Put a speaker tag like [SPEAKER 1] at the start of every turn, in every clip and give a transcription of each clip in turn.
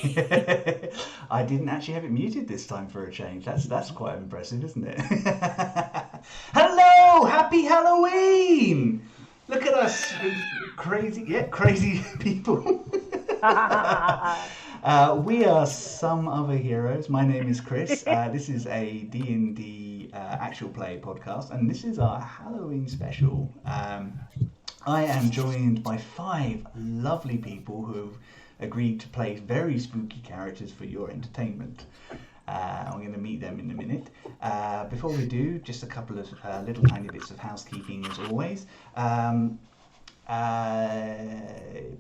[SPEAKER 1] I didn't actually have it muted this time for a change. That's quite impressive, isn't it? Hello! Happy Halloween! Look at us, crazy people. We are Some Other Heroes. My name is Chris. This is a D&D actual play podcast, and this is our Halloween special. I am joined by 5 lovely people who have agreed to play very spooky characters for your entertainment. I'm going to meet them in a minute. Before we do, just a couple of little tiny bits of housekeeping as always.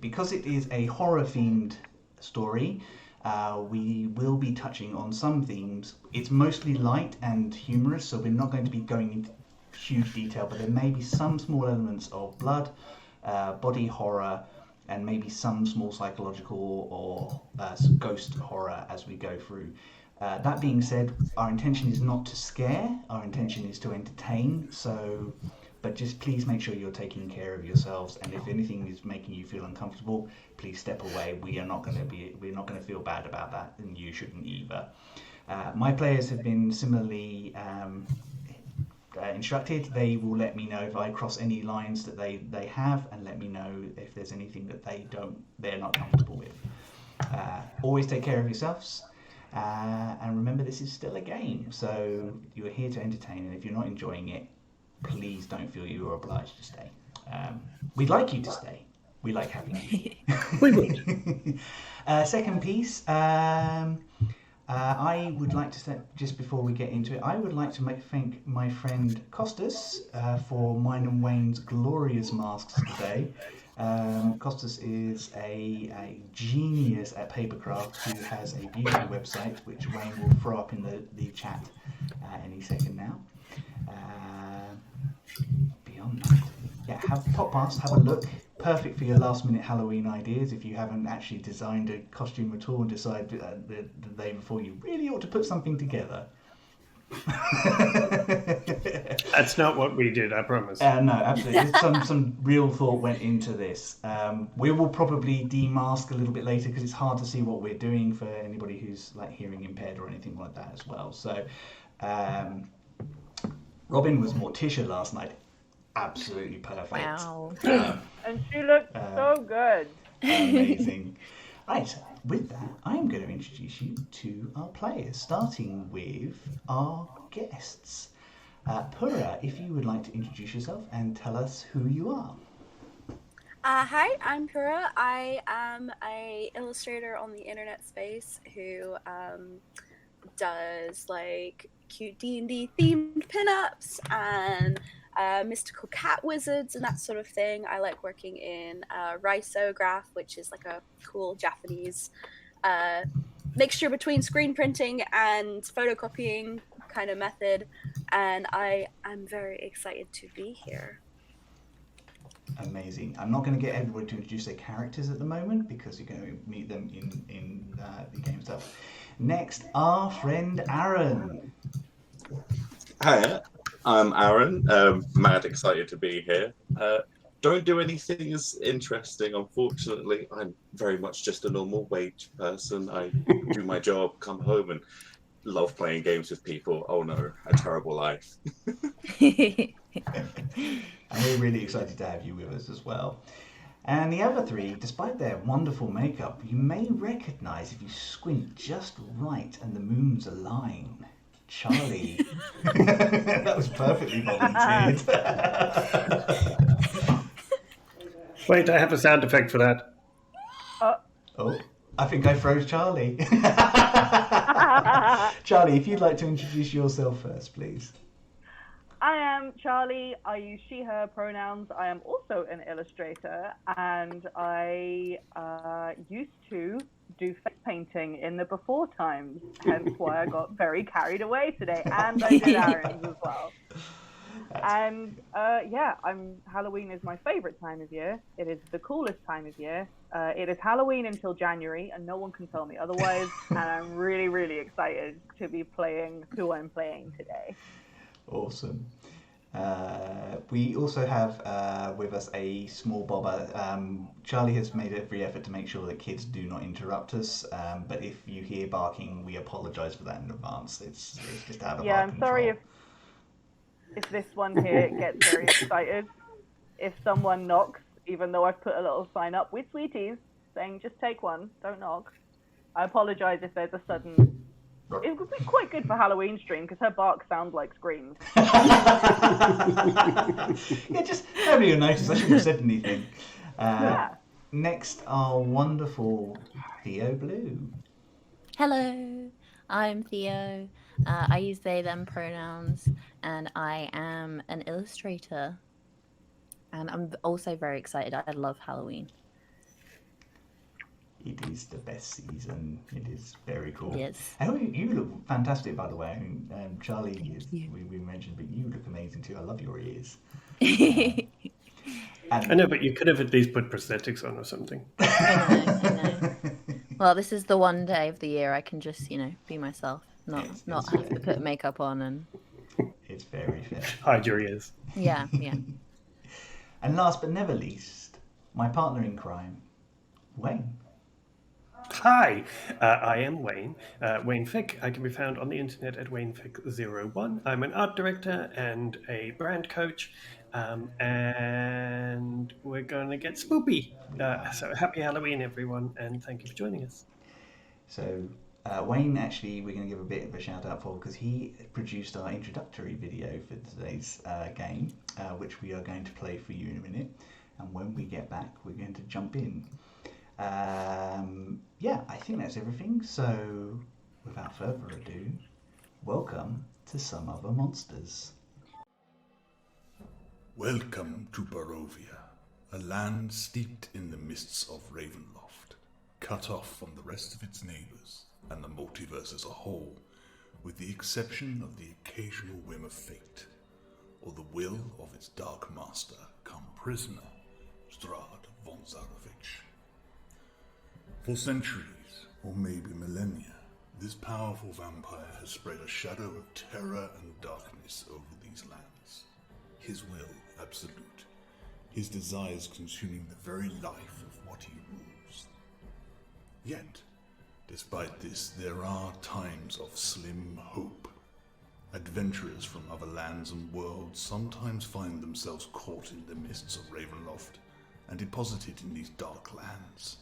[SPEAKER 1] Because it is a horror-themed story, we will be touching on some themes. It's mostly light and humorous, so we're not going to be going into huge detail, but there may be some small elements of blood, body horror, and maybe some small psychological or ghost horror as we go through. That being said, our intention is not to scare, our intention is to entertain, but just please make sure you're taking care of yourselves, and if anything is making you feel uncomfortable, please step away. We're not going to feel bad about that, and you shouldn't either. My players have been similarly instructed. They will let me know if I cross any lines that they have, and let me know if there's anything that they're not comfortable with. Always take care of yourselves, and remember, this is still a game, so you're here to entertain, and if you're not enjoying it, please don't feel you are obliged to stay. We'd like you to stay. We like having you.
[SPEAKER 2] We would.
[SPEAKER 1] Second piece, I would like to say, just before we get into it, I would like to thank my friend Costas for mine and Wayne's glorious masks today. Costas is a genius at papercraft who has a beautiful website, which Wayne will throw up in the chat any second now. Beyond that, pop past, have a look. Perfect for your last minute Halloween ideas if you haven't actually designed a costume at all and decide the day before you really ought to put something together.
[SPEAKER 2] That's not what we did, I promise.
[SPEAKER 1] No, absolutely. Some real thought went into this. We will probably demask a little bit later because it's hard to see what we're doing for anybody who's like hearing impaired or anything like that as well. So Robin was Morticia last night. Absolutely perfect.
[SPEAKER 3] Wow.
[SPEAKER 4] And she looked so good.
[SPEAKER 1] Amazing. Right, with that, I'm going to introduce you to our players, starting with our guests. Pura, if you would like to introduce yourself and tell us who you are.
[SPEAKER 5] Hi, I'm Pura. I am an illustrator on the internet space who does like cute D&D themed pinups and mystical cat wizards and that sort of thing. I like working in risograph, which is like a cool Japanese mixture between screen printing and photocopying kind of method, and I am very excited to be here.
[SPEAKER 1] Amazing. I'm not going to get everybody to introduce their characters at the moment because you're going to meet them in the game stuff. Next, our friend Aaron.
[SPEAKER 6] Hi, I'm Aaron. Mad excited to be here. Don't do anything as interesting, unfortunately. I'm very much just a normal wage person. I do my job, come home, and love playing games with people. Oh no, a terrible life.
[SPEAKER 1] And we're really excited to have you with us as well. And the other 3, despite their wonderful makeup, you may recognize if you squint just right and the moons align. Charlie. That was perfectly volunteered.
[SPEAKER 2] Wait, I have a sound effect for that.
[SPEAKER 1] Oh, I think I froze Charlie. Charlie, if you'd like to introduce yourself first, please.
[SPEAKER 4] I am Charlie. I use she, her pronouns. I am also an illustrator, and I used to do face painting in the before times, hence why I got very carried away today, and I did Aaron's as well. And Halloween is my favorite time of year. It is the coolest time of year. It is Halloween until January, and no one can tell me otherwise, and I'm really, really excited to be playing who I'm playing today.
[SPEAKER 1] Awesome. We also have with us a small bobber. Charlie has made every effort to make sure that kids do not interrupt us, but if you hear barking, we apologise for that in advance. It's just out of our
[SPEAKER 4] I'm
[SPEAKER 1] control.
[SPEAKER 4] sorry if this one here gets very excited. If someone knocks, even though I've put a little sign up with sweeties saying just take one, don't knock. I apologise if there's a sudden... It would be quite good for Halloween stream because her barks sound like screams.
[SPEAKER 1] Yeah, just nobody will notice. I shouldn't have said anything. Next, our wonderful Theo Blue.
[SPEAKER 3] Hello, I'm Theo. I use they, them pronouns, and I am an illustrator. And I'm also very excited. I love Halloween.
[SPEAKER 1] It is the best season. It is very cool.
[SPEAKER 3] Yes.
[SPEAKER 1] And you look fantastic, by the way. I mean, Charlie, we mentioned, but you look amazing too. I love your ears.
[SPEAKER 2] I know, but you could have at least put prosthetics on or something.
[SPEAKER 3] I know. Well, this is the one day of the year I can just, be myself, not have to put makeup on and.
[SPEAKER 1] It's very fair.
[SPEAKER 2] Hide your ears.
[SPEAKER 3] Yeah.
[SPEAKER 1] And last but never least, my partner in crime, Wayne.
[SPEAKER 2] Hi, I am Wayne. Wayne Fick. I can be found on the internet at WayneFick01. I'm an art director and a brand coach, and we're going to get spoopy. So happy Halloween, everyone, and thank you for joining us.
[SPEAKER 1] So Wayne, actually, we're going to give a bit of a shout out for because he produced our introductory video for today's game, which we are going to play for you in a minute. And when we get back, we're going to jump in. I think that's everything. So, without further ado, welcome to Some Other Monsters.
[SPEAKER 7] Welcome to Barovia, a land steeped in the mists of Ravenloft, cut off from the rest of its neighbors and the multiverse as a whole, with the exception of the occasional whim of fate, or the will of its dark master, come prisoner, Strahd von Zarovich. For centuries, or maybe millennia, this powerful vampire has spread a shadow of terror and darkness over these lands. His will absolute, his desires consuming the very life of what he rules. Yet, despite this, there are times of slim hope. Adventurers from other lands and worlds sometimes find themselves caught in the mists of Ravenloft and deposited in these dark lands.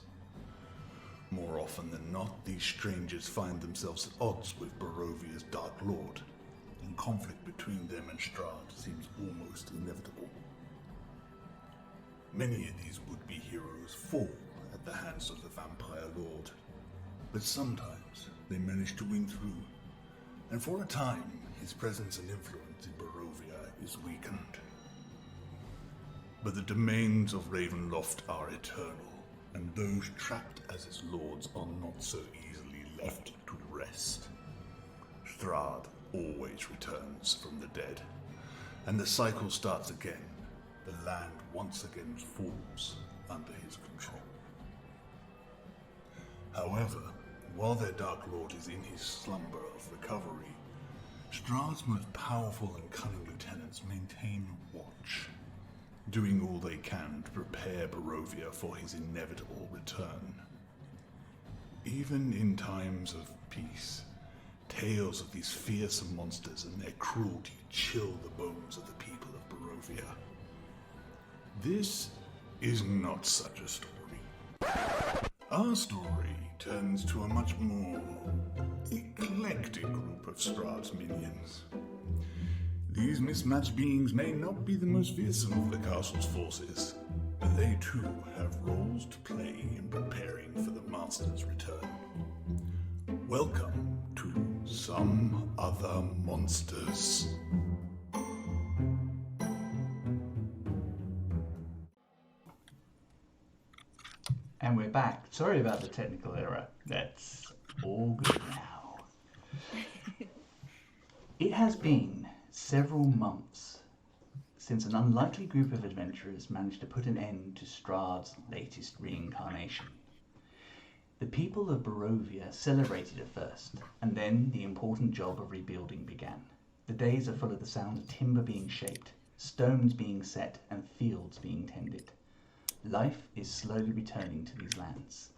[SPEAKER 7] More often than not, these strangers find themselves at odds with Barovia's Dark Lord, and conflict between them and Strahd seems almost inevitable. Many of these would-be heroes fall at the hands of the Vampire Lord, but sometimes they manage to win through, and for a time, his presence and influence in Barovia is weakened. But the domains of Ravenloft are eternal, and those trapped as its lords are not so easily left to rest. Strahd always returns from the dead, and the cycle starts again. The land once again falls under his control. However, while their Dark Lord is in his slumber of recovery, Strahd's most powerful and cunning lieutenants maintain watch, doing all they can to prepare Barovia for his inevitable return. Even in times of peace, tales of these fearsome monsters and their cruelty chill the bones of the people of Barovia. This is not such a story. Our story turns to a much more eclectic group of Strahd's minions. These mismatched beings may not be the most fearsome of the castle's forces, but they too have roles to play in preparing for the Master's return. Welcome to Some Other Monsters.
[SPEAKER 1] And we're back. Sorry about the technical error. That's all good now. It has been several months since an unlikely group of adventurers managed to put an end to Strahd's latest reincarnation. The people of Barovia celebrated at first, and then the important job of rebuilding began. The days are full of the sound of timber being shaped, stones being set and fields being tended. Life is slowly returning to these lands.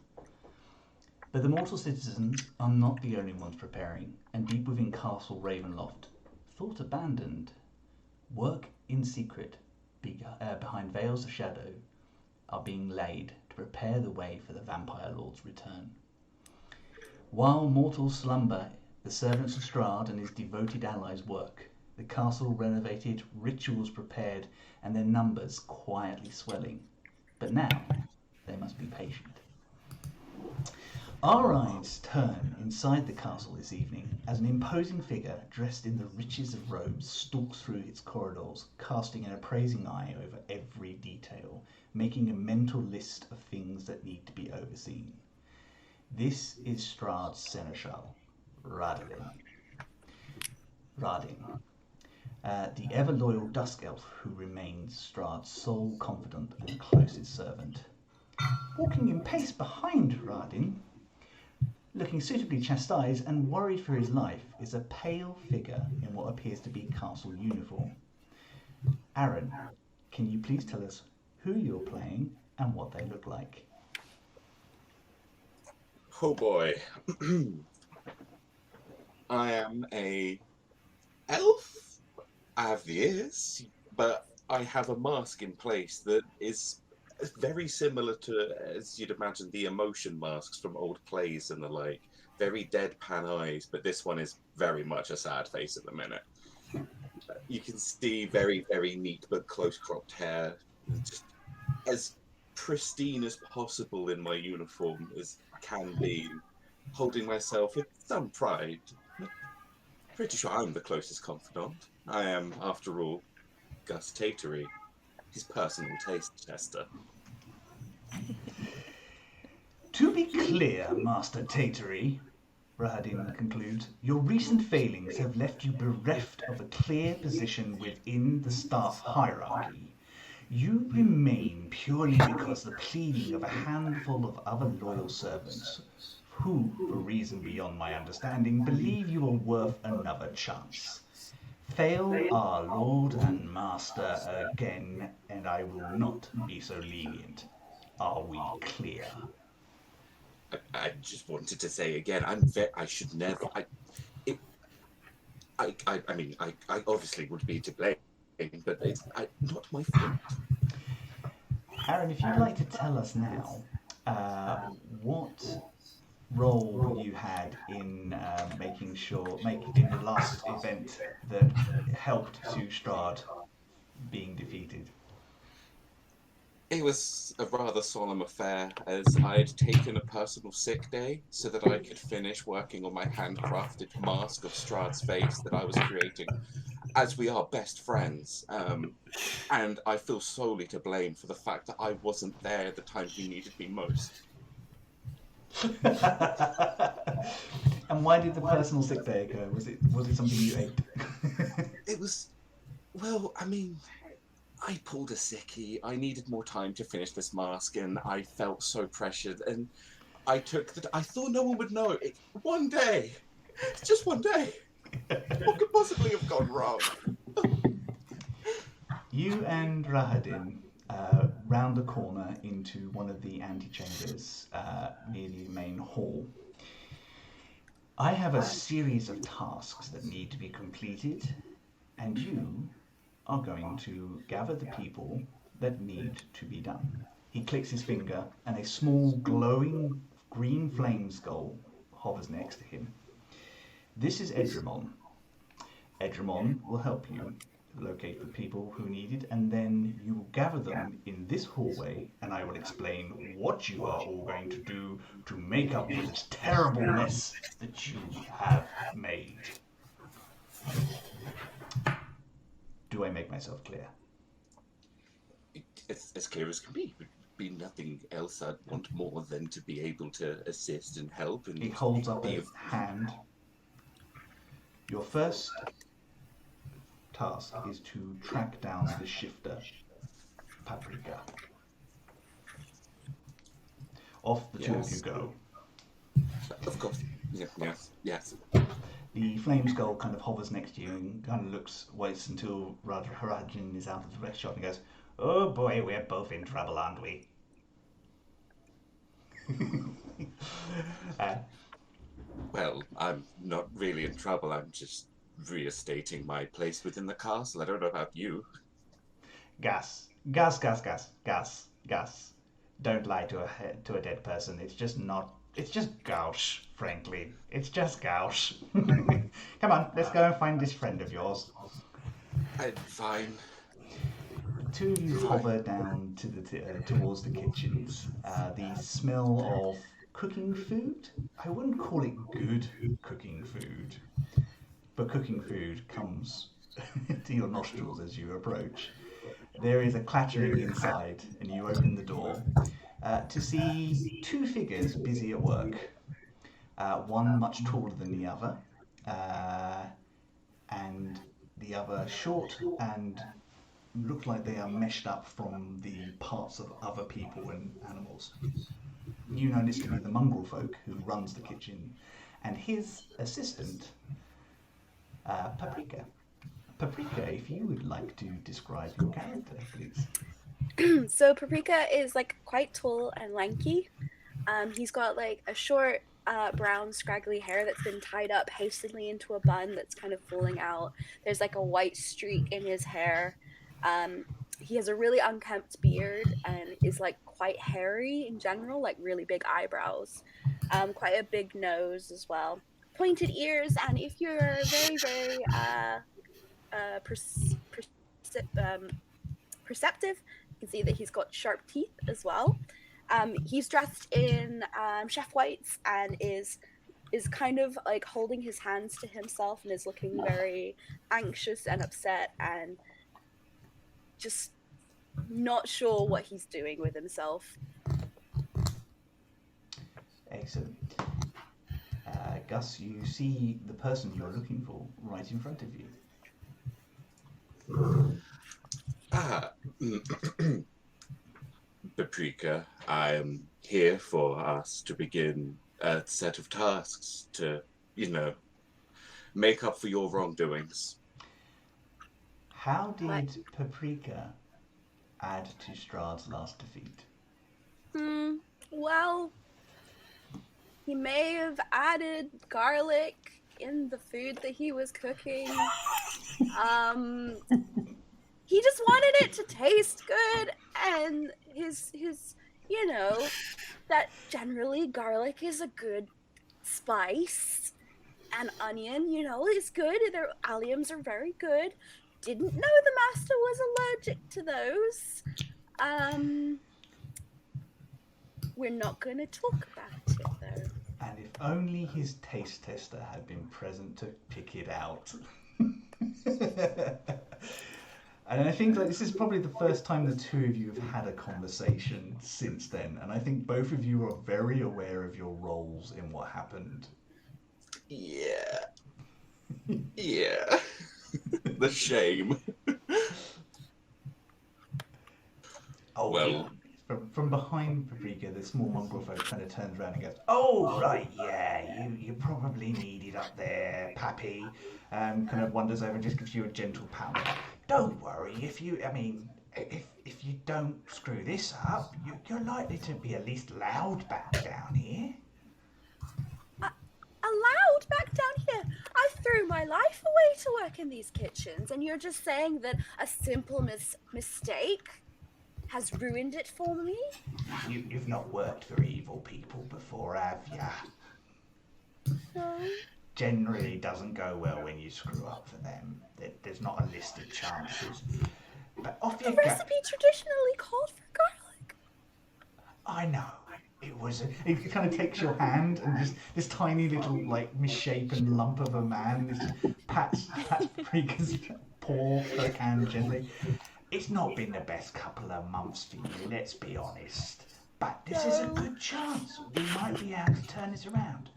[SPEAKER 1] But the mortal citizens are not the only ones preparing, and deep within Castle Ravenloft, thought abandoned, work in secret behind veils of shadow are being laid to prepare the way for the Vampire Lord's return. While mortals slumber, the servants of Strahd and his devoted allies work, the castle renovated, rituals prepared, and their numbers quietly swelling. But now, they must be patient. Our eyes turn inside the castle this evening as an imposing figure dressed in the richest of robes stalks through its corridors, casting an appraising eye over every detail, making a mental list of things that need to be overseen. This is Strahd's seneschal, Radin, the ever-loyal Dusk Elf who remains Strahd's sole confidant and closest servant. Walking in pace behind Radin, looking suitably chastised and worried for his life, is a pale figure in what appears to be castle uniform. Aaron, can you please tell us who you're playing and what they look like?
[SPEAKER 6] Oh boy. I am a elf. I have the ears, but I have a mask in place that is very similar to, as you'd imagine, the emotion masks from old plays and the like. Very deadpan eyes, but this one is very much a sad face at the minute. You can see very, very neat but close cropped hair. Just as pristine as possible in my uniform as can be. Holding myself with some pride. Pretty sure I'm the closest confidant. I am, after all, Gus Tatory, his personal taste tester.
[SPEAKER 1] To be clear, Master Tatory, Rahadin concludes, your recent failings have left you bereft of a clear position within the staff hierarchy. You remain purely because the pleading of a handful of other loyal servants who, for reason beyond my understanding, believe you are worth another chance. Fail our Lord and Master again, and I will not be so lenient. Are we clear?
[SPEAKER 6] I just wanted to say again, I should never. I mean, I obviously would be to blame, but it's not my fault.
[SPEAKER 1] Aaron, if you'd like to tell us now what role you had in in the last event that helped to Strahd being defeated.
[SPEAKER 6] It was a rather solemn affair, as I had taken a personal sick day so that I could finish working on my handcrafted mask of Strahd's face that I was creating, as we are best friends. And I feel solely to blame for the fact that I wasn't there at the time he needed me most.
[SPEAKER 1] And why did the personal sick day occur? Was it something you ate?
[SPEAKER 6] It was, well, I mean, I pulled a sickie. I needed more time to finish this mask, and I felt so pressured. And I thought no one would know. One day, just one day, what could possibly have gone wrong?
[SPEAKER 1] You and Rahadin round the corner into one of the antechambers near the main hall. I have a series of tasks that need to be completed, and you are going to gather the people that need to be done. He clicks his finger, and a small glowing green flame skull hovers next to him. This is Edrimon. Edrimon will help you locate the people who need it, and then you will gather them in this hallway, and I will explain what you are all going to do to make up for this terrible mess that you have made. Do I make myself clear?
[SPEAKER 6] It's as clear as can be. Would be nothing else I'd want more than to be able to assist and help. And
[SPEAKER 1] he holds up his hand. Your first task is to track down the shifter, Paprika. Off the two of you go.
[SPEAKER 6] Of course. Yes.
[SPEAKER 1] The flame skull kind of hovers next to you and kind of waits until Harajin is out of the rest shot and goes, "Oh boy, we're both in trouble, aren't we?"
[SPEAKER 6] Well, I'm not really in trouble. I'm just reinstating my place within the castle. I don't know about you.
[SPEAKER 1] Gus. Don't lie to a dead person. It's just not. It's just gauche, frankly. It's just gauche. Come on, let's go and find this friend of yours.
[SPEAKER 6] I'm fine.
[SPEAKER 1] The two of you hover down to towards the kitchens. The smell of cooking food. I wouldn't call it good cooking food, but cooking food comes to your nostrils as you approach. There is a clattering inside, and you open the door to see two figures busy at work. One much taller than the other, and the other short and look like they are meshed up from the parts of other people and animals. You know this to be the mongrel folk who runs the kitchen, and his assistant, Paprika. Paprika, if you would like to describe your character, please.
[SPEAKER 5] So Paprika is like quite tall and lanky. He's got like a short brown scraggly hair that's been tied up hastily into a bun that's kind of falling out. There's like a white streak in his hair. He has a really unkempt beard and is like quite hairy in general, like really big eyebrows, quite a big nose as well, pointed ears, and if you're very, very perceptive, you can see that he's got sharp teeth as well. He's dressed in chef whites and is kind of like holding his hands to himself and is looking very anxious and upset and just not sure what he's doing with himself.
[SPEAKER 1] Excellent. Gus, you see the person you're looking for right in front of you.
[SPEAKER 6] Paprika, I am here for us to begin a set of tasks to, make up for your wrongdoings.
[SPEAKER 1] How did Paprika add to Strahd's last defeat?
[SPEAKER 5] Well, he may have added garlic in the food that he was cooking. He just wanted it to taste good, and his that generally garlic is a good spice, and onion, is good. Their alliums are very good. Didn't know the master was allergic to those. We're not going to talk about it, though.
[SPEAKER 1] And if only his taste tester had been present to pick it out. And I think that this is probably the first time the two of you have had a conversation since then. And I think both of you are very aware of your roles in what happened.
[SPEAKER 6] Yeah. Yeah. The shame.
[SPEAKER 1] Oh,
[SPEAKER 6] well.
[SPEAKER 1] From behind Paprika, the small mongrel folk kind of turns around and goes, "Oh, right, yeah, you probably need it up there, Pappy." Kind of wanders over and just gives you a gentle pat. "Don't worry, if you don't screw this up, you're likely to be at least allowed back down here."
[SPEAKER 5] Allowed back down here? I threw my life away to work in these kitchens, and you're just saying that a simple mistake has ruined it for me?
[SPEAKER 1] You've not worked for evil people before, have ya?
[SPEAKER 5] No.
[SPEAKER 1] Generally doesn't go well when you screw up for them. There's not a list of chances. But off you go.
[SPEAKER 5] The recipe traditionally called for garlic.
[SPEAKER 1] I know. It kind of takes your hand and just this tiny little misshapen lump of a man just pats Paprika's paw for the hand gently. It's not been the best couple of months for you, let's be honest. But this is a good chance. We might be able to turn this around.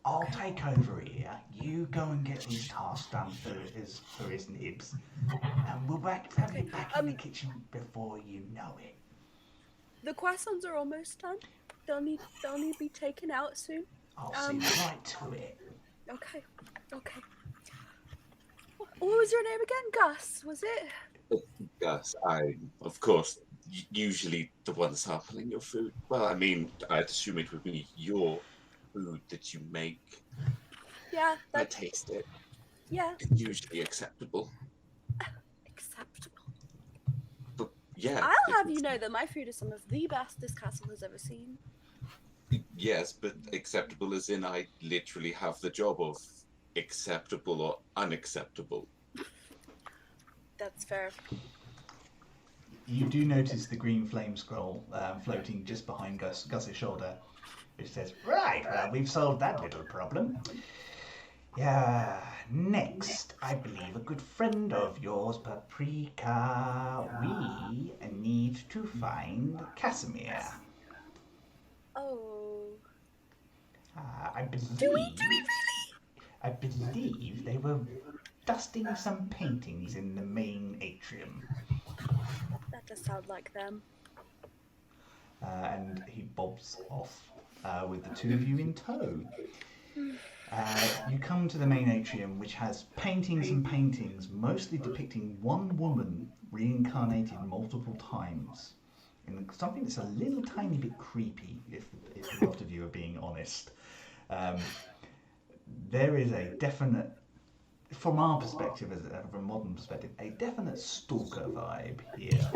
[SPEAKER 1] I'll take over here. You go and get these tasks done for his nibs. And we'll have you back in the kitchen before you know it.
[SPEAKER 5] The croissants are almost done. They'll need to be taken out soon.
[SPEAKER 1] I'll see right to it.
[SPEAKER 5] Okay. Okay. What was your name again? Gus, was it?
[SPEAKER 6] Gus, of course, usually the one sampling your food. Well, I mean, I'd assume it would be your food that you make.
[SPEAKER 5] Yeah,
[SPEAKER 6] I taste it.
[SPEAKER 5] yeah.
[SPEAKER 6] It's usually acceptable.
[SPEAKER 5] Acceptable.
[SPEAKER 6] But yeah.
[SPEAKER 5] I'll have you know that my food is some of the best this castle has ever seen.
[SPEAKER 6] Yes, but acceptable as in I literally have the job of acceptable or unacceptable.
[SPEAKER 5] That's fair.
[SPEAKER 1] You do notice the green flame scroll floating just behind Gus's shoulder, which says, "Right, well, we've solved that little problem. Yeah, next, I believe a good friend of yours, Paprika, we need to find Casimir.
[SPEAKER 5] Oh.
[SPEAKER 1] I believe...
[SPEAKER 5] Do we really?
[SPEAKER 1] I believe they were dusting some paintings in the main atrium."
[SPEAKER 5] That does sound like them.
[SPEAKER 1] And he bobs off with the two of you in tow. You come to the main atrium, which has paintings and paintings, mostly depicting one woman reincarnated multiple times in something that's a little tiny bit creepy, if a lot of you are being honest. There is a definite, from our perspective, from a modern perspective, a definite stalker vibe here.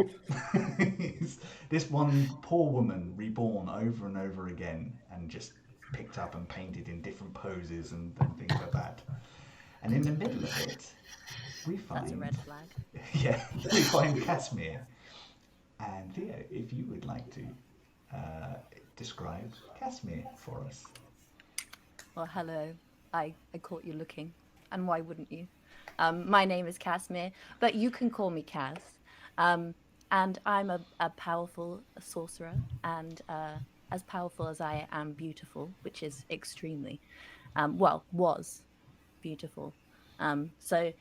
[SPEAKER 1] This one poor woman reborn over and over again and just picked up and painted in different poses and things like that. And in the middle of it, we find...
[SPEAKER 3] That's a red flag.
[SPEAKER 1] Yeah, we find Casimir. And Theo, if you would like to describe Casimir for us.
[SPEAKER 3] Well, hello. I caught you looking. And why wouldn't you? My name is Casimir, but you can call me Kaz. And I'm a powerful sorcerer, and as powerful as I am beautiful, which is extremely, was beautiful. So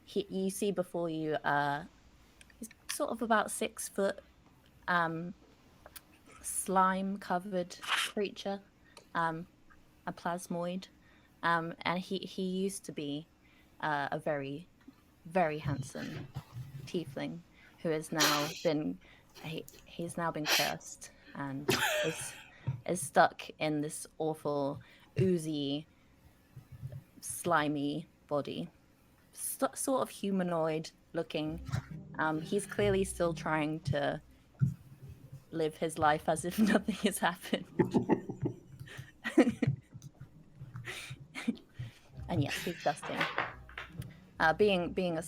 [SPEAKER 3] you see before you, he's sort of about 6 foot, slime-covered creature, a plasmoid. And he used to be a very, very handsome tiefling who has now been he's now been cursed and is stuck in this awful, oozy, slimy body, sort of humanoid looking. He's clearly still trying to live his life as if nothing has happened. And yes, he's dusting. Being a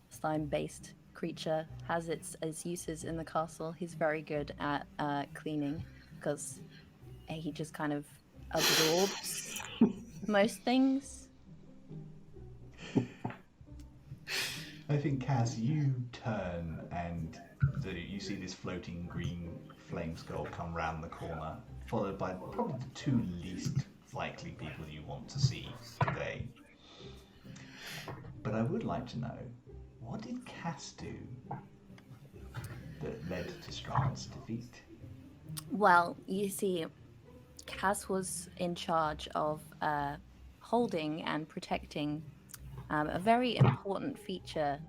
[SPEAKER 3] slime-based creature has its uses in the castle. He's very good at cleaning because he just kind of absorbs most things.
[SPEAKER 1] I think, Kaz, you turn and you see this floating green flame skull come round the corner, followed by probably the two least likely people you want to see today. But I would like to know, what did Cass do that led to Strahd's defeat?
[SPEAKER 3] Well, you see, Cass was in charge of holding and protecting a very important feature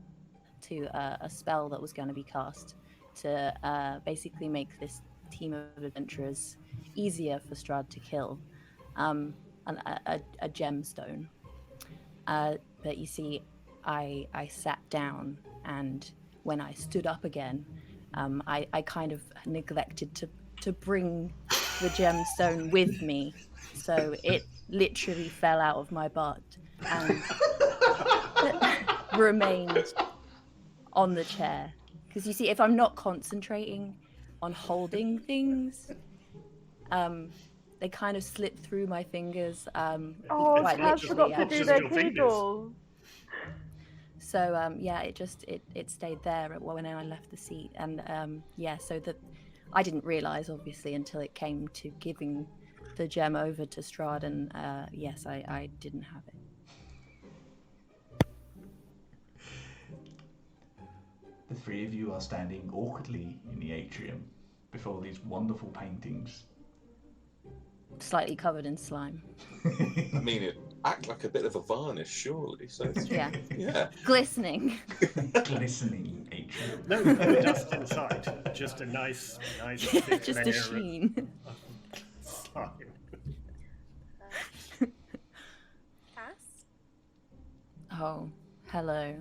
[SPEAKER 3] to a spell that was going to be cast to basically make this team of adventurers easier for Strahd to kill. A gemstone. But you see, I sat down, and when I stood up again, I kind of neglected to bring the gemstone with me, so it literally fell out of my butt and remained on the chair. Because you see, if I'm not concentrating on holding things, they kind of slip through my fingers. Quite
[SPEAKER 4] Kaz
[SPEAKER 3] literally,
[SPEAKER 4] forgot to do
[SPEAKER 3] actually.
[SPEAKER 4] their
[SPEAKER 2] Your fingers.
[SPEAKER 4] kegels.
[SPEAKER 3] So yeah, it stayed there when I left the seat, and so I didn't realize obviously until it came to giving the gem over to Strahd, and yes, I didn't have it.
[SPEAKER 1] The three of you are standing awkwardly in the atrium before these wonderful paintings.
[SPEAKER 3] Slightly covered in slime.
[SPEAKER 6] I mean, act like a bit of a varnish, surely. So it's,
[SPEAKER 3] Yeah.
[SPEAKER 6] yeah.
[SPEAKER 3] Glistening.
[SPEAKER 1] Glistening atrium.
[SPEAKER 2] No, no dust inside. Just a nice thick
[SPEAKER 3] Just
[SPEAKER 2] layer
[SPEAKER 3] a sheen.
[SPEAKER 2] of slime.
[SPEAKER 5] Cass?
[SPEAKER 3] Oh, hello.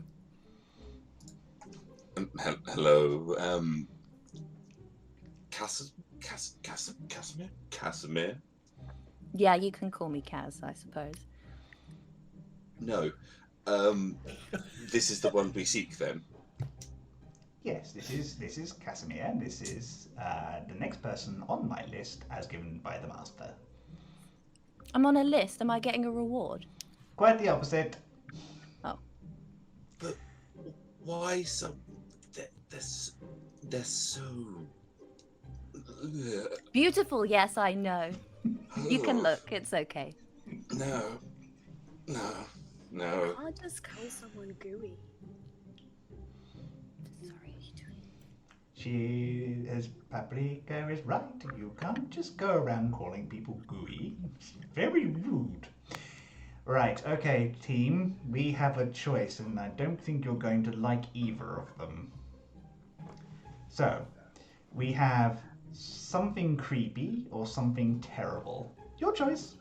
[SPEAKER 6] Hello, Casimir?
[SPEAKER 3] Yeah, you can call me Kaz, I suppose.
[SPEAKER 6] No. This is the one we seek then.
[SPEAKER 1] Yes, this is Casimir. This is the next person on my list as given by the master.
[SPEAKER 3] I'm on a list. Am I getting a reward?
[SPEAKER 1] Quite the opposite.
[SPEAKER 3] Oh.
[SPEAKER 6] But why so... They're so...
[SPEAKER 3] Beautiful, yes, I know. You can look, it's okay.
[SPEAKER 6] No.
[SPEAKER 5] I just call someone gooey. Sorry, you doing?
[SPEAKER 1] She is Paprika is right. You can't just go around calling people gooey. It's very rude. Right, okay, team. We have a choice, and I don't think you're going to like either of them. So, we have something creepy or something terrible. Your choice.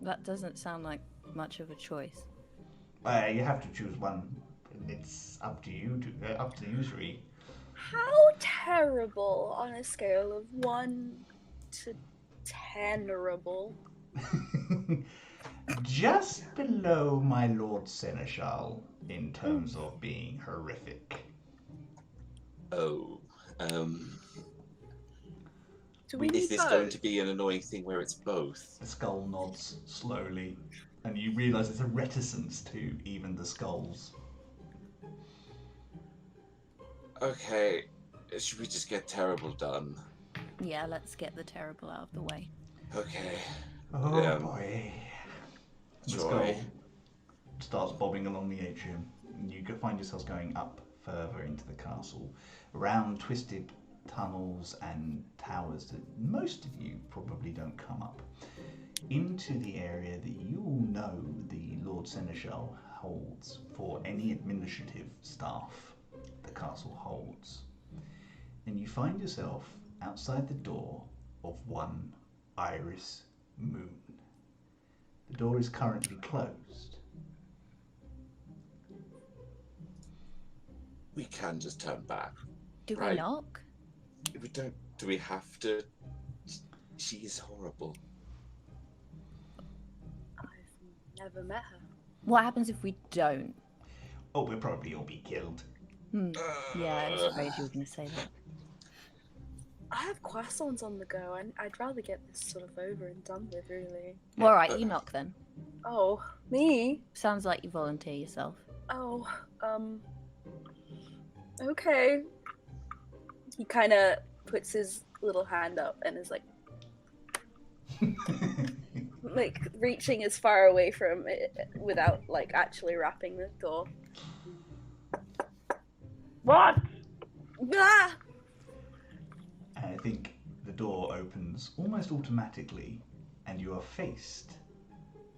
[SPEAKER 3] That doesn't sound like much of a choice.
[SPEAKER 1] You have to choose one. It's up to you. Up to you three.
[SPEAKER 5] How terrible on a scale of 1 to 10-erable?
[SPEAKER 1] Just below my Lord Seneschal in terms of being horrific.
[SPEAKER 6] Oh,
[SPEAKER 5] Do we
[SPEAKER 6] is
[SPEAKER 5] need
[SPEAKER 6] this
[SPEAKER 5] both?
[SPEAKER 6] going to be an annoying thing where it's both?
[SPEAKER 1] The skull nods slowly, and you realise there's a reticence to even the skulls.
[SPEAKER 6] Okay, should we just get terrible done?
[SPEAKER 3] Yeah, let's get the terrible out of the way.
[SPEAKER 6] Okay.
[SPEAKER 1] Oh boy. The
[SPEAKER 6] Joy.
[SPEAKER 1] skull starts bobbing along the atrium, and you find yourselves going up further into the castle, around twisted tunnels and towers that most of you probably don't come up, into the area that you all know the Lord Seneschal holds for any administrative staff the castle holds. And you find yourself outside the door of one Iris Moon. The door is currently closed.
[SPEAKER 6] We can just turn back.
[SPEAKER 3] Do we
[SPEAKER 6] Right.
[SPEAKER 3] knock?
[SPEAKER 6] We don't. Do we have to? She is horrible.
[SPEAKER 5] I've never met her.
[SPEAKER 3] What happens if we don't?
[SPEAKER 1] Oh, we'll probably all be killed.
[SPEAKER 3] Yeah, I was afraid you were going to say that.
[SPEAKER 5] I have croissants on the go, and I'd rather get this sort of over and done with, really.
[SPEAKER 3] Well, alright, you knock then.
[SPEAKER 5] Oh, me?
[SPEAKER 3] Sounds like you volunteer yourself.
[SPEAKER 5] Oh, okay. He kind of puts his little hand up and is like reaching as far away from it without like actually wrapping the door.
[SPEAKER 4] What?
[SPEAKER 5] Ah!
[SPEAKER 1] And I think the door opens almost automatically, and you are faced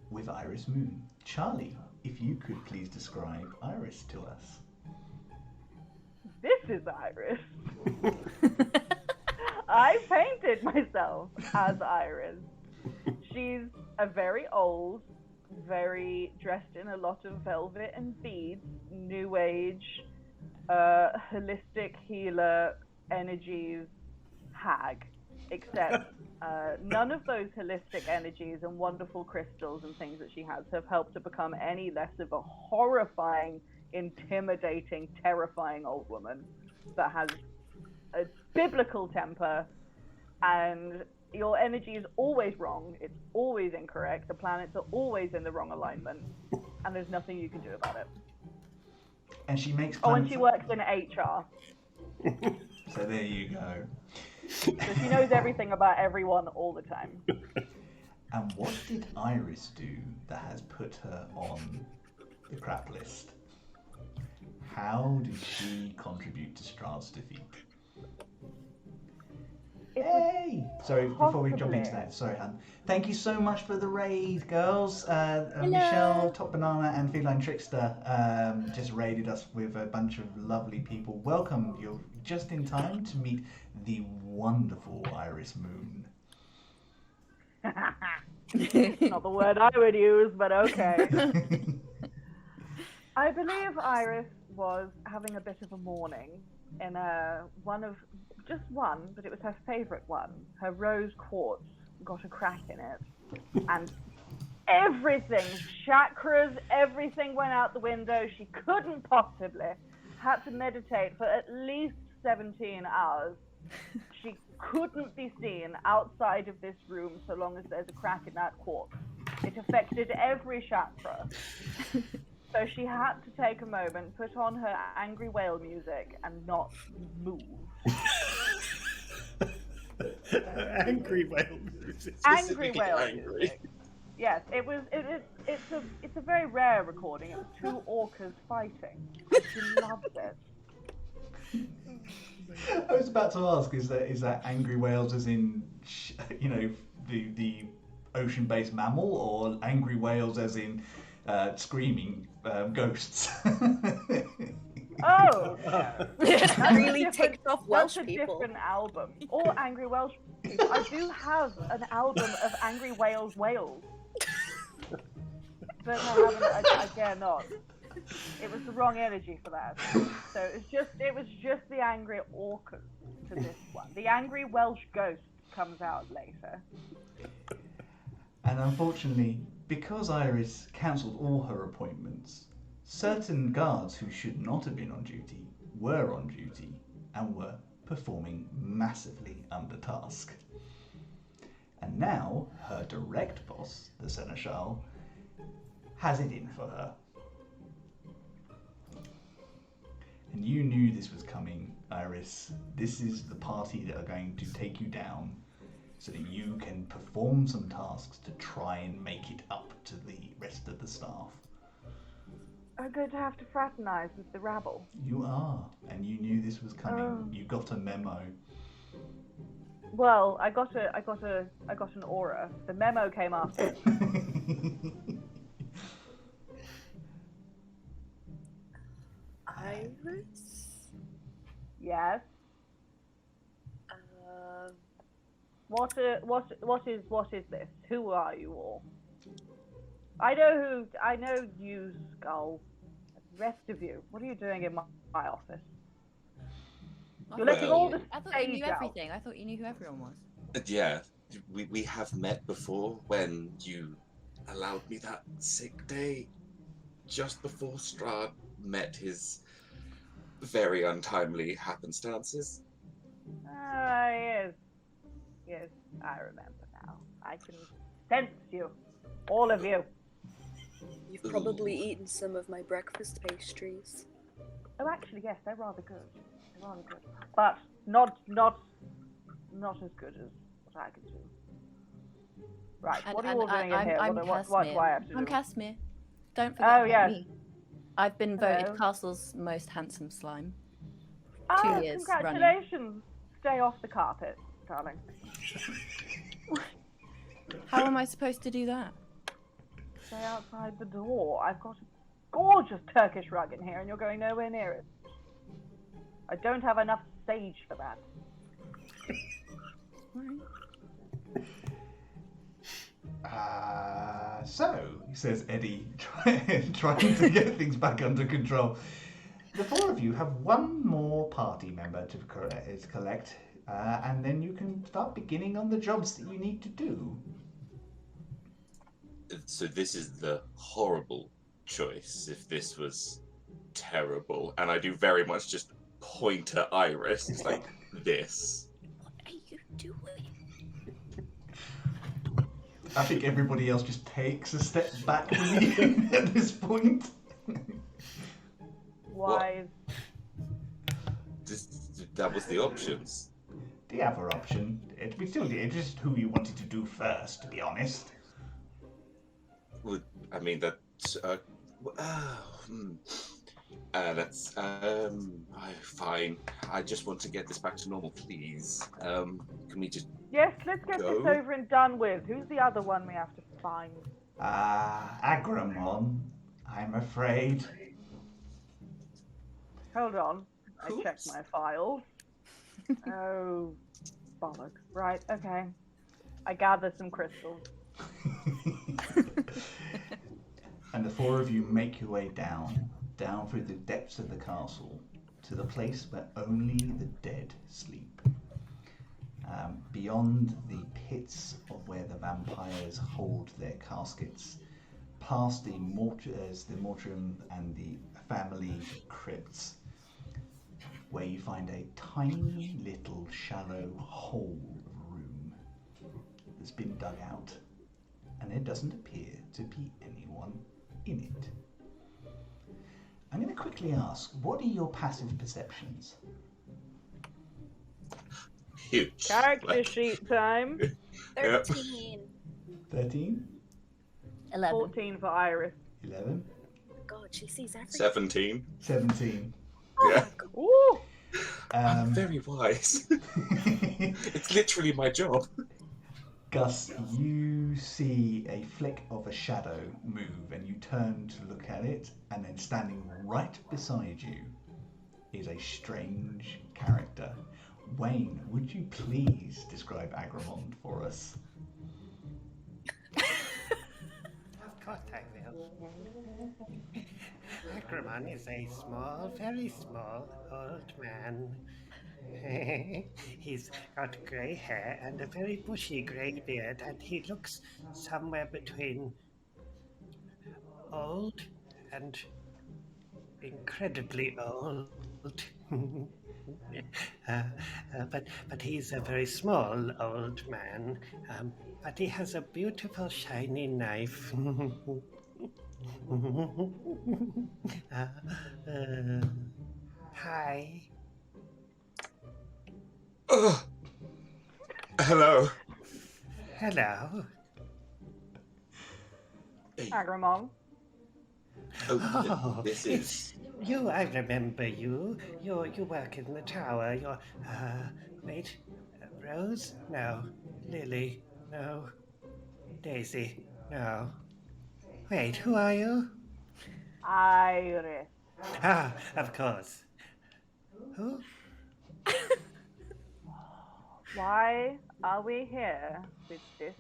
[SPEAKER 1] with Iris Moon. Charlie, if you could please describe Iris to us.
[SPEAKER 4] This is Iris. I painted myself as Iris. She's a very old, very dressed in a lot of velvet and beads, new age, holistic healer energies hag. Except none of those holistic energies and wonderful crystals and things that she has have helped to become any less of a horrifying, intimidating, terrifying old woman that has a biblical temper, and your energy is always wrong. It's always incorrect. The planets are always in the wrong alignment, and there's nothing you can do about it.
[SPEAKER 1] And she makes
[SPEAKER 4] Oh,
[SPEAKER 1] plans.
[SPEAKER 4] and she works in HR,
[SPEAKER 1] So there you go.
[SPEAKER 4] so she knows everything about everyone all the time.
[SPEAKER 1] And what did Iris do that has put her on the crap list? How did she contribute to Strahd's defeat? Hey! Sorry, before we jump into
[SPEAKER 4] Possibly.
[SPEAKER 1] that, sorry, hun. Thank you so much for the raid, girls. Michelle, Top Banana, and Feline Trickster just raided us with a bunch of lovely people. Welcome. You're just in time to meet the wonderful Iris Moon.
[SPEAKER 4] Not the word I would use, but okay. I believe Iris was having a bit of a morning in just one, but it was her favourite one. Her rose quartz got a crack in it, and everything, chakras, everything went out the window. She couldn't possibly, had to meditate for at least 17 hours. She couldn't be seen outside of this room so long as there's a crack in that quartz. It affected every chakra. So she had to take a moment, put on her angry whale music, and not move.
[SPEAKER 2] Angry whale music.
[SPEAKER 4] Angry whale
[SPEAKER 6] Angry.
[SPEAKER 4] music. Yes, it's a very rare recording. It was two orcas fighting. She loved it.
[SPEAKER 1] I was about to ask, is that angry whales as in, the ocean-based mammal, or angry whales as in screaming ghosts?
[SPEAKER 4] Oh, no. That's
[SPEAKER 5] Really
[SPEAKER 4] different-
[SPEAKER 5] ticked off Welsh
[SPEAKER 4] That's a
[SPEAKER 5] people.
[SPEAKER 4] different album. Or Angry Welsh people. I do have an album of Angry Wales whales. But I dare not. It was the wrong energy for that. So it was just the angry orcas to this one. The angry Welsh ghost comes out later.
[SPEAKER 1] And unfortunately, because Iris cancelled all her appointments, certain guards who should not have been on duty were on duty and were performing massively under task. And now her direct boss, the Seneschal, has it in for her. And you knew this was coming, Iris. This is the party that are going to take you down so that you can perform some tasks to try and make it up to the rest of the staff.
[SPEAKER 4] I'm going to have to fraternize with the rabble.
[SPEAKER 1] You are, and you knew this was coming. You got a memo.
[SPEAKER 4] Well, I got an aura. The memo came after.
[SPEAKER 5] Iris?
[SPEAKER 4] Yes. What is this? Who are you all? I know you, Skull. The rest of you, what are you doing in my office? You're letting all this
[SPEAKER 3] I thought you knew
[SPEAKER 4] stage out.
[SPEAKER 3] everything. I thought you knew who everyone was.
[SPEAKER 6] Yeah, we have met before when you allowed me that sick day just before Strahd met his very untimely happenstances.
[SPEAKER 4] Yes. Yes, I remember now. I can sense you. All of you.
[SPEAKER 5] You've probably eaten some of my breakfast pastries.
[SPEAKER 4] Oh, actually, yes, they're rather good. They're rather good. But not as good as what I can do. Right, what are you all doing in here?
[SPEAKER 3] I'm
[SPEAKER 4] What do
[SPEAKER 3] Casimir.
[SPEAKER 4] I have to do?
[SPEAKER 3] I'm Casimir. Don't forget about
[SPEAKER 4] yes.
[SPEAKER 3] me. I've been
[SPEAKER 4] Hello.
[SPEAKER 3] voted Castle's most handsome slime.
[SPEAKER 4] Ah,
[SPEAKER 3] 2 years
[SPEAKER 4] congratulations. Stay off the carpet, darling.
[SPEAKER 3] How am I supposed to do that?
[SPEAKER 4] Stay outside the door. I've got a gorgeous Turkish rug in here, and you're going nowhere near it. I don't have enough sage for that.
[SPEAKER 1] So, says Eddie, trying to get things back under control. The four of you have one more party member to collect, and then you can start beginning on the jobs that you need to do.
[SPEAKER 6] So this is the horrible choice if this was terrible. And I do very much just point at Iris. It's like this.
[SPEAKER 3] What are you doing?
[SPEAKER 1] I think everybody else just takes a step back from you at this point.
[SPEAKER 4] Why?
[SPEAKER 6] That was the options.
[SPEAKER 1] The other option, it's just who you wanted to do first, to be honest.
[SPEAKER 6] I mean, that That's fine. I just want to get this back to normal, please. Can we just
[SPEAKER 4] Yes, let's get
[SPEAKER 6] go?
[SPEAKER 4] this over and done with. Who's the other one we have to find?
[SPEAKER 1] Agramon, I'm afraid.
[SPEAKER 4] Hold on. I checked
[SPEAKER 6] Oops.
[SPEAKER 4] my files. Oh, bollocks. Right, okay. I gather some crystals.
[SPEAKER 1] And the four of you make your way down through the depths of the castle, to the place where only the dead sleep. Beyond the pits of where the vampires hold their caskets, past the mortuum and the family crypts, where you find a tiny little shallow hole of room that's been dug out, and there doesn't appear to be anyone in it. I'm going to quickly ask, what are your passive perceptions?
[SPEAKER 6] Huge.
[SPEAKER 4] Character sheet time.
[SPEAKER 5] 13.
[SPEAKER 1] 13?
[SPEAKER 3] 11.
[SPEAKER 4] 14 for Iris.
[SPEAKER 1] 11?
[SPEAKER 5] God, she sees everything.
[SPEAKER 6] 17.
[SPEAKER 1] 17.
[SPEAKER 6] Yeah.
[SPEAKER 4] Ooh!
[SPEAKER 6] I'm very wise. It's literally my job.
[SPEAKER 1] Gus, you see a flick of a shadow move and you turn to look at it, and then standing right beside you is a strange character. Wayne, would you please describe Agramon for us?
[SPEAKER 2] Of course I will. Agramon is a small, very small old man. He's got grey hair and a very bushy grey beard, and he looks somewhere between old and incredibly old. But he's a very small old man. But he has a beautiful shiny knife. Hi.
[SPEAKER 6] Hello.
[SPEAKER 2] Hello.
[SPEAKER 4] Agramon.
[SPEAKER 6] Oh, this is...
[SPEAKER 2] You, I remember you. You work in the tower. You're, wait, Rose? No. Lily? No. Daisy? No. Wait, who are you?
[SPEAKER 4] Iris.
[SPEAKER 2] Ah, of course. Who?
[SPEAKER 4] Why are we here with this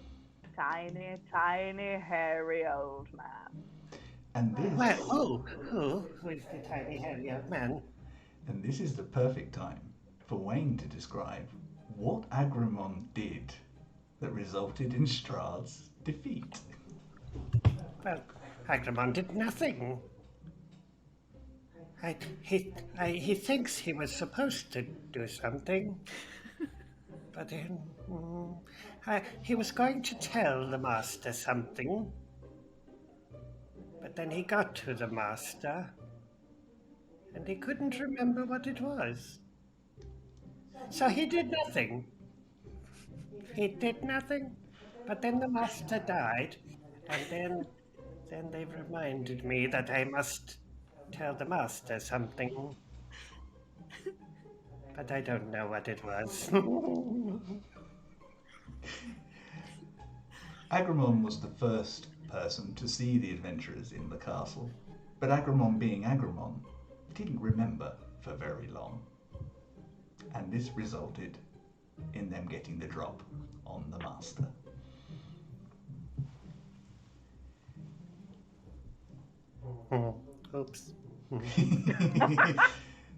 [SPEAKER 4] tiny, tiny, hairy old man?
[SPEAKER 1] And this,
[SPEAKER 2] Well, who is the tiny hairy young man?
[SPEAKER 1] and this is the perfect time for Wayne to describe what Agramon did that resulted in Strahd's defeat.
[SPEAKER 2] Well, Agramon did nothing. He thinks he was supposed to do something, but then he was going to tell the master something, but then he got to the master, and he couldn't remember what it was. So he did nothing. He did nothing, but then the master died, and then they reminded me that I must tell the master something. But I don't know what it was.
[SPEAKER 1] Agramon was the first person to see the adventurers in the castle, but Agramon being Agramon, didn't remember for very long. And this resulted in them getting the drop on the master.
[SPEAKER 2] Oops.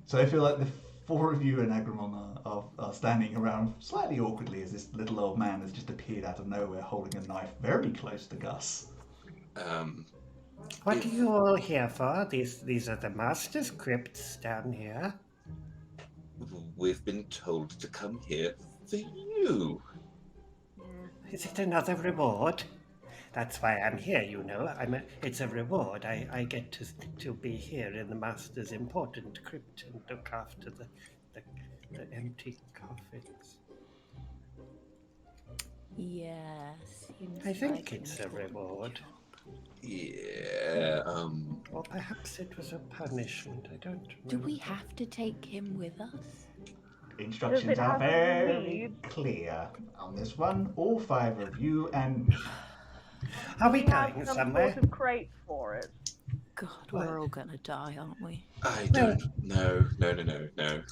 [SPEAKER 1] So I feel like the four of you and Agramon are standing around slightly awkwardly as this little old man has just appeared out of nowhere holding a knife very close to Gus.
[SPEAKER 2] What are you all here for? These are the master's crypts down here.
[SPEAKER 6] We've been told to come here for you.
[SPEAKER 2] Is it another reward? That's why I'm here, you know. It's a reward. I get to be here in the master's important crypt and look after the empty coffins.
[SPEAKER 3] Yes.
[SPEAKER 2] I think it's a reward.
[SPEAKER 6] Yeah,
[SPEAKER 2] Or perhaps it was a punishment. I don't remember.
[SPEAKER 3] Do we have to take him with us?
[SPEAKER 1] Instructions
[SPEAKER 4] it
[SPEAKER 1] are
[SPEAKER 4] have to
[SPEAKER 1] very
[SPEAKER 4] lead?
[SPEAKER 1] clear on this one. All 5 of you and me.
[SPEAKER 2] Are we
[SPEAKER 4] We have
[SPEAKER 2] going
[SPEAKER 4] some
[SPEAKER 2] somewhere?
[SPEAKER 4] sort of crate for it.
[SPEAKER 3] God,
[SPEAKER 2] What?
[SPEAKER 3] we're all gonna die, aren't we?
[SPEAKER 6] I don't. No. No.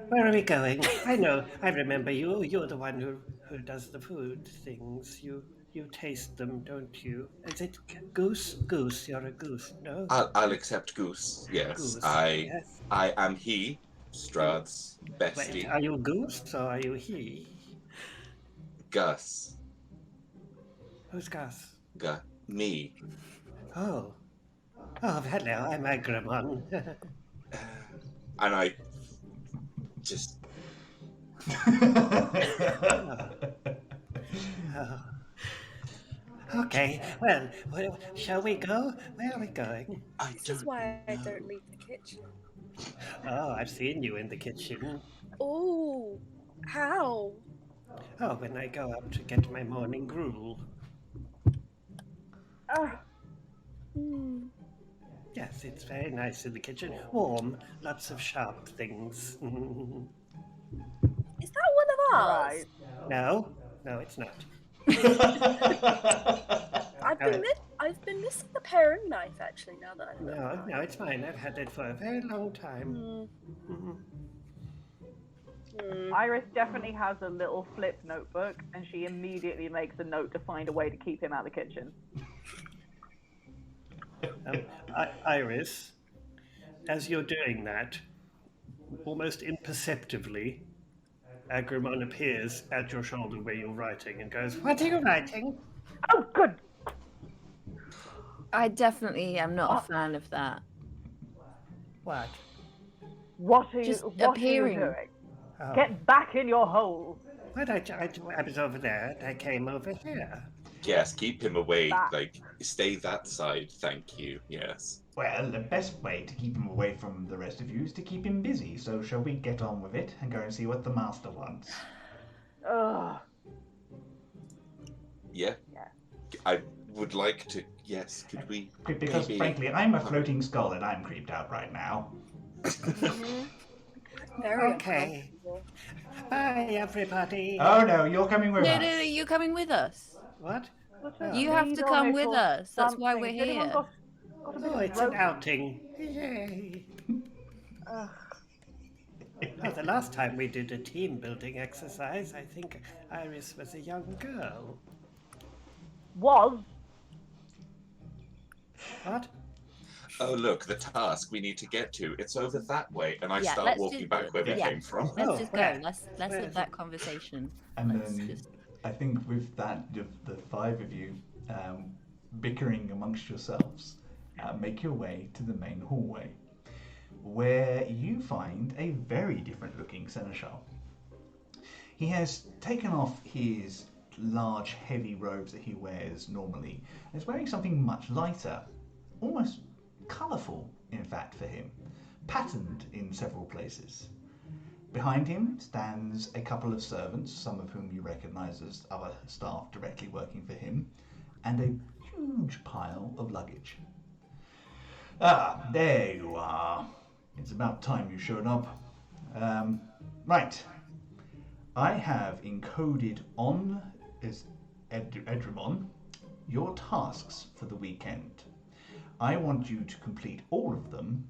[SPEAKER 2] Where are we going? I know. I remember you. You're the one who does the food things. You taste them, don't you? Is it goose? Goose. You're a goose. No.
[SPEAKER 6] I'll accept Goose. Yes,
[SPEAKER 2] Goose.
[SPEAKER 6] I
[SPEAKER 2] Yes.
[SPEAKER 6] am he, Strahd's
[SPEAKER 2] Wait,
[SPEAKER 6] bestie,
[SPEAKER 2] are you goose or are you he?
[SPEAKER 6] Gus.
[SPEAKER 2] Who's Gus?
[SPEAKER 6] Me.
[SPEAKER 2] Oh. Oh, hello. I'm Agramon.
[SPEAKER 6] And I just
[SPEAKER 2] Oh. Okay. Well, shall we go? Where are we going?
[SPEAKER 6] I
[SPEAKER 5] This
[SPEAKER 6] don't
[SPEAKER 5] is why I
[SPEAKER 6] know.
[SPEAKER 5] don't leave the kitchen.
[SPEAKER 2] Oh, I've seen you in the kitchen.
[SPEAKER 5] Oh, how?
[SPEAKER 2] Oh, when I go up to get my morning gruel.
[SPEAKER 5] Hmm.
[SPEAKER 2] Yes, it's very nice in the kitchen. Warm, lots of sharp things.
[SPEAKER 5] Is that one of ours?
[SPEAKER 4] Right.
[SPEAKER 2] No, it's not.
[SPEAKER 5] I've been missing the paring knife actually. Now that I know.
[SPEAKER 2] No, it's mine. I've had it for a very long time.
[SPEAKER 4] Iris definitely has a little flip notebook, and she immediately makes a note to find a way to keep him out of the kitchen.
[SPEAKER 2] Iris, as you're doing that, almost imperceptibly, Agramon appears at your shoulder where you're writing and goes, "What are you writing?"
[SPEAKER 4] Oh, good.
[SPEAKER 3] I definitely am not a fan of that.
[SPEAKER 2] What?
[SPEAKER 4] What are
[SPEAKER 3] Just
[SPEAKER 4] you? What
[SPEAKER 3] appearing.
[SPEAKER 4] are you doing?
[SPEAKER 2] Oh.
[SPEAKER 4] Get back in your hole.
[SPEAKER 2] But I was over there and I came over here.
[SPEAKER 6] Yes, keep him away.
[SPEAKER 4] That-
[SPEAKER 6] Like, stay that side. Thank you. Yes.
[SPEAKER 1] Well, the best way to keep him away from the rest of you is to keep him busy. So shall we get on with it and go and see what the master wants?
[SPEAKER 4] Ugh.
[SPEAKER 6] Yeah.
[SPEAKER 4] Yeah.
[SPEAKER 6] I would like to. Yes. Could we?
[SPEAKER 1] Because
[SPEAKER 6] maybe-
[SPEAKER 1] frankly, I'm a floating skull and I'm creeped out right now.
[SPEAKER 5] Very
[SPEAKER 2] Okay.
[SPEAKER 5] uncomfortable.
[SPEAKER 2] Bye, everybody.
[SPEAKER 1] Oh no, you're coming with
[SPEAKER 3] No,
[SPEAKER 1] us.
[SPEAKER 3] no, you're coming with us.
[SPEAKER 2] What?
[SPEAKER 3] You have to come with us. That's why we're
[SPEAKER 4] Has anyone
[SPEAKER 3] here.
[SPEAKER 4] got a bit
[SPEAKER 2] Oh,
[SPEAKER 4] of
[SPEAKER 2] it's an
[SPEAKER 4] rope?
[SPEAKER 2] outing. Yay. Oh, the last time we did a team building exercise, I think Iris was a young girl.
[SPEAKER 4] Was.
[SPEAKER 2] What?
[SPEAKER 6] Oh, look, the task we need to get to. It's over that way, and I
[SPEAKER 3] Yeah,
[SPEAKER 6] start
[SPEAKER 3] let's
[SPEAKER 6] walking
[SPEAKER 3] just-
[SPEAKER 6] back where we
[SPEAKER 3] yeah.
[SPEAKER 6] came from.
[SPEAKER 3] Let's
[SPEAKER 2] Oh,
[SPEAKER 3] just
[SPEAKER 2] where?
[SPEAKER 3] go. Let's
[SPEAKER 2] Where
[SPEAKER 3] have
[SPEAKER 2] is
[SPEAKER 3] that conversation.
[SPEAKER 1] And
[SPEAKER 3] Let's
[SPEAKER 1] then
[SPEAKER 3] just-
[SPEAKER 1] I think with that, the 5 of you bickering amongst yourselves, make your way to the main hallway, where you find a very different looking seneschal. He has taken off his large, heavy robes that he wears normally, and is wearing something much lighter, almost colourful, in fact, for him, patterned in several places. Behind him stands a couple of servants, some of whom you recognise as other staff directly working for him, and a huge pile of luggage. Ah, there you are. It's about time you showed up. Right. I have encoded on Edramon your tasks for the weekend. I want you to complete all of them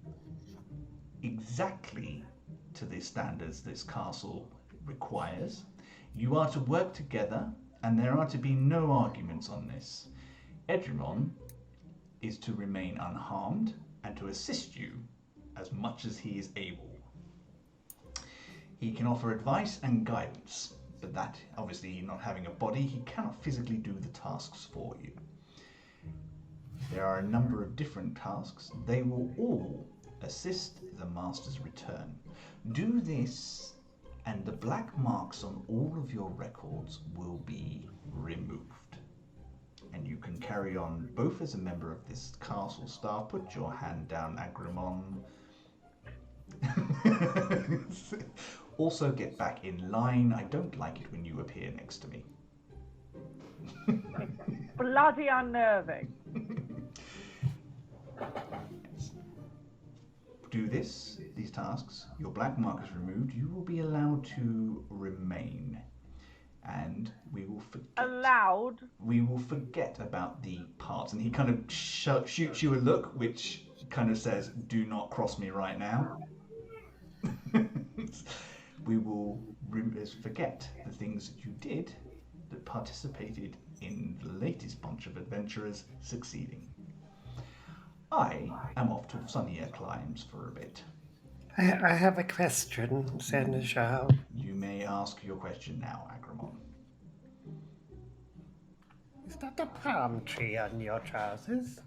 [SPEAKER 1] exactly to the standards this castle requires. You are to work together, and there are to be no arguments on this. Edramon is to remain unharmed and to assist you as much as he is able. He can offer advice and guidance, but that, obviously not having a body, he cannot physically do the tasks for you. There are a number of different tasks. They will all assist the master's return. Do this, and the black marks on all of your records will be removed. And you can carry on both as a member of this castle staff. Put your hand down, Agramon. Also get back in line. I don't like it when you appear next to me.
[SPEAKER 4] Bloody unnerving.
[SPEAKER 1] do these tasks, your black mark is removed, you will be allowed to remain. And we will forget.
[SPEAKER 4] Allowed?
[SPEAKER 1] We will forget about the parts. And he kind of shoots you a look, which kind of says, do not cross me right now. We will forget the things that you did that participated in the latest bunch of adventurers succeeding. I am off to sunnier climes for a bit.
[SPEAKER 2] I have a question, Seneschal.
[SPEAKER 1] You may ask your question now, Agramon.
[SPEAKER 2] Is that a palm tree on your trousers?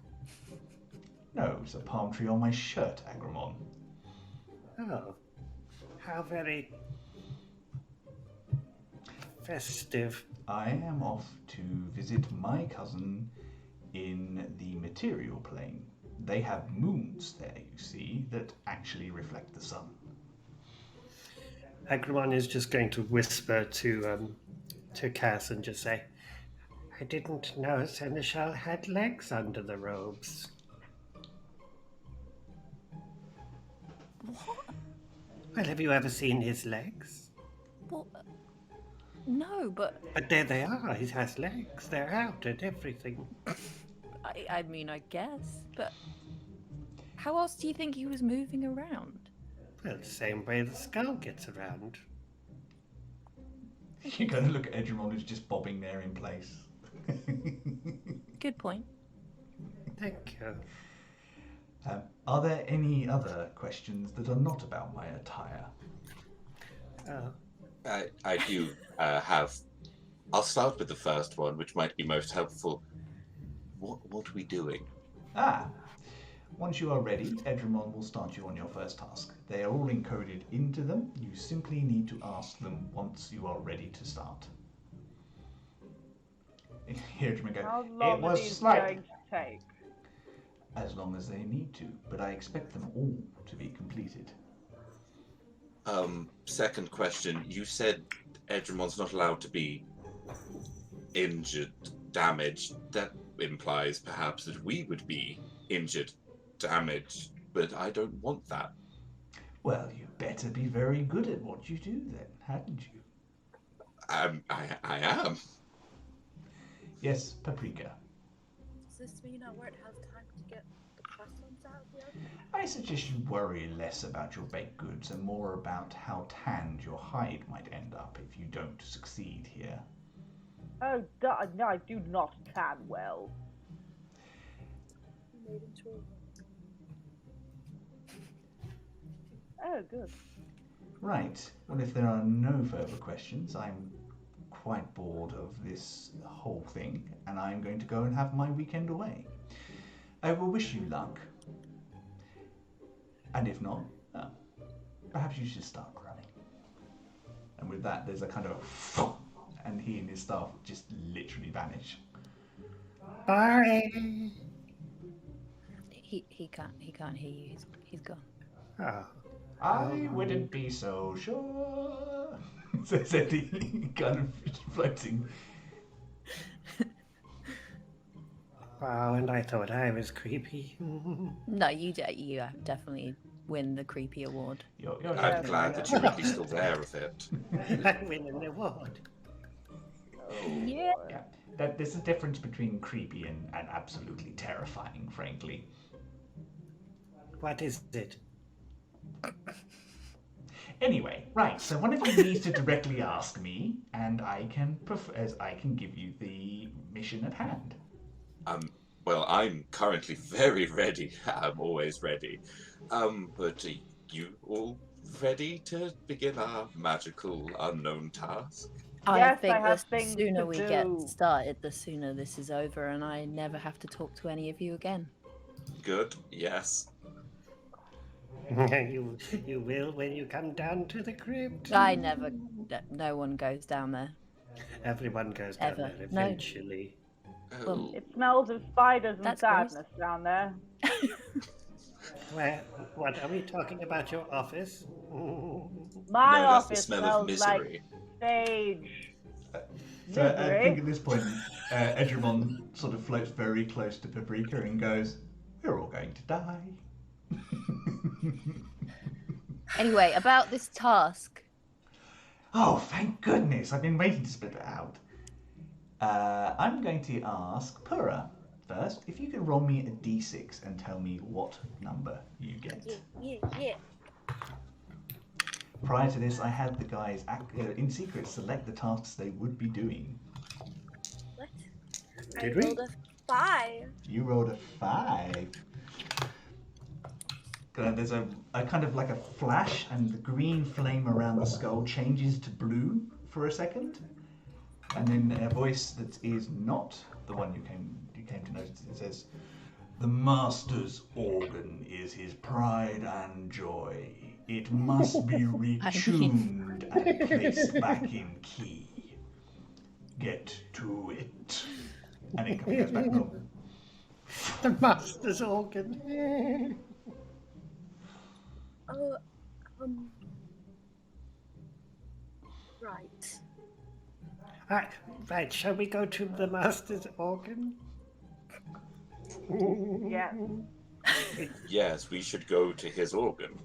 [SPEAKER 1] No, it's a palm tree on my shirt, Agramon.
[SPEAKER 2] Oh, how very festive.
[SPEAKER 1] I am off to visit my cousin in the material plane. They have moons there, you see, that actually reflect the sun.
[SPEAKER 2] Agramon is just going to whisper to Cass and just say, I didn't know Seneschal had legs under the robes.
[SPEAKER 3] What?
[SPEAKER 2] Well, have you ever seen his legs?
[SPEAKER 3] What? No, but
[SPEAKER 2] But there they are. He has legs. They're out and everything.
[SPEAKER 3] I mean, I guess. But how else do you think he was moving around?
[SPEAKER 2] Well, the same way the skull gets around.
[SPEAKER 1] You're going to look at Edgemon, who's just bobbing there in place.
[SPEAKER 3] Good point.
[SPEAKER 2] Thank you.
[SPEAKER 1] Are there any other questions that are not about my attire?
[SPEAKER 6] I do have. I'll start with the first one, which might be most helpful. What are we doing?
[SPEAKER 1] Once you are ready, Edgemon will start you on your first task. They are all encoded into them. You simply need to ask them once you are ready to start. Edgemon goes,
[SPEAKER 4] How long are these going to take?
[SPEAKER 1] As long as they need to, but I expect them all to be completed.
[SPEAKER 6] Second question. You said Edgemon's not allowed to be injured, damaged. That implies perhaps that we would be injured, damaged, but I don't want that.
[SPEAKER 1] Well, you better be very good at what you do then, hadn't you?
[SPEAKER 6] I am.
[SPEAKER 1] Yes, Paprika.
[SPEAKER 5] Does this mean I won't have time to get the croissants out of the oven?
[SPEAKER 1] I suggest you worry less about your baked goods and more about how tanned your hide might end up if you don't succeed here.
[SPEAKER 4] Oh, no, I do not tan well.
[SPEAKER 5] Made into a...
[SPEAKER 4] Oh, good.
[SPEAKER 1] Right. Well, if there are no further questions, I'm quite bored of this whole thing, and I'm going to go and have my weekend away. I will wish you luck. And if not, perhaps you should start running. And with that, there's a kind of... and he and his staff just literally vanish.
[SPEAKER 2] Bye.
[SPEAKER 3] He can't hear you. He's gone.
[SPEAKER 2] Oh.
[SPEAKER 1] I wouldn't be so sure, says Eddie, kind of floating.
[SPEAKER 2] Wow, and I thought I was creepy.
[SPEAKER 3] No, you definitely win the creepy award.
[SPEAKER 1] You're
[SPEAKER 6] I'm glad that you're at least aware of it.
[SPEAKER 2] I win an award.
[SPEAKER 3] Yeah.
[SPEAKER 1] There's a difference between creepy and absolutely terrifying, frankly.
[SPEAKER 2] What is it?
[SPEAKER 1] Anyway, right. So one of you needs to directly ask me, and I can give you the mission at hand.
[SPEAKER 6] Well, I'm currently very ready. I'm always ready. But are you all ready to begin our magical unknown task?
[SPEAKER 3] I think
[SPEAKER 4] I have
[SPEAKER 3] the
[SPEAKER 4] things
[SPEAKER 3] sooner
[SPEAKER 4] to
[SPEAKER 3] we
[SPEAKER 4] do.
[SPEAKER 3] get started, the sooner this is over, and I never have to talk to any of you again.
[SPEAKER 6] Good. Yes.
[SPEAKER 2] You will when you come down to the crypt.
[SPEAKER 3] No one goes down there.
[SPEAKER 2] Everyone goes down
[SPEAKER 3] Ever.
[SPEAKER 2] there
[SPEAKER 3] No.
[SPEAKER 2] eventually.
[SPEAKER 6] Oh,
[SPEAKER 4] It smells of spiders and
[SPEAKER 3] That's gross.
[SPEAKER 4] sadness down there.
[SPEAKER 2] Where? What are we talking about? Your office?
[SPEAKER 4] My
[SPEAKER 6] no, that's the
[SPEAKER 4] office
[SPEAKER 6] smell
[SPEAKER 4] smells
[SPEAKER 6] of misery.
[SPEAKER 4] like sage.
[SPEAKER 1] So I
[SPEAKER 4] Misery?
[SPEAKER 1] think at this point, Edgemon sort of floats very close to Paprika and goes, "We're all going to die."
[SPEAKER 3] Anyway, about this task.
[SPEAKER 1] Oh, thank goodness. I've been waiting to spit it out. I'm going to ask Pura first if you could roll me a d6 and tell me what number you get.
[SPEAKER 5] Yeah.
[SPEAKER 1] Prior to this, I had the guys in secret select the tasks they would be doing.
[SPEAKER 5] What?
[SPEAKER 2] Did
[SPEAKER 5] I
[SPEAKER 2] we?
[SPEAKER 5] rolled a 5.
[SPEAKER 1] You rolled a 5. There's a kind of like a flash, and the green flame around the skull changes to blue for a second, and then a voice that is not the one you came to notice. It says, "The master's organ is his pride and joy. It must be retuned and placed back in key. Get to it." And it goes back normal.
[SPEAKER 2] The master's organ.
[SPEAKER 5] Oh, right.
[SPEAKER 2] Right, shall we go to the master's organ?
[SPEAKER 4] Yeah.
[SPEAKER 6] Yes, we should go to his organ,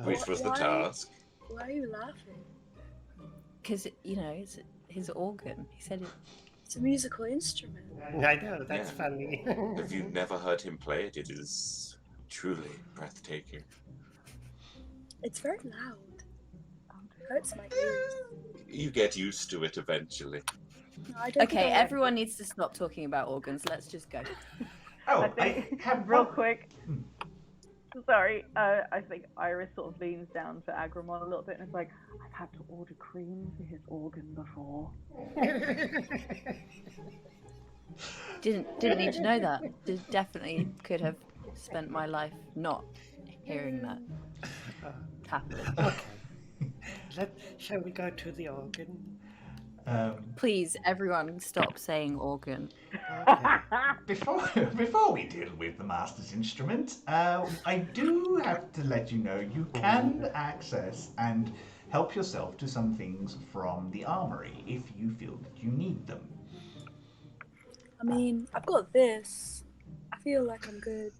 [SPEAKER 6] which was the
[SPEAKER 5] Why?
[SPEAKER 6] task.
[SPEAKER 5] Why are you laughing?
[SPEAKER 3] Because, it's his organ. He said it.
[SPEAKER 5] It's a musical instrument.
[SPEAKER 2] I know, that's
[SPEAKER 6] Yeah.
[SPEAKER 2] funny.
[SPEAKER 6] Have you never heard him play it? It is truly breathtaking.
[SPEAKER 5] It's very loud. Hurts my ears.
[SPEAKER 6] You get used to it eventually.
[SPEAKER 5] No, I don't
[SPEAKER 3] Okay,
[SPEAKER 5] think I like
[SPEAKER 3] everyone needs to stop talking about organs. Let's just go.
[SPEAKER 1] Oh,
[SPEAKER 4] I think,
[SPEAKER 1] have
[SPEAKER 4] real
[SPEAKER 1] one-
[SPEAKER 4] quick. Sorry, I think Iris sort of leans down to Agramon a little bit and is like, "I've had to order cream for his organ before."
[SPEAKER 3] Didn't need to know that. Definitely could have spent my life not hearing that happen.
[SPEAKER 2] Shall we go to the organ?
[SPEAKER 3] Please, everyone, stop saying organ.
[SPEAKER 1] Before we deal with the master's instrument, I do have to let you know you can access and help yourself to some things from the armory if you feel that you need them.
[SPEAKER 5] I mean, I've got this. I feel like I'm good.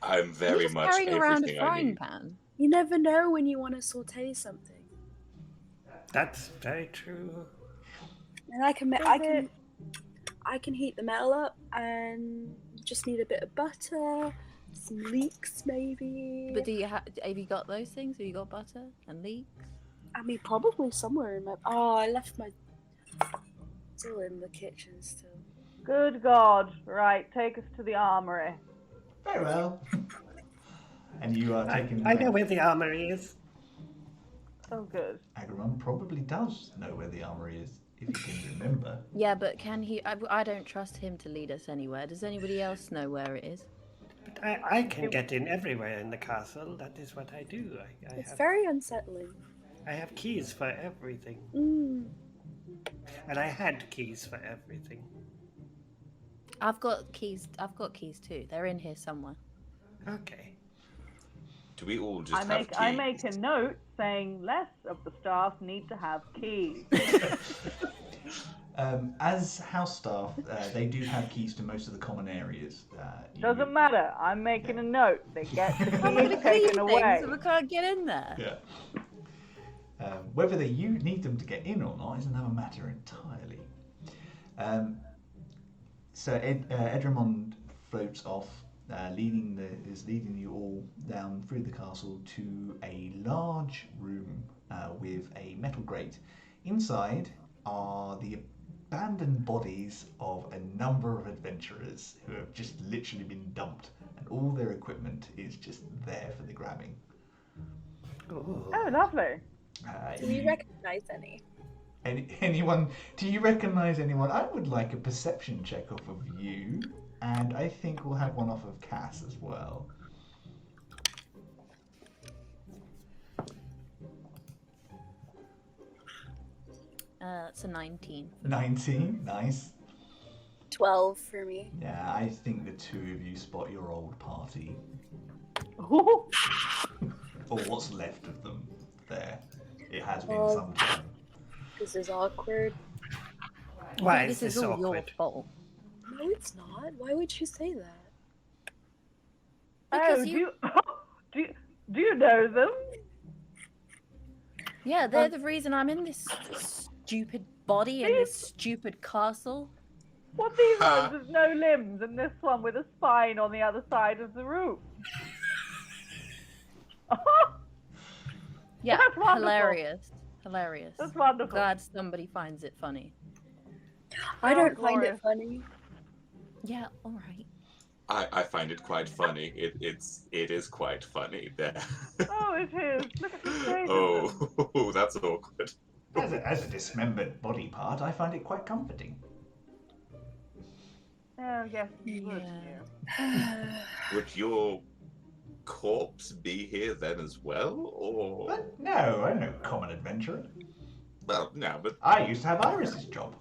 [SPEAKER 6] I'm very
[SPEAKER 3] You're just
[SPEAKER 6] much
[SPEAKER 3] carrying around a
[SPEAKER 6] everything I
[SPEAKER 3] frying
[SPEAKER 6] need.
[SPEAKER 3] pan.
[SPEAKER 5] You never know when you want to saute something.
[SPEAKER 2] That's very true.
[SPEAKER 5] And I can heat the metal up, and just need a bit of butter, some leeks maybe.
[SPEAKER 3] But have you got those things? Have you got butter and leeks?
[SPEAKER 5] I mean, probably somewhere in my. Oh, I left my. Still in the kitchen still.
[SPEAKER 4] Good God! Right, take us to the armory.
[SPEAKER 1] Very well. And you are taking.
[SPEAKER 2] I know where the armory is.
[SPEAKER 4] Oh, good.
[SPEAKER 1] Agramon probably does know where the armory is, if you can remember.
[SPEAKER 3] Yeah, but can he? I don't trust him to lead us anywhere. Does anybody else know where it is?
[SPEAKER 2] But I can get in everywhere in the castle. That is what I do.
[SPEAKER 5] It's very unsettling.
[SPEAKER 2] I have keys for everything. And I had keys for everything.
[SPEAKER 3] I've got keys too. They're in here somewhere.
[SPEAKER 2] Okay.
[SPEAKER 6] Do we all just
[SPEAKER 4] I
[SPEAKER 6] have keys?
[SPEAKER 4] make a note saying less of the staff need to have keys.
[SPEAKER 1] As house staff, they do have keys to most of the common areas.
[SPEAKER 4] Doesn't matter. I'm making a note. They get the
[SPEAKER 3] I'm gonna
[SPEAKER 4] keys
[SPEAKER 3] clean
[SPEAKER 4] taken
[SPEAKER 3] things
[SPEAKER 4] away.
[SPEAKER 3] so we can't get in there.
[SPEAKER 1] Yeah. Whether you need them to get in or not is another matter entirely. So Edramond floats off, leading you all down through the castle to a large room with a metal grate. Inside are the abandoned bodies of a number of adventurers who have just literally been dumped, and all their equipment is just there for the grabbing.
[SPEAKER 2] Ooh.
[SPEAKER 4] Oh, lovely.
[SPEAKER 5] Do we recognize any?
[SPEAKER 1] Anyone? Do you recognize anyone? I would like a perception check off of you, and I think we'll have one off of Cass as well.
[SPEAKER 3] It's a 19.
[SPEAKER 1] 19, nice.
[SPEAKER 5] 12 for me.
[SPEAKER 1] Yeah, I think the two of you spot your old party,
[SPEAKER 4] Ooh.
[SPEAKER 1] or what's left of them. There, it has been
[SPEAKER 5] Oh.
[SPEAKER 1] some time.
[SPEAKER 5] This is awkward.
[SPEAKER 2] Why
[SPEAKER 3] this
[SPEAKER 2] is
[SPEAKER 3] is
[SPEAKER 2] this
[SPEAKER 3] all your
[SPEAKER 2] awkward?
[SPEAKER 3] fault.
[SPEAKER 5] No, it's not. Why would you say that?
[SPEAKER 3] Because
[SPEAKER 4] do you know them?
[SPEAKER 3] Yeah, they're the reason I'm in this stupid body in this stupid castle.
[SPEAKER 4] What these ones with no limbs and this one with a spine on the other side of the roof?
[SPEAKER 3] Yeah,
[SPEAKER 4] That's wonderful.
[SPEAKER 3] Hilarious.
[SPEAKER 4] That's wonderful.
[SPEAKER 3] Glad somebody finds it funny.
[SPEAKER 5] I don't find
[SPEAKER 4] glorious.
[SPEAKER 5] it funny.
[SPEAKER 3] Yeah, all right.
[SPEAKER 6] I find it quite funny. It is quite funny there.
[SPEAKER 4] Oh, it is. Look at the face.
[SPEAKER 6] Oh, that's awkward.
[SPEAKER 1] As a dismembered body part, I find it quite comforting.
[SPEAKER 4] Oh, yes, you would.
[SPEAKER 3] Yeah.
[SPEAKER 6] Would your corpse be here then as well, or?
[SPEAKER 1] But no, I'm no common adventurer.
[SPEAKER 6] Well, no, but
[SPEAKER 1] I used to have Iris's job.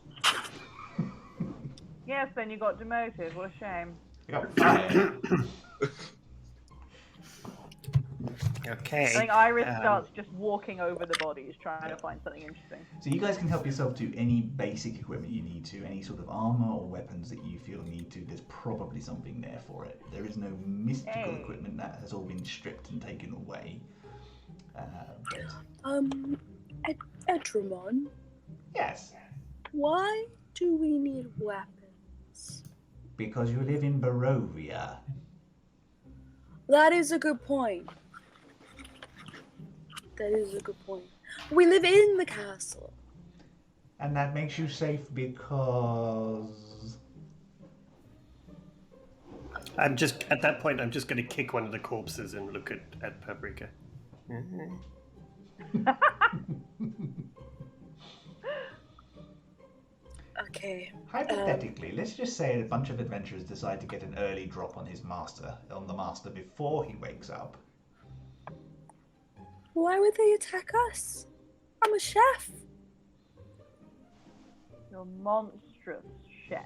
[SPEAKER 4] Yes, then you got demoted. What a shame.
[SPEAKER 1] I got fired.
[SPEAKER 2] Okay.
[SPEAKER 4] I think Iris starts just walking over the bodies, trying to find something interesting.
[SPEAKER 1] So you guys can help yourself to any basic equipment you need to, any sort of armor or weapons that you feel need to. There's probably something there for it. There is no mystical equipment that has all been stripped and taken away.
[SPEAKER 5] Edramon,
[SPEAKER 1] Yes,
[SPEAKER 5] why do we need weapons?
[SPEAKER 1] because you live in Barovia.
[SPEAKER 5] That is a good point. That is a good point. We live in the castle.
[SPEAKER 1] And that makes you safe because...
[SPEAKER 2] At that point, I'm just going to kick one of the corpses and look at Paprika.
[SPEAKER 5] Okay.
[SPEAKER 1] Hypothetically, let's just say a bunch of adventurers decide to get an early drop on the master before he wakes up.
[SPEAKER 5] Why would they attack us? I'm a chef.
[SPEAKER 4] You're a monstrous chef.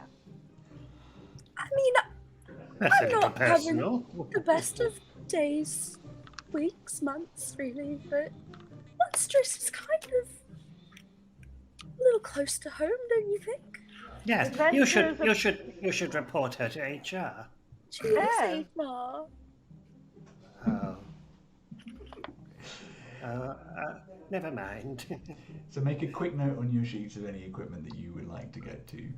[SPEAKER 5] I mean,
[SPEAKER 2] That's
[SPEAKER 5] I'm
[SPEAKER 2] a little
[SPEAKER 5] not
[SPEAKER 2] personal.
[SPEAKER 5] having the best of days, weeks, months, really, but monstrous is kind of a little close to home, don't you think?
[SPEAKER 2] Yes, you should report her to HR.
[SPEAKER 5] She is HR.
[SPEAKER 2] Oh. Never mind.
[SPEAKER 1] So make a quick note on your sheets of any equipment that you would like to get to.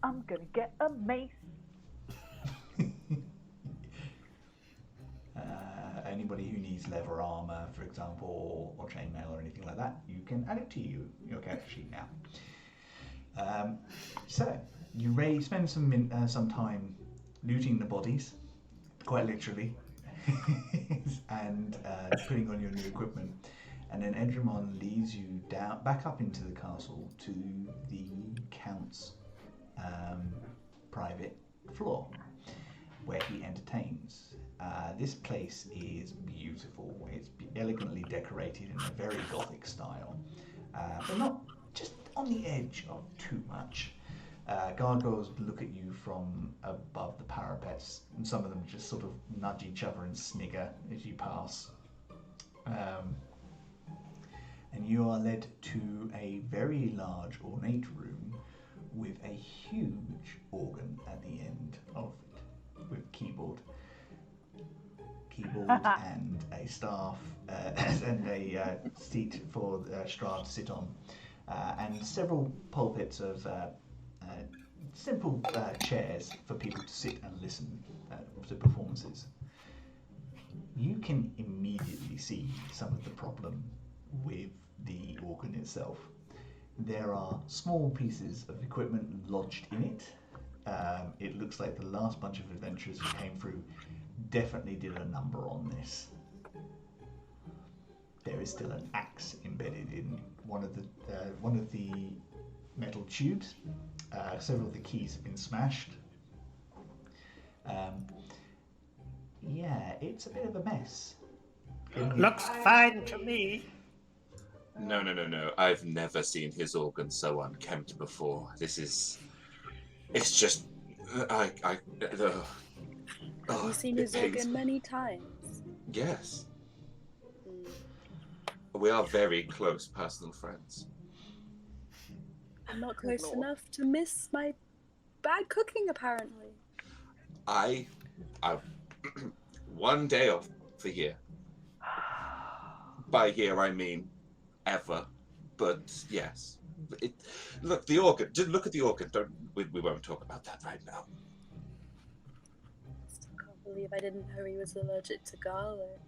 [SPEAKER 4] I'm gonna get a mace.
[SPEAKER 1] Anybody who needs leather armor, for example, or chainmail or anything like that, you can add it to your character sheet now. So you spend some time looting the bodies, quite literally, and putting on your new equipment. And then Edramon leads you back up into the castle to the Count's private floor, where he entertains. This place is beautiful. It's elegantly decorated in a very Gothic style, but not just on the edge of too much. Gargoyles look at you from above the parapets, and some of them just sort of nudge each other and snigger as you pass. And you are led to a very large, ornate room with a huge organ at the end of it, with keyboard and a staff and a seat for Strahd to sit on, and several pulpits of simple chairs for people to sit and listen to performances. You can immediately see some of the problem with the organ itself. There are small pieces of equipment lodged in it. It looks like the last bunch of adventurers who came through definitely did a number on this. There is still an axe embedded in one of the metal tubes. Several of the keys have been smashed. Yeah, it's a bit of a mess.
[SPEAKER 2] Looks fine to me.
[SPEAKER 6] No. I've never seen his organ so unkempt before. It's just,
[SPEAKER 5] Have you seen his organ many times?
[SPEAKER 6] Yes. We are very close personal friends.
[SPEAKER 5] I'm not close enough to miss my bad cooking, apparently.
[SPEAKER 6] I one day off a year. By year, I mean ever. But yes. Look, the organ. Just look at the organ. We won't talk about that right now.
[SPEAKER 5] I still can't believe I didn't know he was allergic to garlic.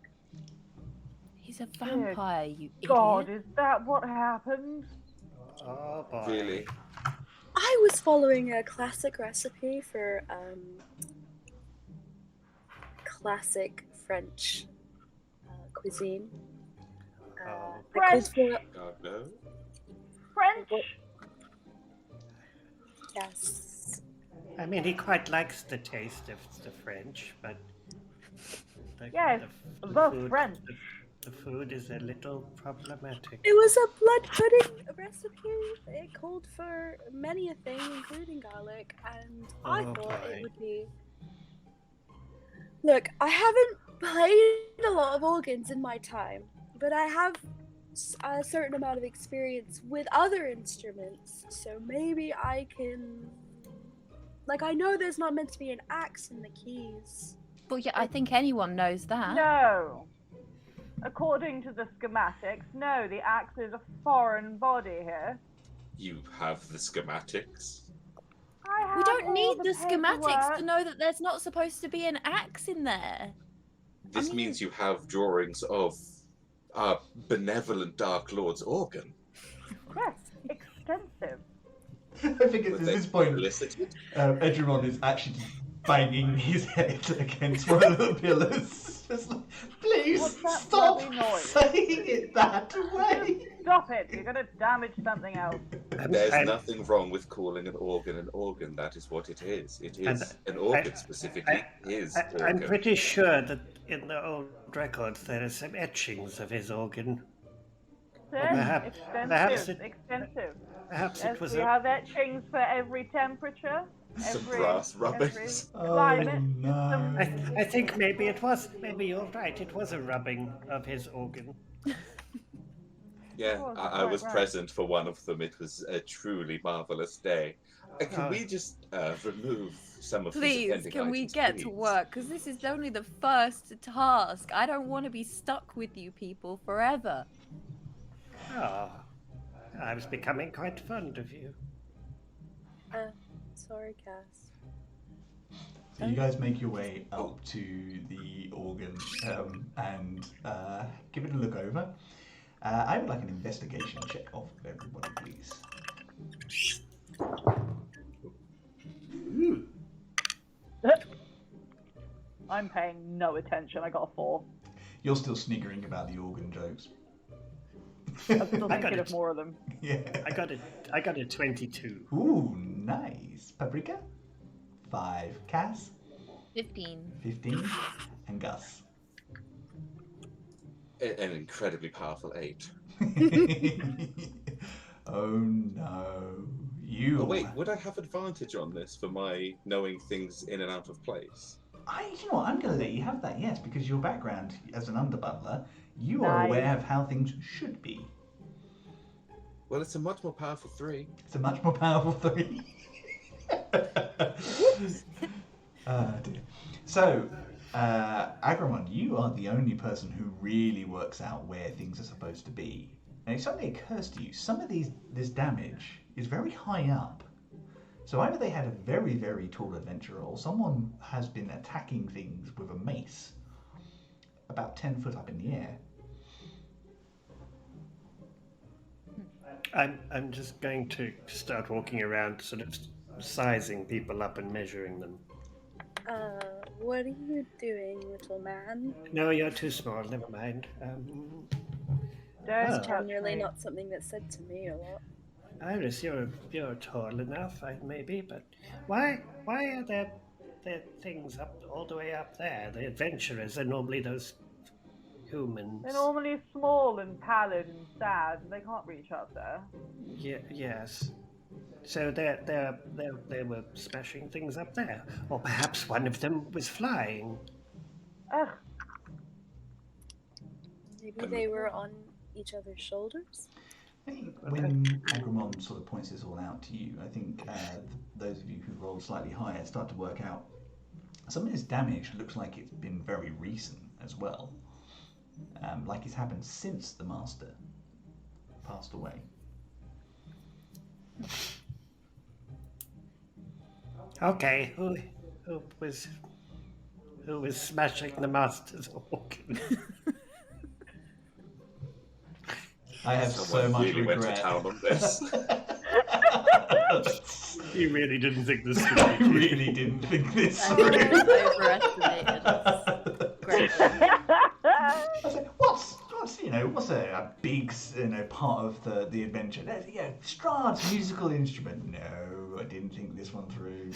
[SPEAKER 3] He's a vampire, you
[SPEAKER 4] God,
[SPEAKER 3] idiot.
[SPEAKER 4] is that what happened?
[SPEAKER 2] Oh boy.
[SPEAKER 6] Really?
[SPEAKER 5] I was following a classic recipe for classic French cuisine.
[SPEAKER 4] French.
[SPEAKER 6] God no.
[SPEAKER 4] French.
[SPEAKER 5] Yes.
[SPEAKER 2] I mean, he quite likes the taste of the French, but
[SPEAKER 4] Yes, the French.
[SPEAKER 2] The food is a little problematic.
[SPEAKER 5] It was a blood pudding recipe. It called for many a thing, including garlic, and I thought
[SPEAKER 2] boy.
[SPEAKER 5] it would be. Look, I haven't played a lot of organs in my time, but I have a certain amount of experience with other instruments, so maybe I can. Like, I know there's not meant to be an axe in the keys.
[SPEAKER 3] But yeah, I think anyone knows that.
[SPEAKER 4] No. According to the schematics, no, the axe is a foreign body here.
[SPEAKER 6] You have the schematics.
[SPEAKER 4] I have
[SPEAKER 3] We don't
[SPEAKER 4] all
[SPEAKER 3] need the schematics
[SPEAKER 4] paperwork.
[SPEAKER 3] to know that there's not supposed to be an axe in there.
[SPEAKER 6] This means you have drawings of our benevolent Dark Lord's organ.
[SPEAKER 4] Yes, extensive.
[SPEAKER 1] I think it's
[SPEAKER 6] Were
[SPEAKER 1] at
[SPEAKER 6] they
[SPEAKER 1] this point,
[SPEAKER 6] elicited?
[SPEAKER 1] Edgermon is actually just banging his head against one of the pillars. Just like, please
[SPEAKER 4] What's that
[SPEAKER 1] stop
[SPEAKER 4] bloody noise?
[SPEAKER 1] saying it that way.
[SPEAKER 4] Stop it, you're going to damage something else.
[SPEAKER 6] There's nothing wrong with calling an organ. That is what it is. It is an organ, specifically his
[SPEAKER 2] I'm
[SPEAKER 6] organ.
[SPEAKER 2] pretty sure that in the old records there are some etchings of his organ.
[SPEAKER 4] Yes,
[SPEAKER 2] perhaps
[SPEAKER 4] extensive.
[SPEAKER 2] Perhaps
[SPEAKER 4] Yes,
[SPEAKER 2] it was
[SPEAKER 4] we
[SPEAKER 2] a...
[SPEAKER 4] have etchings for every temperature,
[SPEAKER 6] Some
[SPEAKER 4] every,
[SPEAKER 6] brass
[SPEAKER 4] every
[SPEAKER 6] rubbings.
[SPEAKER 4] climate.
[SPEAKER 1] no.
[SPEAKER 2] I think maybe it was. Maybe you're right. It was a rubbing of his organ.
[SPEAKER 6] Yeah,
[SPEAKER 4] Oh,
[SPEAKER 6] I was
[SPEAKER 4] right.
[SPEAKER 6] present for one of them. It was a truly marvelous day. Can we just remove some of these
[SPEAKER 3] Please,
[SPEAKER 6] offending
[SPEAKER 3] can we
[SPEAKER 6] items,
[SPEAKER 3] get
[SPEAKER 6] please?
[SPEAKER 3] to work? Because this is only the first task. I don't want to be stuck with you people forever.
[SPEAKER 2] Oh, I was becoming quite fond of you.
[SPEAKER 5] Sorry, Cass.
[SPEAKER 1] So you guys make your way up to the organ and give it a look over. I would like an investigation check off of everybody, please.
[SPEAKER 4] I'm paying no attention, I got a 4.
[SPEAKER 1] You're still sniggering about the organ jokes.
[SPEAKER 4] I'm still
[SPEAKER 2] I got
[SPEAKER 4] thinking
[SPEAKER 2] it.
[SPEAKER 4] of more of them.
[SPEAKER 1] Yeah.
[SPEAKER 2] I got a 22.
[SPEAKER 1] Ooh, nice. Paprika? 5. Cass?
[SPEAKER 3] 15.
[SPEAKER 1] 15. And Gus?
[SPEAKER 6] An incredibly powerful 8.
[SPEAKER 1] Oh no. You.
[SPEAKER 6] Oh, wait, would I have advantage on this for my knowing things in and out of place?
[SPEAKER 1] You know what? I'm going to let you have that, yes, because your background as an underbutler, you are
[SPEAKER 4] Nice.
[SPEAKER 1] aware of how things should be.
[SPEAKER 6] Well, it's a much more powerful 3.
[SPEAKER 1] It's a much more powerful 3. Dear. So, Agramon, you are the only person who really works out where things are supposed to be. And it suddenly occurs to you, some of this damage is very high up. So either they had a very, very tall adventurer, or someone has been attacking things with a mace about 10 foot up in the air.
[SPEAKER 2] I'm just going to start walking around, sort of sizing people up and measuring them.
[SPEAKER 5] What are you doing, little man?
[SPEAKER 2] No, you're too small. Never mind.
[SPEAKER 4] Don't
[SPEAKER 5] It's
[SPEAKER 4] touch
[SPEAKER 5] generally
[SPEAKER 4] me.
[SPEAKER 5] not something that's said to me a lot.
[SPEAKER 2] Iris, you're tall enough, maybe, but why are there things up all the way up there? The adventurers are normally those humans.
[SPEAKER 4] They're normally small and pallid and sad, and they can't reach up there.
[SPEAKER 2] Yes. So they were smashing things up there, or perhaps one of them was flying.
[SPEAKER 4] Ugh,
[SPEAKER 5] Maybe they were on each other's shoulders?
[SPEAKER 1] I think when Agramon sort of points this all out to you, I think those of you who rolled slightly higher start to work out Some of his damage looks like it's been very recent as well. Like it's happened since the Master passed away.
[SPEAKER 2] Okay, who was smashing the Master's organ?
[SPEAKER 1] I have so much
[SPEAKER 6] really
[SPEAKER 1] regret.
[SPEAKER 6] went to town on this.
[SPEAKER 2] You really didn't think this would
[SPEAKER 1] I
[SPEAKER 2] be
[SPEAKER 1] really didn't think this
[SPEAKER 3] I
[SPEAKER 1] through.
[SPEAKER 3] think it's overestimated. It's great.
[SPEAKER 1] I was like, what's a big part of the adventure? Strahd's musical instrument. No, I didn't think this one through.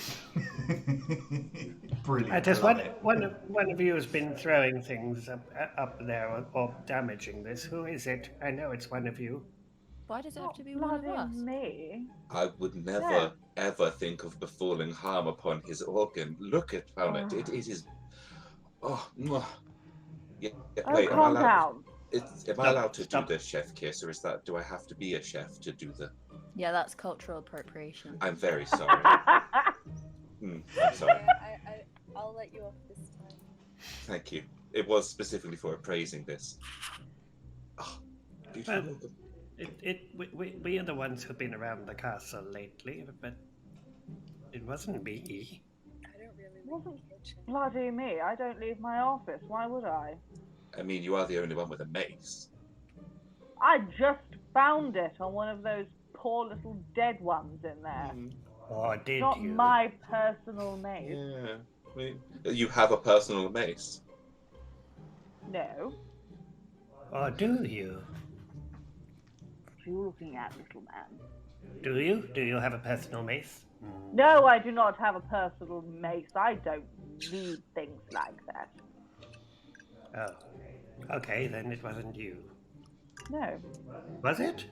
[SPEAKER 1] Brilliant.
[SPEAKER 2] Just
[SPEAKER 1] I love it.
[SPEAKER 2] one of you has been throwing things up there or damaging this. Who is it? I know it's one of you.
[SPEAKER 3] Why does it have to be one of
[SPEAKER 4] Bloody
[SPEAKER 3] us?
[SPEAKER 4] me.
[SPEAKER 6] I would never, ever think of befalling harm upon his organ. Look at Found it. It is... Oh, mwah. Yeah, wait,
[SPEAKER 4] Calm down.
[SPEAKER 6] Am I allowed to do the chef kiss, or do I have to be a chef to do the...
[SPEAKER 3] Yeah, that's cultural appropriation.
[SPEAKER 6] I'm very sorry. I'm sorry.
[SPEAKER 5] Yeah, I'll let you off this time.
[SPEAKER 6] Thank you. It was specifically for appraising this. Oh, beautiful.
[SPEAKER 2] We are the ones who've been around the castle lately, but it wasn't me.
[SPEAKER 5] I don't really
[SPEAKER 4] Wasn't
[SPEAKER 5] like the kitchen.
[SPEAKER 4] bloody me. I don't leave my office. Why would I?
[SPEAKER 6] I mean, you are the only one with a mace.
[SPEAKER 4] I just found it on one of those poor little dead ones in there.
[SPEAKER 2] Or did
[SPEAKER 4] Not
[SPEAKER 2] you?
[SPEAKER 4] my personal mace.
[SPEAKER 6] Yeah. I mean, you have a personal mace.
[SPEAKER 4] No.
[SPEAKER 2] Or do you?
[SPEAKER 4] What are you looking at, little man?
[SPEAKER 2] Do you? Do you have a personal mace?
[SPEAKER 4] No, I do not have a personal mace. I don't need things like that.
[SPEAKER 2] Oh. Okay, then it wasn't you.
[SPEAKER 4] No.
[SPEAKER 2] Was it?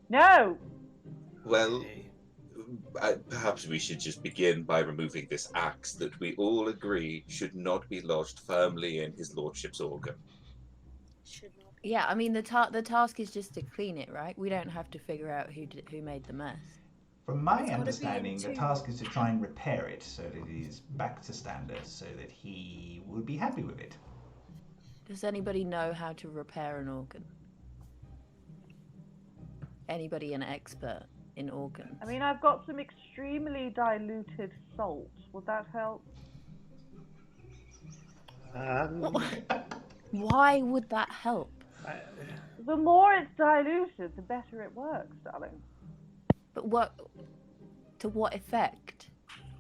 [SPEAKER 4] No!
[SPEAKER 6] Well,
[SPEAKER 2] Okay.
[SPEAKER 6] perhaps we should just begin by removing this axe that we all agree should not be lodged firmly in his lordship's organ.
[SPEAKER 5] Should not be.
[SPEAKER 3] Yeah, I mean the task is just to clean it, right? We don't have to figure out who made the mess.
[SPEAKER 1] From my
[SPEAKER 5] It's gotta be
[SPEAKER 1] understanding, the
[SPEAKER 5] two.
[SPEAKER 1] task is to try and repair it so that it is back to standard, so that he would be happy with it.
[SPEAKER 3] Does anybody know how to repair an organ? Anybody an expert in organs?
[SPEAKER 4] I mean, I've got some extremely diluted salt. Would that help?
[SPEAKER 3] Why would that help?
[SPEAKER 4] The more it's diluted, the better it works, darling.
[SPEAKER 3] But to what effect?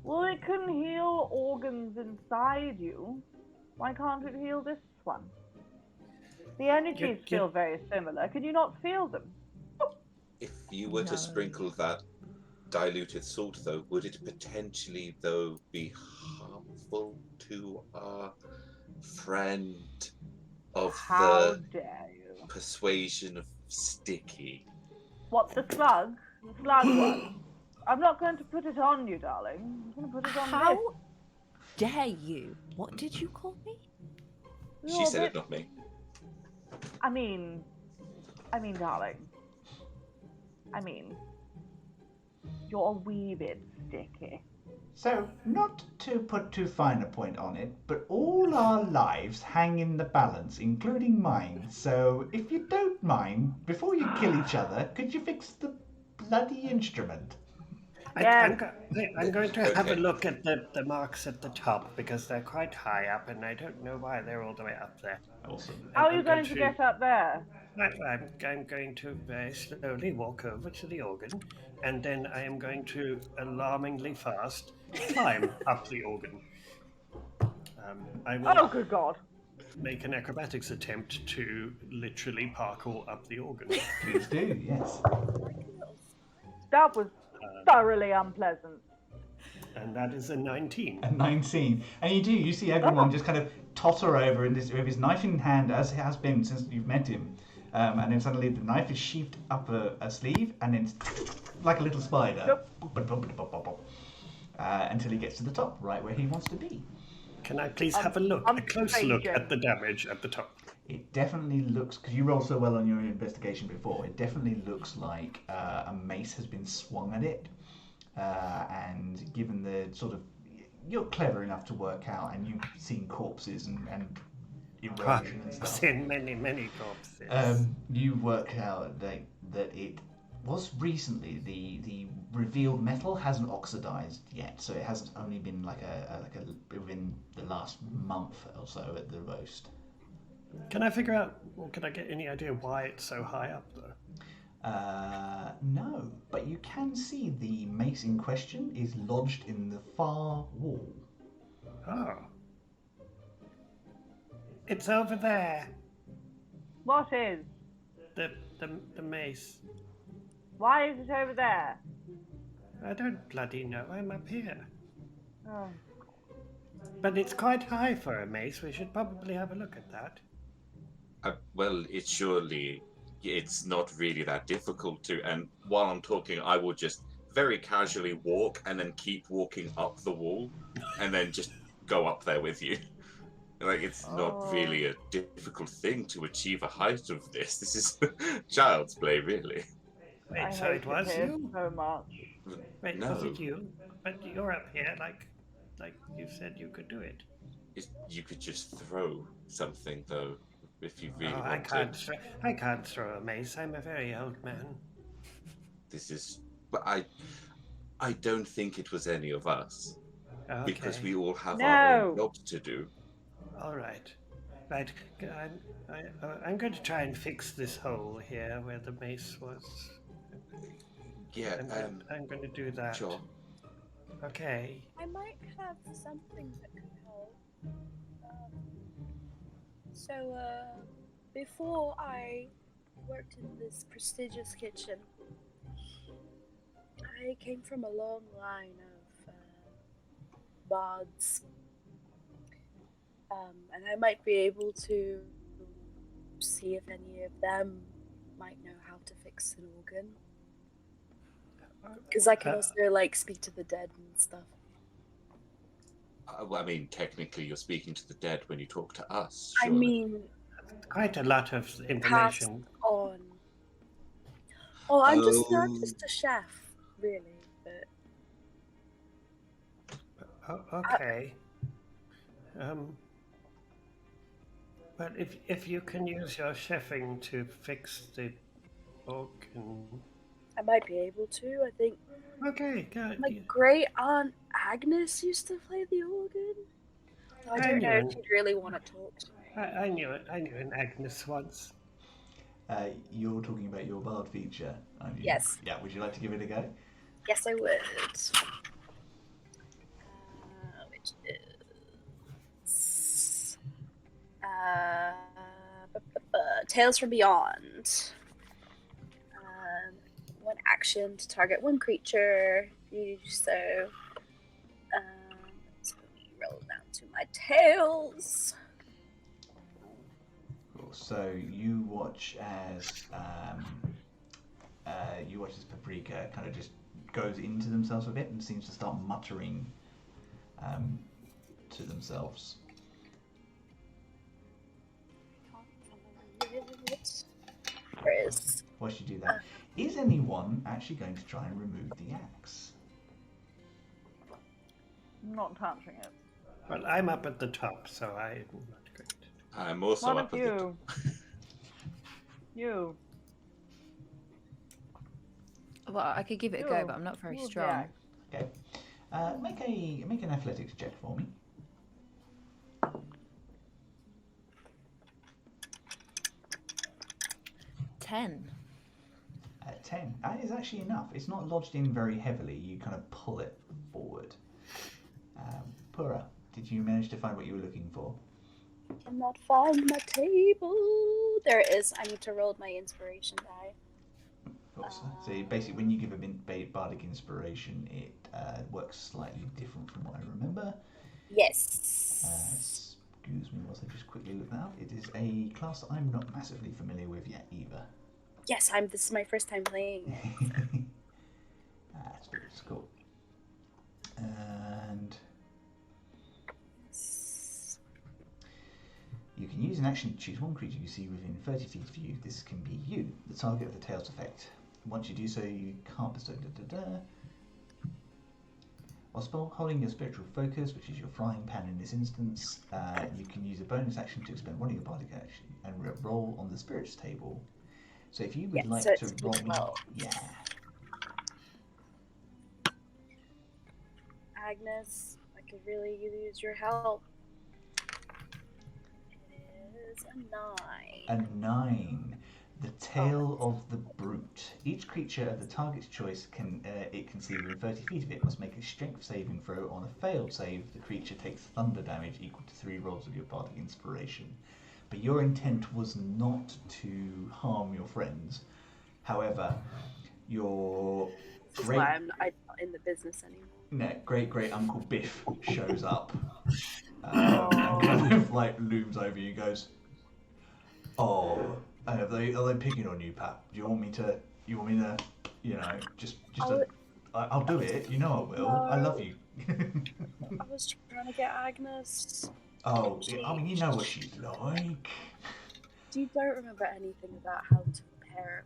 [SPEAKER 4] Well, it can heal organs inside you. Why can't it heal this one? The energies feel very similar. Can you not feel them?
[SPEAKER 6] If you were
[SPEAKER 3] No.
[SPEAKER 6] to sprinkle that diluted salt, though, would it potentially, though, be harmful to our friend of
[SPEAKER 4] How
[SPEAKER 6] the
[SPEAKER 4] dare you?
[SPEAKER 6] persuasion of Sticky?
[SPEAKER 4] What, the slug? The slug one? I'm not going to put it on you, darling. I'm going to put it on
[SPEAKER 3] How
[SPEAKER 4] this.
[SPEAKER 3] dare you? What did you call me?
[SPEAKER 6] She
[SPEAKER 4] You're
[SPEAKER 6] said
[SPEAKER 4] a
[SPEAKER 6] it,
[SPEAKER 4] bit-
[SPEAKER 6] not me.
[SPEAKER 4] I mean, darling. You're a wee bit sticky.
[SPEAKER 1] So, not to put too fine a point on it, but all our lives hang in the balance, including mine. So, if you don't mind, before you kill each other, could you fix the bloody instrument?
[SPEAKER 4] Yes.
[SPEAKER 2] I'm going to have a
[SPEAKER 6] Okay.
[SPEAKER 2] look at the marks at the top because they're quite high up and I don't know why they're all the way up there.
[SPEAKER 1] Awesome.
[SPEAKER 4] How are
[SPEAKER 2] I'm
[SPEAKER 4] you going to get up there?
[SPEAKER 2] I'm going to very slowly walk over to the organ and then I am going to alarmingly fast climb up the organ. I will
[SPEAKER 4] Oh, good God.
[SPEAKER 2] make an acrobatics attempt to literally parkour up the organ.
[SPEAKER 1] Please do, yes.
[SPEAKER 4] That was thoroughly unpleasant.
[SPEAKER 2] And that is a 19.
[SPEAKER 1] At 19. And you see everyone just kind of totter over with his knife in hand, as it has been since you've met him. And then suddenly the knife is sheathed up a sleeve, and then like a little spider. Until he gets to the top, right where he wants to be.
[SPEAKER 2] Can I please have a close look at the damage at the top?
[SPEAKER 1] It definitely looks, because you rolled so well on your investigation before, it definitely looks like a mace has been swung at it. And given the sort of you're clever enough to work out, and you've seen corpses and erosion and
[SPEAKER 2] I've
[SPEAKER 1] stuff.
[SPEAKER 2] seen many corpses.
[SPEAKER 1] You work out that it was recently the revealed metal hasn't oxidized yet, so it hasn't only been like a within the last month or so at the most.
[SPEAKER 2] Can I figure out, or can I get any idea why it's so high up though?
[SPEAKER 1] No, but you can see the mace in question is lodged in the far wall.
[SPEAKER 2] Oh. It's over there.
[SPEAKER 4] What is?
[SPEAKER 2] The mace.
[SPEAKER 4] Why is it over there?
[SPEAKER 2] I don't bloody know. I'm up here.
[SPEAKER 4] Oh.
[SPEAKER 2] But it's quite high for a mace. We should probably have a look at that.
[SPEAKER 6] Well, it's not really that difficult to. And while I'm talking, I will just very casually walk and then keep walking up the wall, and then just go up there with you. Like, it's not really a difficult thing to achieve a height of this. This is child's play, really.
[SPEAKER 2] Wait, so it was you?
[SPEAKER 4] So much.
[SPEAKER 2] Wait,
[SPEAKER 6] No.
[SPEAKER 2] was it you? But you're up here, like you said you could do it.
[SPEAKER 6] You could just throw something, though, if you really
[SPEAKER 2] I
[SPEAKER 6] want to.
[SPEAKER 2] I can't throw a mace. I'm a very old man.
[SPEAKER 6] This is... But I don't think it was any of us.
[SPEAKER 2] Okay.
[SPEAKER 6] Because we all have our own jobs to do.
[SPEAKER 2] All right. Right. I'm going to try and fix this hole here where the mace was.
[SPEAKER 6] Yeah,
[SPEAKER 2] I'm going to do that.
[SPEAKER 6] Sure.
[SPEAKER 2] Okay.
[SPEAKER 5] I might have something that could help. Before I worked in this prestigious kitchen, I came from a long line of bards. And I might be able to see if any of them might know how to fix an organ. Because I can also, speak to the dead and stuff.
[SPEAKER 6] Well, I mean, technically, you're speaking to the dead when you talk to us.
[SPEAKER 5] I
[SPEAKER 6] surely.
[SPEAKER 5] mean...
[SPEAKER 2] Quite a lot of information.
[SPEAKER 5] Pass on. Oh, I'm just a chef, really. But...
[SPEAKER 2] Okay. But if you can use your chefing to fix the organ...
[SPEAKER 5] I might be able to, I think.
[SPEAKER 2] Okay, good.
[SPEAKER 5] My great aunt Agnes used to play the organ. I don't know if she'd really want to talk to me.
[SPEAKER 2] I knew it. I knew an Agnes once.
[SPEAKER 1] You're talking about your bard feature, aren't you?
[SPEAKER 5] Yes.
[SPEAKER 1] Yeah, would you like to give it a go?
[SPEAKER 5] Yes, I would. Which is... Tales from Beyond. One action to target one creature. You so. So let me roll down to my tails.
[SPEAKER 1] Cool. So you watch as Paprika kind of just goes into themselves a bit and seems to start muttering to themselves.
[SPEAKER 5] Where is?
[SPEAKER 1] Whilst you do that, is anyone actually going to try and remove the axe?
[SPEAKER 4] I'm not touching it.
[SPEAKER 2] Well, I'm up at the top, so I'm not going to.
[SPEAKER 6] I'm also
[SPEAKER 4] One
[SPEAKER 6] up
[SPEAKER 4] of
[SPEAKER 6] at the
[SPEAKER 4] you. You.
[SPEAKER 3] Well, I could give it a go, but I'm not very strong.
[SPEAKER 1] Okay. Make an athletics check for me.
[SPEAKER 3] 10.
[SPEAKER 1] 10. That is actually enough. It's not lodged in very heavily. You kind of pull it forward. Pura, did you manage to find what you were looking for?
[SPEAKER 5] Cannot find my table. There it is. I need to roll my inspiration die.
[SPEAKER 1] Of course. So basically, when you give a bardic inspiration, it works slightly different from what I remember.
[SPEAKER 5] Yes.
[SPEAKER 1] Excuse me, whilst I just quickly look that up. It is a class that I'm not massively familiar with yet either.
[SPEAKER 5] Yes, this is my first time playing.
[SPEAKER 1] That's very cool. And you can use an action to choose one creature you see within 30 feet of you. This can be you, the target of the Tails effect. Once you do so, you can't bestow While holding your spiritual focus, which is your frying pan in this instance, you can use a bonus action to expend one of your bardic action and roll on the spirits table. So if you would like
[SPEAKER 5] so
[SPEAKER 1] to
[SPEAKER 5] it's
[SPEAKER 1] roll me,
[SPEAKER 5] D12.
[SPEAKER 1] yeah.
[SPEAKER 5] Agnes, I could really use your help. It is a 9.
[SPEAKER 1] A 9. The tail of the brute. Each creature of the target's choice can see within 30 feet of it must make a strength saving throw. On a failed save, the creature takes thunder damage equal to 3 rolls of your bardic inspiration. But your intent was not to harm your friends. However, your
[SPEAKER 5] That's why I'm not in the business anymore.
[SPEAKER 1] No, great Uncle Biff shows up and kind of like looms over you and goes, "Oh, are they picking on you, Pat? Do you want me to, you know, I'll do it. You know I will.
[SPEAKER 5] No.
[SPEAKER 1] I love you."
[SPEAKER 5] I was trying to get Agnes.
[SPEAKER 1] Oh, I mean, you know what she's like.
[SPEAKER 5] You don't remember anything about how to repair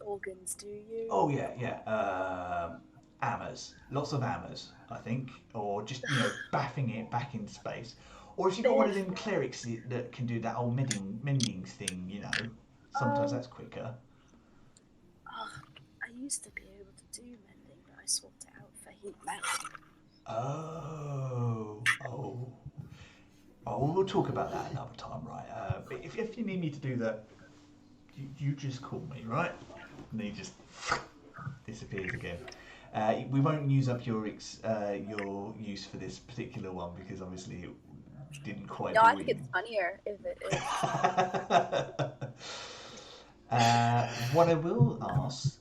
[SPEAKER 5] organs, do you?
[SPEAKER 1] Oh yeah. Hammers, lots of hammers, I think, or just baffing it back into space. Or if you've got one of them clerics that can do that old mending thing, sometimes that's quicker.
[SPEAKER 5] I used to be able to do mending, but I swapped it out for heat metal.
[SPEAKER 1] Oh, we'll talk about that another time, right? But if you need me to do that, you just call me, right? And he just disappears again. We won't use up your use for this particular one because obviously it didn't quite.
[SPEAKER 5] No, I think it's funnier if it is.
[SPEAKER 1] What I will ask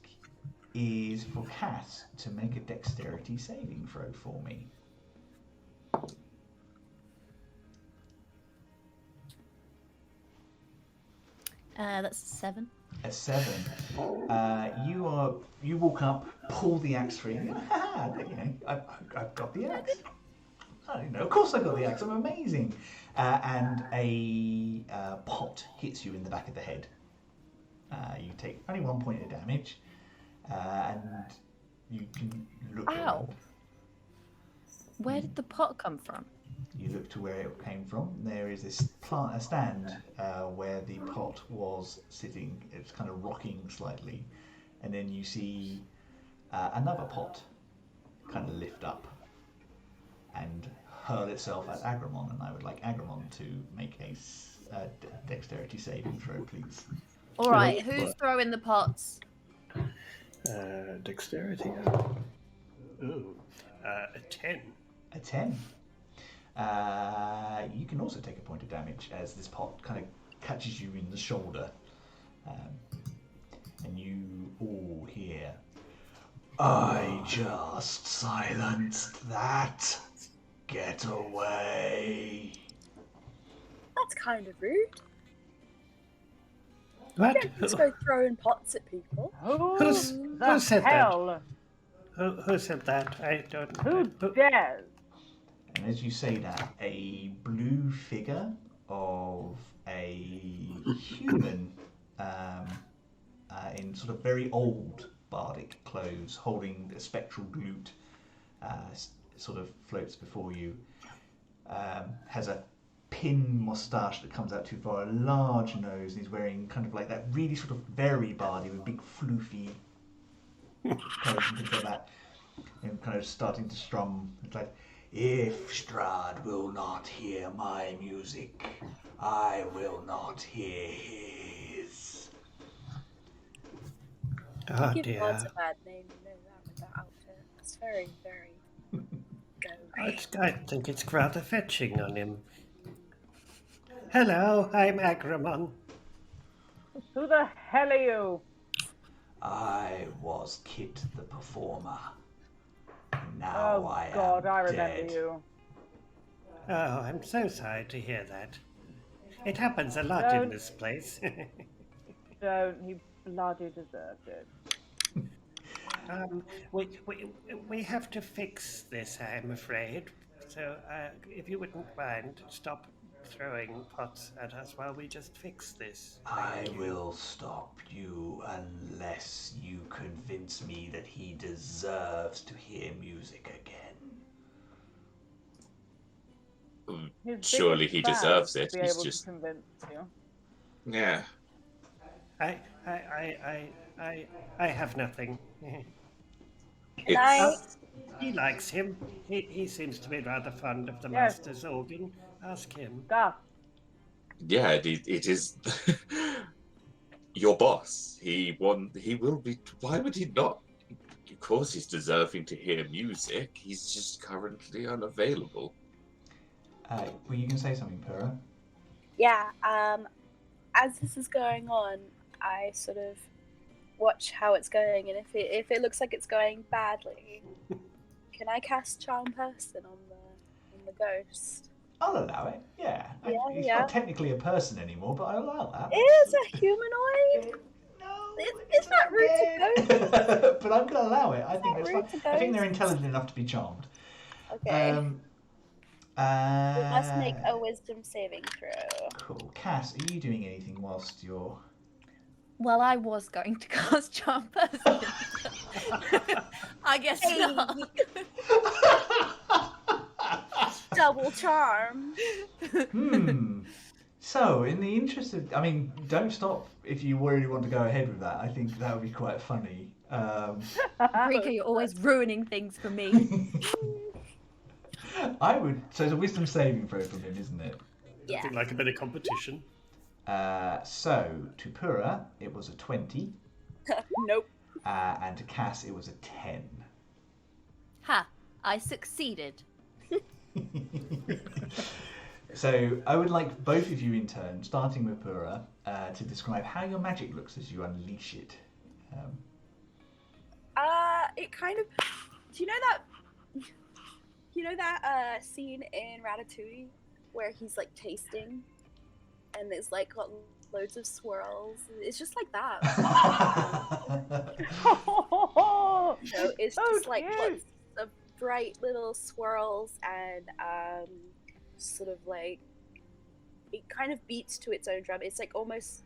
[SPEAKER 1] is for Cass to make a dexterity saving throw for me.
[SPEAKER 3] That's a 7.
[SPEAKER 1] A 7. You walk up, pull the axe free. I've got the axe. Of course I got the axe. I'm amazing. And a pot hits you in the back of the head. You take only 1 point of damage, and you can look.
[SPEAKER 3] Ow!
[SPEAKER 1] Around.
[SPEAKER 3] Where did the pot come from?
[SPEAKER 1] You look to where it came from. There is this a stand where the pot was sitting. It's kind of rocking slightly, and then you see another pot kind of lift up and hurl itself at Agramon. And I would like Agramon to make a dexterity saving throw, please.
[SPEAKER 3] All right, who's throwing the pots?
[SPEAKER 2] Dexterity. Ooh, a 10.
[SPEAKER 1] A 10. You can also take a point of damage as this pot kind of catches you in the shoulder. And you all hear, "I just silenced that. Get away."
[SPEAKER 5] That's kind of rude.
[SPEAKER 2] What?
[SPEAKER 5] You don't just go throwing pots at people.
[SPEAKER 2] Who said
[SPEAKER 4] hell?
[SPEAKER 2] that? Who said that? I don't.
[SPEAKER 4] Who dares?
[SPEAKER 1] And as you say that, a blue figure of a human in sort of very old bardic clothes, holding a spectral lute, sort of floats before you. Has a pin moustache that comes out too far, a large nose, and he's wearing kind of like that really sort of very bardy with big floofy clothes and things like that, and kind of starting to strum. It's like, "If Strahd will not hear my music, I will not hear his."
[SPEAKER 2] Oh
[SPEAKER 5] Give
[SPEAKER 2] dear.
[SPEAKER 5] God's a bad name, you know that with that outfit. It's very, very
[SPEAKER 2] I think it's rather fetching on him. Hello, I'm Agramon.
[SPEAKER 4] Who the hell are you?
[SPEAKER 1] I was Kit the Performer. Now
[SPEAKER 4] Oh
[SPEAKER 1] I
[SPEAKER 4] God,
[SPEAKER 1] am
[SPEAKER 4] I remember
[SPEAKER 1] dead.
[SPEAKER 4] you.
[SPEAKER 2] Oh, I'm so sorry to hear that. It happens a lot in this place.
[SPEAKER 4] Don't. He bloody deserved it.
[SPEAKER 2] We have to fix this, I'm afraid. So, if you wouldn't mind, stop throwing pots at us while we just fix this.
[SPEAKER 1] I will stop you unless you convince me that he deserves to hear music again.
[SPEAKER 4] His
[SPEAKER 6] Surely
[SPEAKER 4] biggest
[SPEAKER 6] he
[SPEAKER 4] fan
[SPEAKER 6] deserves it.
[SPEAKER 4] to be
[SPEAKER 6] He's
[SPEAKER 4] able
[SPEAKER 6] just
[SPEAKER 4] to convince you.
[SPEAKER 6] yeah.
[SPEAKER 2] I have nothing.
[SPEAKER 5] And I,
[SPEAKER 2] He likes him. He seems to be rather fond of the
[SPEAKER 4] Yes.
[SPEAKER 2] master's organ. Ask him.
[SPEAKER 4] Gus,
[SPEAKER 6] Yeah, it is your boss. He will be. Why would he not? Of course, he's deserving to hear music. He's just currently unavailable.
[SPEAKER 1] Well, you can say something, Pura.
[SPEAKER 5] yeah, as this is going on, I sort of watch how it's going, and if it looks like it's going badly, can I cast Charm Person on the ghost?
[SPEAKER 1] I'll allow it. Yeah. He's
[SPEAKER 5] Yeah.
[SPEAKER 1] not technically a person anymore, but I'll allow that.
[SPEAKER 5] It is a humanoid.
[SPEAKER 1] No,
[SPEAKER 5] It's not rude to ghosts.
[SPEAKER 1] but I'm going to allow it. I think
[SPEAKER 5] not
[SPEAKER 1] that's
[SPEAKER 5] rude
[SPEAKER 1] fine.
[SPEAKER 5] to
[SPEAKER 1] I think they're
[SPEAKER 5] ghosts.
[SPEAKER 1] intelligent enough to be charmed.
[SPEAKER 5] Okay. We must make a
[SPEAKER 1] Uh,
[SPEAKER 5] wisdom saving throw.
[SPEAKER 1] Cool. Cass, are you doing anything whilst you're...
[SPEAKER 3] Well, I was going to cast Charm Person. I guess not.
[SPEAKER 5] Double charm.
[SPEAKER 1] So, in the interest of... I mean, don't stop if you really want to go ahead with that. I think that would be quite funny.
[SPEAKER 3] Rika, you're always ruining things for me.
[SPEAKER 1] I would... So it's a wisdom saving throw from him, isn't it?
[SPEAKER 5] Yeah.
[SPEAKER 2] Something like a bit of competition.
[SPEAKER 1] So, to Pura, it was a 20.
[SPEAKER 5] Nope.
[SPEAKER 1] And to Cass, it was a 10.
[SPEAKER 3] Ha! I succeeded.
[SPEAKER 1] So, I would like both of you in turn, starting with Pura, to describe how your magic looks as you unleash it.
[SPEAKER 5] It kind of. Do you know that scene in Ratatouille where he's like tasting, and there's like got loads of swirls. It's just like that. So it's
[SPEAKER 4] So
[SPEAKER 5] just like
[SPEAKER 4] cute.
[SPEAKER 5] lots of bright little swirls, and sort of like it kind of beats to its own drum. It's like almost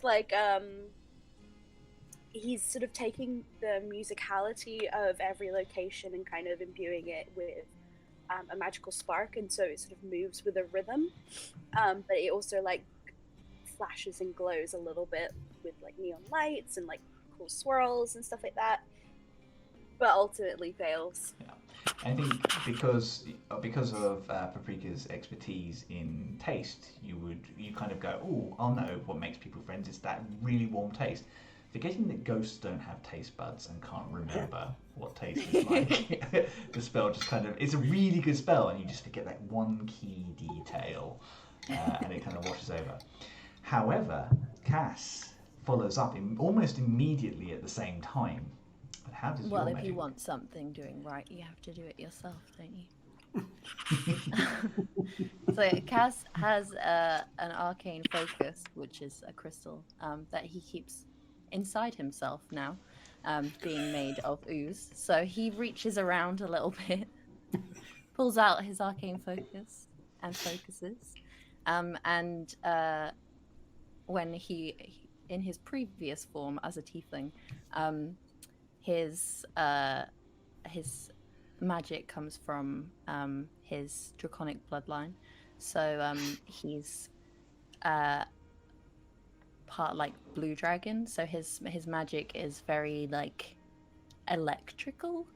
[SPEAKER 5] like he's sort of taking the musicality of every location and kind of imbuing it with a magical spark, and so it sort of moves with a rhythm, but it also like flashes and glows a little bit with like neon lights and like cool swirls and stuff like that, but ultimately fails.
[SPEAKER 1] Yeah. I think because of Paprika's expertise in taste, you kind of go, oh, I'll know what makes people friends. It's that really warm taste. Forgetting that ghosts don't have taste buds and can't remember what taste is like, the spell just kind of, it's a really good spell, and you just forget that one key detail, and it kind of washes over. However, Cass follows up almost immediately at the same time. But how does
[SPEAKER 3] Well,
[SPEAKER 1] your
[SPEAKER 3] if
[SPEAKER 1] magic
[SPEAKER 3] you want something doing right, you have to do it yourself, don't you? So Cass has an arcane focus, which is a crystal that he keeps inside himself now, being made of ooze. So he reaches around a little bit, pulls out his arcane focus and focuses. And when he in his previous form as a tiefling, his magic comes from his draconic bloodline. So he's part like blue dragon, so his magic is very like electrical,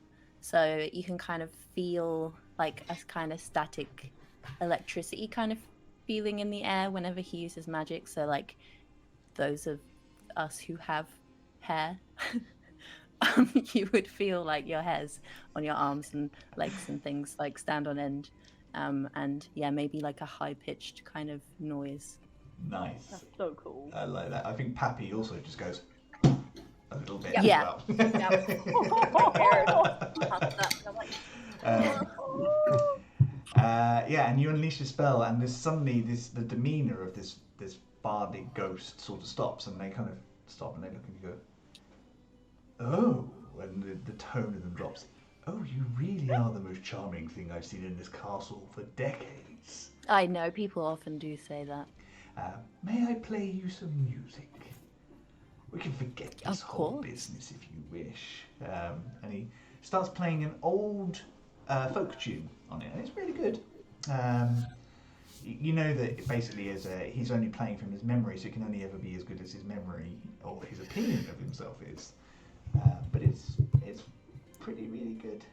[SPEAKER 3] so you can kind of feel like a kind of static electricity kind of feeling in the air whenever he uses magic. So like those of us who have hair, you would feel like your hairs on your arms and legs and things like stand on end, and yeah, maybe like a high-pitched kind of noise.
[SPEAKER 1] Nice.
[SPEAKER 4] That's so cool.
[SPEAKER 1] I like that. I think Pappy also just goes a little bit as
[SPEAKER 3] Yeah.
[SPEAKER 1] well. Yeah, and you unleash a spell, and there's suddenly the demeanor of this bardic ghost sort of stops, and they kind of stop and they look and you go, oh, and the tone of them drops. Oh, you really are the most charming thing I've seen in this castle for decades.
[SPEAKER 3] I know, people often do say that.
[SPEAKER 1] May I play you some music? We can forget this
[SPEAKER 3] Of
[SPEAKER 1] whole
[SPEAKER 3] course.
[SPEAKER 1] business if you wish. And he starts playing an old folk tune on it, and it's really good. You know that basically he's only playing from his memory, so it can only ever be as good as his memory or his opinion of himself is. But it's pretty really good.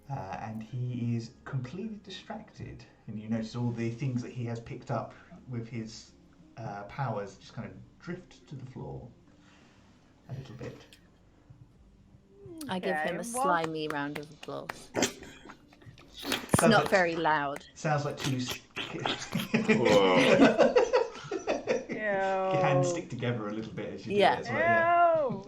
[SPEAKER 1] And he is completely distracted, and you notice all the things that he has picked up with his powers just kind of drift to the floor a little bit.
[SPEAKER 3] I give him a slimy round of applause. It's
[SPEAKER 1] Sounds
[SPEAKER 3] not
[SPEAKER 1] like,
[SPEAKER 3] very loud.
[SPEAKER 1] Sounds like two
[SPEAKER 4] Your
[SPEAKER 1] hands stick together a little bit as you do
[SPEAKER 3] Yeah.
[SPEAKER 1] it as well.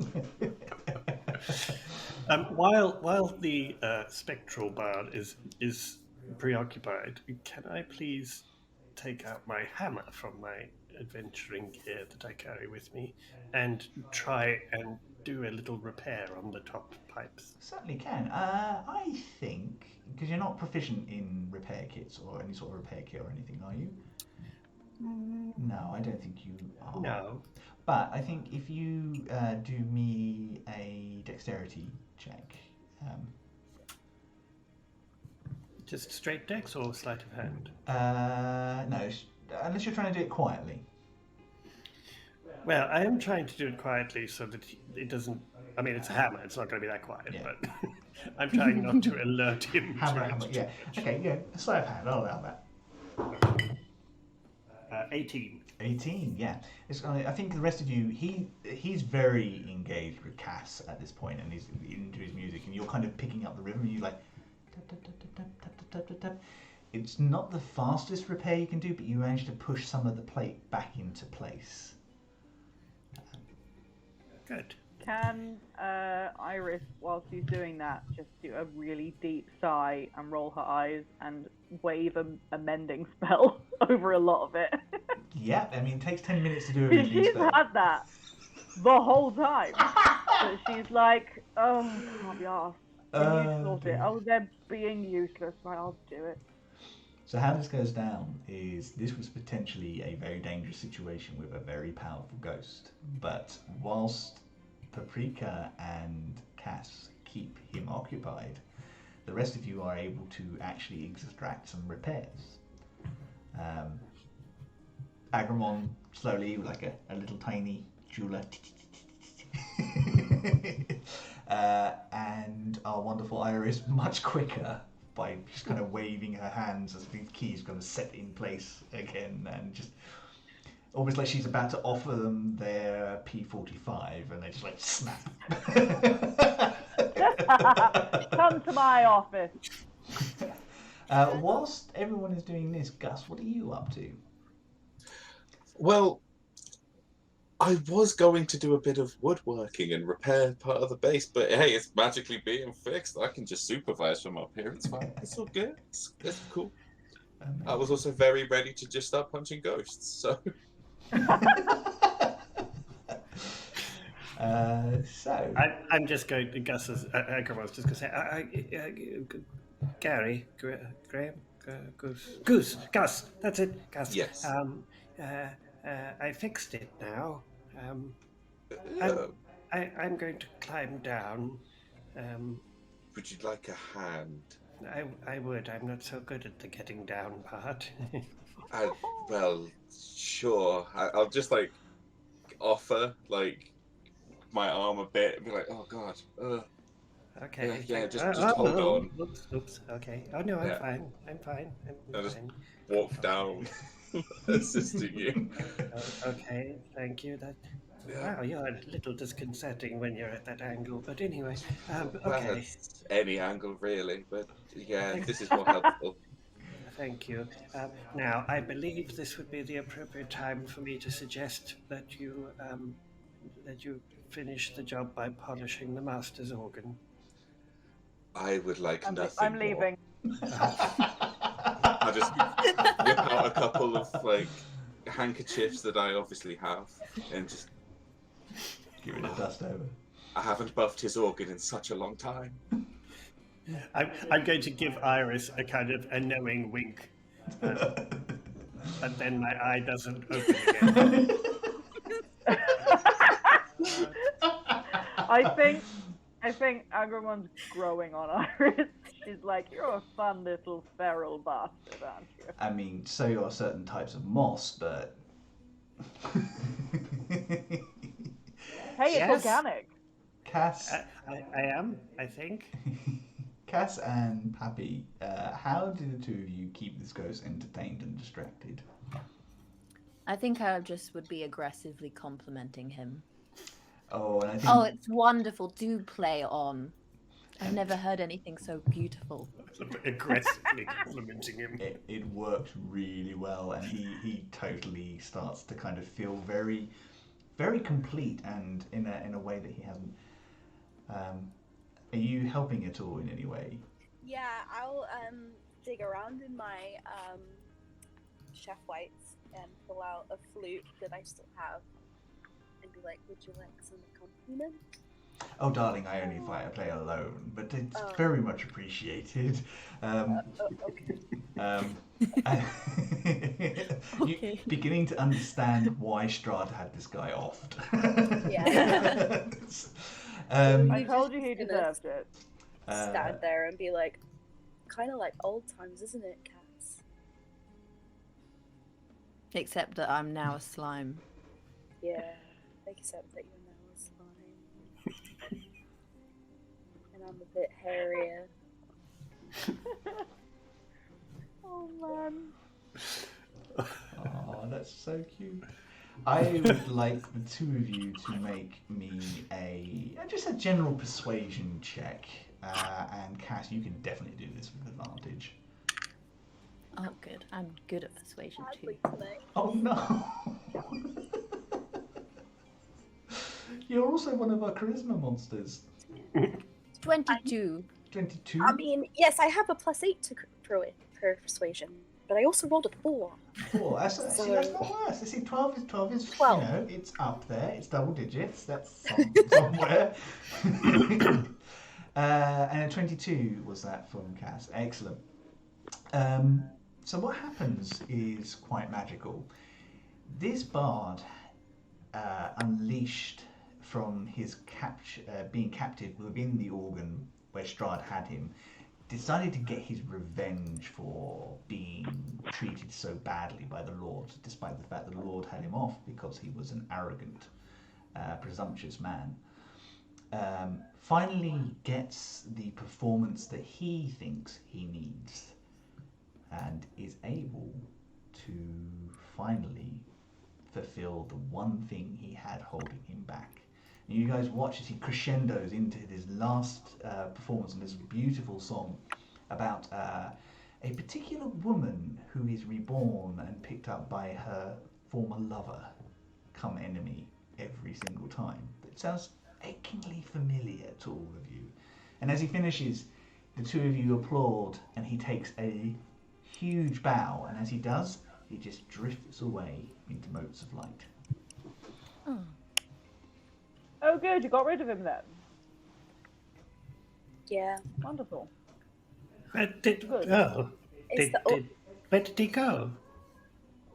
[SPEAKER 2] While the spectral bard is preoccupied, can I please take out my hammer from my adventuring gear that I carry with me and try and do a little repair on the top pipes?
[SPEAKER 1] Certainly can. I think, because you're not proficient in repair kits or any sort of repair kit or anything, are you? No, I don't think you are.
[SPEAKER 2] No.
[SPEAKER 1] But I think if you do me a dexterity check.
[SPEAKER 2] Just straight dex or sleight of hand?
[SPEAKER 1] No, unless you're trying to do it quietly.
[SPEAKER 2] Well, I am trying to do it quietly so that it doesn't... I mean, it's a hammer. It's not going to be that quiet,
[SPEAKER 1] Yeah.
[SPEAKER 2] but I'm trying not to alert him.
[SPEAKER 1] Hammer,
[SPEAKER 2] to it.
[SPEAKER 1] yeah. Okay, yeah, a sleight of hand, I'll allow that.
[SPEAKER 2] 18.
[SPEAKER 1] 18, yeah. I think the rest of you, he's very engaged with Cass at this point, and he's into his music, and you're kind of picking up the rhythm, and you're like... tap, tap, tap, tap, tap, tap, tap, tap. It's not the fastest repair you can do, but you manage to push some of the plate back into place.
[SPEAKER 2] Good.
[SPEAKER 4] Can Iris, whilst he's doing that, just do a really deep sigh and roll her eyes and wave a mending spell over a lot of it?
[SPEAKER 1] Yeah, I mean, it takes 10 minutes to do a
[SPEAKER 4] Because
[SPEAKER 1] mending
[SPEAKER 4] she's
[SPEAKER 1] spell.
[SPEAKER 4] had that the whole time. But she's like, oh, can't be arsed. Can you sort it? Oh, they're being useless. Right, I'll do it.
[SPEAKER 1] So how this goes down is this was potentially a very dangerous situation with a very powerful ghost. But whilst Paprika and Cass keep him occupied, the rest of you are able to actually extract some repairs. Agramon slowly, like a little tiny jeweler, and our wonderful Iris much quicker by just kind of waving her hands as the key's going to set in place again, and just almost like she's about to offer them their P45, and they just like snap.
[SPEAKER 4] Come to my office.
[SPEAKER 1] Whilst everyone is doing this, Gus, what are you up to?
[SPEAKER 6] Well, I was going to do a bit of woodworking and repair part of the base, but hey, it's magically being fixed. I can just supervise from up here. It's fine. It's all good. It's cool. I was also very ready to just start punching ghosts, so...
[SPEAKER 2] I'm just going to Gus's. Agramon's just going to say, Gary, Graham, Goose, Gus. That's it, Gus.
[SPEAKER 6] Yes.
[SPEAKER 2] I fixed it now. I'm going to climb down.
[SPEAKER 6] Would you like a hand?
[SPEAKER 2] I would. I'm not so good at the getting down part.
[SPEAKER 6] Well, sure. I'll just like offer like my arm a bit and be like, oh god.
[SPEAKER 2] Okay.
[SPEAKER 6] Yeah, just hold on.
[SPEAKER 2] Oops. Okay. Oh no, I'm fine. I'm fine.
[SPEAKER 6] I'll just walk down, assisting you.
[SPEAKER 2] Okay. Thank you. Wow, you're a little disconcerting when you're at that angle. But anyway, okay.
[SPEAKER 6] Well, any angle really, but yeah, this is more helpful.
[SPEAKER 2] Thank you. Now, I believe this would be the appropriate time for me to suggest that you finish the job by polishing the master's organ.
[SPEAKER 6] I would like nothing
[SPEAKER 4] I'm
[SPEAKER 6] more.
[SPEAKER 4] leaving.
[SPEAKER 6] I just whip out a couple of like handkerchiefs that I obviously have, and just
[SPEAKER 1] give it a dust over.
[SPEAKER 6] I haven't buffed his organ in such a long time.
[SPEAKER 2] I'm going to give Iris a kind of a knowing wink, but then my eye doesn't open again.
[SPEAKER 4] I think I think Agrimon's growing on Iris. She's like, you're a fun little feral bastard, aren't you?
[SPEAKER 1] I mean, so are certain types of moss, but...
[SPEAKER 4] Hey, it's
[SPEAKER 2] Yes.
[SPEAKER 4] organic.
[SPEAKER 1] Cass,
[SPEAKER 2] I am, I think.
[SPEAKER 1] Cass and Pappy, how do the two of you keep this ghost entertained and distracted?
[SPEAKER 3] I think I just would be aggressively complimenting him.
[SPEAKER 1] Oh, and I think
[SPEAKER 3] Oh, it's wonderful. Do play on. I've never heard anything so beautiful.
[SPEAKER 2] Aggressively complimenting him.
[SPEAKER 1] it works really well, and he totally starts to kind of feel very, very complete, and in a way that he hasn't. Are you helping at all in any way?
[SPEAKER 5] Yeah, I'll dig around in my chef whites and pull out a flute that I still have and be like, would you like some accompaniment?
[SPEAKER 1] Oh, darling, I only play alone, but it's very much appreciated.
[SPEAKER 5] Okay.
[SPEAKER 1] You're beginning to understand why Strahd had this guy offed.
[SPEAKER 5] Yeah.
[SPEAKER 4] I told you he deserved it.
[SPEAKER 5] Stand there and be like, kind of like old times, isn't it, Cass?
[SPEAKER 3] Except that I'm now a slime.
[SPEAKER 5] Yeah, except that you're now a slime. And I'm a bit hairier.
[SPEAKER 4] Oh, man.
[SPEAKER 1] Oh, that's so cute. I would like the two of you to make me just a general persuasion check. And Cass, you can definitely do this with advantage.
[SPEAKER 3] Oh, good. I'm good at persuasion too.
[SPEAKER 5] Sadly tonight.
[SPEAKER 1] Oh no! You're also one of our charisma monsters.
[SPEAKER 3] 22.
[SPEAKER 1] 22?
[SPEAKER 5] I mean, yes, I have a +8 to persuasion, but I also rolled a 4.
[SPEAKER 1] 4. That's not worse. See, 12 is
[SPEAKER 5] 12.
[SPEAKER 1] You know, it's up there. It's double digits. That's somewhere. And a 22 was that from Cass. Excellent. So what happens is quite magical. This bard, unleashed from his being captive within the organ where Strahd had him, decided to get his revenge for being treated so badly by the Lord, despite the fact the Lord had him off because he was an arrogant, presumptuous man. Finally gets the performance that he thinks he needs, and is able to finally fulfill the one thing he had holding him back. And you guys watch as he crescendos into his last performance in this beautiful song about a particular woman who is reborn and picked up by her former lover, come enemy, every single time. It sounds achingly familiar to all of you. And as he finishes, the two of you applaud, and he takes a huge bow, and as he does, he just drifts away into motes of light.
[SPEAKER 3] Oh.
[SPEAKER 4] Oh, good. You got rid of him then.
[SPEAKER 5] Yeah.
[SPEAKER 4] Wonderful.
[SPEAKER 2] Where did
[SPEAKER 4] Good.
[SPEAKER 2] go?
[SPEAKER 5] It's
[SPEAKER 2] Where did he go?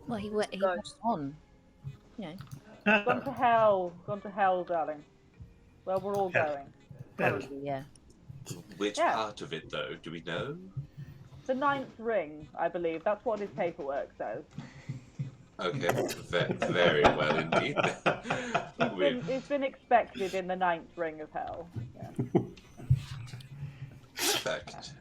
[SPEAKER 3] Well, he
[SPEAKER 5] Ghost.
[SPEAKER 3] went on. You know.
[SPEAKER 4] Gone to hell. Gone to hell, darling. Well, we're all
[SPEAKER 2] Yeah.
[SPEAKER 4] going.
[SPEAKER 3] Probably, yeah.
[SPEAKER 6] Which
[SPEAKER 4] Yeah.
[SPEAKER 6] part of it, though? Do we know?
[SPEAKER 4] The 9th ring, I believe. That's what his paperwork says.
[SPEAKER 6] Okay, very well indeed.
[SPEAKER 4] It's been expected in the 9th ring of hell. Yeah.
[SPEAKER 6] Perfect.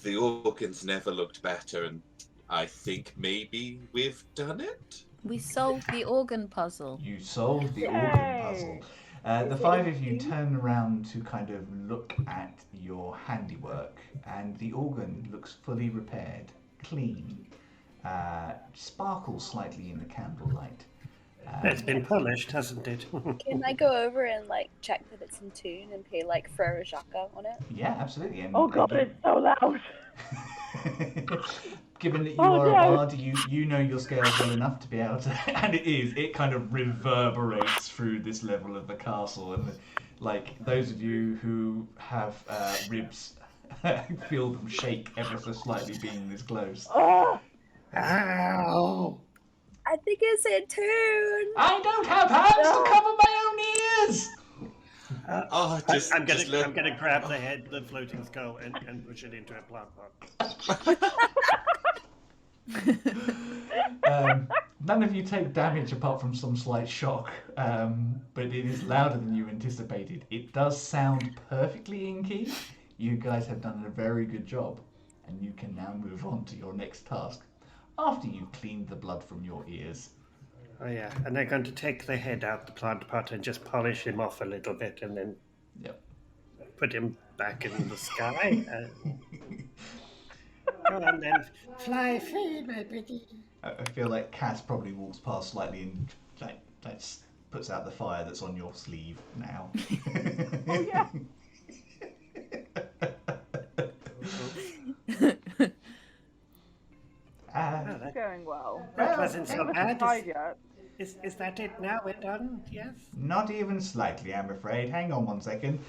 [SPEAKER 6] The organs never looked better, and I think maybe we've done it?
[SPEAKER 3] We solved the organ puzzle.
[SPEAKER 1] You solved the organ
[SPEAKER 4] Yay!
[SPEAKER 1] puzzle. The five of you turn around to kind of look at your handiwork, and the organ looks fully repaired, clean, sparkles slightly in the candlelight.
[SPEAKER 2] It's been polished, hasn't it?
[SPEAKER 5] Can I go over and like check that it's in tune and play like Frere Jacques on it?
[SPEAKER 1] Yeah, absolutely. And,
[SPEAKER 4] Oh god, it's so loud!
[SPEAKER 1] given that you
[SPEAKER 4] Oh,
[SPEAKER 1] are
[SPEAKER 4] no.
[SPEAKER 1] a bard, you know your scales well enough to be able to, and it kind of reverberates through this level of the castle, and like those of you who have ribs feel them shake ever so slightly being this close.
[SPEAKER 4] Oh,
[SPEAKER 2] Ow!
[SPEAKER 5] I think it's in tune.
[SPEAKER 1] I don't have hands to cover my own ears!
[SPEAKER 2] I'm gonna grab the head, the floating skull, and push it into a plant pot.
[SPEAKER 1] None of you take damage apart from some slight shock, but it is louder than you anticipated. It does sound perfectly in key. You guys have done a very good job, and you can now move on to your next task after you've cleaned the blood from your ears.
[SPEAKER 2] Oh yeah, and they're going to take the head out the plant pot and just polish him off a little bit, and then put him back in the sky. Go on then, fly free, my pretty.
[SPEAKER 1] I feel like Cass probably walks past slightly and like puts out the fire that's on your sleeve now.
[SPEAKER 4] Oh yeah. That's going well.
[SPEAKER 2] That wasn't so bad.
[SPEAKER 4] Yet.
[SPEAKER 2] Is that it now? We're done? Yes?
[SPEAKER 1] Not even slightly, I'm afraid. Hang on 1 second.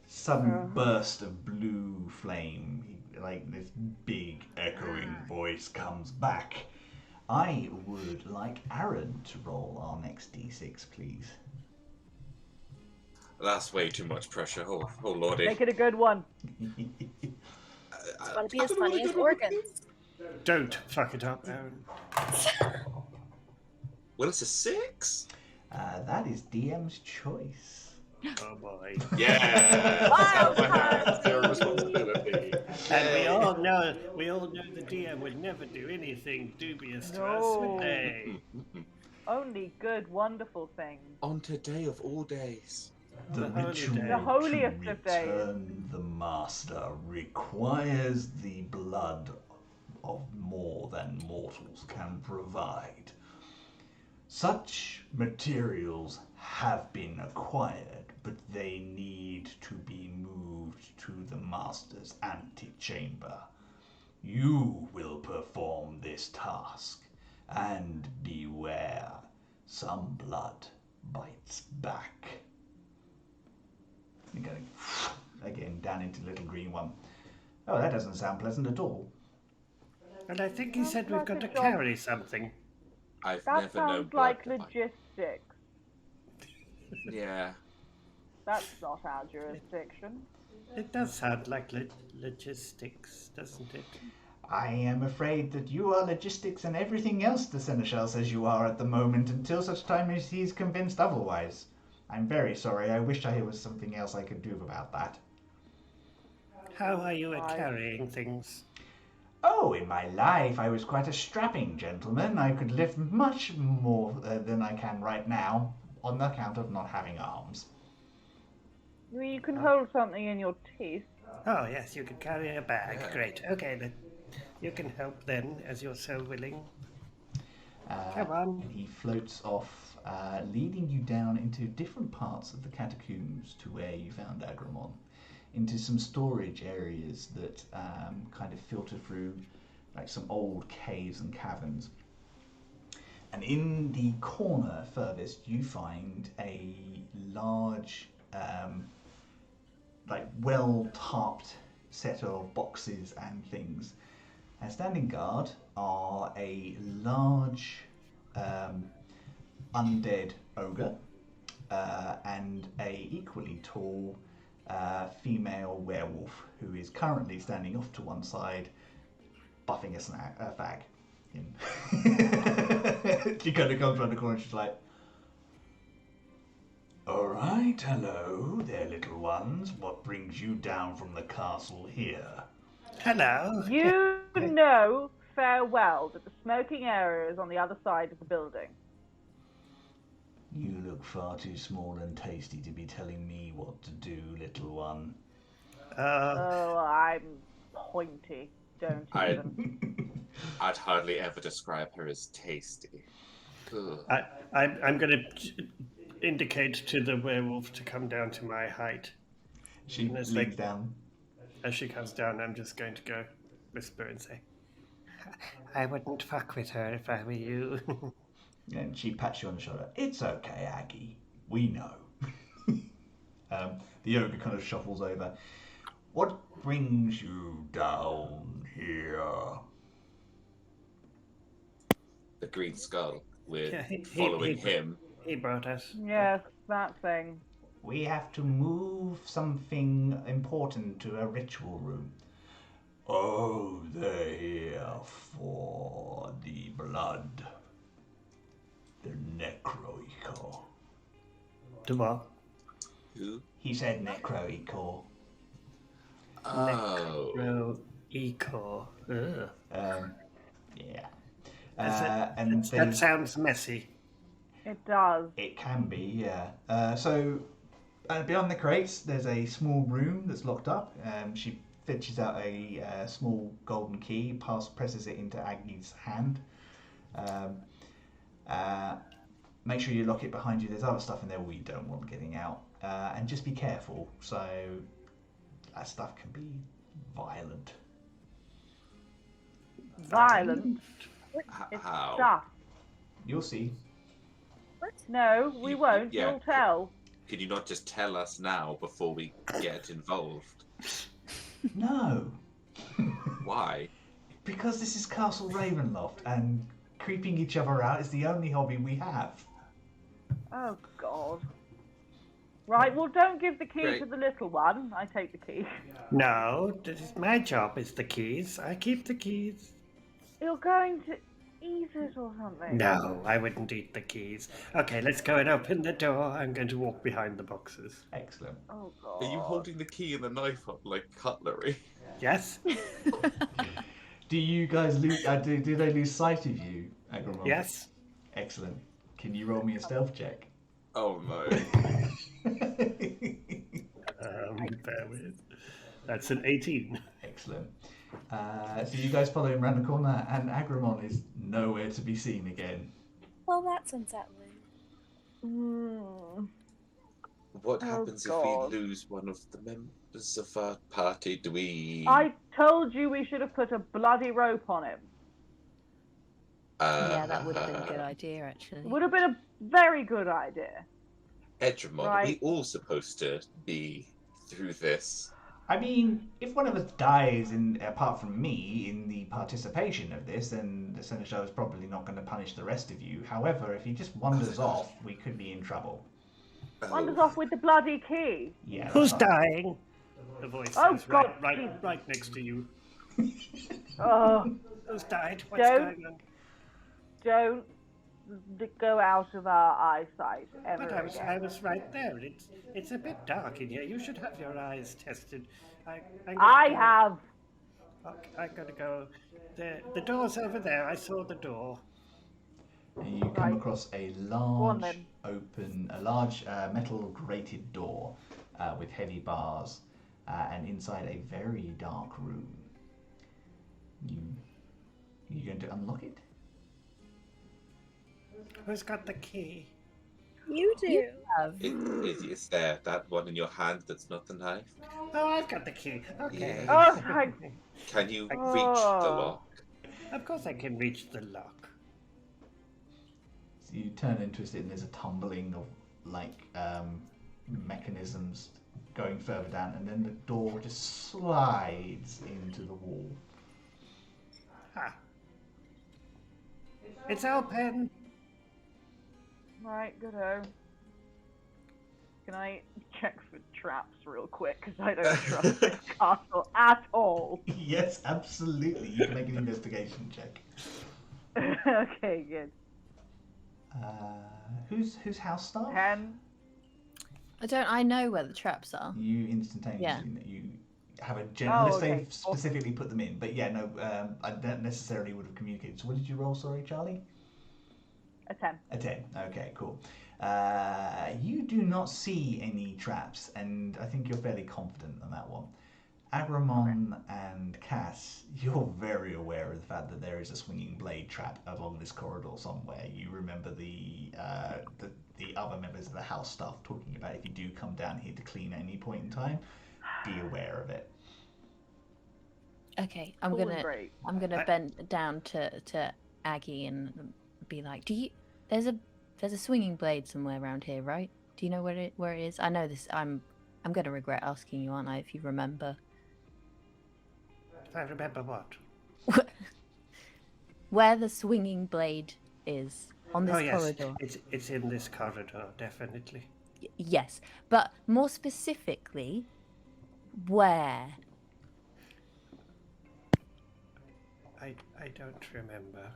[SPEAKER 1] Sudden burst of blue flame. Like this big echoing voice comes back. I would like Aaron to roll our next d6, please.
[SPEAKER 6] That's way too much pressure. Oh lordy.
[SPEAKER 4] Make it a good one.
[SPEAKER 5] It's gotta be as funny as organs.
[SPEAKER 2] Don't fuck it up, Aaron.
[SPEAKER 6] Well, it's a 6.
[SPEAKER 1] That is DM's choice.
[SPEAKER 2] Oh boy.
[SPEAKER 6] Yeah.
[SPEAKER 5] Wow.
[SPEAKER 6] Their responsibility.
[SPEAKER 2] And we all know the DM would never do anything dubious to us, would they?
[SPEAKER 4] Only good, wonderful things.
[SPEAKER 6] On today of all days.
[SPEAKER 1] The ritual
[SPEAKER 4] The holiest
[SPEAKER 1] to
[SPEAKER 4] of days.
[SPEAKER 1] return the master requires the blood of more than mortals can provide. Such materials have been acquired, but they need to be moved to the master's antechamber. You will perform this task, and beware, some blood bites back. You're going again down into the little green one. Oh, that doesn't sound pleasant at all.
[SPEAKER 2] And I think he said we've got to carry something.
[SPEAKER 6] I've
[SPEAKER 4] That
[SPEAKER 6] never known
[SPEAKER 4] sounds like
[SPEAKER 6] blood to bite.
[SPEAKER 4] logistics.
[SPEAKER 6] Yeah.
[SPEAKER 4] That's not our jurisdiction.
[SPEAKER 2] It does sound like logistics, doesn't it?
[SPEAKER 1] I am afraid that you are logistics and everything else the Seneschal says you are at the moment until such time as he's convinced otherwise. I'm very sorry. I wish there was something else I could do about that.
[SPEAKER 2] How are you at carrying things?
[SPEAKER 1] Oh, in my life I was quite a strapping gentleman. I could lift much more than I can right now on account of not having arms.
[SPEAKER 4] Well, you can hold something in your teeth.
[SPEAKER 2] Oh, yes, you can carry a bag. Great. Okay, then. You can help then, as you're so willing. Come on.
[SPEAKER 1] And he floats off, leading you down into different parts of the catacombs to where you found Agramon, into some storage areas that kind of filter through like some old caves and caverns. And in the corner furthest, you find a large, like well-tarped set of boxes and things. And standing guard are a large undead ogre and a equally tall female werewolf who is currently standing off to one side, buffing a fag. She kind of comes around the corner and she's like, "All right, hello there, little ones. What brings you down from the castle here?"
[SPEAKER 2] Hello.
[SPEAKER 4] You know farewell that the smoking area is on the other side of the building.
[SPEAKER 1] You look far too small and tasty to be telling me what to do, little one.
[SPEAKER 4] Oh, I'm pointy. Don't even.
[SPEAKER 6] I'd hardly ever describe her as tasty. Ugh.
[SPEAKER 2] I'm going to indicate to the werewolf to come down to my height.
[SPEAKER 1] She
[SPEAKER 2] There's
[SPEAKER 1] leans down.
[SPEAKER 2] As she comes down, I'm just going to go whisper and say, "I wouldn't fuck with her if I were you."
[SPEAKER 1] And she pats you on the shoulder. "It's okay, Aggie. We know." The ogre kind of shuffles over. "What brings you down here?"
[SPEAKER 6] The green skull. We're
[SPEAKER 2] Yeah,
[SPEAKER 6] following him.
[SPEAKER 2] He brought us.
[SPEAKER 4] Yes, that thing.
[SPEAKER 1] We have to move something important to a ritual room. Oh, they're here for the blood. The necroichor.
[SPEAKER 2] The what?
[SPEAKER 6] Who?
[SPEAKER 1] He said necroichor.
[SPEAKER 6] Oh.
[SPEAKER 2] No, eco. Ugh.
[SPEAKER 1] Yeah.
[SPEAKER 2] And that sounds messy.
[SPEAKER 4] It does.
[SPEAKER 1] It can be, yeah. So beyond the crates, there's a small room that's locked up. She fetches out a small golden key, presses it into Aggie's hand. Make sure you lock it behind you. There's other stuff in there we don't want getting out. And just be careful. So that stuff can be violent.
[SPEAKER 4] Violent. It's
[SPEAKER 6] How?
[SPEAKER 4] stuff.
[SPEAKER 1] You'll see.
[SPEAKER 4] No, we won't.
[SPEAKER 6] Yeah.
[SPEAKER 4] You'll tell.
[SPEAKER 6] Can you not just tell us now before we get involved?
[SPEAKER 1] No.
[SPEAKER 6] Why?
[SPEAKER 1] Because this is Castle Ravenloft, and creeping each other out is the only hobby we have.
[SPEAKER 4] Oh, God. Right, well, don't give the key
[SPEAKER 6] Great.
[SPEAKER 4] to the little one. I take the key.
[SPEAKER 2] No, this is my job. Is the keys. I keep the keys.
[SPEAKER 4] You're going to eat it or something.
[SPEAKER 2] No, I wouldn't eat the keys. Okay, let's go and open the door. I'm going to walk behind the boxes.
[SPEAKER 1] Excellent.
[SPEAKER 4] Oh, God.
[SPEAKER 6] Are you holding the key and the knife up like cutlery?
[SPEAKER 2] Yes?
[SPEAKER 1] Do you guys lose? Do they lose sight of you, Agramon?
[SPEAKER 2] Yes?
[SPEAKER 1] Excellent. Can you roll me a stealth check?
[SPEAKER 6] Oh no.
[SPEAKER 2] Bear with. That's an 18.
[SPEAKER 1] Excellent. So you guys follow him around the corner, and Agramon is nowhere to be seen again.
[SPEAKER 5] Well, that's unsettling.
[SPEAKER 6] What
[SPEAKER 4] Oh,
[SPEAKER 6] happens if
[SPEAKER 4] God.
[SPEAKER 6] we lose one of the members of our party? Do we...
[SPEAKER 4] I told you we should have put a bloody rope on him.
[SPEAKER 3] Yeah, that would have been a good idea, actually.
[SPEAKER 4] Would have been a very good idea.
[SPEAKER 6] Edgemont, are
[SPEAKER 4] Right.
[SPEAKER 6] we all supposed to be through this?
[SPEAKER 1] I mean, if one of us dies, apart from me, in the participation of this, then the Seneschal is probably not going to punish the rest of you. However, if he just wanders off, we could be in trouble.
[SPEAKER 4] Wanders off with the bloody key.
[SPEAKER 1] Yeah.
[SPEAKER 2] Who's
[SPEAKER 1] that's right.
[SPEAKER 2] dying? The voice
[SPEAKER 4] Oh,
[SPEAKER 2] is
[SPEAKER 4] God,
[SPEAKER 2] right next to you.
[SPEAKER 4] Oh,
[SPEAKER 2] Who's died? What's
[SPEAKER 4] Don't-
[SPEAKER 2] going on?
[SPEAKER 4] don't go out of our eyesight ever
[SPEAKER 2] But I
[SPEAKER 4] again.
[SPEAKER 2] was right there. It's a bit dark in here. You should have your eyes tested. I'm
[SPEAKER 4] I have.
[SPEAKER 2] Okay, I'm gonna go. The door's over there. I saw the door.
[SPEAKER 1] And you come
[SPEAKER 4] Right.
[SPEAKER 1] across a
[SPEAKER 4] on,
[SPEAKER 1] large
[SPEAKER 4] then.
[SPEAKER 1] large metal grated door with heavy bars, and inside a very dark room. You going to unlock it?
[SPEAKER 2] Who's got the key?
[SPEAKER 5] You do.
[SPEAKER 6] Is there that one in your hand that's not the knife?
[SPEAKER 2] Oh, I've got the key. Okay.
[SPEAKER 6] Yeah.
[SPEAKER 4] Oh, thank
[SPEAKER 6] Can you reach the
[SPEAKER 4] Oh.
[SPEAKER 6] lock?
[SPEAKER 2] Of course I can reach the lock.
[SPEAKER 1] So you turn and twist it, and there's a tumbling of mechanisms going further down, and then the door just slides into the wall.
[SPEAKER 2] Ah. It's open.
[SPEAKER 4] Right, good-o. Can I check for traps real quick? Because I don't trust this castle at all.
[SPEAKER 1] Yes, absolutely. You can make an investigation check.
[SPEAKER 4] Okay, good.
[SPEAKER 1] Whose house staff?
[SPEAKER 4] 10.
[SPEAKER 3] I know where the traps are.
[SPEAKER 1] You instantaneously.
[SPEAKER 3] Yeah.
[SPEAKER 1] You have a general. Unless
[SPEAKER 4] okay.
[SPEAKER 1] they've specifically put them in, but yeah, no. I don't necessarily would have communicated. So what did you roll? Sorry, Charlie.
[SPEAKER 4] A 10.
[SPEAKER 1] A 10. Okay, cool. You do not see any traps, and I think you're fairly confident on that one. Agramon and Cass, you're very aware of the fact that there is a swinging blade trap along this corridor somewhere. You remember the other members of the house staff talking about if you do come down here to clean at any point in time, be aware of it.
[SPEAKER 3] Okay, I'm
[SPEAKER 4] Cool and
[SPEAKER 3] gonna
[SPEAKER 4] great.
[SPEAKER 3] bend down to Aggie and be like, there's a swinging blade somewhere around here, right? Do you know where it is? I know this. I'm gonna regret asking you, aren't I? If you remember.
[SPEAKER 2] If I remember what?
[SPEAKER 3] Where the swinging blade is on this
[SPEAKER 2] Oh yes,
[SPEAKER 3] corridor.
[SPEAKER 2] it's in this corridor, definitely.
[SPEAKER 3] Yes, but more specifically, where?
[SPEAKER 2] I don't remember.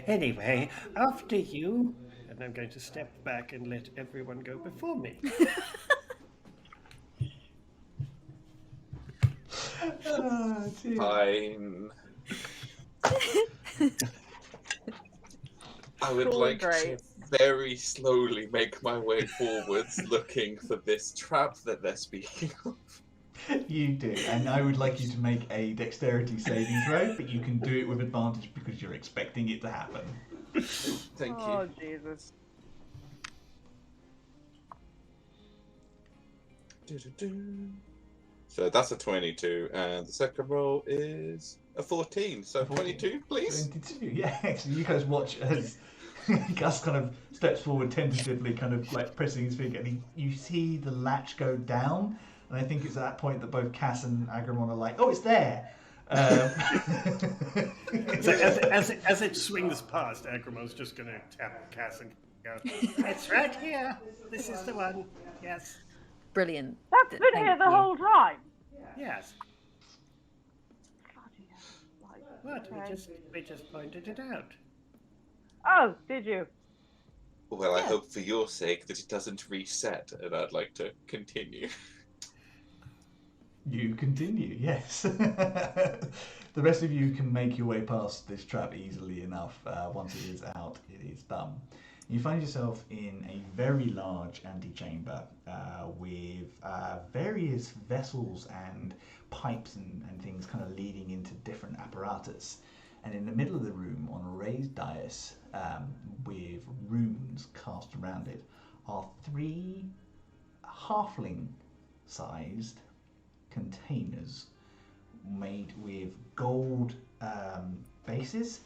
[SPEAKER 2] Anyway, after you, and I'm going to step back and let everyone go before me.
[SPEAKER 1] Oh, dear.
[SPEAKER 6] Fine. I would
[SPEAKER 4] Cool,
[SPEAKER 6] like
[SPEAKER 4] great.
[SPEAKER 6] to very slowly make my way forwards, looking for this trap that they're speaking of.
[SPEAKER 1] You do, and I would like you to make a dexterity saving throw, but you can do it with advantage because you're expecting it to happen.
[SPEAKER 6] Thank
[SPEAKER 4] Oh,
[SPEAKER 6] you.
[SPEAKER 4] Jesus.
[SPEAKER 6] So that's a 22, and the second roll is a 14. So 22, please.
[SPEAKER 1] 22, yeah. Actually, you guys watch as Gus kind of steps forward tentatively, kind of like pressing his finger, and you see the latch go down, and I think it's at that point that both Cass and Agramon are like, oh, it's there!
[SPEAKER 2] So as it swings past, Agramon's just going to tap Cass and go, it's right here. This is the one. Yes.
[SPEAKER 3] Brilliant.
[SPEAKER 4] That's been
[SPEAKER 3] Thank
[SPEAKER 4] here the
[SPEAKER 3] you.
[SPEAKER 4] whole time.
[SPEAKER 2] Yes.
[SPEAKER 4] Bloody hell. Right,
[SPEAKER 2] What?
[SPEAKER 4] okay.
[SPEAKER 2] We just pointed it out.
[SPEAKER 4] Oh, did you?
[SPEAKER 6] Well, I
[SPEAKER 3] Yeah.
[SPEAKER 6] hope for your sake that it doesn't reset, and I'd like to continue.
[SPEAKER 1] You continue, yes. The rest of you can make your way past this trap easily enough. Once it is out, it is done. You find yourself in a very large antechamber with various vessels and pipes and things kind of leading into different apparatus. And in the middle of the room, on a raised dais with runes cast around it, are 3 halfling-sized containers made with gold bases,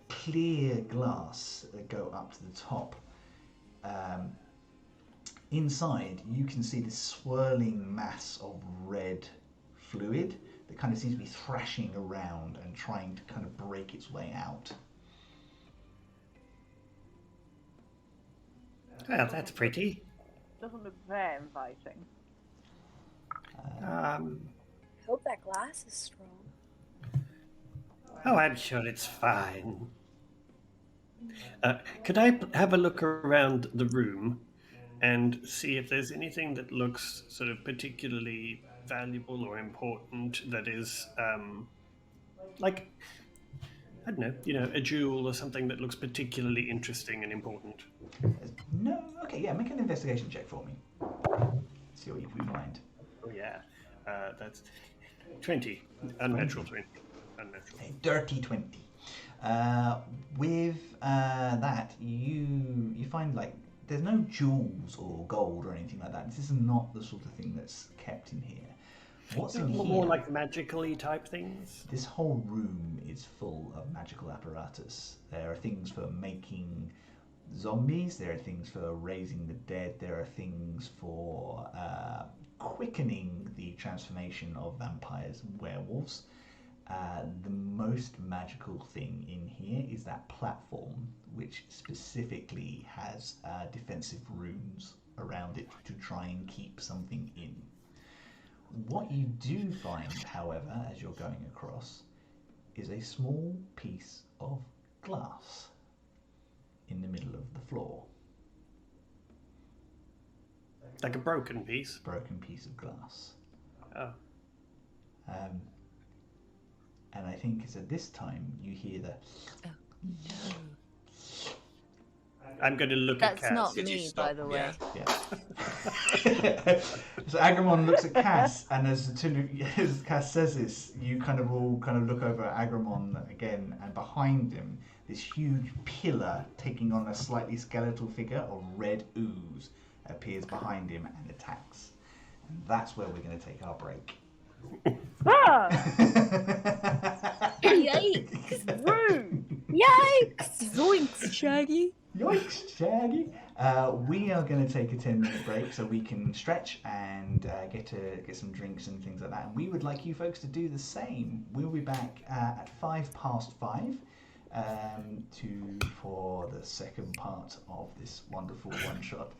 [SPEAKER 1] clear glass that go up to the top. Inside, you can see this swirling mass of red fluid that kind of seems to be thrashing around and trying to kind of break its way out.
[SPEAKER 2] Well, that's pretty.
[SPEAKER 4] Doesn't look very inviting.
[SPEAKER 5] Hope that glass is strong.
[SPEAKER 2] Oh, I'm sure it's fine. Could I have a look around the room and see if there's anything that looks sort of particularly valuable or important that is, like, I don't know, a jewel or something that looks particularly interesting and important?
[SPEAKER 1] No? Okay, yeah, make an investigation check for me. See what you find.
[SPEAKER 2] Oh, yeah. That's 20. Unnatural 20. Unnatural.
[SPEAKER 1] A dirty 20. With that, you find like there's no jewels or gold or anything like that. This is not the sort of thing that's kept in here. What's in here?
[SPEAKER 2] More like magically type things?
[SPEAKER 1] This whole room is full of magical apparatus. There are things for making zombies. There are things for raising the dead. There are things for quickening the transformation of vampires and werewolves. The most magical thing in here is that platform, which specifically has defensive runes around it to try and keep something in. What you do find, however, as you're going across, is a small piece of glass in the middle of the floor.
[SPEAKER 2] Like a broken piece?
[SPEAKER 1] Broken piece of glass.
[SPEAKER 2] Oh.
[SPEAKER 1] And I think it's at this time you hear the...
[SPEAKER 2] I'm going to look at
[SPEAKER 3] That's
[SPEAKER 2] Cass.
[SPEAKER 3] not
[SPEAKER 6] Could you
[SPEAKER 3] me,
[SPEAKER 6] stop?
[SPEAKER 3] by the way.
[SPEAKER 6] Yeah.
[SPEAKER 1] Yeah. So Agramon looks at Cass, and as Cass says this, you kind of all kind of look over at Agramon again, and behind him, this huge pillar taking on a slightly skeletal figure of red ooze appears behind him and attacks. And that's where we're going to take our break.
[SPEAKER 4] Ah!
[SPEAKER 5] Yikes!
[SPEAKER 4] Rude!
[SPEAKER 5] Yikes!
[SPEAKER 3] Zoinks, Shaggy.
[SPEAKER 1] Yikes, Shaggy. We are going to take a 10-minute break so we can stretch and get some drinks and things like that. And we would like you folks to do the same. We'll be back at 5:05 for the second part of this wonderful one-shot.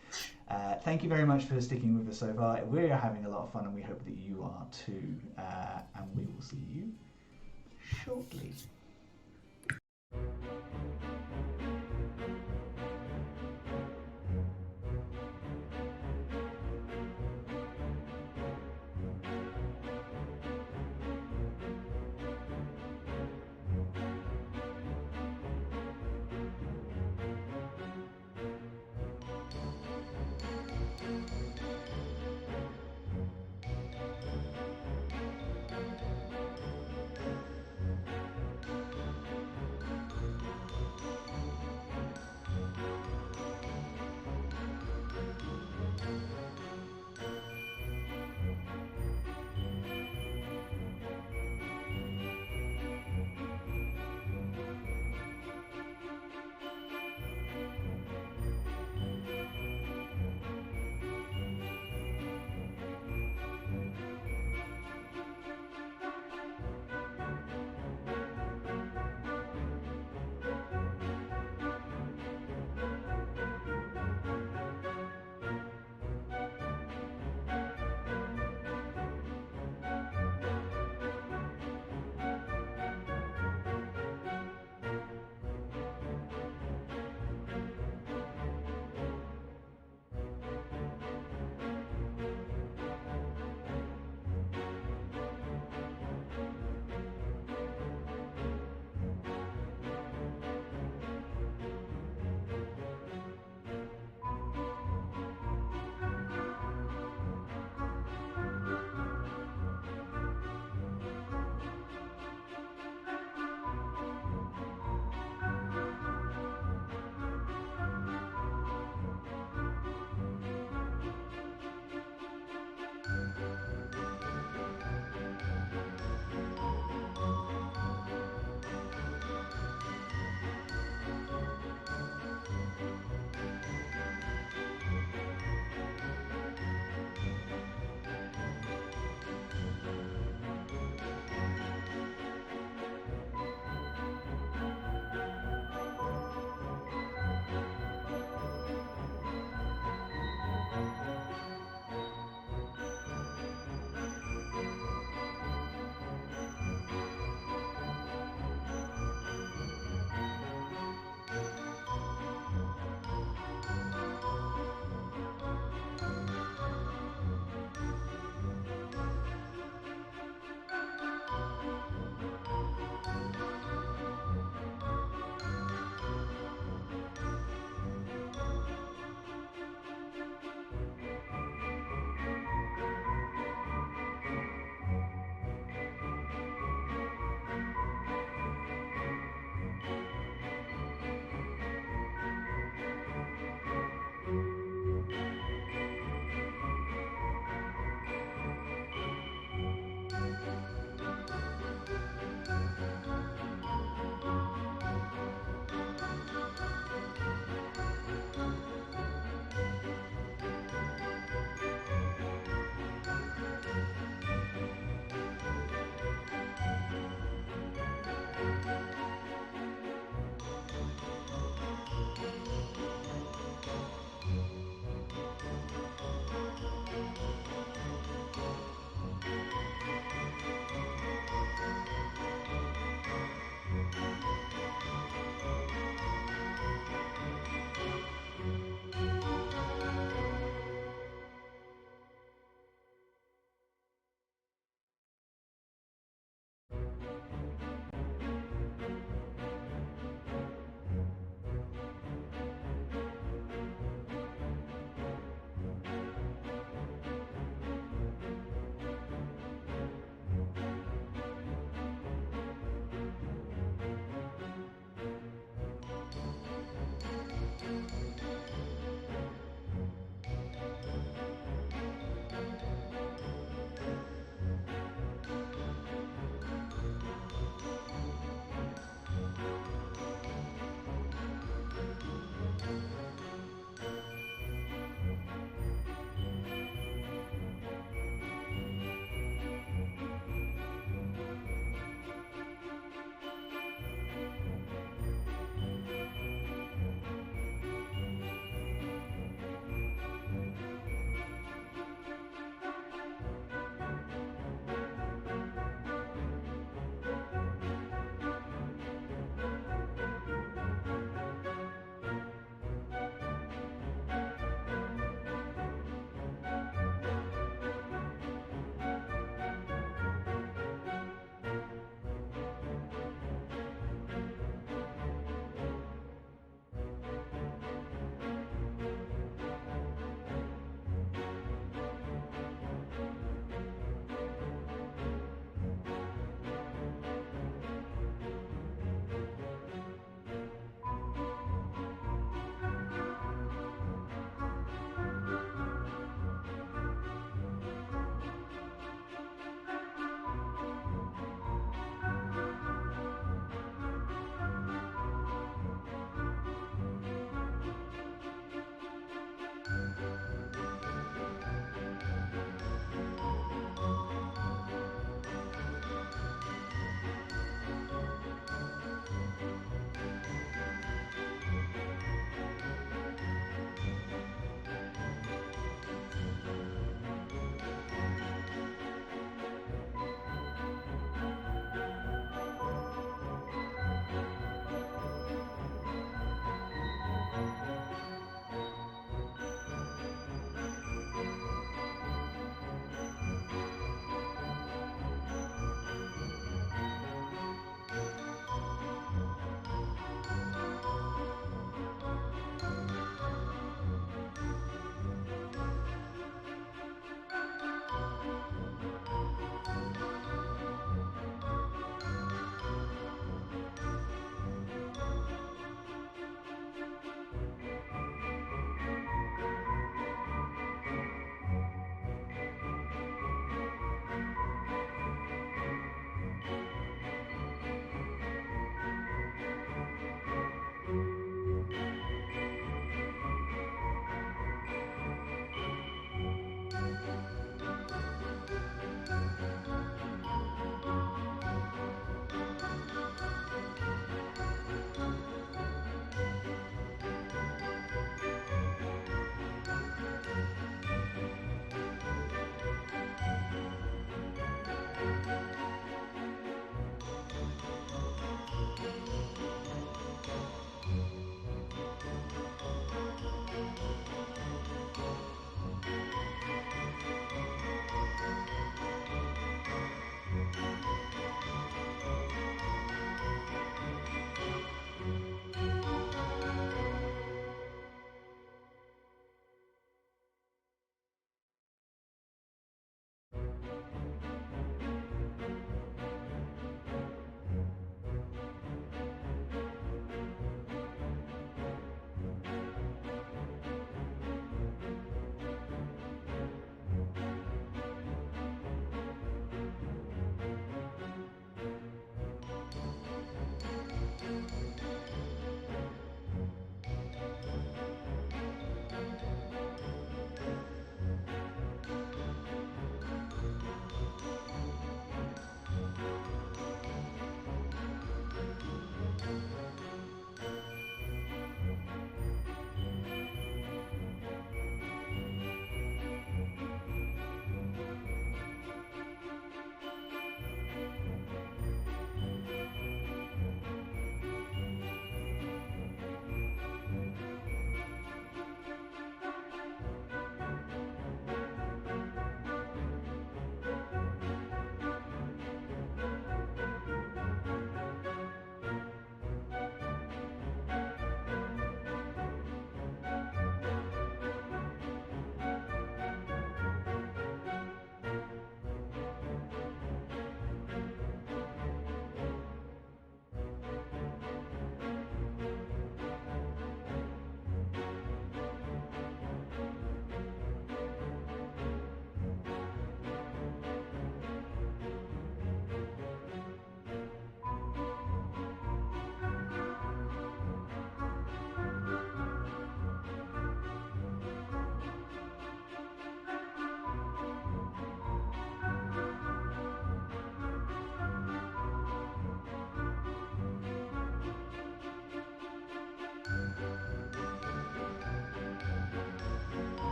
[SPEAKER 1] Thank you very much for sticking with us so far. We are having a lot of fun, and we hope that you are too. And we will see you shortly.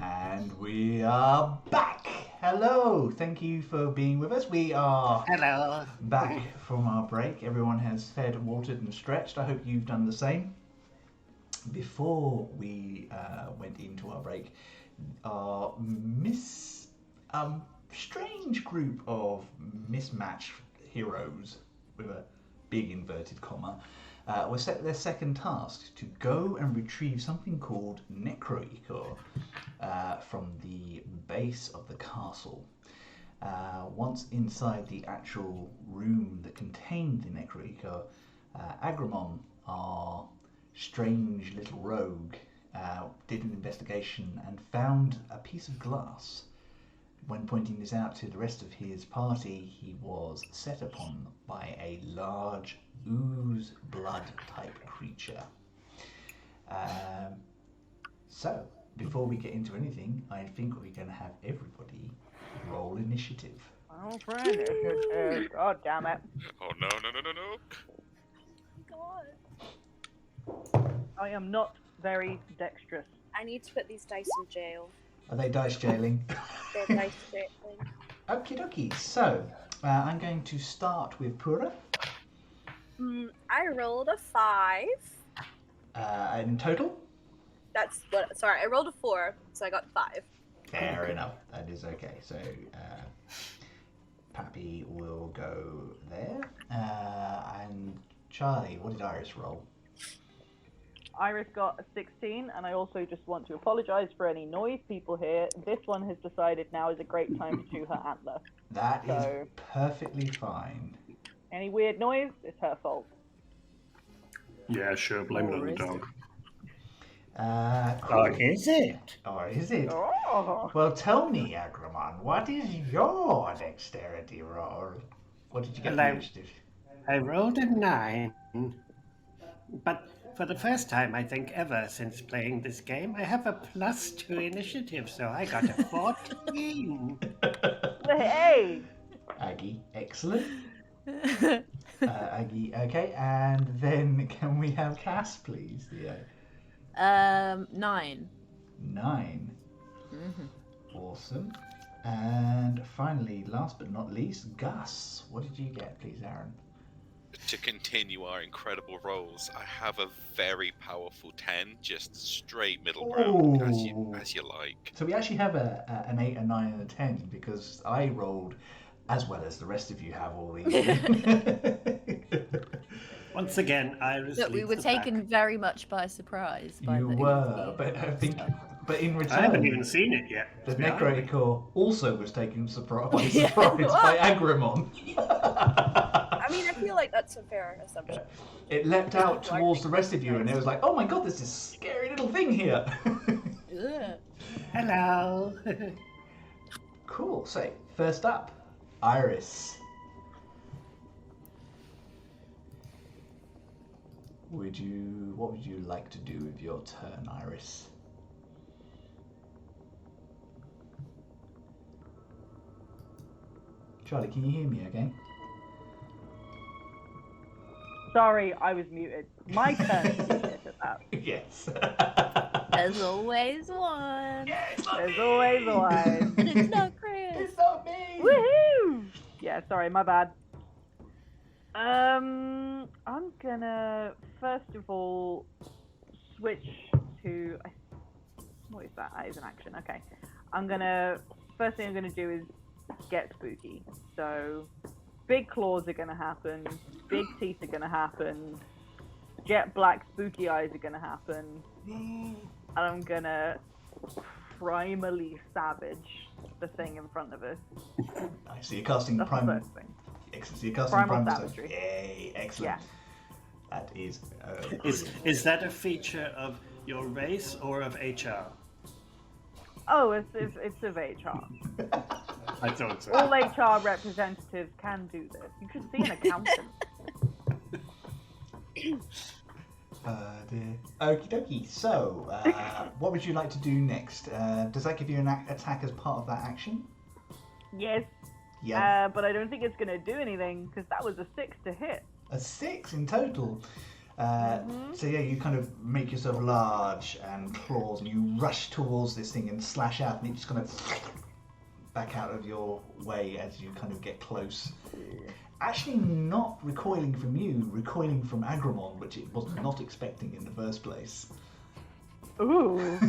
[SPEAKER 1] And we are back. Hello. Thank you for being with us. We are
[SPEAKER 2] Hello.
[SPEAKER 1] back from our break. Everyone has fed, watered, and stretched. I hope you've done the same. Before we went into our break, our strange group of mismatched heroes, with a big inverted comma, were set their second task to go and retrieve something called Necroichor from the base of the castle. Once inside the actual room that contained the Necroichor, Agramon, our strange little rogue, did an investigation and found a piece of glass. When pointing this out to the rest of his party, he was set upon by a large ooze blood type creature. So, before we get into anything, I think we're going to have everybody roll initiative.
[SPEAKER 4] Oh, for initiative. God damn it.
[SPEAKER 8] Oh, no.
[SPEAKER 5] God.
[SPEAKER 4] I am not very dexterous.
[SPEAKER 5] I need to put these dice in jail.
[SPEAKER 1] Are they dice jailing?
[SPEAKER 5] They're dice jailing.
[SPEAKER 1] Okie dokie. So, I'm going to start with Pura.
[SPEAKER 5] I rolled a 5.
[SPEAKER 1] In total?
[SPEAKER 5] That's what. Sorry, I rolled a 4, so I got 5.
[SPEAKER 1] Fair enough. That is okay. So, Pappy will go there. And Charlie, what did Iris roll?
[SPEAKER 4] Iris got a 16, and I also just want to apologise for any noise people hear. This one has decided now is a great time to chew her antler.
[SPEAKER 1] That is perfectly fine.
[SPEAKER 4] Any weird noise, it's her fault.
[SPEAKER 9] Yeah, sure. Blame it on the dog.
[SPEAKER 1] Cool.
[SPEAKER 2] Or is it?
[SPEAKER 1] Or is it?
[SPEAKER 4] Oh.
[SPEAKER 1] Well, tell me, Agramon, what is your dexterity roll? What did you get?
[SPEAKER 2] Well, I rolled a 9, but for the first time, I think, ever since playing this game, I have a +2 initiative, so I got a 14.
[SPEAKER 4] Hey!
[SPEAKER 1] Aggie, excellent. Aggie, okay, and then can we have Cass, please, Theo?
[SPEAKER 3] 9.
[SPEAKER 1] 9.
[SPEAKER 3] Mm-hmm.
[SPEAKER 1] Awesome. And finally, last but not least, Gus. What did you get, please, Aaron?
[SPEAKER 8] To continue our incredible rolls, I have a very powerful 10, just straight middle ground, as you like.
[SPEAKER 1] So we actually have an 8, a 9, and a 10, because I rolled as well as the rest of you have all these.
[SPEAKER 2] Once again, Iris.
[SPEAKER 3] Look, we were taken very much by surprise. By
[SPEAKER 1] You
[SPEAKER 3] the
[SPEAKER 1] were, but I think, but in return,
[SPEAKER 2] I haven't even seen it yet.
[SPEAKER 1] the Necroichor also was taken by surprise by Agramon.
[SPEAKER 5] I mean, I feel like that's a fair assumption.
[SPEAKER 1] It leapt out towards the rest of you, and it was like, "Oh my god, there's this scary little thing here."
[SPEAKER 2] Hello.
[SPEAKER 1] Cool. So first up, Iris. What would you like to do with your turn, Iris? Charlie, can you hear me okay?
[SPEAKER 4] Sorry, I was muted. My turn to be muted at that.
[SPEAKER 1] Yes.
[SPEAKER 3] There's always one.
[SPEAKER 1] Yeah, it's not
[SPEAKER 4] There's
[SPEAKER 1] me.
[SPEAKER 4] always one.
[SPEAKER 3] And it's not Chris.
[SPEAKER 1] It's not me.
[SPEAKER 4] Woohoo! Yeah, sorry, my bad. I'm gonna first of all switch to. What is that? That is an action. Okay. First thing I'm gonna do is get spooky. So, big claws are gonna happen. Big teeth are gonna happen. Jet black spooky eyes are gonna happen. And I'm gonna primally savage the thing in front of us.
[SPEAKER 1] I see you're casting
[SPEAKER 4] That's the
[SPEAKER 1] Primal.
[SPEAKER 4] first thing.
[SPEAKER 1] Excellent. So you're casting
[SPEAKER 4] Primal
[SPEAKER 1] Primal
[SPEAKER 4] Savagery.
[SPEAKER 1] Yay, excellent.
[SPEAKER 4] Yeah.
[SPEAKER 1] That is.
[SPEAKER 2] Is that a feature of your race or of HR?
[SPEAKER 4] Oh, it's of HR.
[SPEAKER 2] I thought so.
[SPEAKER 4] All HR representatives can do this. You should see an accountant.
[SPEAKER 1] Okie dokie. So, what would you like to do next? Does that give you an attack as part of that action?
[SPEAKER 4] Yes.
[SPEAKER 1] Yeah.
[SPEAKER 4] But I don't think it's going to do anything because that was a 6 to hit.
[SPEAKER 1] A 6 in total. So yeah, you kind of make yourself large and claws, and you rush towards this thing and slash out, and it just kind of back out of your way as you kind of get close. Actually, not recoiling from you, recoiling from Agramon, which it was not expecting in the first place.
[SPEAKER 4] Ooh.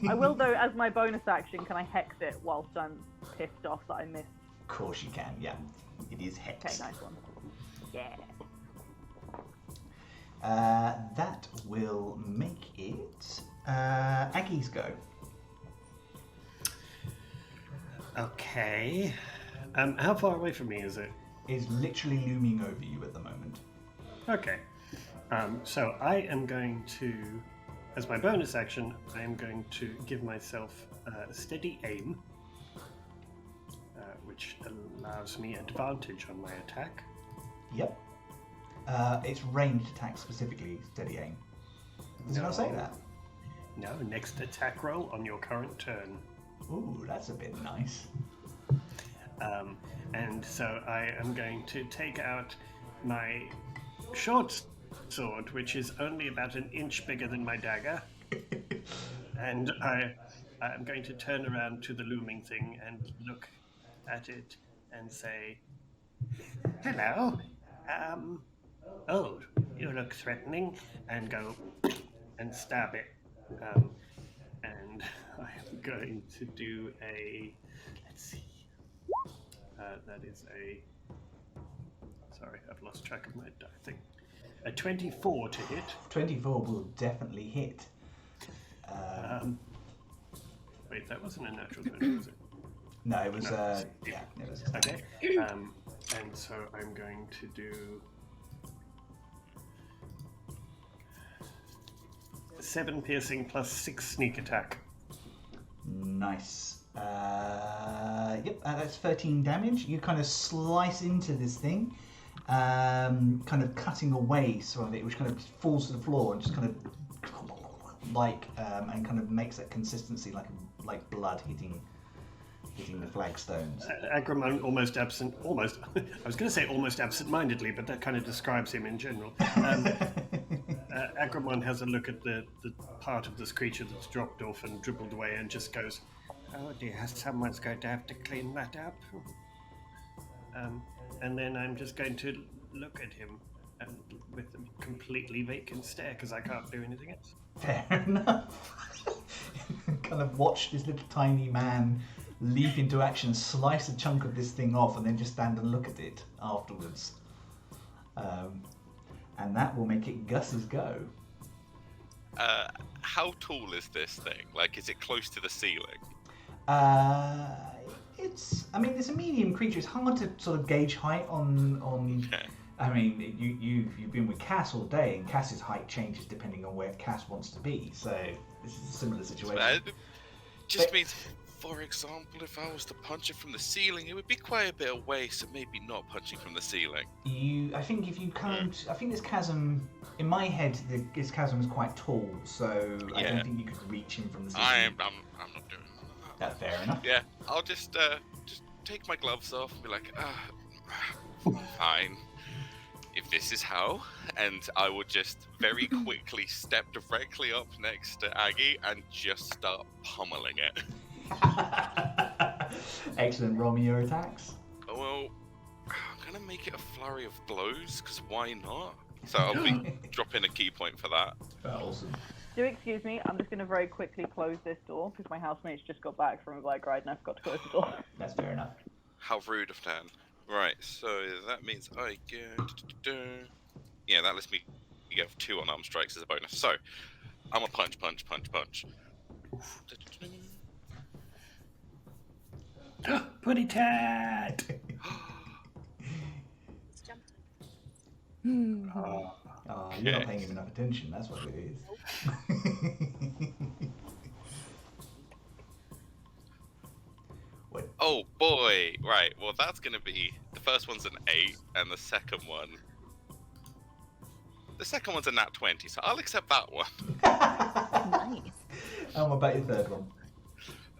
[SPEAKER 4] I will, though, as my bonus action, can I hex it whilst I'm pissed off that I missed?
[SPEAKER 1] Of course you can, yeah. It is hex.
[SPEAKER 4] Okay, nice one. Yeah.
[SPEAKER 1] That will make it Aggie's go.
[SPEAKER 2] Okay. How far away from me is it?
[SPEAKER 1] Is literally looming over you at the moment.
[SPEAKER 2] Okay. So I am going to, as my bonus action, I am going to give myself steady aim, which allows me advantage on my attack.
[SPEAKER 1] Yep. It's ranged attack specifically, steady aim. Does it not say that?
[SPEAKER 2] No, next attack roll on your current turn.
[SPEAKER 1] Ooh, that's a bit nice.
[SPEAKER 2] And so I am going to take out my short sword, which is only about an inch bigger than my dagger. And I'm going to turn around to the looming thing and look at it and say, hello. Oh, you look threatening, and go and stab it. And I'm going to do a, let's see, that is a, sorry, I've lost track of my thing. A 24 to hit.
[SPEAKER 1] 24 will definitely hit.
[SPEAKER 2] Wait, that wasn't a natural 20, was it?
[SPEAKER 1] No, it was,
[SPEAKER 2] No.
[SPEAKER 1] yeah, it was.
[SPEAKER 2] Okay. And so I'm going to do 7 piercing plus 6 sneak attack.
[SPEAKER 1] Nice. Yep, that's 13 damage. You kind of slice into this thing, kind of cutting away some of it, which kind of falls to the floor and just kind of and kind of makes that consistency like blood hitting the flagstones.
[SPEAKER 2] Agramon almost, I was going to say almost absent-mindedly, but that kind of describes him in general. Agramon has a look at the part of this creature that's dropped off and dribbled away and just goes, oh dear, someone's going to have to clean that up. And then I'm just going to look at him with a completely vacant stare because I can't do anything else.
[SPEAKER 1] Fair enough. Kind of watch this little tiny man leap into action, slice a chunk of this thing off, and then just stand and look at it afterwards. And that will make it Gus's go.
[SPEAKER 8] How tall is this thing? Like, is it close to the ceiling?
[SPEAKER 1] It's a medium creature. It's hard to sort of gauge height on.
[SPEAKER 8] Okay.
[SPEAKER 1] I mean, you've been with Cass all day, and Cass's height changes depending on where Cass wants to be. So this is a similar situation.
[SPEAKER 8] It just means, for example, if I was to punch it from the ceiling, it would be quite a bit away. So maybe not punching from the ceiling.
[SPEAKER 1] I think if you can't, I think this chasm. In my head, this chasm is quite tall, so I don't think you could reach him from the ceiling.
[SPEAKER 8] I'm not doing that.
[SPEAKER 1] That's fair enough.
[SPEAKER 8] Yeah, I'll just take my gloves off and be like, fine. If this is how, and I would just very quickly step directly up next to Aggie and just start pummeling it.
[SPEAKER 1] Excellent. Roll me your attacks.
[SPEAKER 8] Well, I'm gonna make it a flurry of blows, because why not? So I'll be dropping a key point for that.
[SPEAKER 1] Awesome.
[SPEAKER 4] Do excuse me, I'm just going to very quickly close this door, because my housemates just got back from a bike ride and I forgot to close the door.
[SPEAKER 1] That's fair enough.
[SPEAKER 8] How rude of Dan. Right, so that means I get... Yeah, that lets me get 2 unarmed strikes as a bonus. So, I'm a punch.
[SPEAKER 2] Putty tat!
[SPEAKER 5] It's jumped.
[SPEAKER 1] You're not paying him enough attention, that's what it is.
[SPEAKER 8] Oh boy! Right, well that's gonna be... The first one's an 8, and the second one... The second one's a nat 20, so I'll accept that one.
[SPEAKER 3] Nice.
[SPEAKER 1] And what about your third one?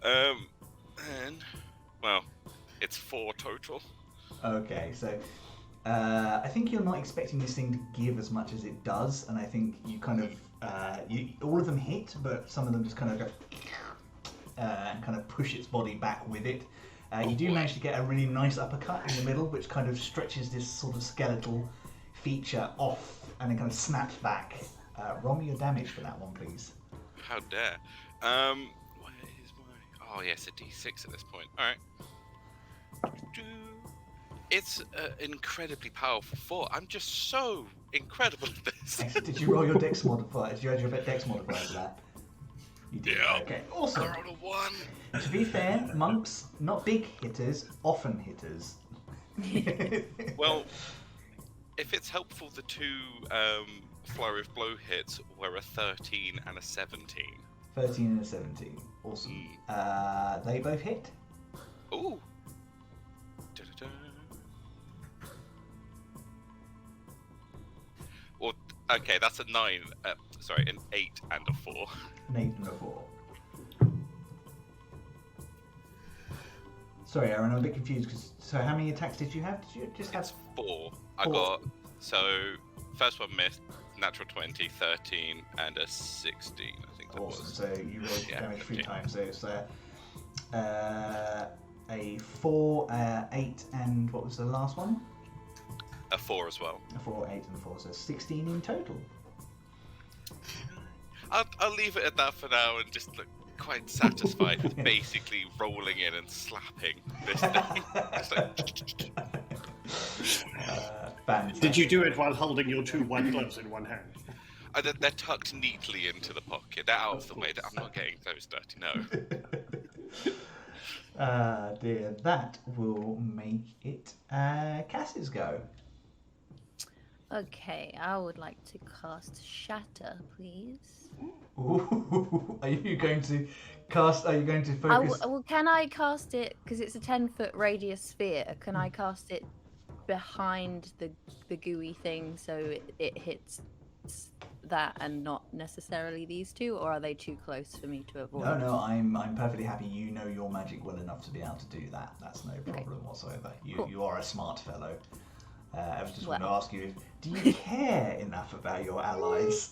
[SPEAKER 8] And... Well, it's 4 total.
[SPEAKER 1] Okay, so I think you're not expecting this thing to give as much as it does, and I think you kind of all of them hit, but some of them just kind of go and kind of push its body back with it. You do manage to get a really nice uppercut in the middle, which kind of stretches this sort of skeletal feature off, and then kind of snaps back. Roll me your damage for that one, please.
[SPEAKER 8] How dare. Where is my... Oh, yes, a D6 at this point. Alright. It's an incredibly powerful 4. I'm just so incredible at this.
[SPEAKER 1] Did you roll your dex modifier? Did you add your dex modifier to that? You did.
[SPEAKER 8] Yeah.
[SPEAKER 1] Okay, awesome.
[SPEAKER 8] I rolled a 1.
[SPEAKER 1] To be fair, monks, not big hitters, often hitters.
[SPEAKER 8] Well, if it's helpful, the 2 flurry of blow hits were a 13 and a 17.
[SPEAKER 1] 13 and a 17. Awesome. They both hit.
[SPEAKER 8] Ooh. Well, okay, that's a 9. Sorry, an 8 and a 4.
[SPEAKER 1] An 8 and a 4. Sorry, Aaron, I'm a bit confused. So how many attacks did you have? Did you just have...
[SPEAKER 8] It's 4. I got... So, first one missed, natural 20, 13, and a 16, I think that
[SPEAKER 1] awesome.
[SPEAKER 8] was.
[SPEAKER 1] So you rolled damage 3 times. So it's a 4, 8, and what was the last one?
[SPEAKER 8] A 4 as well.
[SPEAKER 1] A 4, 8, and a 4. So 16 in total.
[SPEAKER 8] I'll leave it at that for now and just look quite satisfied with basically rolling in and slapping this thing. Just like...
[SPEAKER 9] Did you do it while holding your 2 white gloves in one hand?
[SPEAKER 8] They're tucked neatly into the pocket. They're out of the way. I'm not getting those dirty, no.
[SPEAKER 1] Dear, that will make it Cass's go.
[SPEAKER 3] Okay, I would like to cast Shatter, please.
[SPEAKER 1] Ooh, are you going to cast? Are you going to focus?
[SPEAKER 3] Well, can I cast it because it's a 10-foot radius sphere? Can I cast it behind the gooey thing so it hits that and not necessarily these two, or are they too close for me to avoid?
[SPEAKER 1] No, I'm perfectly happy. You know your magic well enough to be able to do that. That's no problem whatsoever. You are a smart fellow. I was just going to ask you, do you care enough about your allies?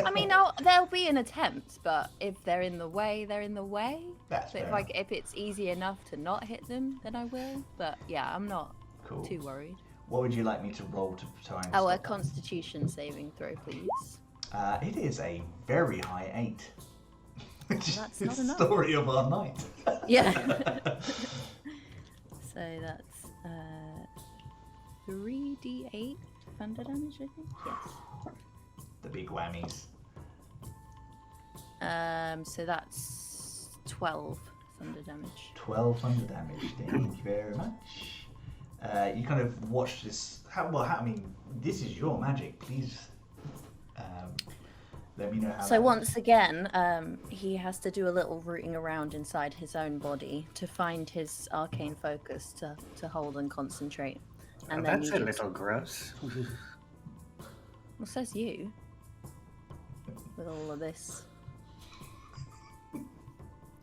[SPEAKER 3] I mean, there'll be an attempt, but if they're in the way, they're in the way.
[SPEAKER 1] That's
[SPEAKER 3] so if it's easy enough to not hit them, then I will. But yeah, I'm not too worried.
[SPEAKER 1] What would you like me to roll to try and
[SPEAKER 3] stop a Constitution saving throw, please.
[SPEAKER 1] It is a very high 8.
[SPEAKER 3] That's not enough.
[SPEAKER 1] Story of our night.
[SPEAKER 3] Yeah. So that's 3d8 thunder damage, I think. Yes.
[SPEAKER 1] The big whammies.
[SPEAKER 3] So that's 12 thunder damage.
[SPEAKER 1] 12 thunder damage. Thank you very much. You kind of watch this. I mean, this is your magic. Please, let me know how.
[SPEAKER 3] So once again, he has to do a little rooting around inside his own body to find his arcane focus to hold and concentrate. And then
[SPEAKER 9] that's a little gross.
[SPEAKER 3] Well, says you. With all of this.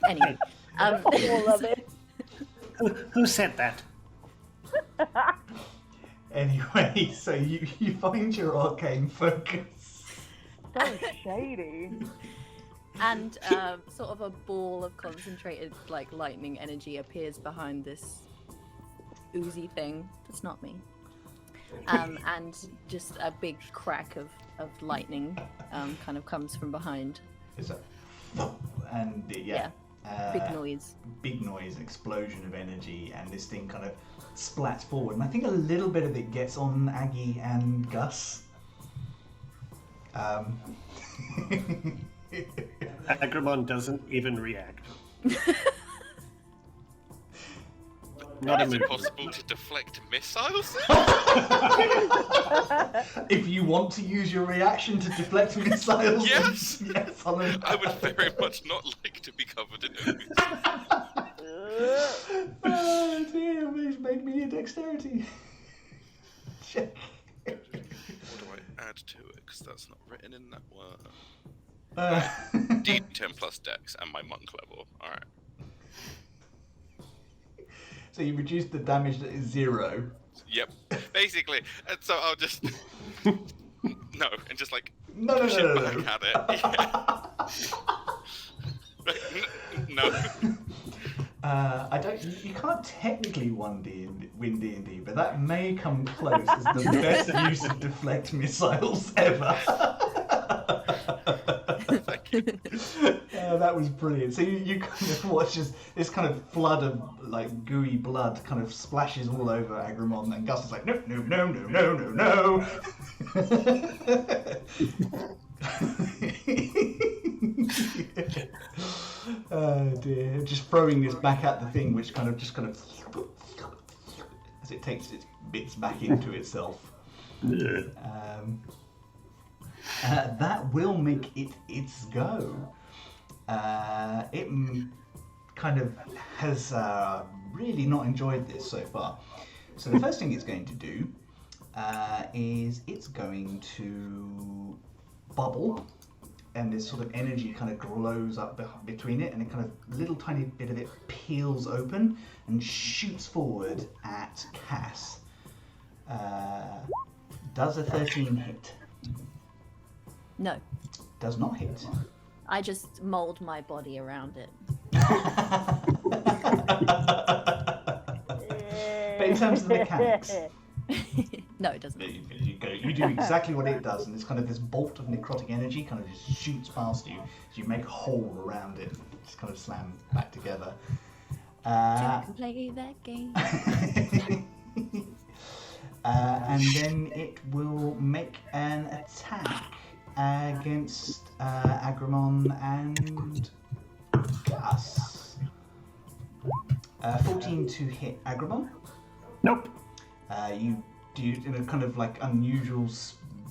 [SPEAKER 3] Anyway,
[SPEAKER 4] all of it.
[SPEAKER 9] Who said that?
[SPEAKER 1] Anyway, so you find your arcane focus.
[SPEAKER 4] So shady.
[SPEAKER 3] And sort of a ball of concentrated lightning energy appears behind this oozy thing. That's not me. And just a big crack of lightning kind of comes from behind.
[SPEAKER 1] It's a and
[SPEAKER 3] big noise.
[SPEAKER 1] Big noise, explosion of energy, and this thing kind of splats forward. And I think a little bit of it gets on Aggie and Gus.
[SPEAKER 9] Agramon doesn't even react. Not
[SPEAKER 8] Is it possible to deflect missiles?
[SPEAKER 1] If you want to use your reaction to deflect missiles,
[SPEAKER 8] yes,
[SPEAKER 1] yes,
[SPEAKER 8] I would very much not like to be covered in ooze.
[SPEAKER 1] Oh dear, make me a dexterity check.
[SPEAKER 8] What do I add to it? Because that's not written in that word. D10 plus dex and my monk level. Alright.
[SPEAKER 1] So you reduce the damage that is 0.
[SPEAKER 8] Yep, basically. And so I'll just no, and just like
[SPEAKER 1] No,
[SPEAKER 8] push
[SPEAKER 1] no,
[SPEAKER 8] it
[SPEAKER 1] no,
[SPEAKER 8] back
[SPEAKER 1] no.
[SPEAKER 8] at it. Yeah. No.
[SPEAKER 1] I don't. You can't technically win D&D, but that may come close as the best use of deflect missiles ever. That was brilliant. So you kind of watch as this kind of flood of like gooey blood kind of splashes all over Agramon, and Gus is like, no, no, no, no, no, no, no. Oh dear! Just throwing this back at the thing, which kind of as it takes its bits back into itself.
[SPEAKER 9] Yeah.
[SPEAKER 1] That will make it its go. It kind of has really not enjoyed this so far. So the first thing it's going to do is it's going to bubble, and this sort of energy kind of glows up between it, and a kind of little tiny bit of it peels open and shoots forward at Cass. Does a 13 hit?
[SPEAKER 3] No.
[SPEAKER 1] Does not hit.
[SPEAKER 3] I just mold my body around it.
[SPEAKER 1] But in terms of the mechanics,
[SPEAKER 3] No, it doesn't.
[SPEAKER 1] you do exactly what it does, and it's kind of this bolt of necrotic energy kind of just shoots past you as you make a hole around it, just kind of slam back together.
[SPEAKER 3] Jack can play that game.
[SPEAKER 1] And then it will make an attack against Agramon and Gus. 14 to hit Agramon.
[SPEAKER 9] Nope.
[SPEAKER 1] You do in a kind of like unusual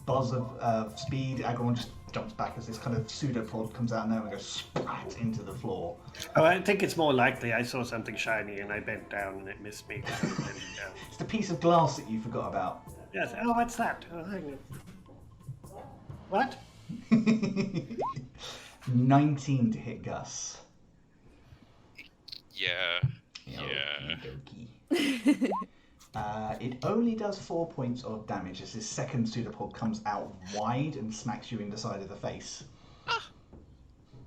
[SPEAKER 1] buzz of speed. Agramon just jumps back as this kind of pseudopod comes out now and goes splat into the floor.
[SPEAKER 9] Oh, I think it's more likely I saw something shiny and I bent down and it missed me. So I bent down.
[SPEAKER 1] It's the piece of glass that you forgot about.
[SPEAKER 9] Yes. Oh, what's that? Oh, hang on. What?
[SPEAKER 1] 19 to hit Gus.
[SPEAKER 8] Yeah.
[SPEAKER 1] Okey-dokey. It only does 4 points of damage as this second pseudopod comes out wide and smacks you in the side of the face.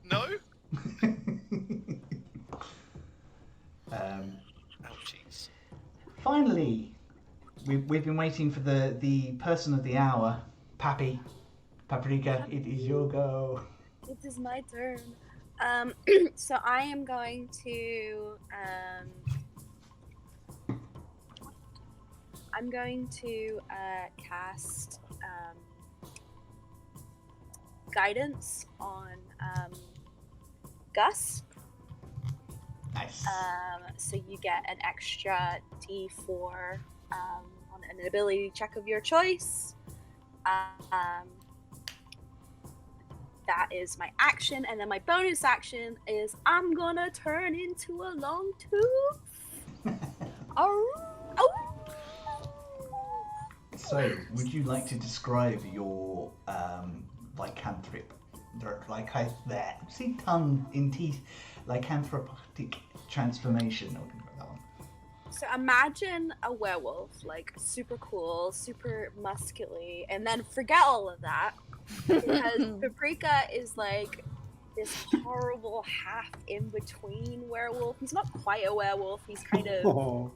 [SPEAKER 8] No. Ouchies.
[SPEAKER 1] Finally, we've been waiting for the person of the hour, Paprika. It is your go.
[SPEAKER 5] It is my turn. So I am going to cast guidance on Gus.
[SPEAKER 1] Nice.
[SPEAKER 5] So you get an extra D4 on an ability check of your choice. That is my action, and then my bonus action is I'm gonna turn into a long tooth.
[SPEAKER 1] So, would you like to describe your lycanthropic transformation?
[SPEAKER 5] So imagine a werewolf, like super cool, super muscly, and then forget all of that because Paprika is like this horrible half in between werewolf. He's not quite a werewolf. He's kind of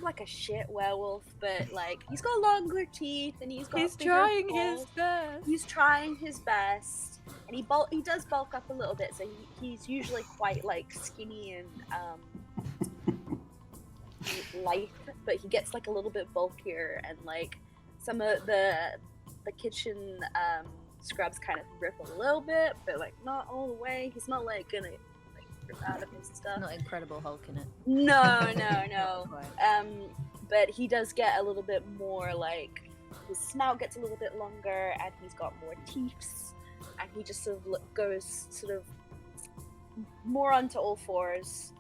[SPEAKER 5] like a shit werewolf, but like he's got longer teeth and he's got
[SPEAKER 3] trying
[SPEAKER 5] balls.
[SPEAKER 3] his best.
[SPEAKER 5] He's trying his best, and he does bulk up a little bit. So he's usually quite like skinny and lithe, but he gets like a little bit bulkier, and like some of the kitchen scrubs kind of rip a little bit, but like not all the way. He's not like gonna like rip out of his stuff.
[SPEAKER 3] Not Incredible Hulk in it.
[SPEAKER 5] No. But he does get a little bit more, like his snout gets a little bit longer, and he's got more teeth, and he just sort of goes sort of more onto all fours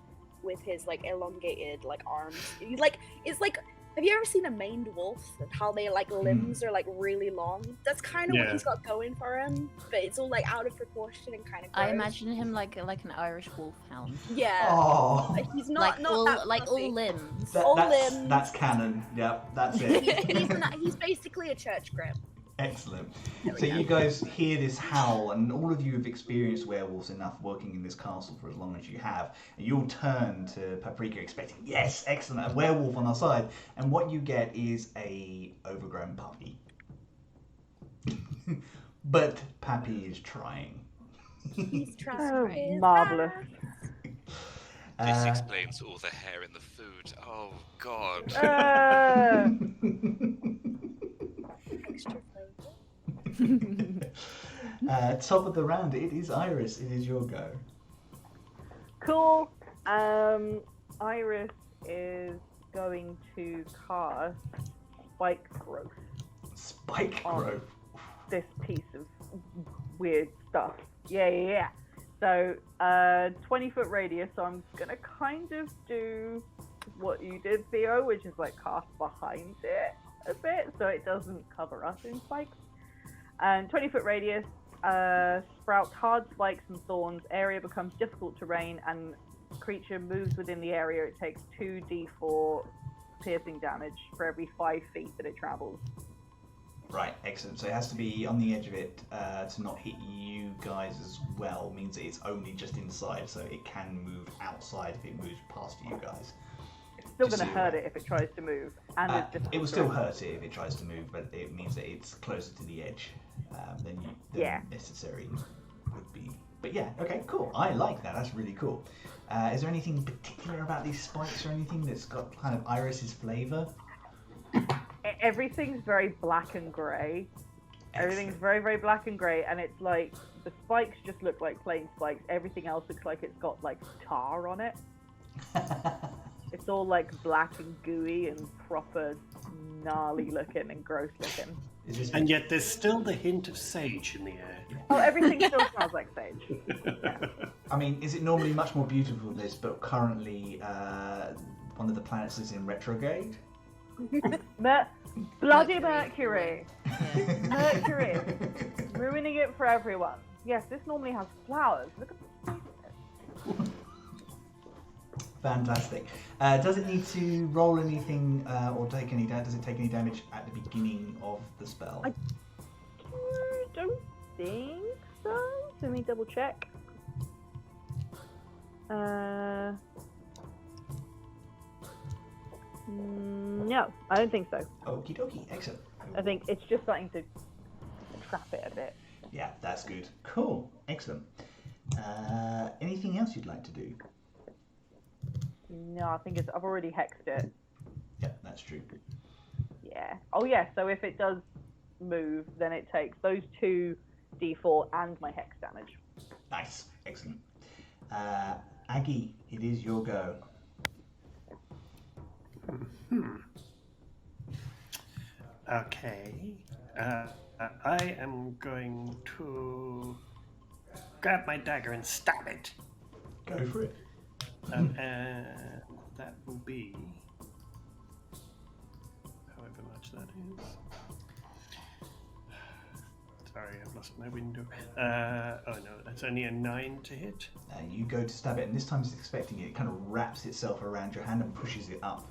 [SPEAKER 5] with his like elongated like arms. He's like, it's like Have you ever seen a maned wolf and how their like limbs are like really long? That's kind of what he's got going for him, but it's all like out of proportion and kind of gross.
[SPEAKER 3] I imagine him like an Irish wolfhound.
[SPEAKER 5] Yeah.
[SPEAKER 1] Oh.
[SPEAKER 5] Like, he's not
[SPEAKER 3] all,
[SPEAKER 5] that
[SPEAKER 3] like
[SPEAKER 5] fluffy.
[SPEAKER 3] all limbs.
[SPEAKER 5] Limbs.
[SPEAKER 1] That's canon. Yep, that's it.
[SPEAKER 5] He's basically a church grim.
[SPEAKER 1] Excellent. So you guys hear this howl, and all of you have experienced werewolves enough working in this castle for as long as you have, and you all turn to Paprika expecting, yes, excellent, a werewolf on our side, and what you get is a overgrown puppy. But Pappy is trying.
[SPEAKER 5] He's trying.
[SPEAKER 4] Oh, marvellous.
[SPEAKER 10] This explains all the hair in the food. Oh, God.
[SPEAKER 5] Extra flavor.
[SPEAKER 1] Top of the round, it is Iris. It is your go.
[SPEAKER 4] Cool. Iris is going to cast Spike Growth.
[SPEAKER 1] Spike Growth.
[SPEAKER 4] This piece of weird stuff. Yeah. So, 20-foot radius. So I'm gonna kind of do what you did, Theo, which is like cast behind it a bit, so it doesn't cover us in spikes. And 20-foot radius, sprouts hard spikes and thorns. Area becomes difficult terrain, and creature moves within the area. It takes 2d4 piercing damage for every 5 feet that it travels.
[SPEAKER 1] Right, excellent. So it has to be on the edge of it to not hit you guys as well. Means that it's only just inside, so it can move outside if it moves past you guys.
[SPEAKER 4] It's still going to hurt it if it tries to move, and it's just.
[SPEAKER 1] It will still hurt it if it tries to move, but it means that it's closer to the edge than necessary would be. But yeah, okay, cool. I like that. That's really cool. Is there anything particular about these spikes or anything that's got kind of Iris's flavour?
[SPEAKER 4] Everything's very black and grey. Everything's very, very black and grey, and it's like the spikes just look like plain spikes. Everything else looks like it's got like tar on it. It's all like black and gooey and proper gnarly looking and gross looking.
[SPEAKER 9] And yet there's still the hint of sage in the air.
[SPEAKER 4] Oh, everything still smells like sage. Yeah.
[SPEAKER 1] I mean, is it normally much more beautiful than this, but currently one of the planets is in retrograde?
[SPEAKER 4] Bloody Mercury. Mercury. Ruining it for everyone. Yes, this normally has flowers. Look at the
[SPEAKER 1] Fantastic. Does it need to roll anything or take any damage? Does it take any damage at the beginning of the spell?
[SPEAKER 4] I don't think so. Let me double check. No, I don't think so.
[SPEAKER 1] Okie dokie, excellent.
[SPEAKER 4] I think it's just starting to trap it a bit.
[SPEAKER 1] Yeah, that's good. Cool, excellent. Anything else you'd like to do?
[SPEAKER 4] No, I think I've already hexed it.
[SPEAKER 1] Yeah, that's true.
[SPEAKER 4] Yeah. Oh yeah, so if it does move, then it takes those 2d4 and my hex damage.
[SPEAKER 1] Nice, excellent. Aggie, it is your go.
[SPEAKER 9] Okay. I am going to grab my dagger and stab it.
[SPEAKER 1] Go for it.
[SPEAKER 9] And that will be however much that is. Sorry, I've lost my window. Oh no, that's only a 9 to hit.
[SPEAKER 1] You go to stab it, and this time it's expecting it. It kind of wraps itself around your hand and pushes it up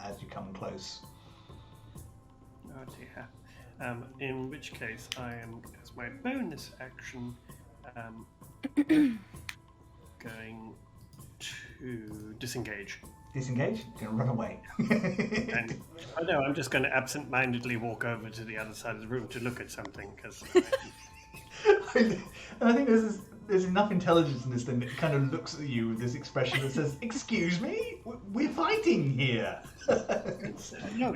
[SPEAKER 1] as you come close.
[SPEAKER 9] Oh dear. In which case, I am, as my bonus action, going to disengage.
[SPEAKER 1] Disengage? You're going to run away.
[SPEAKER 9] And, oh no, I'm just going to absent-mindedly walk over to the other side of the room to look at something, because...
[SPEAKER 1] And I think there's enough intelligence in this thing that kind of looks at you with this expression that says, "Excuse me? We're fighting here."
[SPEAKER 9] No,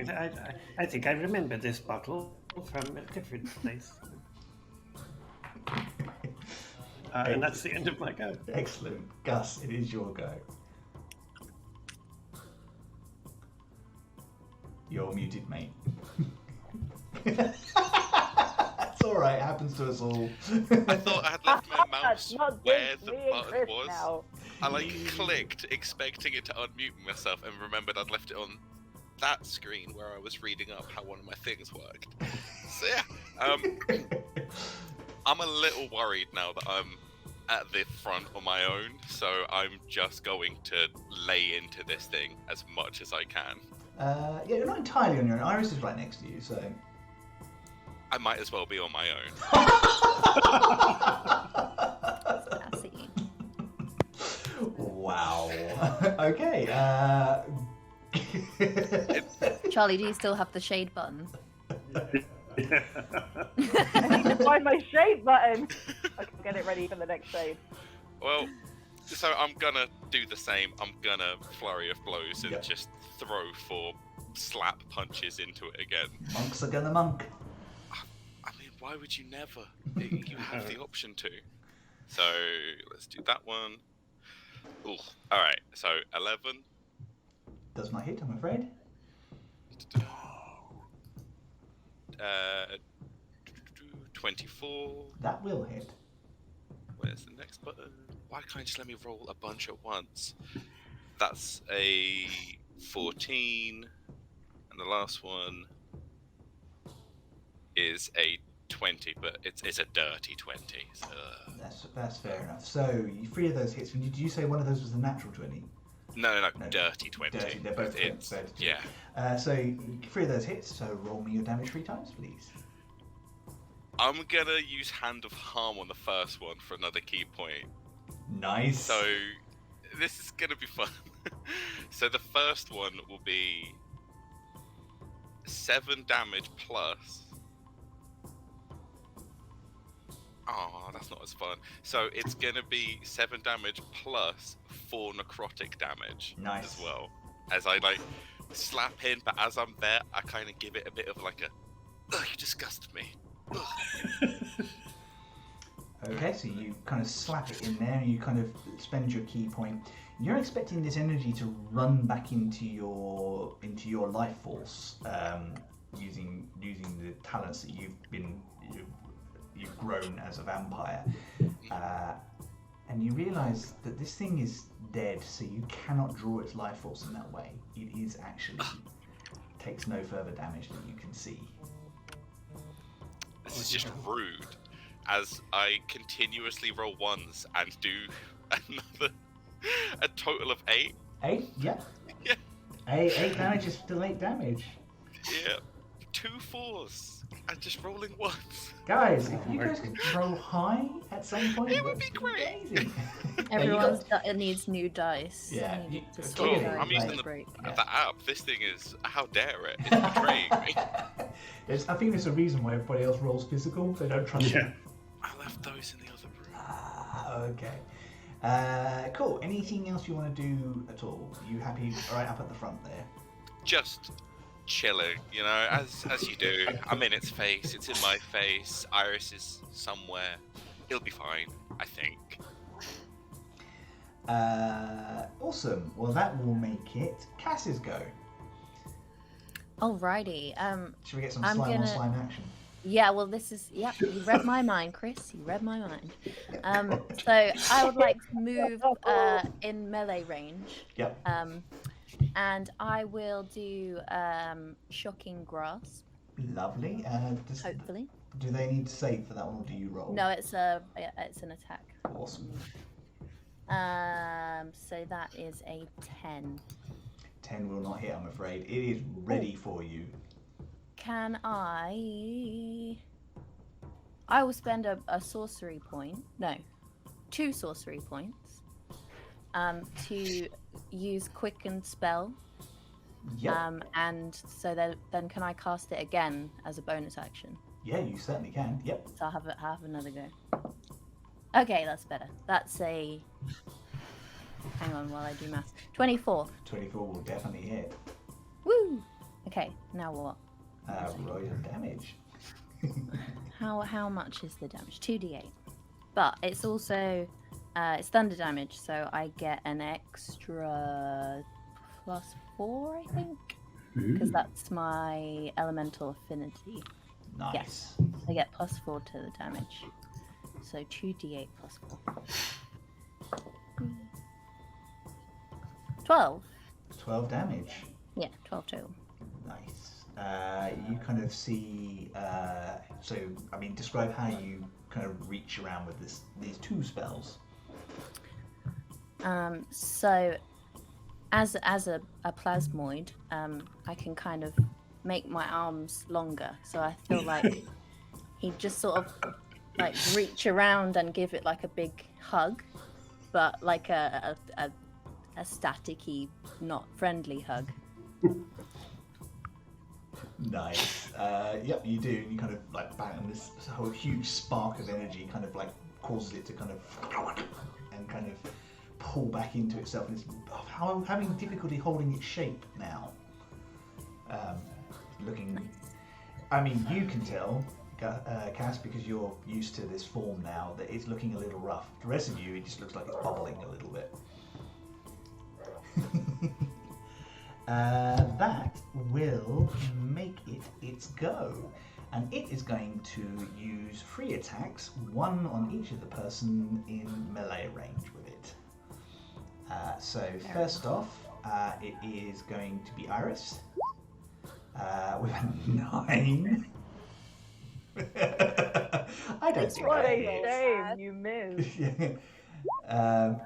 [SPEAKER 9] I think I remember this bottle from a different place. And that's the end of my go.
[SPEAKER 1] Excellent. Gus, it is your go. You're muted, mate. It's alright, it happens to us all.
[SPEAKER 8] I thought I had left my mouse where the button
[SPEAKER 4] Chris
[SPEAKER 8] was.
[SPEAKER 4] now.
[SPEAKER 8] I clicked, expecting it to unmute myself, and remembered I'd left it on that screen where I was reading up how one of my things worked. So yeah, I'm a little worried now that I'm at the front on my own, so I'm just going to lay into this thing as much as I can.
[SPEAKER 1] Yeah, you're not entirely on your own. Iris is right next to you, so...
[SPEAKER 8] I might as well be on my own.
[SPEAKER 3] Sassy.
[SPEAKER 1] Wow. Okay,
[SPEAKER 3] Charlie, do you still have the shade button?
[SPEAKER 4] I need to find my shade button. I can get it ready for the next shade.
[SPEAKER 8] Well, so I'm gonna do the same. I'm gonna flurry of blows and just throw 4 slap punches into it again.
[SPEAKER 1] Monks are gonna monk.
[SPEAKER 8] I mean, why would you never? You have the option to. So let's do that one. Ooh, all right. So 11.
[SPEAKER 1] Does not hit, I'm afraid.
[SPEAKER 8] 24.
[SPEAKER 1] That will hit.
[SPEAKER 8] Where's the next button? Why can't you just let me roll a bunch at once? That's a 14. And the last one is a 20, but it's a dirty 20. So...
[SPEAKER 1] That's fair enough. So, 3 of those hits. Did you say one of those was a natural 20?
[SPEAKER 8] No, dirty 20.
[SPEAKER 1] Dirty, they're both
[SPEAKER 8] it's,
[SPEAKER 1] 20.
[SPEAKER 8] yeah.
[SPEAKER 1] So, 3 of those hits, so roll me your damage 3 times, please.
[SPEAKER 8] I'm gonna use Hand of Harm on the first one for another key point.
[SPEAKER 1] Nice.
[SPEAKER 8] So, this is gonna be fun. So the first one will be 7 damage plus... Oh, that's not as fun. So it's gonna be 7 damage plus 4 necrotic damage.
[SPEAKER 1] Nice.
[SPEAKER 8] As well. As I like slap in, but as I'm there, I kind of give it a bit of like a, ugh, you disgusted me.
[SPEAKER 1] Okay, so you kind of slap it in there and you kind of spend your key point. You're expecting this energy to run back into your life force, using the talents that you've grown as a vampire, and you realise that this thing is dead, so you cannot draw its life force in that way. It is actually takes no further damage that you can see.
[SPEAKER 8] This is just rude, as I continuously roll 1s and do a total of 8.
[SPEAKER 1] 8? Yeah.
[SPEAKER 8] Yeah.
[SPEAKER 1] 8 damage is still 8 damage.
[SPEAKER 8] Yeah. 2 4s. And just rolling 1s.
[SPEAKER 1] Guys, if you guys could roll high at some point,
[SPEAKER 8] it would be great.
[SPEAKER 1] Amazing.
[SPEAKER 3] Everyone needs new dice.
[SPEAKER 1] Yeah.
[SPEAKER 8] I'm using the app. This thing is, how dare it? It's betraying me.
[SPEAKER 1] I think there's a reason why everybody else rolls physical. They don't trust it.
[SPEAKER 8] I left those in the other room.
[SPEAKER 1] Okay. Cool. Anything else you want to do at all? Are you happy right up at the front there?
[SPEAKER 8] Just chilling, you know, as you do. I'm in its face, it's in my face, Iris is somewhere. He'll be fine, I think.
[SPEAKER 1] Awesome. Well, that will make it Cass's go.
[SPEAKER 3] Alrighty.
[SPEAKER 1] Should we get some slime on slime action?
[SPEAKER 3] Yeah, well, this is... Yep, you read my mind, Chris. You read my mind. So I would like to move in melee range.
[SPEAKER 1] Yep.
[SPEAKER 3] And I will do Shocking Grasp.
[SPEAKER 1] Lovely.
[SPEAKER 3] Hopefully.
[SPEAKER 1] Do they need to save for that one, or do you roll?
[SPEAKER 3] No, it's an attack.
[SPEAKER 1] Awesome.
[SPEAKER 3] So that is a 10.
[SPEAKER 1] 10 will not hit, I'm afraid. It is ready for you.
[SPEAKER 3] Can I will spend a sorcery point. No, 2 sorcery points. To use Quicken Spell.
[SPEAKER 1] Yep.
[SPEAKER 3] And so then can I cast it again as a bonus action?
[SPEAKER 1] Yeah, you certainly can. Yep.
[SPEAKER 3] So I'll have another go. Okay, that's better. That's a... Hang on while I do math. 24.
[SPEAKER 1] 24 will definitely hit.
[SPEAKER 3] Woo! Okay, now what?
[SPEAKER 1] Roll your damage.
[SPEAKER 3] How much is the damage? 2d8. But it's also... it's thunder damage, so I get an extra +4, I think, because that's my elemental affinity.
[SPEAKER 1] Nice.
[SPEAKER 3] Yes, I get +4 to the damage. So 2d8 +4. 12.
[SPEAKER 1] 12 damage.
[SPEAKER 3] Yeah, 12 total.
[SPEAKER 1] you kind of see. So, I mean, describe how you kind of reach around with these two spells.
[SPEAKER 3] So, as a plasmoid, I can kind of make my arms longer. So I feel like he'd just sort of like reach around and give it like a big hug, but like a staticky, not friendly hug.
[SPEAKER 1] Nice. Yep, you do. You kind of like bang, and this whole huge spark of energy kind of like causes it to kind of and kind of pull back into itself, and it's having difficulty holding its shape now. Looking, I mean, you can tell, Cass, because you're used to this form now, that it's looking a little rough. The rest of you, it just looks like it's bubbling a little bit. That will make it its go, and it is going to use 3 attacks, 1 on each of the person in melee range with it. So first off, it is going to be Iris with a 9. I don't think
[SPEAKER 4] What
[SPEAKER 1] that
[SPEAKER 4] a
[SPEAKER 1] hits.
[SPEAKER 4] shame you missed.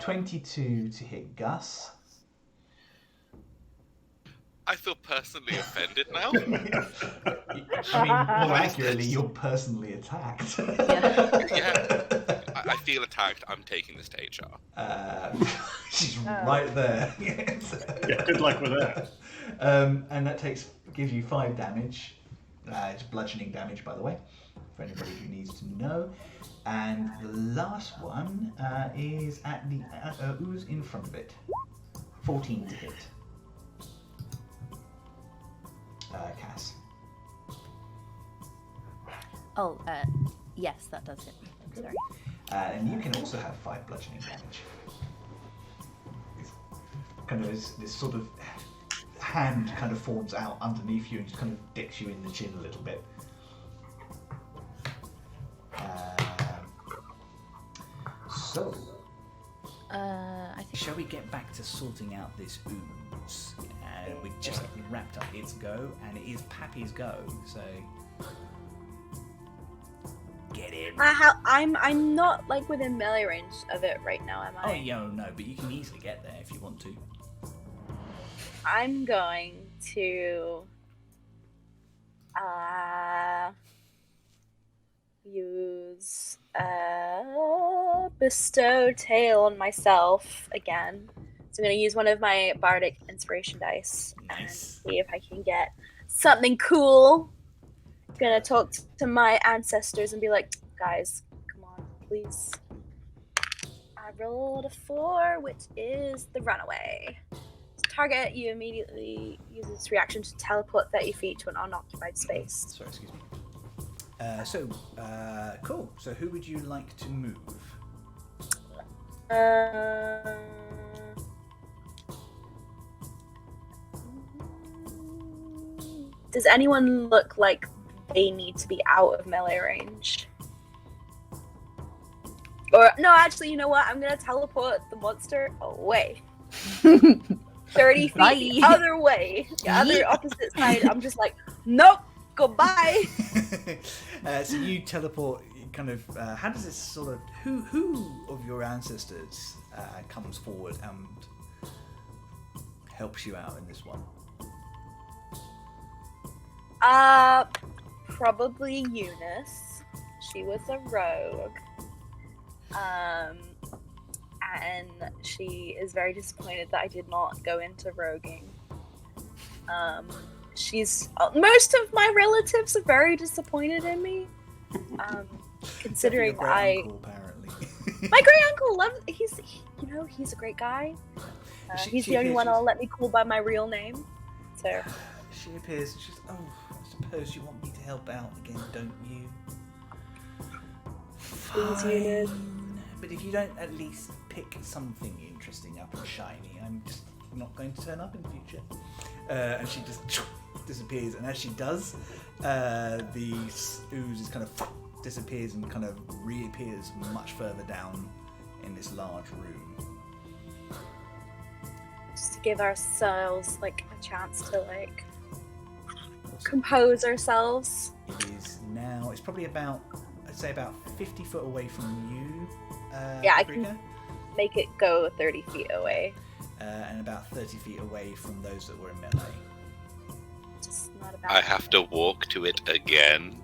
[SPEAKER 1] 22 to hit Gus.
[SPEAKER 8] I feel personally offended now.
[SPEAKER 1] I mean, more accurately, you're personally attacked.
[SPEAKER 8] Yeah. I feel attacked. I'm taking the stage out.
[SPEAKER 1] She's right there.
[SPEAKER 9] Yeah, good luck with that.
[SPEAKER 1] And that gives you 5 damage. It's bludgeoning damage, by the way, for anybody who needs to know. And the last one is at the ooze in front of it. 14 to hit. Cass.
[SPEAKER 3] Oh, yes, that does hit me. Sorry.
[SPEAKER 1] And you can also have 5 bludgeoning damage. It's kind of this sort of hand kind of forms out underneath you and just kind of dicks you in the chin a little bit.
[SPEAKER 3] I think.
[SPEAKER 11] Shall we get back to sorting out this ooze? We just wrapped up its go, and it is Pappy's go. So get in.
[SPEAKER 5] I'm not like within melee range of it right now, am I?
[SPEAKER 11] Oh no, but you can easily get there if you want to.
[SPEAKER 5] I'm going to use bestow tail on myself again. So I'm going to use one of my bardic inspiration dice and see if I can get something cool. I'm going to talk to my ancestors and be like, guys, come on, please. I rolled a 4, which is the runaway. Target, you immediately use its reaction to teleport 30 feet to an unoccupied space.
[SPEAKER 11] Sorry, excuse me. Cool. So who would you like to move?
[SPEAKER 5] Does anyone look like they need to be out of melee range? Or, no, actually, you know what? I'm going to teleport the monster away. 30 feet the other way. The other opposite side. I'm just like, nope, goodbye.
[SPEAKER 11] So you teleport, kind of, how does this sort of, who of your ancestors comes forward and helps you out in this one?
[SPEAKER 5] Probably Eunice. She was a rogue. And she is very disappointed that I did not go into roguing. She's most of my relatives are very disappointed in me. Considering
[SPEAKER 11] your great uncle, apparently.
[SPEAKER 5] My great uncle he's a great guy. He's the only one I'll let me call by my real name. So
[SPEAKER 11] she appears and she's, I suppose you want me to help out again, don't you? Fine. But if you don't at least pick something interesting up and shiny, I'm just not going to turn up in the future. And she just disappears, and as she does, the ooze is kind of disappears and kind of reappears much further down in this large room.
[SPEAKER 5] Just to give ourselves like a chance to like compose ourselves?
[SPEAKER 11] It is now. It's probably about, I'd say, about 50 foot away from you.
[SPEAKER 5] Yeah, I
[SPEAKER 11] Paprika,
[SPEAKER 5] can make it go 30 feet away.
[SPEAKER 11] and about 30 feet away from those that were in melee.
[SPEAKER 5] Just not about.
[SPEAKER 8] I have to walk to it again.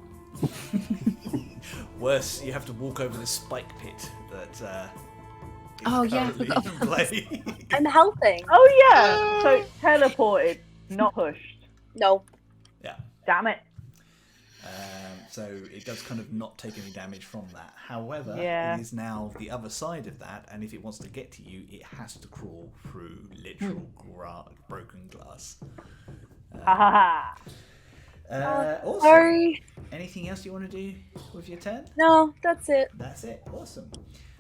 [SPEAKER 11] Worse, you have to walk over the spike pit that. Is
[SPEAKER 3] Oh, yeah, I
[SPEAKER 11] currently
[SPEAKER 3] forgot
[SPEAKER 11] in play.
[SPEAKER 5] I'm helping.
[SPEAKER 4] Oh yeah. So teleported, not pushed.
[SPEAKER 5] No.
[SPEAKER 11] Yeah.
[SPEAKER 4] Damn it.
[SPEAKER 11] So it does kind of not take any damage from that. However,
[SPEAKER 4] Yeah.
[SPEAKER 11] it is now the other side of that, and if it wants to get to you, it has to crawl through literal broken glass.
[SPEAKER 4] Ha ha ha.
[SPEAKER 11] Awesome.
[SPEAKER 5] Sorry.
[SPEAKER 11] Anything else you want to do with your turn?
[SPEAKER 5] No, that's it.
[SPEAKER 11] That's it. Awesome.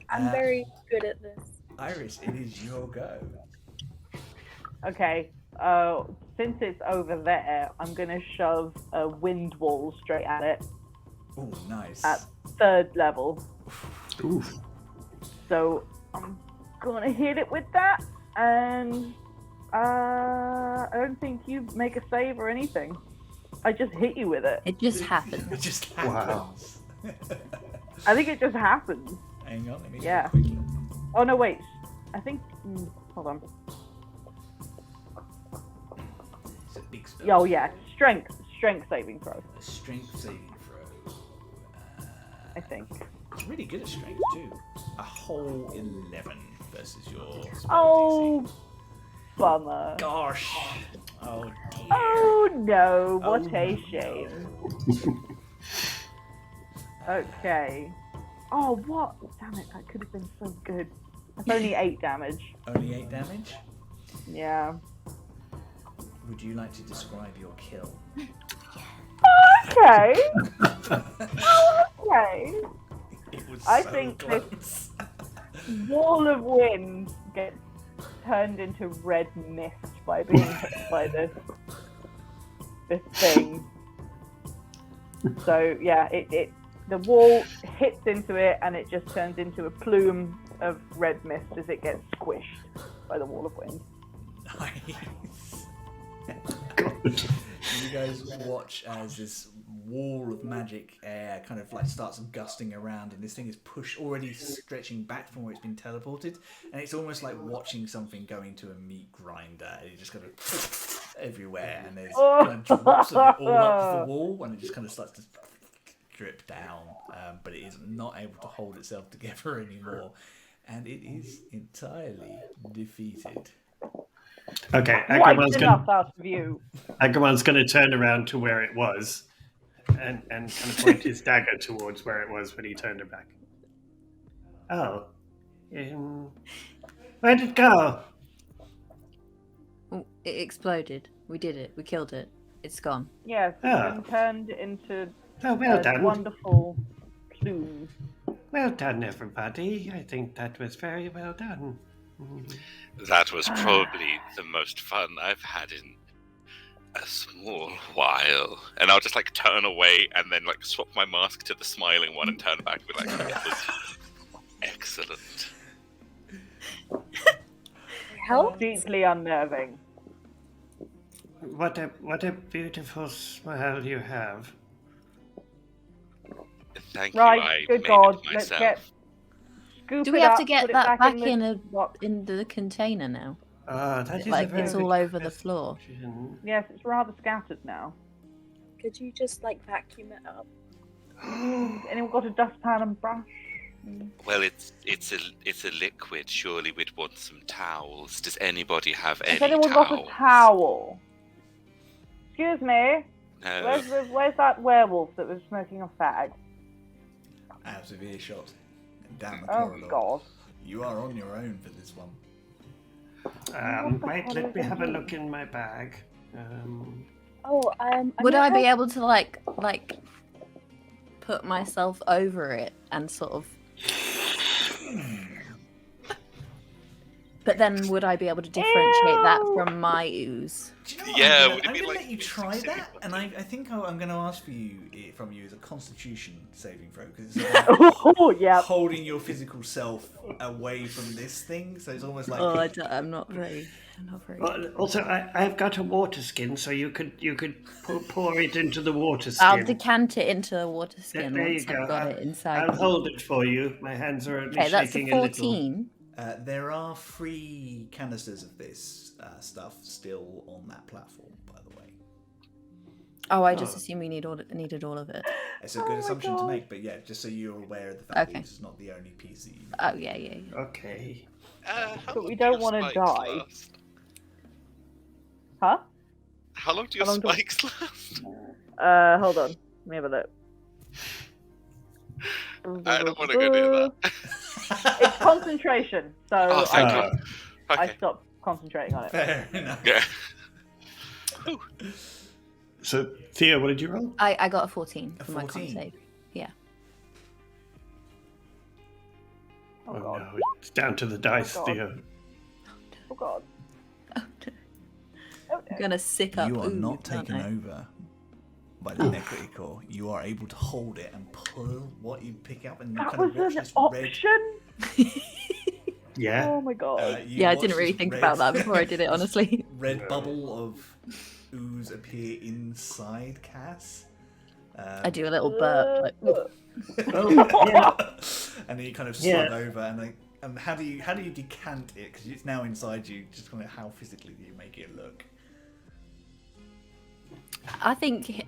[SPEAKER 5] I'm very good at this.
[SPEAKER 11] Iris, it is your go.
[SPEAKER 4] Okay. Since it's over there, I'm gonna shove a wind wall straight at it
[SPEAKER 11] Oh, nice.
[SPEAKER 4] at 3rd level.
[SPEAKER 9] Ooh.
[SPEAKER 4] So I'm gonna hit it with that, and I don't think you make a save or anything. I just hit you with it.
[SPEAKER 3] It just happened.
[SPEAKER 11] It just happens.
[SPEAKER 9] Wow.
[SPEAKER 4] I think it just happens.
[SPEAKER 11] Hang on, let me
[SPEAKER 4] Yeah.
[SPEAKER 11] do it quickly.
[SPEAKER 4] Oh no, wait. I think. Hold on.
[SPEAKER 11] It's a big spell.
[SPEAKER 4] Oh yeah, strength saving throw.
[SPEAKER 11] A strength saving throw.
[SPEAKER 4] I think.
[SPEAKER 11] It's really good at strength too. A whole 11 versus your spell
[SPEAKER 4] Oh,
[SPEAKER 11] DC.
[SPEAKER 4] bummer.
[SPEAKER 11] Gosh. Oh dear.
[SPEAKER 4] Oh no, what
[SPEAKER 11] Oh,
[SPEAKER 4] a shame. Okay. Oh, what? Damn it, that could have been so good. That's only 8 damage.
[SPEAKER 11] Only 8 damage?
[SPEAKER 4] Yeah.
[SPEAKER 11] Would you like to describe your kill?
[SPEAKER 4] Okay. Okay.
[SPEAKER 11] It was
[SPEAKER 4] I
[SPEAKER 11] so
[SPEAKER 4] think
[SPEAKER 11] close.
[SPEAKER 4] this wall of wind gets turned into red mist by being hit by this thing. So yeah, the wall hits into it and it just turns into a plume of red mist as it gets squished by the wall of wind.
[SPEAKER 11] Nice. You guys watch as this wall of magic air kind of like starts gusting around, and this thing is already stretching back from where it's been teleported, and it's almost like watching something going to a meat grinder. It just kind of everywhere, and there's kind of drops of it all up the wall, and it just kind of starts to drip down, but it is not able to hold itself together anymore, and it is entirely defeated.
[SPEAKER 9] Okay,
[SPEAKER 4] Quite enough out of you.
[SPEAKER 9] Agummon's going to turn around to where it was and kind of point his dagger towards where it was when he turned it back. Oh. Where'd it go?
[SPEAKER 3] Oh, it exploded. We did it. We killed it. It's gone.
[SPEAKER 4] Yes,
[SPEAKER 9] Ah.
[SPEAKER 4] and turned into
[SPEAKER 9] Oh, well
[SPEAKER 4] a
[SPEAKER 9] done.
[SPEAKER 4] wonderful plume.
[SPEAKER 9] Well done, everybody. I think that was very well done.
[SPEAKER 8] That was probably the most fun I've had in a small while. And I'll just like turn away and then like swap my mask to the smiling one and turn back and be like, that was excellent.
[SPEAKER 5] Help?
[SPEAKER 4] Deeply unnerving.
[SPEAKER 9] What a beautiful smile you have.
[SPEAKER 8] Thank
[SPEAKER 4] Right,
[SPEAKER 8] you. I
[SPEAKER 4] good
[SPEAKER 8] made
[SPEAKER 4] God,
[SPEAKER 8] it
[SPEAKER 4] let's
[SPEAKER 8] myself.
[SPEAKER 4] get. Scoop
[SPEAKER 3] Do we
[SPEAKER 4] it
[SPEAKER 3] have
[SPEAKER 4] up,
[SPEAKER 3] to get
[SPEAKER 4] put it
[SPEAKER 3] that back
[SPEAKER 4] in the
[SPEAKER 3] in the container now?
[SPEAKER 9] That is a
[SPEAKER 3] Like
[SPEAKER 9] very
[SPEAKER 3] it's
[SPEAKER 9] good
[SPEAKER 3] all over the floor.
[SPEAKER 9] question.
[SPEAKER 4] Yes, it's rather scattered now.
[SPEAKER 5] Could you just like vacuum it up?
[SPEAKER 4] Anyone got a dustpan and brush?
[SPEAKER 8] Well, it's a liquid. Surely we'd want some towels. Does anybody have any
[SPEAKER 4] Has anyone
[SPEAKER 8] towels?
[SPEAKER 4] got a towel? Excuse me.
[SPEAKER 8] No.
[SPEAKER 4] Where's that werewolf that was smoking a fag?
[SPEAKER 11] Out of earshot, and down the
[SPEAKER 4] Oh
[SPEAKER 11] corridor.
[SPEAKER 4] God.
[SPEAKER 11] You are on your own for this one.
[SPEAKER 9] Wait, let me have a look in my bag.
[SPEAKER 3] Would I be able to like put myself over it and sort of But then would I be able to differentiate that from my ooze?
[SPEAKER 11] Do you know what?
[SPEAKER 8] Yeah,
[SPEAKER 11] I'm
[SPEAKER 8] would it
[SPEAKER 11] gonna
[SPEAKER 8] be like
[SPEAKER 11] let you try that, and I think I'm going to ask from you is a Constitution saving throw because it's about
[SPEAKER 4] yeah.
[SPEAKER 11] holding your physical self away from this thing. So it's almost like
[SPEAKER 3] I'm not very.
[SPEAKER 2] Well, also, I've got a water skin, so you could pour it into the water skin.
[SPEAKER 3] I'll decant it into the water skin
[SPEAKER 2] There
[SPEAKER 3] once
[SPEAKER 2] you go.
[SPEAKER 3] I've got it inside.
[SPEAKER 2] I'll hold it for you. My hands are only
[SPEAKER 3] Okay, that's a
[SPEAKER 2] shaking a little.
[SPEAKER 3] 14.
[SPEAKER 11] there are 3 canisters of this stuff still on that platform, by the way.
[SPEAKER 3] Oh, I just assumed we needed all of it.
[SPEAKER 11] It's a good assumption to make, but yeah, just so you're aware of the fact that this is not the only piece that you need.
[SPEAKER 3] Oh, yeah.
[SPEAKER 2] Okay.
[SPEAKER 4] But we don't want to die.
[SPEAKER 8] Last?
[SPEAKER 4] Huh?
[SPEAKER 8] How long do your spikes last?
[SPEAKER 4] Hold on. Let me have a look.
[SPEAKER 8] I don't want to go near that.
[SPEAKER 4] It's concentration, so
[SPEAKER 8] Okay.
[SPEAKER 4] I stopped concentrating on it.
[SPEAKER 11] Fair enough.
[SPEAKER 8] Yeah.
[SPEAKER 2] So, Thea, what did you roll?
[SPEAKER 3] I got a 14
[SPEAKER 11] A
[SPEAKER 3] for my con
[SPEAKER 11] 14?
[SPEAKER 3] save. Yeah.
[SPEAKER 2] Oh, no, it's down to the dice,
[SPEAKER 4] God.
[SPEAKER 2] Thea.
[SPEAKER 4] Oh god.
[SPEAKER 3] I'm gonna sick up.
[SPEAKER 11] You are
[SPEAKER 3] ooze,
[SPEAKER 11] not
[SPEAKER 3] aren't
[SPEAKER 11] taken
[SPEAKER 3] I?
[SPEAKER 11] over by the necrotic core. You are able to hold it and pull what you pick up, and you
[SPEAKER 4] That
[SPEAKER 11] kind of
[SPEAKER 4] was
[SPEAKER 11] watch
[SPEAKER 4] an
[SPEAKER 11] this
[SPEAKER 4] option?
[SPEAKER 2] Yeah.
[SPEAKER 4] Oh my god.
[SPEAKER 3] Yeah, I didn't really think about that before I did it, honestly.
[SPEAKER 11] Red bubble of ooze appear inside Cass.
[SPEAKER 3] I do a little burp. Like,
[SPEAKER 11] And then you kind of slug over, and how do you decant it? Because it's now inside you. Just kind of how physically do you make it look?
[SPEAKER 3] I think,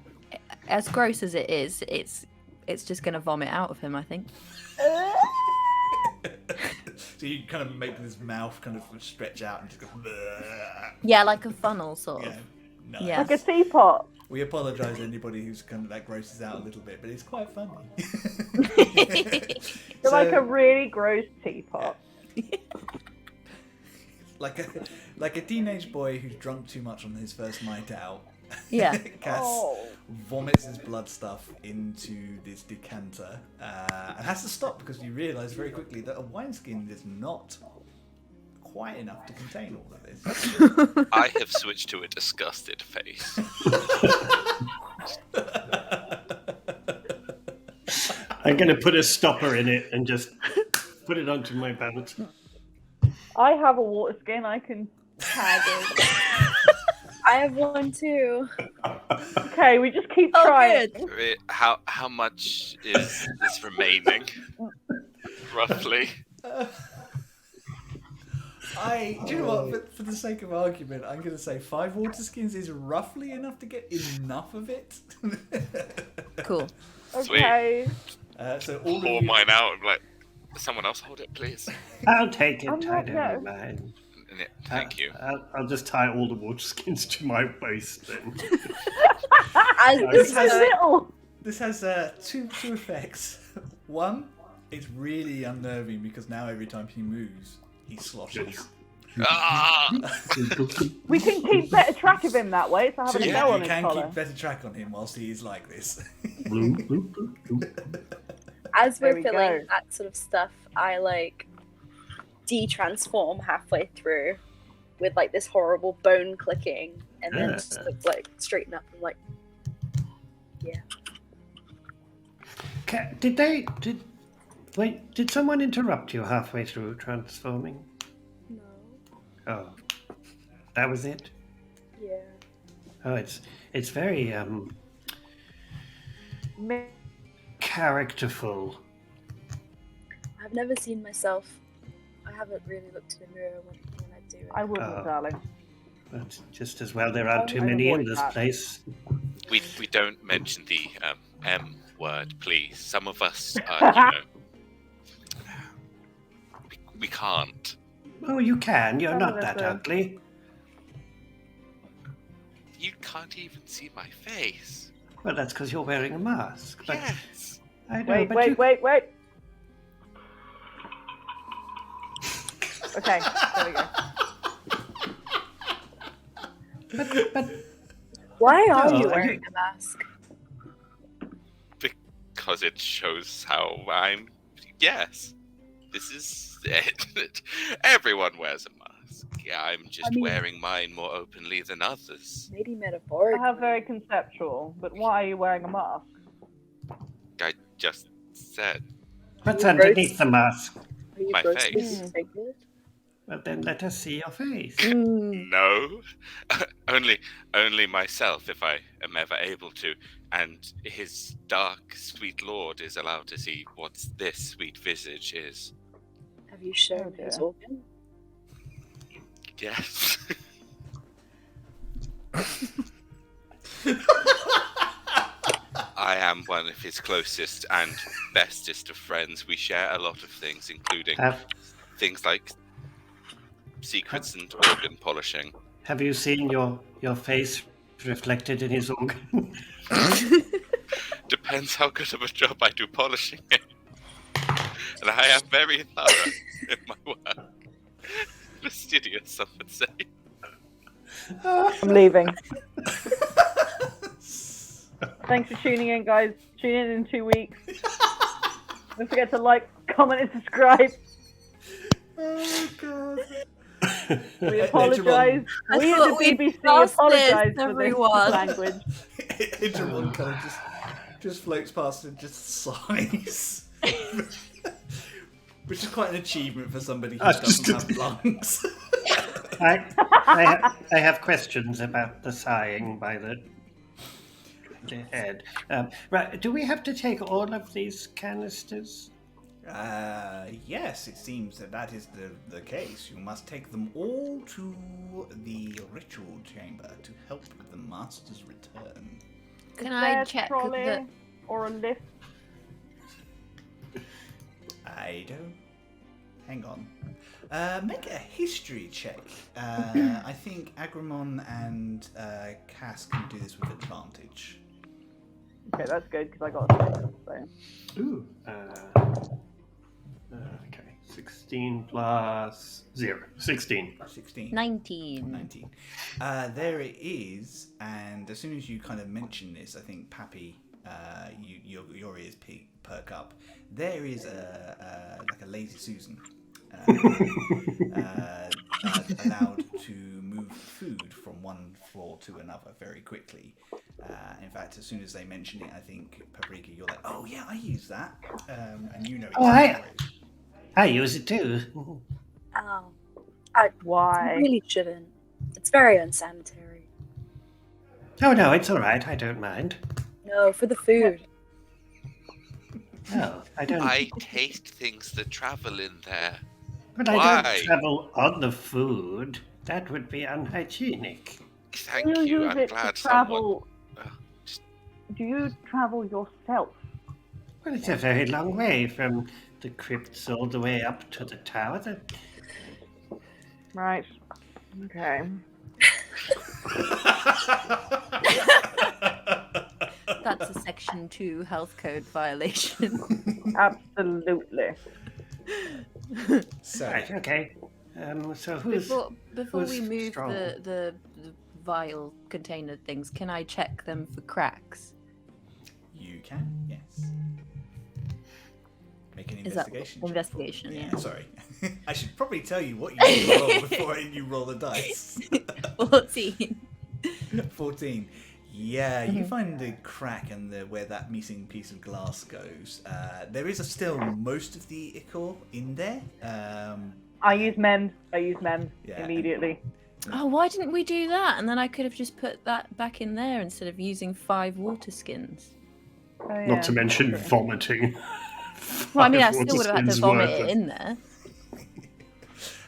[SPEAKER 3] as gross as it is, it's just gonna vomit out of him. I think.
[SPEAKER 11] So you kind of make this mouth kind of stretch out and just go. Bleh.
[SPEAKER 3] Yeah, like a funnel sort of.
[SPEAKER 11] Yeah, nice.
[SPEAKER 3] Yeah.
[SPEAKER 4] Like a teapot.
[SPEAKER 11] We apologise to anybody who's kind of that grosses out a little bit, but it's quite funny.
[SPEAKER 4] You're like a really gross teapot.
[SPEAKER 11] like a teenage boy who's drunk too much on his first night out.
[SPEAKER 3] Yeah.
[SPEAKER 11] Cass vomits his blood stuff into this decanter and has to stop because you realise very quickly that a wineskin is not quite enough to contain all of this.
[SPEAKER 10] I have switched to a disgusted face.
[SPEAKER 2] I'm going to put a stopper in it and just put it onto my belt.
[SPEAKER 4] I have a water skin. I can tag it.
[SPEAKER 5] I have one too.
[SPEAKER 4] Okay, we just keep trying.
[SPEAKER 10] Wait, how much is remaining? Roughly.
[SPEAKER 11] Do you know what? But for the sake of argument, I'm going to say 5 water skins is roughly enough to get enough of it.
[SPEAKER 3] Cool.
[SPEAKER 4] Okay.
[SPEAKER 11] So all
[SPEAKER 10] Pour
[SPEAKER 11] of you...
[SPEAKER 10] mine out. I'm like, someone else hold it, please.
[SPEAKER 2] I'll take it.
[SPEAKER 4] I'm
[SPEAKER 2] I
[SPEAKER 4] not-
[SPEAKER 2] don't
[SPEAKER 4] no.
[SPEAKER 2] mind.
[SPEAKER 10] Yeah, thank you.
[SPEAKER 2] I'll just tie all the water skins to my waist then.
[SPEAKER 11] This
[SPEAKER 4] It's little.
[SPEAKER 11] has two effects. One, it's really unnerving because now every time he moves, he sloshes.
[SPEAKER 10] Ah!
[SPEAKER 4] We can keep better track of him that way. So having a bell on
[SPEAKER 11] you
[SPEAKER 4] his
[SPEAKER 11] can
[SPEAKER 4] collar.
[SPEAKER 11] keep better track on him whilst he is like this.
[SPEAKER 5] As
[SPEAKER 4] There
[SPEAKER 5] we're
[SPEAKER 4] we
[SPEAKER 5] filling
[SPEAKER 4] go.
[SPEAKER 5] that sort of stuff, I like de-transform halfway through with like this horrible bone clicking, and then just like straighten up and like, yeah.
[SPEAKER 2] Did someone interrupt you halfway through transforming?
[SPEAKER 5] No.
[SPEAKER 2] Oh, that was it?
[SPEAKER 5] Yeah.
[SPEAKER 2] Oh, it's very characterful.
[SPEAKER 5] I've never seen myself. I haven't really looked in the mirror when I do it.
[SPEAKER 4] I wouldn't, darling.
[SPEAKER 2] But just as well, there aren't too many in this place.
[SPEAKER 10] We don't mention the M word, please. Some of us, you know, we can't.
[SPEAKER 2] Oh, you can. You're
[SPEAKER 4] Some
[SPEAKER 2] not
[SPEAKER 4] of us
[SPEAKER 2] that
[SPEAKER 4] are.
[SPEAKER 2] ugly.
[SPEAKER 10] You can't even see my face.
[SPEAKER 2] Well, that's because you're wearing a mask. But
[SPEAKER 10] Yes.
[SPEAKER 2] I know,
[SPEAKER 4] Wait. Okay, there we go.
[SPEAKER 2] But
[SPEAKER 5] Why are
[SPEAKER 2] No,
[SPEAKER 5] you
[SPEAKER 2] I
[SPEAKER 5] wearing a mask?
[SPEAKER 10] Because it shows how I'm. Yes. This is it. Everyone wears a mask.
[SPEAKER 8] I'm just
[SPEAKER 5] I mean-
[SPEAKER 8] wearing mine more openly than others.
[SPEAKER 5] Maybe metaphorically.
[SPEAKER 4] How very conceptual, but why are you wearing a mask?
[SPEAKER 8] I just said
[SPEAKER 9] What's
[SPEAKER 5] You
[SPEAKER 9] underneath the mask?
[SPEAKER 5] Are you
[SPEAKER 8] my
[SPEAKER 5] grossly
[SPEAKER 8] face.
[SPEAKER 5] disfigured?
[SPEAKER 9] Well, then let us see your face.
[SPEAKER 8] no. only myself, if I am ever able to, and his dark, sweet lord is allowed to see what this sweet visage is.
[SPEAKER 5] Have you shown
[SPEAKER 4] Oh,
[SPEAKER 5] his
[SPEAKER 4] dear.
[SPEAKER 5] organ?
[SPEAKER 8] Yes. I am one of his closest and bestest of friends. We share a lot of things, including things like secrets and organ polishing.
[SPEAKER 9] Have you seen your face reflected in his organ?
[SPEAKER 8] Depends how good of a job I do polishing it. And I am very thorough in my work. Fastidious, some would say.
[SPEAKER 4] I'm leaving. Thanks for tuning in, guys. Tune in 2 weeks. Don't forget to like, comment, and subscribe.
[SPEAKER 11] Oh god.
[SPEAKER 4] We apologise.
[SPEAKER 3] I
[SPEAKER 4] We at
[SPEAKER 3] thought
[SPEAKER 4] the
[SPEAKER 3] we'd
[SPEAKER 4] BBC
[SPEAKER 3] crossed
[SPEAKER 4] apologise
[SPEAKER 3] this,
[SPEAKER 4] for this
[SPEAKER 3] everyone.
[SPEAKER 4] language.
[SPEAKER 11] Edgermon kind of just floats past and just sighs. Which is quite an achievement for somebody who doesn't have lungs.
[SPEAKER 9] I have questions about the sighing by the head. Right, do we have to take all of these canisters?
[SPEAKER 11] Yes, it seems that is the case. You must take them all to the ritual chamber to help with the master's return.
[SPEAKER 3] Can
[SPEAKER 4] Is
[SPEAKER 3] I
[SPEAKER 4] there a
[SPEAKER 3] check
[SPEAKER 4] trolley
[SPEAKER 3] the...
[SPEAKER 4] or a lift?
[SPEAKER 11] I don't. Hang on. Make a history check. I think Agramon and Cass can do this with advantage.
[SPEAKER 4] Okay, that's good because I got a 6. So.
[SPEAKER 9] Ooh. Okay. 16 plus 0. 16.
[SPEAKER 11] 16.
[SPEAKER 3] 19.
[SPEAKER 11] 19. There it is, and as soon as you kind of mention this, I think Pappy, your ears perk up. There is like a lazy Susan allowed to move food from one floor to another very quickly. In fact, as soon as they mention it, I think Paprika, you're like, oh yeah, I use that, and you know exactly where it is.
[SPEAKER 9] I use it too.
[SPEAKER 5] Oh.
[SPEAKER 4] Why?
[SPEAKER 5] You really shouldn't. It's very unsanitary.
[SPEAKER 9] Oh no, it's all right. I don't mind.
[SPEAKER 5] No, for the food.
[SPEAKER 9] No, I don't.
[SPEAKER 8] I taste things that travel in there.
[SPEAKER 9] But I
[SPEAKER 8] Why?
[SPEAKER 9] don't travel on the food. That would be unhygienic.
[SPEAKER 8] Thank
[SPEAKER 4] you
[SPEAKER 8] you.
[SPEAKER 4] use
[SPEAKER 8] I'm
[SPEAKER 4] it to
[SPEAKER 8] glad
[SPEAKER 4] travel.
[SPEAKER 8] someone.
[SPEAKER 4] Do you travel yourself?
[SPEAKER 9] Well, it's a very long way from the crypts all the way up to the tower.
[SPEAKER 4] Right. Okay.
[SPEAKER 3] That's a Section 2 health code violation.
[SPEAKER 4] Absolutely.
[SPEAKER 11] So,
[SPEAKER 9] Right, okay. So who's
[SPEAKER 3] Before
[SPEAKER 9] who's
[SPEAKER 3] we move
[SPEAKER 9] strong?
[SPEAKER 3] the vial container things, can I check them for cracks?
[SPEAKER 11] you can, yes. Make an
[SPEAKER 3] Is that
[SPEAKER 11] investigation. check.
[SPEAKER 3] investigation? Yeah.
[SPEAKER 11] Sorry. I should probably tell you what you need to roll before you roll the dice.
[SPEAKER 3] 14.
[SPEAKER 11] 14. Yeah, you find the crack and where that missing piece of glass goes. There is still most of the ichor in there.
[SPEAKER 4] I use mend
[SPEAKER 11] Yeah.
[SPEAKER 4] immediately.
[SPEAKER 3] Oh, why didn't we do that? And then I could have just put that back in there instead of using 5 water skins.
[SPEAKER 4] Oh, yeah.
[SPEAKER 9] Not to mention vomiting.
[SPEAKER 3] Well, I mean, I
[SPEAKER 9] 5
[SPEAKER 3] still would have had to
[SPEAKER 9] waterskins
[SPEAKER 3] vomit
[SPEAKER 9] worth
[SPEAKER 3] it
[SPEAKER 9] of-
[SPEAKER 3] in there.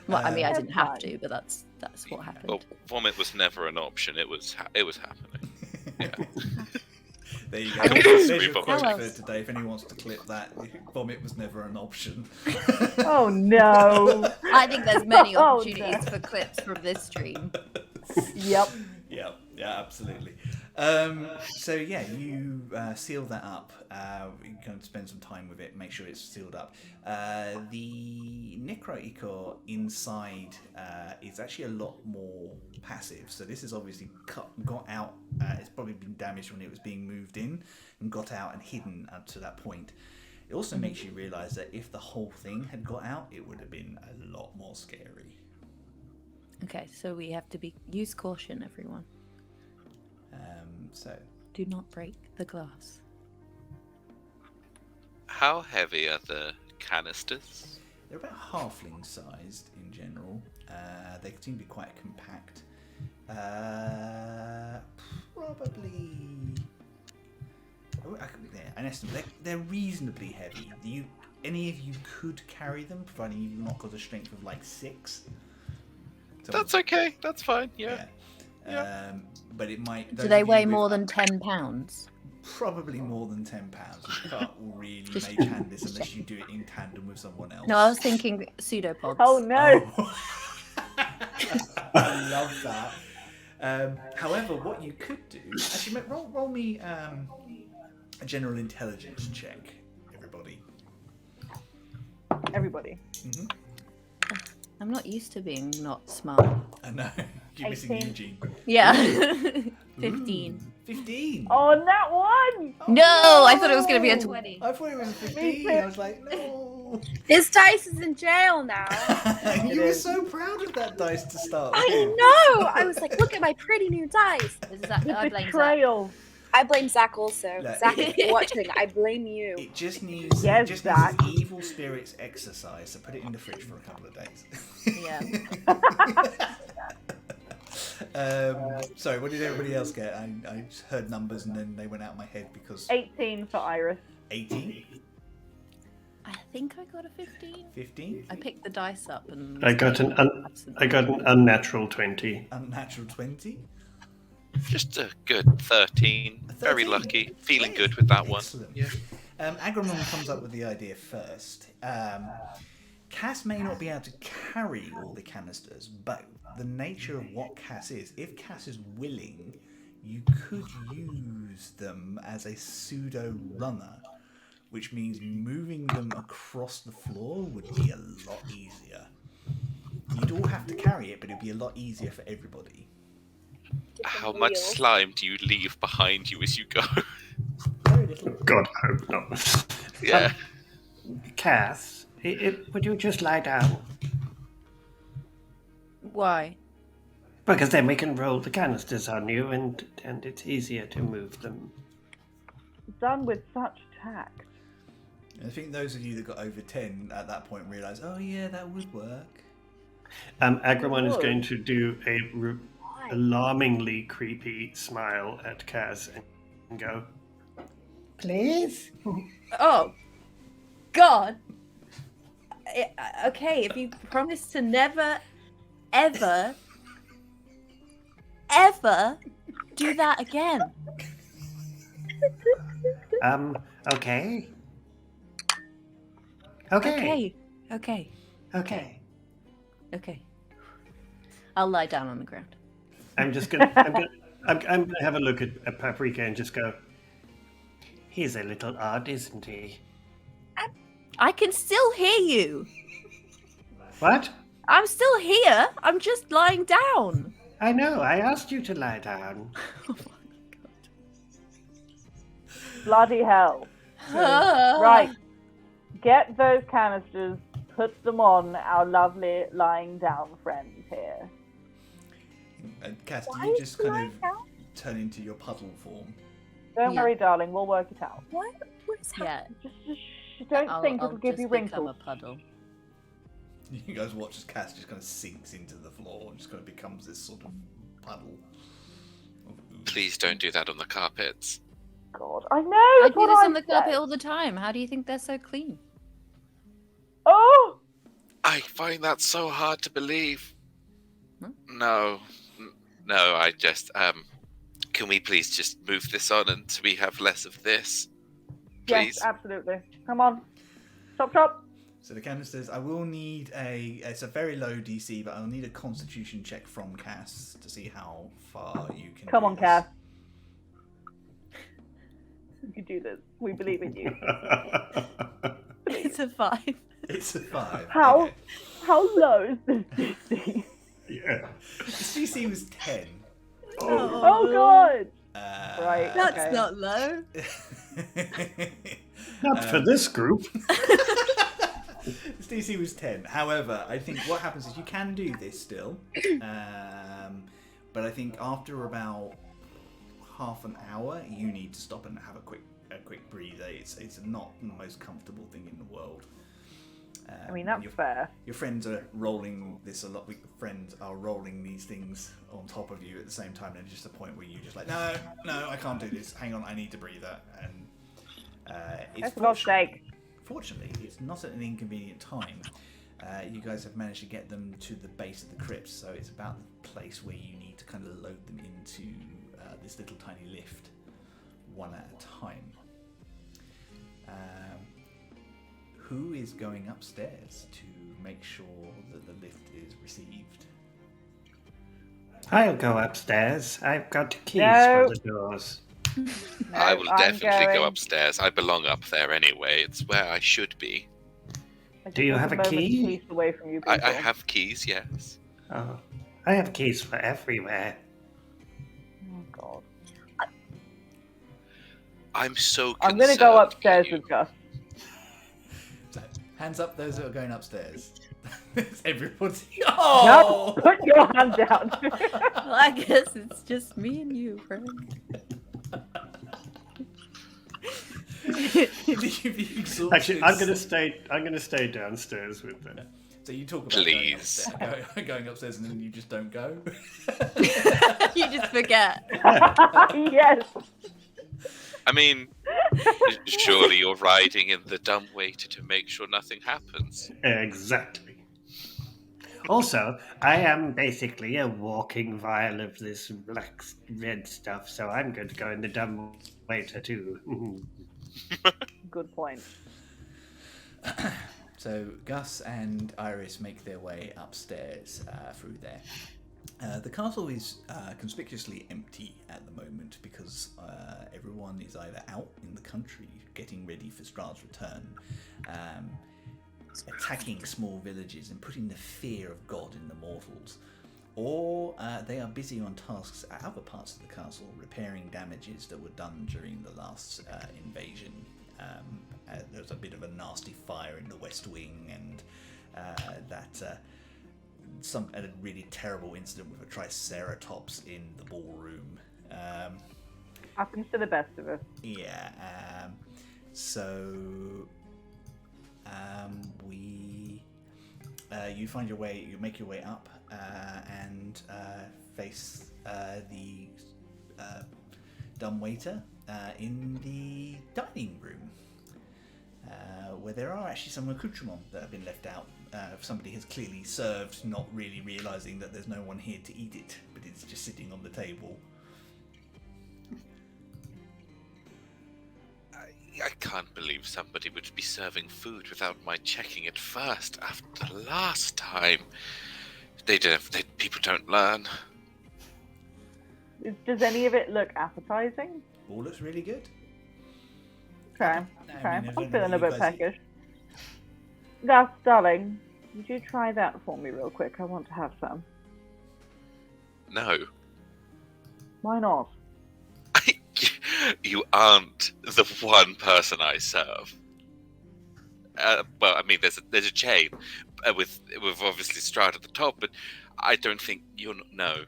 [SPEAKER 3] Well, I mean, I
[SPEAKER 4] That's
[SPEAKER 3] didn't have
[SPEAKER 4] fine.
[SPEAKER 3] to, but that's what happened.
[SPEAKER 8] Well, vomit was never an option. It was happening. Yeah.
[SPEAKER 11] There you go.
[SPEAKER 3] I don't
[SPEAKER 11] There's
[SPEAKER 8] know.
[SPEAKER 11] your quote
[SPEAKER 3] How
[SPEAKER 11] for
[SPEAKER 3] else?
[SPEAKER 11] today. If anyone wants to clip that, vomit was never an option.
[SPEAKER 4] Oh no.
[SPEAKER 3] I think there's many
[SPEAKER 4] Oh,
[SPEAKER 3] opportunities
[SPEAKER 4] no.
[SPEAKER 3] for clips from this stream.
[SPEAKER 4] Yep.
[SPEAKER 11] Yeah, absolutely. So yeah, you seal that up. You can spend some time with it, make sure it's sealed up. The Necro-Ichor inside is actually a lot more passive. So this is obviously got out. It's probably been damaged when it was being moved in and got out and hidden up to that point. It also makes you realise that if the whole thing had got out, it would have been a lot more scary.
[SPEAKER 3] Okay, so we have to use caution, everyone.
[SPEAKER 11] So
[SPEAKER 3] Do not break the glass.
[SPEAKER 10] How heavy are the canisters?
[SPEAKER 11] they're about halfling sized in general. They seem to be quite compact. Probably. An estimate. They're reasonably heavy. Any of you could carry them, providing you've not got a strength of like 6. So,
[SPEAKER 10] That's okay. That's fine. Yeah.
[SPEAKER 11] But it might.
[SPEAKER 3] Do they weigh more than 10 pounds?
[SPEAKER 11] Probably more than 10 pounds. You can't really make Candice unless you do it in tandem with someone else.
[SPEAKER 3] No, I was thinking pseudopods.
[SPEAKER 4] Oh no!
[SPEAKER 11] Oh. I love that. However, what you could do, actually, roll me a general intelligence check, everybody.
[SPEAKER 4] Everybody.
[SPEAKER 11] Mm-hmm.
[SPEAKER 3] I'm not used to being not smart.
[SPEAKER 11] I know. You're missing
[SPEAKER 4] 18.
[SPEAKER 11] Eugene.
[SPEAKER 3] Yeah. 15.
[SPEAKER 11] 15.
[SPEAKER 4] Oh, that one!
[SPEAKER 3] No, I thought it was going to be a 20.
[SPEAKER 11] I thought it was a 15. I was like, no.
[SPEAKER 5] His dice is in jail now.
[SPEAKER 11] You were so proud of that dice to start with.
[SPEAKER 5] I know. I was like, look at my pretty new dice.
[SPEAKER 4] The
[SPEAKER 3] I blame
[SPEAKER 4] betrayal.
[SPEAKER 5] I blame Zach also.
[SPEAKER 11] Look.
[SPEAKER 5] Zach, if you're watching, I blame you.
[SPEAKER 11] It just needs,
[SPEAKER 4] Yes,
[SPEAKER 11] it just
[SPEAKER 4] Zach.
[SPEAKER 11] needs evil spirits exercise, so put it in the fridge for a couple of days.
[SPEAKER 3] Yeah.
[SPEAKER 11] Sorry, what did everybody else get? I just heard numbers and then they went out of my head because
[SPEAKER 4] 18 for Iris.
[SPEAKER 11] 18,
[SPEAKER 3] I think I got a 15.
[SPEAKER 11] 15,
[SPEAKER 3] I picked the dice up and...
[SPEAKER 9] I got an unnatural 20.
[SPEAKER 11] unnatural 20.
[SPEAKER 10] Just a good 13. Very
[SPEAKER 11] 13.
[SPEAKER 10] lucky. Feeling good with that one.
[SPEAKER 11] Excellent.
[SPEAKER 10] Yeah.
[SPEAKER 11] Agramon comes up with the idea first. Cass may not be able to carry all the canisters, but the nature of what Cass is, if Cass is willing, you could use them as a pseudo runner, which means moving them across the floor would be a lot easier. You'd all have to carry it, but it'd be a lot easier for everybody.
[SPEAKER 10] How much slime do you leave behind you as you go?
[SPEAKER 11] Very little.
[SPEAKER 9] God, I hope not.
[SPEAKER 10] Yeah.
[SPEAKER 2] Cass, would you just lie down?
[SPEAKER 3] Why?
[SPEAKER 2] Because then we can roll the canisters on you, and it's easier to move them.
[SPEAKER 4] Done with such tact.
[SPEAKER 11] I think those of you that got over 10 at that point realised, oh yeah, that would work.
[SPEAKER 9] Agramon is going to do a alarmingly creepy smile at Kaz and go,
[SPEAKER 2] Please?
[SPEAKER 3] Oh, God. Okay, if you promise to never, ever, ever do that again.
[SPEAKER 2] Okay.
[SPEAKER 3] Okay. I'll lie down on the ground.
[SPEAKER 9] I'm gonna have a look at Paprika and just go, he's a little odd, isn't he?
[SPEAKER 3] I can still hear you.
[SPEAKER 9] What?
[SPEAKER 3] I'm still here. I'm just lying down.
[SPEAKER 9] I know, I asked you to lie down.
[SPEAKER 4] Bloody hell. Right. Get those canisters, put them on our lovely lying down friends here.
[SPEAKER 11] Cass, do you just kind of turn into your puddle form?
[SPEAKER 4] Don't worry, darling, we'll work it out.
[SPEAKER 5] What? What's happening?
[SPEAKER 3] Yeah.
[SPEAKER 4] Just don't think
[SPEAKER 3] I'll
[SPEAKER 4] it'll give
[SPEAKER 3] just
[SPEAKER 4] you
[SPEAKER 3] become
[SPEAKER 4] wrinkles.
[SPEAKER 3] a puddle.
[SPEAKER 11] You guys watch as Cass just kind of sinks into the floor and just kind of becomes this sort of puddle.
[SPEAKER 10] Please don't do that on the carpets.
[SPEAKER 4] God, I know.
[SPEAKER 3] I
[SPEAKER 4] that's
[SPEAKER 3] do
[SPEAKER 4] what
[SPEAKER 3] this
[SPEAKER 4] I
[SPEAKER 3] on the carpet
[SPEAKER 4] said.
[SPEAKER 3] all the time. How do you think they're so clean?
[SPEAKER 4] Oh!
[SPEAKER 10] I find that so hard to believe.
[SPEAKER 3] Huh?
[SPEAKER 10] No, I just, can we please just move this on and so we have less of this? Please?
[SPEAKER 4] Yes, absolutely. Come on. Chop.
[SPEAKER 11] So the canisters, I will need it's a very low DC, but I'll need a constitution check from Cass to see how far you can
[SPEAKER 4] Come
[SPEAKER 11] do
[SPEAKER 4] on,
[SPEAKER 11] this.
[SPEAKER 4] Cass. You can do this. We believe in you.
[SPEAKER 3] It's a 5.
[SPEAKER 11] It's a 5.
[SPEAKER 4] How
[SPEAKER 11] Okay.
[SPEAKER 4] how low is this DC?
[SPEAKER 9] Yeah.
[SPEAKER 11] The DC was 10.
[SPEAKER 4] Oh God! Right.
[SPEAKER 3] That's
[SPEAKER 4] okay.
[SPEAKER 3] not low.
[SPEAKER 9] Not for this group.
[SPEAKER 11] Its DC was 10. However, I think what happens is you can do this still, but I think after about half an hour, you need to stop and have a quick breather. It's not the most comfortable thing in the world.
[SPEAKER 4] I mean, that's fair.
[SPEAKER 11] Your friends are rolling this a lot. Your friends are rolling these things on top of you at the same time, and it's just a point where you're just like, no, I can't do this. Hang on, I need to breathe. And it's
[SPEAKER 4] for God's sake.
[SPEAKER 11] Fortunately, it's not at an inconvenient time. You guys have managed to get them to the base of the crypt, so it's about the place where you need to kind of load them into this little tiny lift, one at a time. Who is going upstairs to make sure that the lift is received?
[SPEAKER 2] I'll go upstairs. I've got keys
[SPEAKER 4] No.
[SPEAKER 2] for the doors.
[SPEAKER 10] I will
[SPEAKER 4] I'm
[SPEAKER 10] definitely go
[SPEAKER 4] going.
[SPEAKER 10] upstairs. I belong up there anyway. It's where I should be.
[SPEAKER 4] I
[SPEAKER 2] Do you
[SPEAKER 4] just
[SPEAKER 2] have
[SPEAKER 4] want
[SPEAKER 2] a
[SPEAKER 4] moment
[SPEAKER 2] key?
[SPEAKER 4] of peace away from you people.
[SPEAKER 10] I have keys, yes.
[SPEAKER 2] Oh, I have keys for everywhere.
[SPEAKER 4] Oh God.
[SPEAKER 10] I'm so concerned.
[SPEAKER 4] I'm gonna go upstairs
[SPEAKER 10] for you.
[SPEAKER 4] with Gus.
[SPEAKER 11] So, hands up those that are going upstairs. Everyone's...
[SPEAKER 4] No,
[SPEAKER 11] Oh!
[SPEAKER 4] put your hand down.
[SPEAKER 3] Well, I guess it's just me and you, friend.
[SPEAKER 2] Actually, I'm gonna stay downstairs with them.
[SPEAKER 11] So you talk about
[SPEAKER 10] Please.
[SPEAKER 11] going upstairs and then you just don't go?
[SPEAKER 3] You just forget.
[SPEAKER 4] Yes.
[SPEAKER 10] I mean, surely you're riding in the dumbwaiter to make sure nothing happens.
[SPEAKER 2] Exactly. Also, I am basically a walking vial of this black red stuff, so I'm going to go in the dumb waiter too.
[SPEAKER 4] Good point.
[SPEAKER 11] So Gus and Iris make their way upstairs through there. The castle is conspicuously empty at the moment because everyone is either out in the country getting ready for Strahd's return, attacking small villages and putting the fear of God in the mortals, or they are busy on tasks at other parts of the castle, repairing damages that were done during the last invasion. There was a bit of a nasty fire in the West Wing, and a really terrible incident with a triceratops in the ballroom.
[SPEAKER 4] Happens to the best of us.
[SPEAKER 11] Yeah. You find your way. You make your way up and face the dumbwaiter in the dining room, where there are actually some accoutrements that have been left out. Somebody has clearly served, not really realizing that there's no one here to eat it, but it's just sitting on the table.
[SPEAKER 10] I can't believe somebody would be serving food without my checking it first after the last time. People don't learn.
[SPEAKER 4] Does any of it look appetizing?
[SPEAKER 11] All looks really good.
[SPEAKER 4] Okay.
[SPEAKER 11] I mean,
[SPEAKER 4] I'm feeling a
[SPEAKER 11] you
[SPEAKER 4] bit
[SPEAKER 11] guys eat.
[SPEAKER 4] peckish. Gus, darling, would you try that for me real quick? I want to have some.
[SPEAKER 10] No.
[SPEAKER 4] Why not?
[SPEAKER 10] You aren't the one person I serve. Well, I mean, there's a chain with obviously Strahd at the top, but I don't think you're. No,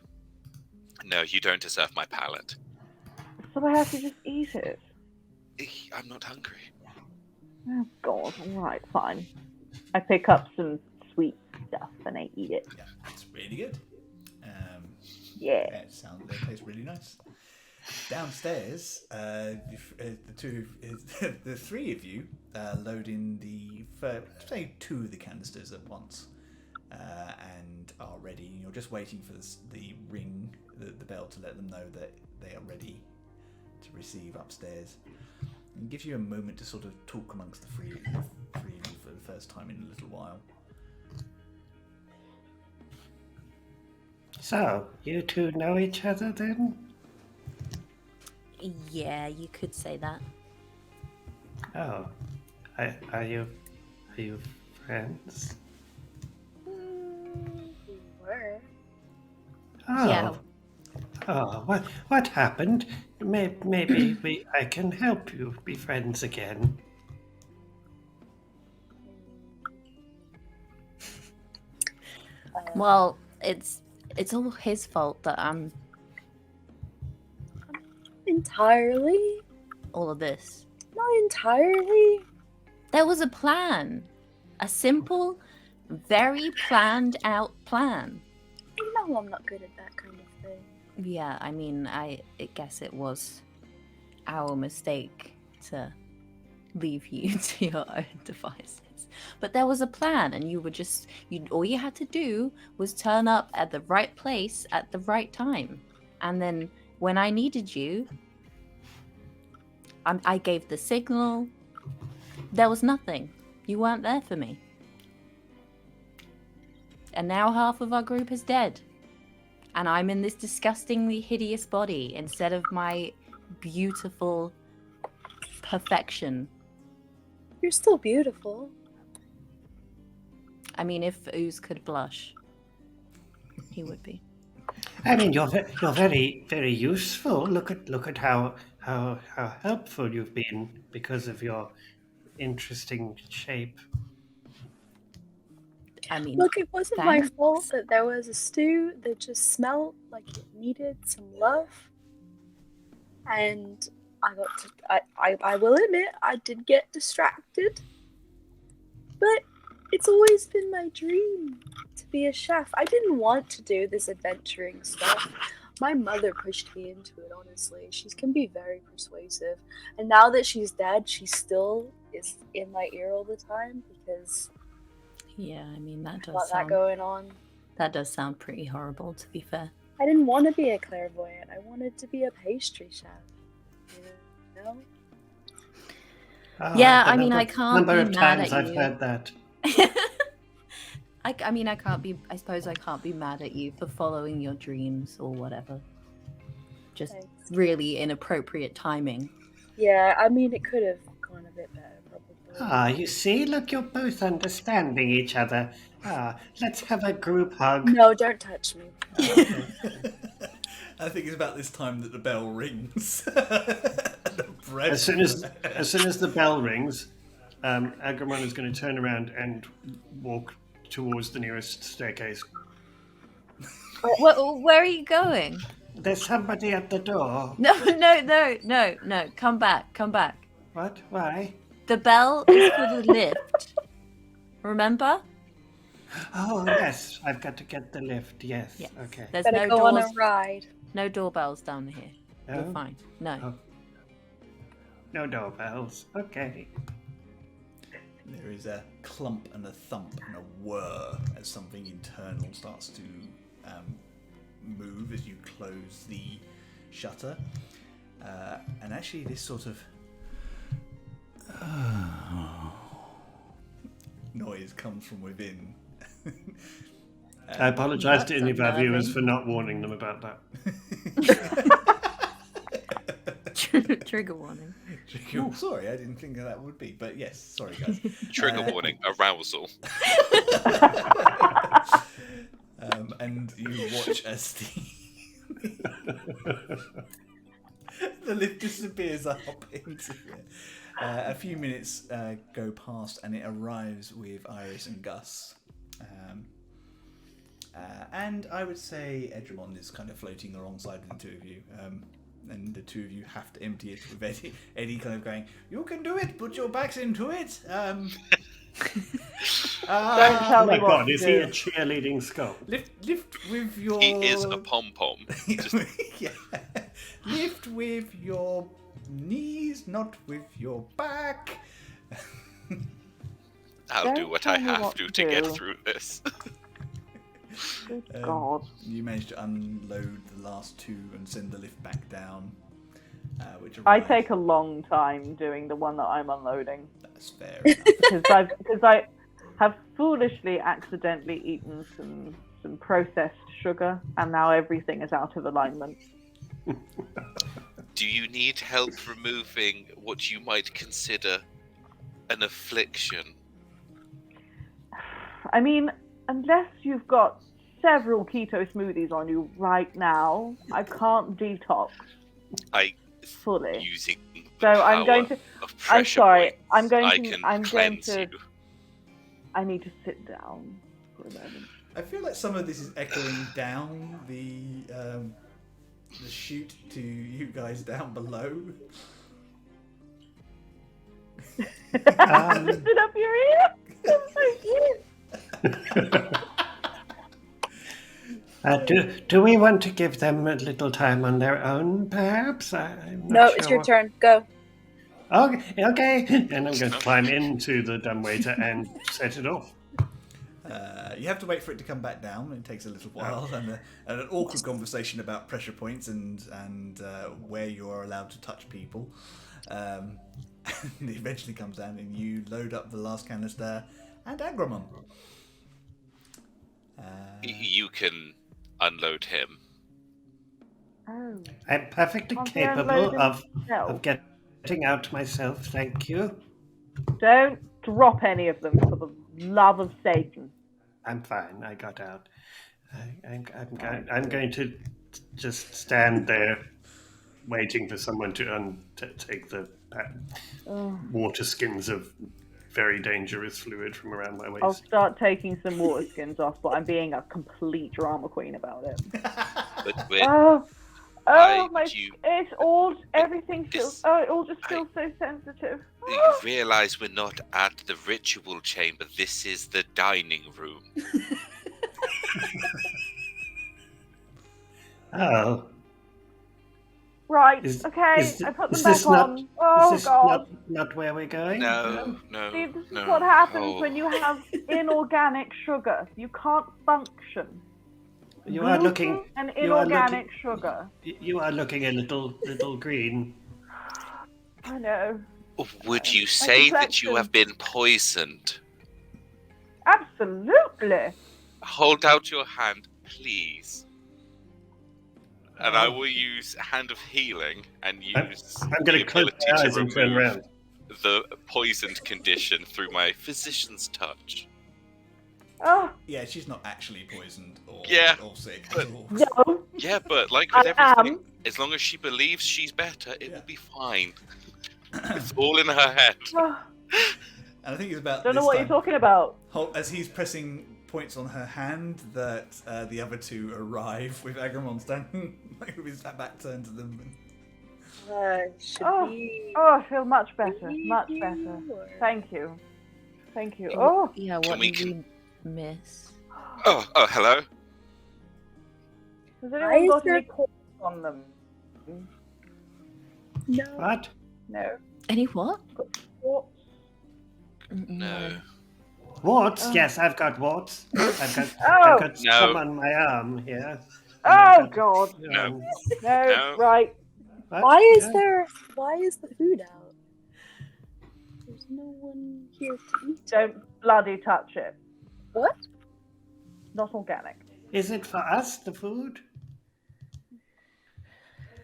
[SPEAKER 10] you don't deserve my palate.
[SPEAKER 4] So I have to just eat it.
[SPEAKER 10] I'm not hungry.
[SPEAKER 4] Oh God! All right, fine. I pick up some sweet stuff and I eat it.
[SPEAKER 11] Yeah, it's really good.
[SPEAKER 4] Yeah.
[SPEAKER 11] It tastes really nice. Downstairs, the three of you load in say 2 of the canisters at once, and are ready. You're just waiting for the ring, the bell, to let them know that they are ready to receive upstairs. It gives you a moment to sort of talk amongst the three of you for the first time in a little while.
[SPEAKER 2] So, you two know each other then?
[SPEAKER 3] Yeah, you could say that.
[SPEAKER 2] Oh, are you friends?
[SPEAKER 5] Were.
[SPEAKER 2] Oh.
[SPEAKER 3] Yeah.
[SPEAKER 2] Oh, what happened? Maybe I can help you be friends again.
[SPEAKER 3] Well, it's all his fault that I'm
[SPEAKER 5] Entirely?
[SPEAKER 3] all of this.
[SPEAKER 5] Not entirely.
[SPEAKER 3] There was a plan. A simple, very planned out plan.
[SPEAKER 5] You know I'm not good at that kind of thing.
[SPEAKER 3] Yeah, I mean, I guess it was our mistake to leave you to your own devices. But there was a plan, and all you had to do was turn up at the right place at the right time. And then when I needed you, I gave the signal. There was nothing. You weren't there for me. And now half of our group is dead. And I'm in this disgustingly hideous body instead of my beautiful perfection.
[SPEAKER 5] You're still beautiful.
[SPEAKER 3] I mean, if Ooze could blush, he would be.
[SPEAKER 2] I mean, you're very, very useful. Look at how helpful you've been because of your interesting shape.
[SPEAKER 3] I mean,
[SPEAKER 5] Look, it wasn't my
[SPEAKER 3] thanks.
[SPEAKER 5] fault that there was a stew that just smelled like it needed some love. And I will admit, I did get distracted. But it's always been my dream to be a chef. I didn't want to do this adventuring stuff. My mother pushed me into it, honestly. She can be very persuasive. And now that she's dead, she still is in my ear all the time because
[SPEAKER 3] Yeah, I mean, that does
[SPEAKER 5] got that
[SPEAKER 3] sound,
[SPEAKER 5] going on.
[SPEAKER 3] that does sound pretty horrible, to be fair.
[SPEAKER 5] I didn't want to be a clairvoyant. I wanted to be a pastry chef. You know?
[SPEAKER 3] Yeah,
[SPEAKER 2] the
[SPEAKER 3] I mean, I
[SPEAKER 2] number-
[SPEAKER 3] can't
[SPEAKER 2] number
[SPEAKER 3] be
[SPEAKER 2] of
[SPEAKER 3] mad
[SPEAKER 2] times
[SPEAKER 3] at
[SPEAKER 2] I've
[SPEAKER 3] you.
[SPEAKER 2] heard that.
[SPEAKER 3] I mean, I suppose I can't be mad at you for following your dreams or whatever. Just
[SPEAKER 5] Thanks.
[SPEAKER 3] really inappropriate timing.
[SPEAKER 5] Yeah, I mean, it could have gone a bit better, probably.
[SPEAKER 2] You see? Look, you're both understanding each other. Let's have a group hug.
[SPEAKER 5] No, don't touch me.
[SPEAKER 11] I think it's about this time that the bell rings. The bread-
[SPEAKER 2] As soon as the bell rings, Agramon is going to turn around and walk towards the nearest staircase.
[SPEAKER 3] Where are you going?
[SPEAKER 2] There's somebody at the door.
[SPEAKER 3] No. Come back.
[SPEAKER 2] What? Why?
[SPEAKER 3] The bell is for the lift. Remember?
[SPEAKER 2] Oh, yes. I've got to get the lift. Yes.
[SPEAKER 3] Yes.
[SPEAKER 2] Okay.
[SPEAKER 3] There's
[SPEAKER 5] Better
[SPEAKER 3] no
[SPEAKER 5] go on a
[SPEAKER 3] doors.
[SPEAKER 5] ride.
[SPEAKER 3] No doorbells down here. You're
[SPEAKER 2] No?
[SPEAKER 3] fine. No.
[SPEAKER 2] Oh. No doorbells. Okay.
[SPEAKER 11] There is a clump and a thump and a whir as something internal starts to move as you close the shutter. And actually this sort of noise comes from within.
[SPEAKER 2] I apologise to
[SPEAKER 3] That's
[SPEAKER 2] any of our viewers
[SPEAKER 3] unnerving.
[SPEAKER 2] for not warning them about that.
[SPEAKER 3] Trigger warning.
[SPEAKER 11] Oh, sorry, I didn't think that would be, but yes, sorry guys.
[SPEAKER 8] Trigger warning, arousal.
[SPEAKER 11] And you watch as the lift disappears up into it. A few minutes go past and it arrives with Iris and Gus. And I would say Edramond is kind of floating alongside the two of you. And the two of you have to empty it with Eddie. Eddie kind of going, "You can do it, put your backs into it."
[SPEAKER 4] Don't tell
[SPEAKER 2] Oh my
[SPEAKER 4] me what
[SPEAKER 2] god,
[SPEAKER 4] to
[SPEAKER 2] is
[SPEAKER 4] do.
[SPEAKER 2] he a cheerleading skull?
[SPEAKER 11] Lift with your...
[SPEAKER 8] He is a pom-pom.
[SPEAKER 11] Yeah. Lift with your knees, not with your back.
[SPEAKER 8] I'll
[SPEAKER 4] Don't
[SPEAKER 8] do what
[SPEAKER 4] tell
[SPEAKER 8] I
[SPEAKER 4] me
[SPEAKER 8] have
[SPEAKER 4] what
[SPEAKER 8] to
[SPEAKER 4] to
[SPEAKER 8] get
[SPEAKER 4] do.
[SPEAKER 8] through this.
[SPEAKER 4] Good God.
[SPEAKER 11] You manage to unload the last two and send the lift back down. Which
[SPEAKER 4] I
[SPEAKER 11] arrives-
[SPEAKER 4] take a long time doing the one that I'm unloading
[SPEAKER 11] That's fair enough.
[SPEAKER 4] because I have foolishly accidentally eaten some processed sugar and now everything is out of alignment.
[SPEAKER 8] Do you need help removing what you might consider an affliction?
[SPEAKER 4] I mean, unless you've got several keto smoothies on you right now, I can't detox
[SPEAKER 8] I
[SPEAKER 4] fully.
[SPEAKER 8] using the
[SPEAKER 4] So I'm going
[SPEAKER 8] power
[SPEAKER 4] to.
[SPEAKER 8] of
[SPEAKER 4] I'm
[SPEAKER 8] pressure
[SPEAKER 4] sorry.
[SPEAKER 8] points,
[SPEAKER 4] I'm going
[SPEAKER 8] I
[SPEAKER 4] to.
[SPEAKER 8] can
[SPEAKER 4] I'm going
[SPEAKER 8] cleanse
[SPEAKER 4] to.
[SPEAKER 8] you.
[SPEAKER 4] I need to sit down for a moment.
[SPEAKER 11] I feel like some of this is echoing down the chute to you guys down below.
[SPEAKER 4] Lifted up your ear. That's so cute.
[SPEAKER 2] Do we want to give them a little time on their own, perhaps? I'm not
[SPEAKER 5] No,
[SPEAKER 2] sure.
[SPEAKER 5] it's your turn. Go.
[SPEAKER 2] Okay. And I'm going to climb into the dumbwaiter and set it off.
[SPEAKER 11] You have to wait for it to come back down. It takes a little while, and an awkward conversation about pressure points and where you are allowed to touch people. And it eventually comes down, and you load up the last canister and Agramon.
[SPEAKER 10] You can unload him.
[SPEAKER 4] Oh.
[SPEAKER 2] I'm perfectly
[SPEAKER 4] Can't he
[SPEAKER 2] capable
[SPEAKER 4] unload
[SPEAKER 2] of getting out myself, thank you.
[SPEAKER 4] Don't drop any of them for the love of Satan.
[SPEAKER 2] I'm fine. I got out. I'm going to just stand there, waiting for someone to take the water skins of very dangerous fluid from around my waist.
[SPEAKER 4] I'll start taking some water skins off, but I'm being a complete drama queen about it. Everything feels. It all just feels so sensitive.
[SPEAKER 10] You realise we're not at the ritual chamber. This is the dining room.
[SPEAKER 2] Oh.
[SPEAKER 4] Right.
[SPEAKER 2] I
[SPEAKER 4] put them back on.
[SPEAKER 2] Is this not where we're going?
[SPEAKER 10] No.
[SPEAKER 4] See, this is what happens when you have inorganic sugar. You can't function.
[SPEAKER 2] You are looking.
[SPEAKER 4] An inorganic sugar.
[SPEAKER 2] You are looking a little green.
[SPEAKER 4] I know.
[SPEAKER 10] Would you say that you have been poisoned?
[SPEAKER 4] Absolutely.
[SPEAKER 10] Hold out your hand, please. And I will use Hand of Healing and use
[SPEAKER 2] I'm going to close my eyes and turn around.
[SPEAKER 10] The poisoned condition through my physician's touch.
[SPEAKER 4] Oh.
[SPEAKER 11] Yeah, she's not actually poisoned or sick
[SPEAKER 10] but,
[SPEAKER 11] at all.
[SPEAKER 4] No.
[SPEAKER 10] Yeah, but like with everything, as long as she believes she's better, it will be fine. It's all in her head.
[SPEAKER 11] And I think it's about.
[SPEAKER 4] Don't know what you're talking about.
[SPEAKER 11] As he's pressing points on her hand, that the other two arrive with Agramon standing with his back turned to them.
[SPEAKER 4] I feel much better. Much better. Thank you. Oh.
[SPEAKER 3] Yeah, what did we miss?
[SPEAKER 10] Oh, hello.
[SPEAKER 4] Has anyone got any cords on them?
[SPEAKER 5] No.
[SPEAKER 2] What?
[SPEAKER 4] No.
[SPEAKER 3] Any what?
[SPEAKER 4] What?
[SPEAKER 10] No.
[SPEAKER 2] Warts? Yes, I've got warts. I've got some on my arm here.
[SPEAKER 4] Oh God!
[SPEAKER 10] No.
[SPEAKER 4] No. Right.
[SPEAKER 2] What?
[SPEAKER 5] Why is the food out? There's no one here to eat.
[SPEAKER 4] Don't bloody touch it.
[SPEAKER 5] What?
[SPEAKER 4] Not organic.
[SPEAKER 2] Is it for us, the food?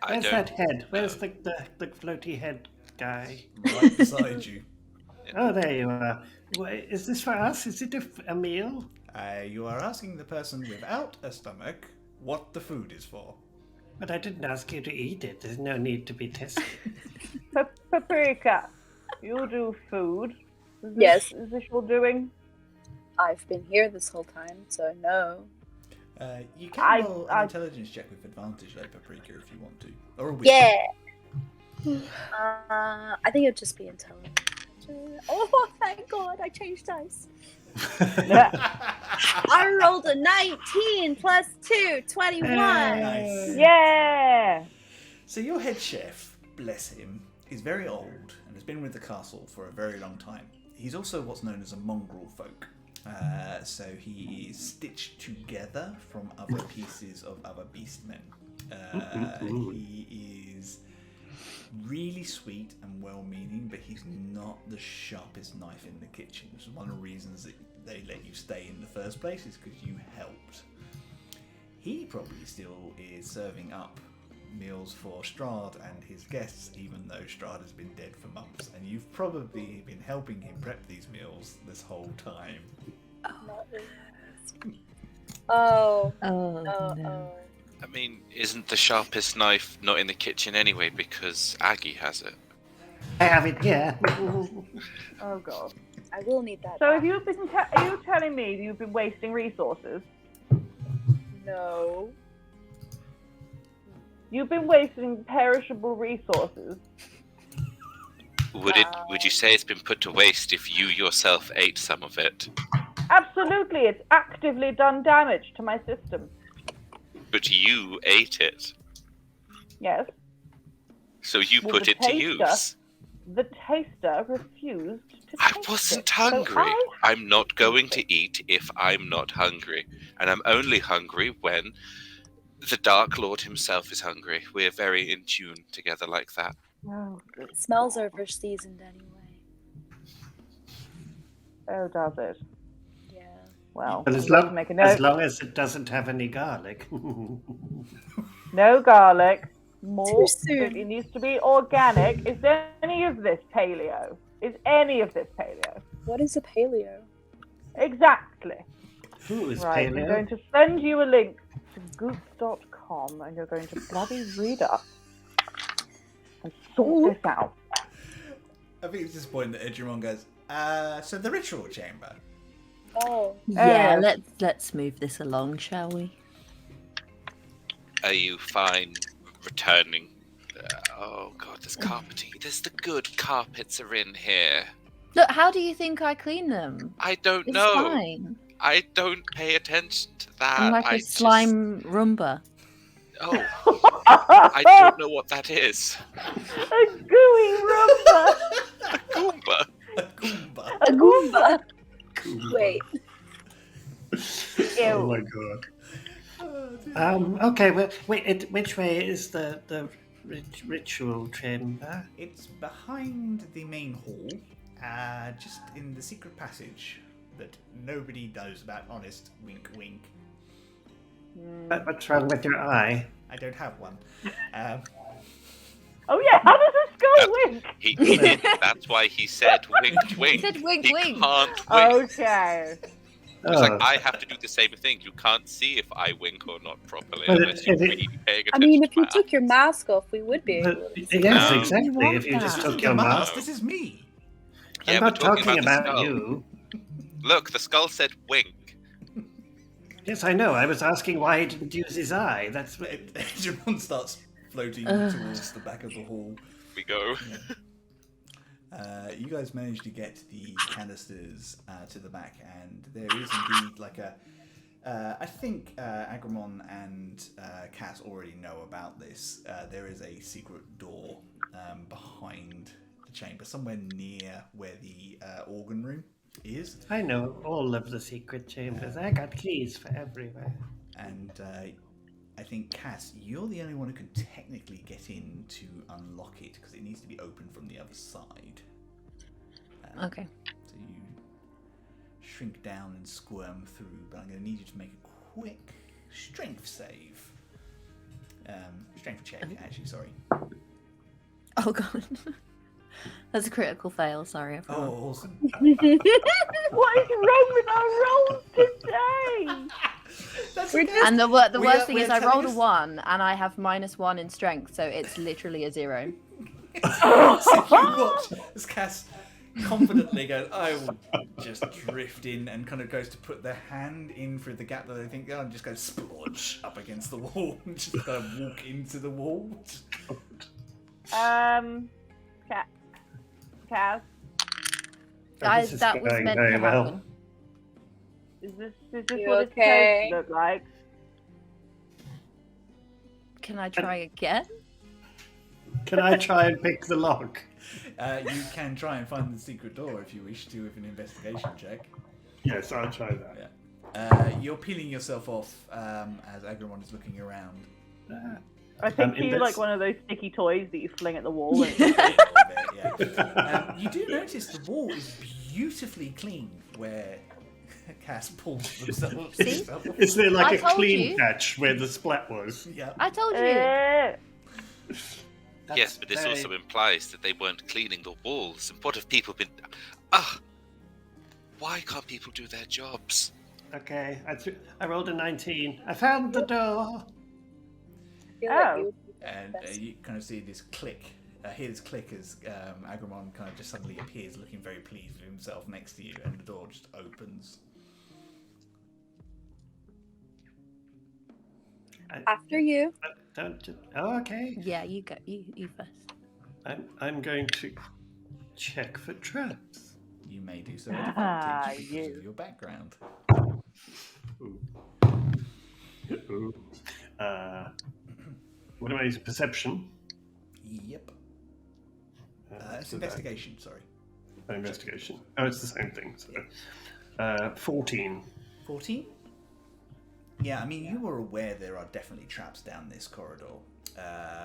[SPEAKER 2] Where's that head? Where's the floaty head guy?
[SPEAKER 11] Right beside you.
[SPEAKER 2] Oh, there you are. Is this for us? Is it a meal?
[SPEAKER 11] You are asking the person without a stomach what the food is for.
[SPEAKER 2] But I didn't ask you to eat it. There's no need to be tested.
[SPEAKER 4] Paprika, you do food.
[SPEAKER 5] Yes.
[SPEAKER 4] Is this your doing?
[SPEAKER 5] I've been here this whole time, so no.
[SPEAKER 11] You can roll an intelligence check with advantage, though, Paprika, if you want to. Or a wisdom.
[SPEAKER 5] Yeah. I think it'd just be intelligence. Oh, thank God, I changed dice. I rolled a 19 plus 2, 21.
[SPEAKER 11] Nice.
[SPEAKER 4] Yeah.
[SPEAKER 11] So your head chef, bless him, is very old and has been with the castle for a very long time. He's also what's known as a mongrel folk. So he is stitched together from other pieces of other beastmen. He is really sweet and well-meaning, but he's not the sharpest knife in the kitchen. Which is one of the reasons that they let you stay in the first place, is because you helped. He probably still is serving up meals for Strahd and his guests, even though Strahd has been dead for months, and you've probably been helping him prep these meals this whole time.
[SPEAKER 5] Oh.
[SPEAKER 10] I mean, isn't the sharpest knife not in the kitchen anyway because Aggie has it?
[SPEAKER 2] I have it here.
[SPEAKER 4] Oh God.
[SPEAKER 5] I will need that.
[SPEAKER 4] So
[SPEAKER 5] back.
[SPEAKER 4] have you been? Are you telling me you've been wasting resources?
[SPEAKER 5] No.
[SPEAKER 4] You've been wasting perishable resources.
[SPEAKER 10] Would you say it's been put to waste if you yourself ate some of it?
[SPEAKER 4] Absolutely, it's actively done damage to my system.
[SPEAKER 10] But you ate it.
[SPEAKER 4] Yes.
[SPEAKER 10] So you
[SPEAKER 4] Well,
[SPEAKER 10] put
[SPEAKER 4] the
[SPEAKER 10] it to
[SPEAKER 4] taster-
[SPEAKER 10] use.
[SPEAKER 4] The taster refused to
[SPEAKER 10] I
[SPEAKER 4] taste
[SPEAKER 10] wasn't
[SPEAKER 4] it, so
[SPEAKER 10] hungry.
[SPEAKER 4] I-
[SPEAKER 10] I'm not going to eat if I'm not hungry. And I'm only hungry when the Dark Lord himself is hungry. We're very in tune together like that.
[SPEAKER 4] Oh, good.
[SPEAKER 5] It smells over-seasoned anyway.
[SPEAKER 4] Oh, does it?
[SPEAKER 5] Yeah.
[SPEAKER 4] Well,
[SPEAKER 9] But
[SPEAKER 4] I'm going to make a note.
[SPEAKER 9] as long as it doesn't have any garlic.
[SPEAKER 4] No garlic. More.
[SPEAKER 5] Too soon.
[SPEAKER 4] It needs to be organic. Is there any of this paleo? Is any of this paleo?
[SPEAKER 5] What is a paleo?
[SPEAKER 4] Exactly.
[SPEAKER 9] Who is
[SPEAKER 4] Right.
[SPEAKER 9] paleo?
[SPEAKER 4] I'm going to send you a link to goop.com and you're going to bloody read up and sort this out.
[SPEAKER 11] I think it's this point that Edgemon goes, so the ritual chamber.
[SPEAKER 5] Oh.
[SPEAKER 3] Yeah, let's move this along, shall we?
[SPEAKER 10] Are you fine returning? Oh god, there's carpeting. There's the good carpets are in here.
[SPEAKER 3] Look, how do you think I clean them?
[SPEAKER 10] I don't
[SPEAKER 3] It's
[SPEAKER 10] know.
[SPEAKER 3] fine.
[SPEAKER 10] I don't pay attention to that.
[SPEAKER 3] I'm like
[SPEAKER 10] I
[SPEAKER 3] a slime Roomba.
[SPEAKER 10] Oh, I don't know what that is.
[SPEAKER 4] A gooey Roomba.
[SPEAKER 10] A Goomba.
[SPEAKER 5] A Goomba. Wait.
[SPEAKER 9] Oh my god. Okay, well, wait. Which way is the ritual chamber?
[SPEAKER 11] It's behind the main hall, just in the secret passage that nobody knows about. Honest, wink, wink.
[SPEAKER 9] What's wrong with your eye?
[SPEAKER 11] I don't have one.
[SPEAKER 4] Oh yeah, how does a skull wink?
[SPEAKER 10] He did. That's why he said wink, wink.
[SPEAKER 3] He said wink,
[SPEAKER 10] he
[SPEAKER 3] wink.
[SPEAKER 10] can't wink.
[SPEAKER 4] Okay.
[SPEAKER 10] It's like I have to do the same thing. You can't see if I wink or not properly
[SPEAKER 9] But
[SPEAKER 10] unless you're really paying attention.
[SPEAKER 5] I mean, if
[SPEAKER 10] to
[SPEAKER 5] you
[SPEAKER 10] my
[SPEAKER 5] took your mask off, we would be able to see.
[SPEAKER 9] Yes,
[SPEAKER 10] No.
[SPEAKER 9] exactly.
[SPEAKER 3] want
[SPEAKER 9] If you just
[SPEAKER 3] that.
[SPEAKER 9] took
[SPEAKER 11] This
[SPEAKER 9] your
[SPEAKER 11] isn't the
[SPEAKER 9] mask.
[SPEAKER 11] This is me.
[SPEAKER 10] Yeah,
[SPEAKER 9] I'm
[SPEAKER 10] we're
[SPEAKER 9] not talking
[SPEAKER 10] the
[SPEAKER 9] about
[SPEAKER 10] skull.
[SPEAKER 9] you.
[SPEAKER 10] Look, the skull said wink.
[SPEAKER 9] Yes, I know. I was asking why he didn't use his eye. That's what.
[SPEAKER 11] Edgemon starts floating towards the back of the hall.
[SPEAKER 10] We go.
[SPEAKER 11] You guys managed to get the canisters to the back, and there is indeed like a. I think Agramon and Cass already know about this. There is a secret door behind the chamber, somewhere near where the organ room is.
[SPEAKER 9] I know all of the secret chambers. I got keys for everywhere.
[SPEAKER 11] And I think, Cass, you're the only one who can technically get in to unlock it, because it needs to be opened from the other side.
[SPEAKER 3] Okay.
[SPEAKER 11] So you shrink down and squirm through, but I'm going to need you to make a quick strength save. Strength check, actually, sorry.
[SPEAKER 3] Oh god. That's a critical fail, sorry everyone.
[SPEAKER 11] Oh, awesome.
[SPEAKER 4] What is wrong with our rolls today?
[SPEAKER 3] And the worst thing
[SPEAKER 11] we're
[SPEAKER 3] is I
[SPEAKER 11] telling
[SPEAKER 3] rolled a
[SPEAKER 11] us-
[SPEAKER 3] 1 and I have -1 in strength, so it's literally a 0.
[SPEAKER 11] So you watch as Cass confidently goes, I will just drift in, and kind of goes to put their hand in through the gap that I think, and just goes splodge up against the wall and just kind of walk into the wall.
[SPEAKER 4] Kaz,
[SPEAKER 9] This is
[SPEAKER 3] That was
[SPEAKER 9] going
[SPEAKER 3] meant
[SPEAKER 9] very
[SPEAKER 3] to
[SPEAKER 9] well.
[SPEAKER 3] happen.
[SPEAKER 4] is this
[SPEAKER 5] You
[SPEAKER 4] what
[SPEAKER 5] okay?
[SPEAKER 4] it's supposed to look like?
[SPEAKER 3] Can I try again?
[SPEAKER 9] Can I try and pick the lock?
[SPEAKER 11] You can try and find the secret door if you wish to with an investigation check.
[SPEAKER 9] Yes, I'll try that.
[SPEAKER 11] You're peeling yourself off as Agramon is looking around.
[SPEAKER 4] I think
[SPEAKER 9] in
[SPEAKER 4] you
[SPEAKER 9] this-
[SPEAKER 4] like one of those sticky toys that you fling at the wall. And
[SPEAKER 11] You do notice the wall is beautifully clean where Cass pulls themselves.
[SPEAKER 3] See?
[SPEAKER 9] Is there like
[SPEAKER 3] I
[SPEAKER 9] a
[SPEAKER 3] told
[SPEAKER 9] clean
[SPEAKER 3] you.
[SPEAKER 9] patch where the splat was?
[SPEAKER 11] Yeah.
[SPEAKER 3] I told you.
[SPEAKER 10] Yes, but this
[SPEAKER 9] very-
[SPEAKER 10] also implies that they weren't cleaning the walls. And what have people been? Why can't people do their jobs?
[SPEAKER 9] Okay, I rolled a 19. I found the door.
[SPEAKER 5] I feel like
[SPEAKER 4] Oh.
[SPEAKER 5] you would be the
[SPEAKER 11] And
[SPEAKER 5] best.
[SPEAKER 11] you kind of see this click hear this click as Agramon kind of just suddenly appears, looking very pleased with himself next to you, and the door just opens.
[SPEAKER 5] After you.
[SPEAKER 9] Oh, okay.
[SPEAKER 3] Yeah, you go. You first.
[SPEAKER 9] I'm going to check for traps.
[SPEAKER 11] You may do so at advantage because of your background.
[SPEAKER 9] Ooh. Ooh. What am I using? Perception?
[SPEAKER 11] Yep. It's investigation, sorry.
[SPEAKER 9] Investigation. Oh, it's the same thing. So, 14.
[SPEAKER 11] 14? Yeah, I mean, you were aware there are definitely traps down this corridor.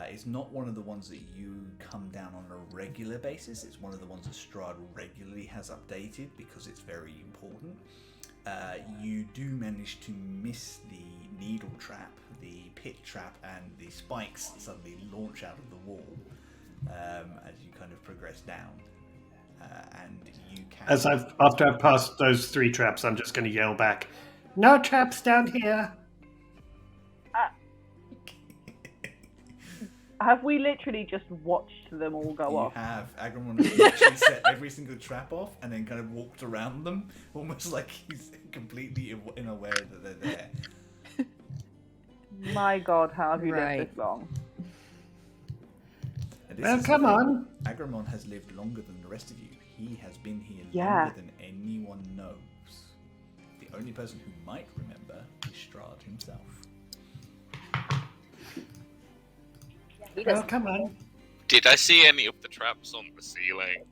[SPEAKER 11] It's not one of the ones that you come down on a regular basis. It's one of the ones that Strahd regularly has updated because it's very important. You do manage to miss the needle trap, the pit trap, and the spikes suddenly launch out of the wall as you kind of progress down. And you can...
[SPEAKER 9] After I've passed those 3 traps, I'm just going to yell back, "No traps down here!"
[SPEAKER 4] Have we literally just watched them all go off?
[SPEAKER 11] You have. Agramon has literally set every single trap off and then kind of walked around them, almost like he's completely unaware that they're there.
[SPEAKER 4] My God, how have you lived this long?
[SPEAKER 9] Well, come on.
[SPEAKER 11] Agramon has lived longer than the rest of you. He has been here
[SPEAKER 4] Yeah.
[SPEAKER 11] longer than anyone knows. The only person who might remember is Strahd himself.
[SPEAKER 9] Well, come on.
[SPEAKER 10] Did I see any of the traps on the ceiling?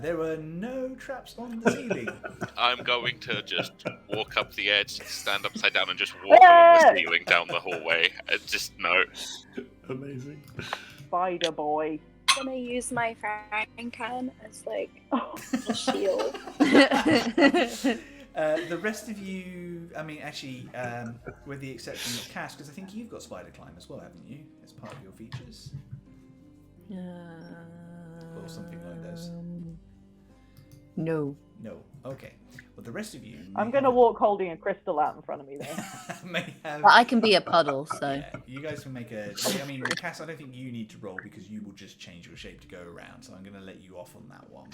[SPEAKER 11] There were no traps on the ceiling.
[SPEAKER 10] I'm going to just walk up the edge, stand upside down, and just walk along the ceiling down the hallway. Just no.
[SPEAKER 9] Amazing.
[SPEAKER 4] Spider boy.
[SPEAKER 5] I'm gonna use my frying pan as like a shield.
[SPEAKER 11] The rest of you, I mean, actually, with the exception of Cass, because I think you've got spider climb as well, haven't you? As part of your features. Or something like those.
[SPEAKER 3] No.
[SPEAKER 11] No. Okay. Well, the rest of you.
[SPEAKER 4] I'm going to walk holding a crystal out in front of me there.
[SPEAKER 11] may have.
[SPEAKER 3] Well, I can be a puddle, so.
[SPEAKER 11] Yeah, you guys can make a. I mean, Cass, I don't think you need to roll because you will just change your shape to go around. So I'm going to let you off on that one.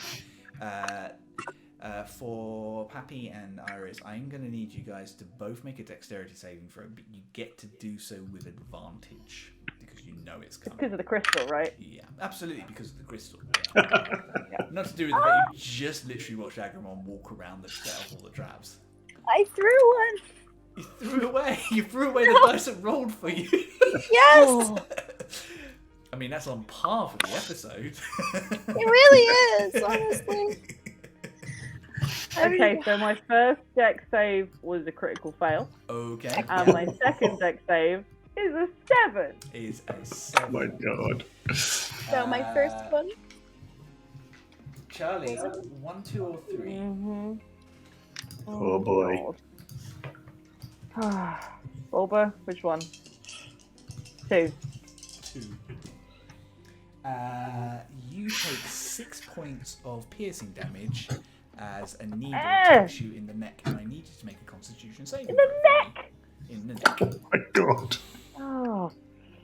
[SPEAKER 11] For Pappy and Iris, I'm going to need you guys to both make a dexterity saving throw, but you get to do so with advantage because you know it's coming.
[SPEAKER 4] Because of the crystal, right?
[SPEAKER 11] Yeah, absolutely, because of the crystal. Yeah. Not to do with the fact you just literally watched Agramon walk around the set off all the traps.
[SPEAKER 5] I threw one.
[SPEAKER 11] You threw away. You threw away the dice that rolled for you.
[SPEAKER 5] Yes.
[SPEAKER 11] Oh. I mean, that's on par for the episode.
[SPEAKER 5] It really is, honestly.
[SPEAKER 4] Okay, so my first dex save was a critical fail.
[SPEAKER 11] Okay.
[SPEAKER 4] And my second dex save is a 7.
[SPEAKER 11] Is a 7.
[SPEAKER 9] Oh my God.
[SPEAKER 5] So my first one.
[SPEAKER 11] Charlie, 1, 2, or 3?
[SPEAKER 4] Mm-hmm.
[SPEAKER 9] Oh boy.
[SPEAKER 4] Bulba, which one? 2.
[SPEAKER 11] 2. You take 6 points of piercing damage as a needle takes you in the neck, and I need you to make a Constitution saving.
[SPEAKER 4] In the neck?
[SPEAKER 11] In the neck.
[SPEAKER 9] Oh my God.
[SPEAKER 4] Oh,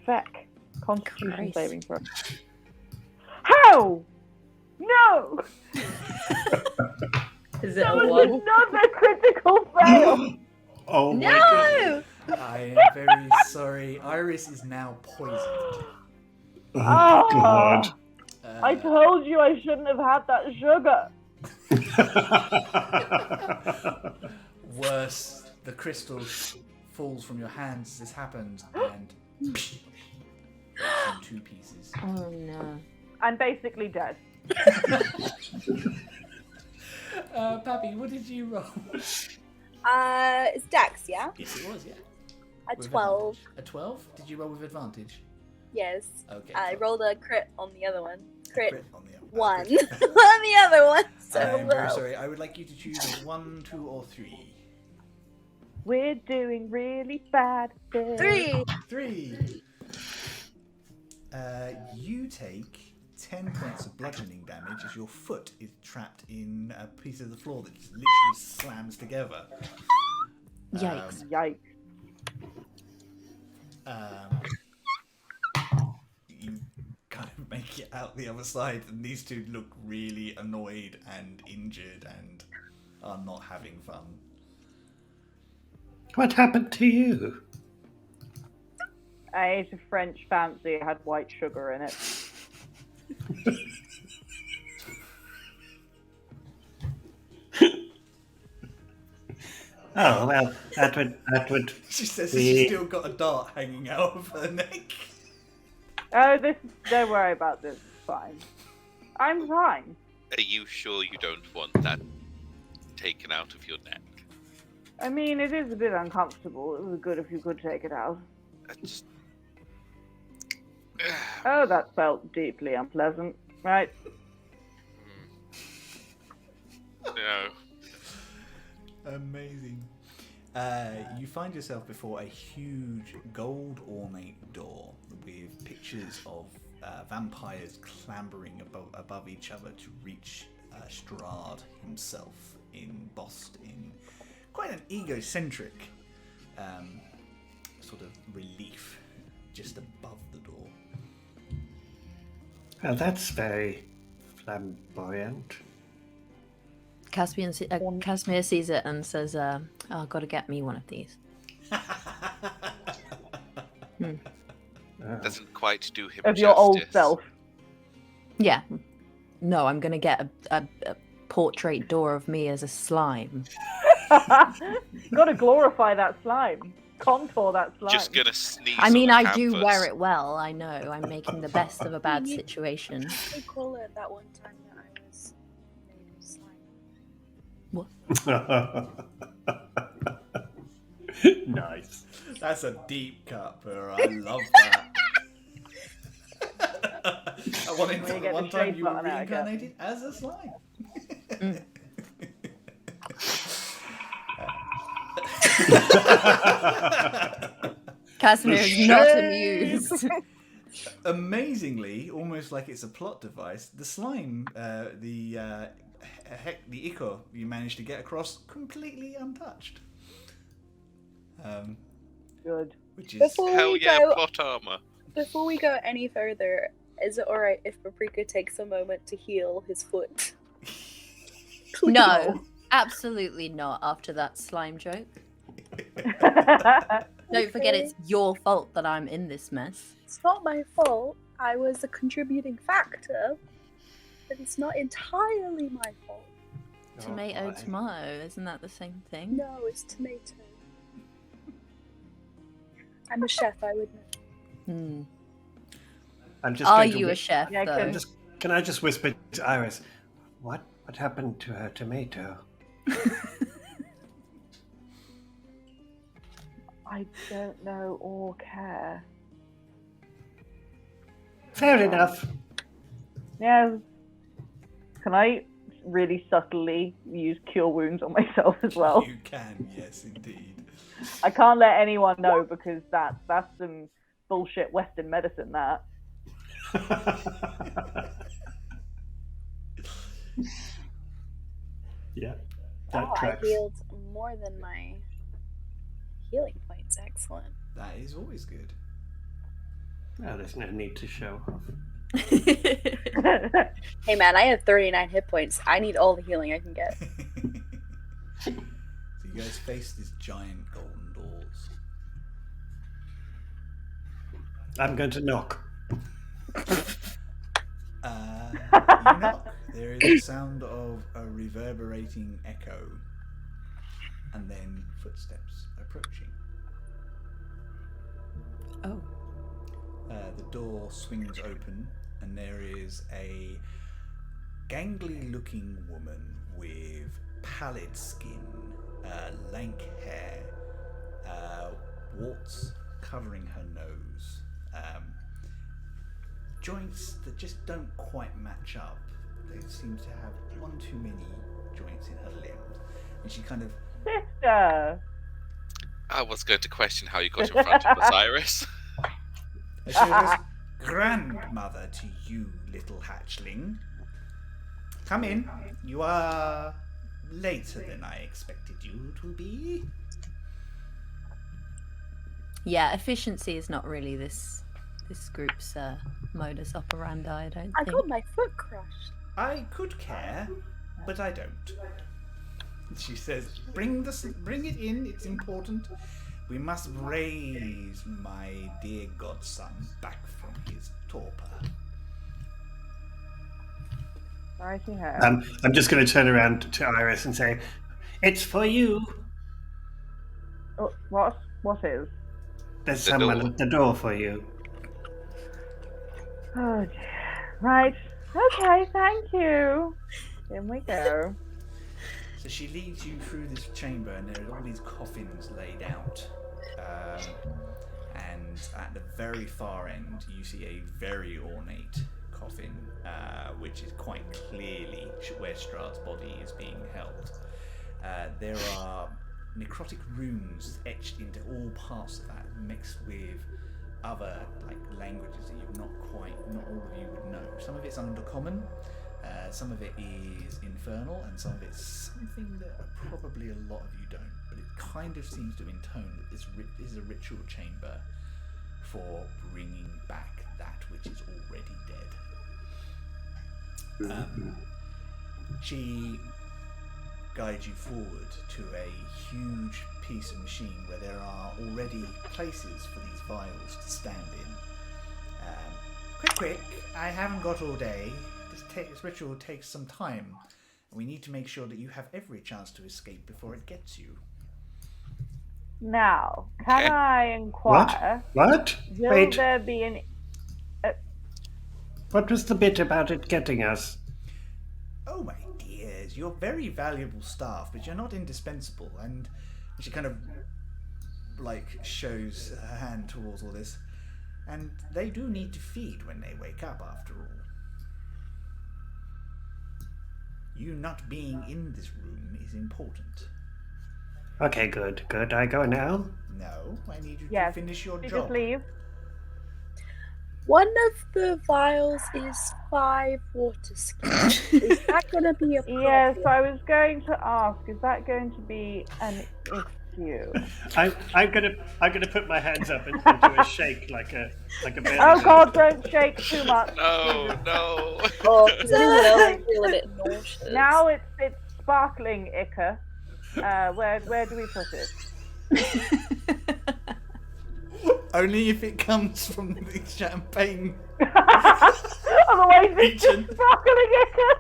[SPEAKER 4] feck. Constitution
[SPEAKER 3] Christ.
[SPEAKER 4] saving throw. How? No!
[SPEAKER 3] Is it
[SPEAKER 4] That
[SPEAKER 3] a
[SPEAKER 4] was
[SPEAKER 3] 1?
[SPEAKER 4] another critical fail!
[SPEAKER 9] Oh my
[SPEAKER 3] No!
[SPEAKER 9] God.
[SPEAKER 11] I am very sorry. Iris is now poisoned.
[SPEAKER 9] Oh God.
[SPEAKER 4] I told you I shouldn't have had that sugar.
[SPEAKER 11] Worse, the crystal falls from your hands as this happens and breaks in 2 pieces.
[SPEAKER 3] Oh no.
[SPEAKER 4] I'm basically dead.
[SPEAKER 11] Pappy, what did you roll?
[SPEAKER 5] It's Dex, yeah?
[SPEAKER 11] Yes, it was, yeah.
[SPEAKER 5] A
[SPEAKER 11] With
[SPEAKER 5] 12.
[SPEAKER 11] advantage. A 12? Did you roll with advantage?
[SPEAKER 5] Yes.
[SPEAKER 11] Okay.
[SPEAKER 5] I rolled a crit on the other one. Crit
[SPEAKER 11] on the other
[SPEAKER 5] 1
[SPEAKER 11] crit.
[SPEAKER 5] on the other one. So
[SPEAKER 11] I'm very
[SPEAKER 5] low.
[SPEAKER 11] sorry. I would like you to choose 1, 2, or 3.
[SPEAKER 4] We're doing really bad.
[SPEAKER 5] 3.
[SPEAKER 11] 3. You take 10 points of bludgeoning damage as your foot is trapped in a piece of the floor that just literally slams together.
[SPEAKER 3] Yikes.
[SPEAKER 4] Yikes.
[SPEAKER 11] You kind of make get out the other side, and these two look really annoyed and injured and are not having fun.
[SPEAKER 2] What happened to you?
[SPEAKER 4] I ate a French fancy. It had white sugar in it.
[SPEAKER 2] Oh, well, that would
[SPEAKER 11] She says
[SPEAKER 2] be...
[SPEAKER 11] she's still got a dart hanging out of her neck.
[SPEAKER 4] Oh, don't worry about this. It's fine. I'm fine.
[SPEAKER 10] Are you sure you don't want that taken out of your neck?
[SPEAKER 4] I mean, it is a bit uncomfortable. It would be good if you could take it out.
[SPEAKER 10] That's...
[SPEAKER 4] Oh, that felt deeply unpleasant, right?
[SPEAKER 10] No.
[SPEAKER 11] Amazing. You find yourself before a huge gold ornate door with pictures of vampires clambering above each other to reach Strahd himself, embossed in quite an egocentric sort of relief just above the door.
[SPEAKER 2] Well, that's very flamboyant.
[SPEAKER 3] Casimir sees it and says, oh, I've got to get me one of these.
[SPEAKER 10] Doesn't quite do him
[SPEAKER 4] Of
[SPEAKER 10] justice.
[SPEAKER 4] your old self.
[SPEAKER 3] Yeah. No, I'm going to get a portrait door of me as a slime.
[SPEAKER 4] Gotta glorify that slime. Contour that slime.
[SPEAKER 10] Just gonna sneeze.
[SPEAKER 3] I mean,
[SPEAKER 10] on
[SPEAKER 3] I do
[SPEAKER 10] canvas.
[SPEAKER 3] wear it well, I know. I'm making the best of a bad situation.
[SPEAKER 5] I call it that one time that I was made of slime.
[SPEAKER 3] What?
[SPEAKER 2] Nice.
[SPEAKER 11] That's a deep cut, Pura. I love that. One time you were reincarnated as a slime.
[SPEAKER 3] Casimir is not amused.
[SPEAKER 11] Amazingly, almost like it's a plot device, the slime, the ichor you managed to get across completely untouched.
[SPEAKER 4] Good.
[SPEAKER 11] Which is
[SPEAKER 10] Hell yeah, plot armor.
[SPEAKER 5] Before we go any further, is it alright if Paprika takes a moment to heal his foot?
[SPEAKER 3] No, absolutely not after that slime joke. Don't forget it's your fault that I'm in this mess.
[SPEAKER 5] It's not my fault. I was a contributing factor, but it's not entirely my fault.
[SPEAKER 3] Tomato, tomato, isn't that the same thing?
[SPEAKER 5] No, it's tomato. I'm a chef, I would know.
[SPEAKER 2] I'm just
[SPEAKER 3] Are
[SPEAKER 2] going to
[SPEAKER 3] you a chef,
[SPEAKER 4] Yeah,
[SPEAKER 3] though?
[SPEAKER 2] Can I just whisper to Iris, what happened to her tomato?
[SPEAKER 4] I don't know or care.
[SPEAKER 2] Fair enough.
[SPEAKER 4] Yeah. Can I really subtly use cure wounds on myself as well?
[SPEAKER 11] You can, yes, indeed.
[SPEAKER 4] I can't let anyone know because that's some bullshit Western medicine. That.
[SPEAKER 2] Yeah, that
[SPEAKER 5] I
[SPEAKER 2] tracks.
[SPEAKER 5] healed more than my healing points. Excellent.
[SPEAKER 11] That is always good.
[SPEAKER 2] Well, there's no need to show off.
[SPEAKER 5] Hey man, I have 39 hit points. I need all the healing I can get.
[SPEAKER 11] So you guys face these giant golden doors.
[SPEAKER 2] I'm going to knock.
[SPEAKER 11] You knock. There is a sound of a reverberating echo, and then footsteps approaching.
[SPEAKER 3] Oh.
[SPEAKER 11] The door swings open, and there is a gangly-looking woman with pallid skin, lank hair, warts covering her nose, joints that just don't quite match up. They seem to have one too many joints in her limbs, and she kind of...
[SPEAKER 4] Sister!
[SPEAKER 10] I was going to question how you got in front of us, Iris.
[SPEAKER 11] She goes, grandmother to you, little hatchling. Come in. You are later than I expected you to be.
[SPEAKER 3] Yeah, efficiency is not really this this group's modus operandi, I don't
[SPEAKER 5] I
[SPEAKER 3] think.
[SPEAKER 5] got my foot crushed.
[SPEAKER 11] I could care, but I don't. She says, bring it in, it's important. We must raise my dear godson back from his torpor.
[SPEAKER 4] Righty ho.
[SPEAKER 9] I'm just going to turn around to Iris and say, "It's for you."
[SPEAKER 4] Oh, what is?
[SPEAKER 9] There's
[SPEAKER 10] The
[SPEAKER 9] someone
[SPEAKER 10] door.
[SPEAKER 9] at the door for you.
[SPEAKER 4] Oh dear. Right. Okay, thank you. In we go.
[SPEAKER 11] So she leads you through this chamber, and there are all these coffins laid out. And at the very far end, you see a very ornate coffin, which is quite clearly where Strahd's body is being held. There are necrotic runes etched into all parts of that, mixed with other languages that not all of you would know. Some of it's undercommon, some of it is infernal, and some of it's something that probably a lot of you don't. But it kind of seems to intone that this is a ritual chamber for bringing back that which is already dead. She guides you forward to a huge piece of machine where there are already places for these vials to stand in. Quick, I haven't got all day. This ritual takes some time. We need to make sure that you have every chance to escape before it gets you.
[SPEAKER 4] Now, can I inquire?
[SPEAKER 9] What?
[SPEAKER 4] Will
[SPEAKER 9] Wait.
[SPEAKER 4] there be an?
[SPEAKER 9] What was the bit about it getting us?
[SPEAKER 11] Oh my dears, you're very valuable staff, but you're not indispensable. And she kind of shows her hand towards all this. And they do need to feed when they wake up, after all. You not being in this room is important.
[SPEAKER 9] Okay, good. I go now.
[SPEAKER 11] No, I need you
[SPEAKER 4] Yes,
[SPEAKER 11] to finish your
[SPEAKER 4] you
[SPEAKER 11] job.
[SPEAKER 4] just leave.
[SPEAKER 5] One of the vials is 5 water skins. Is that going to be a problem?
[SPEAKER 4] Yes, I was going to ask. Is that going to be an issue?
[SPEAKER 9] I'm gonna put my hands up and do a shake like a belly
[SPEAKER 4] Oh
[SPEAKER 9] dance.
[SPEAKER 4] God! Don't shake too much.
[SPEAKER 10] No.
[SPEAKER 5] Oh, does anyone else feel a bit nauseous?
[SPEAKER 4] Now it's sparkling ichor. Where do we put it?
[SPEAKER 11] Only if it comes from the champagne.
[SPEAKER 4] Otherwise, it's
[SPEAKER 11] Region.
[SPEAKER 4] just sparkling ichor.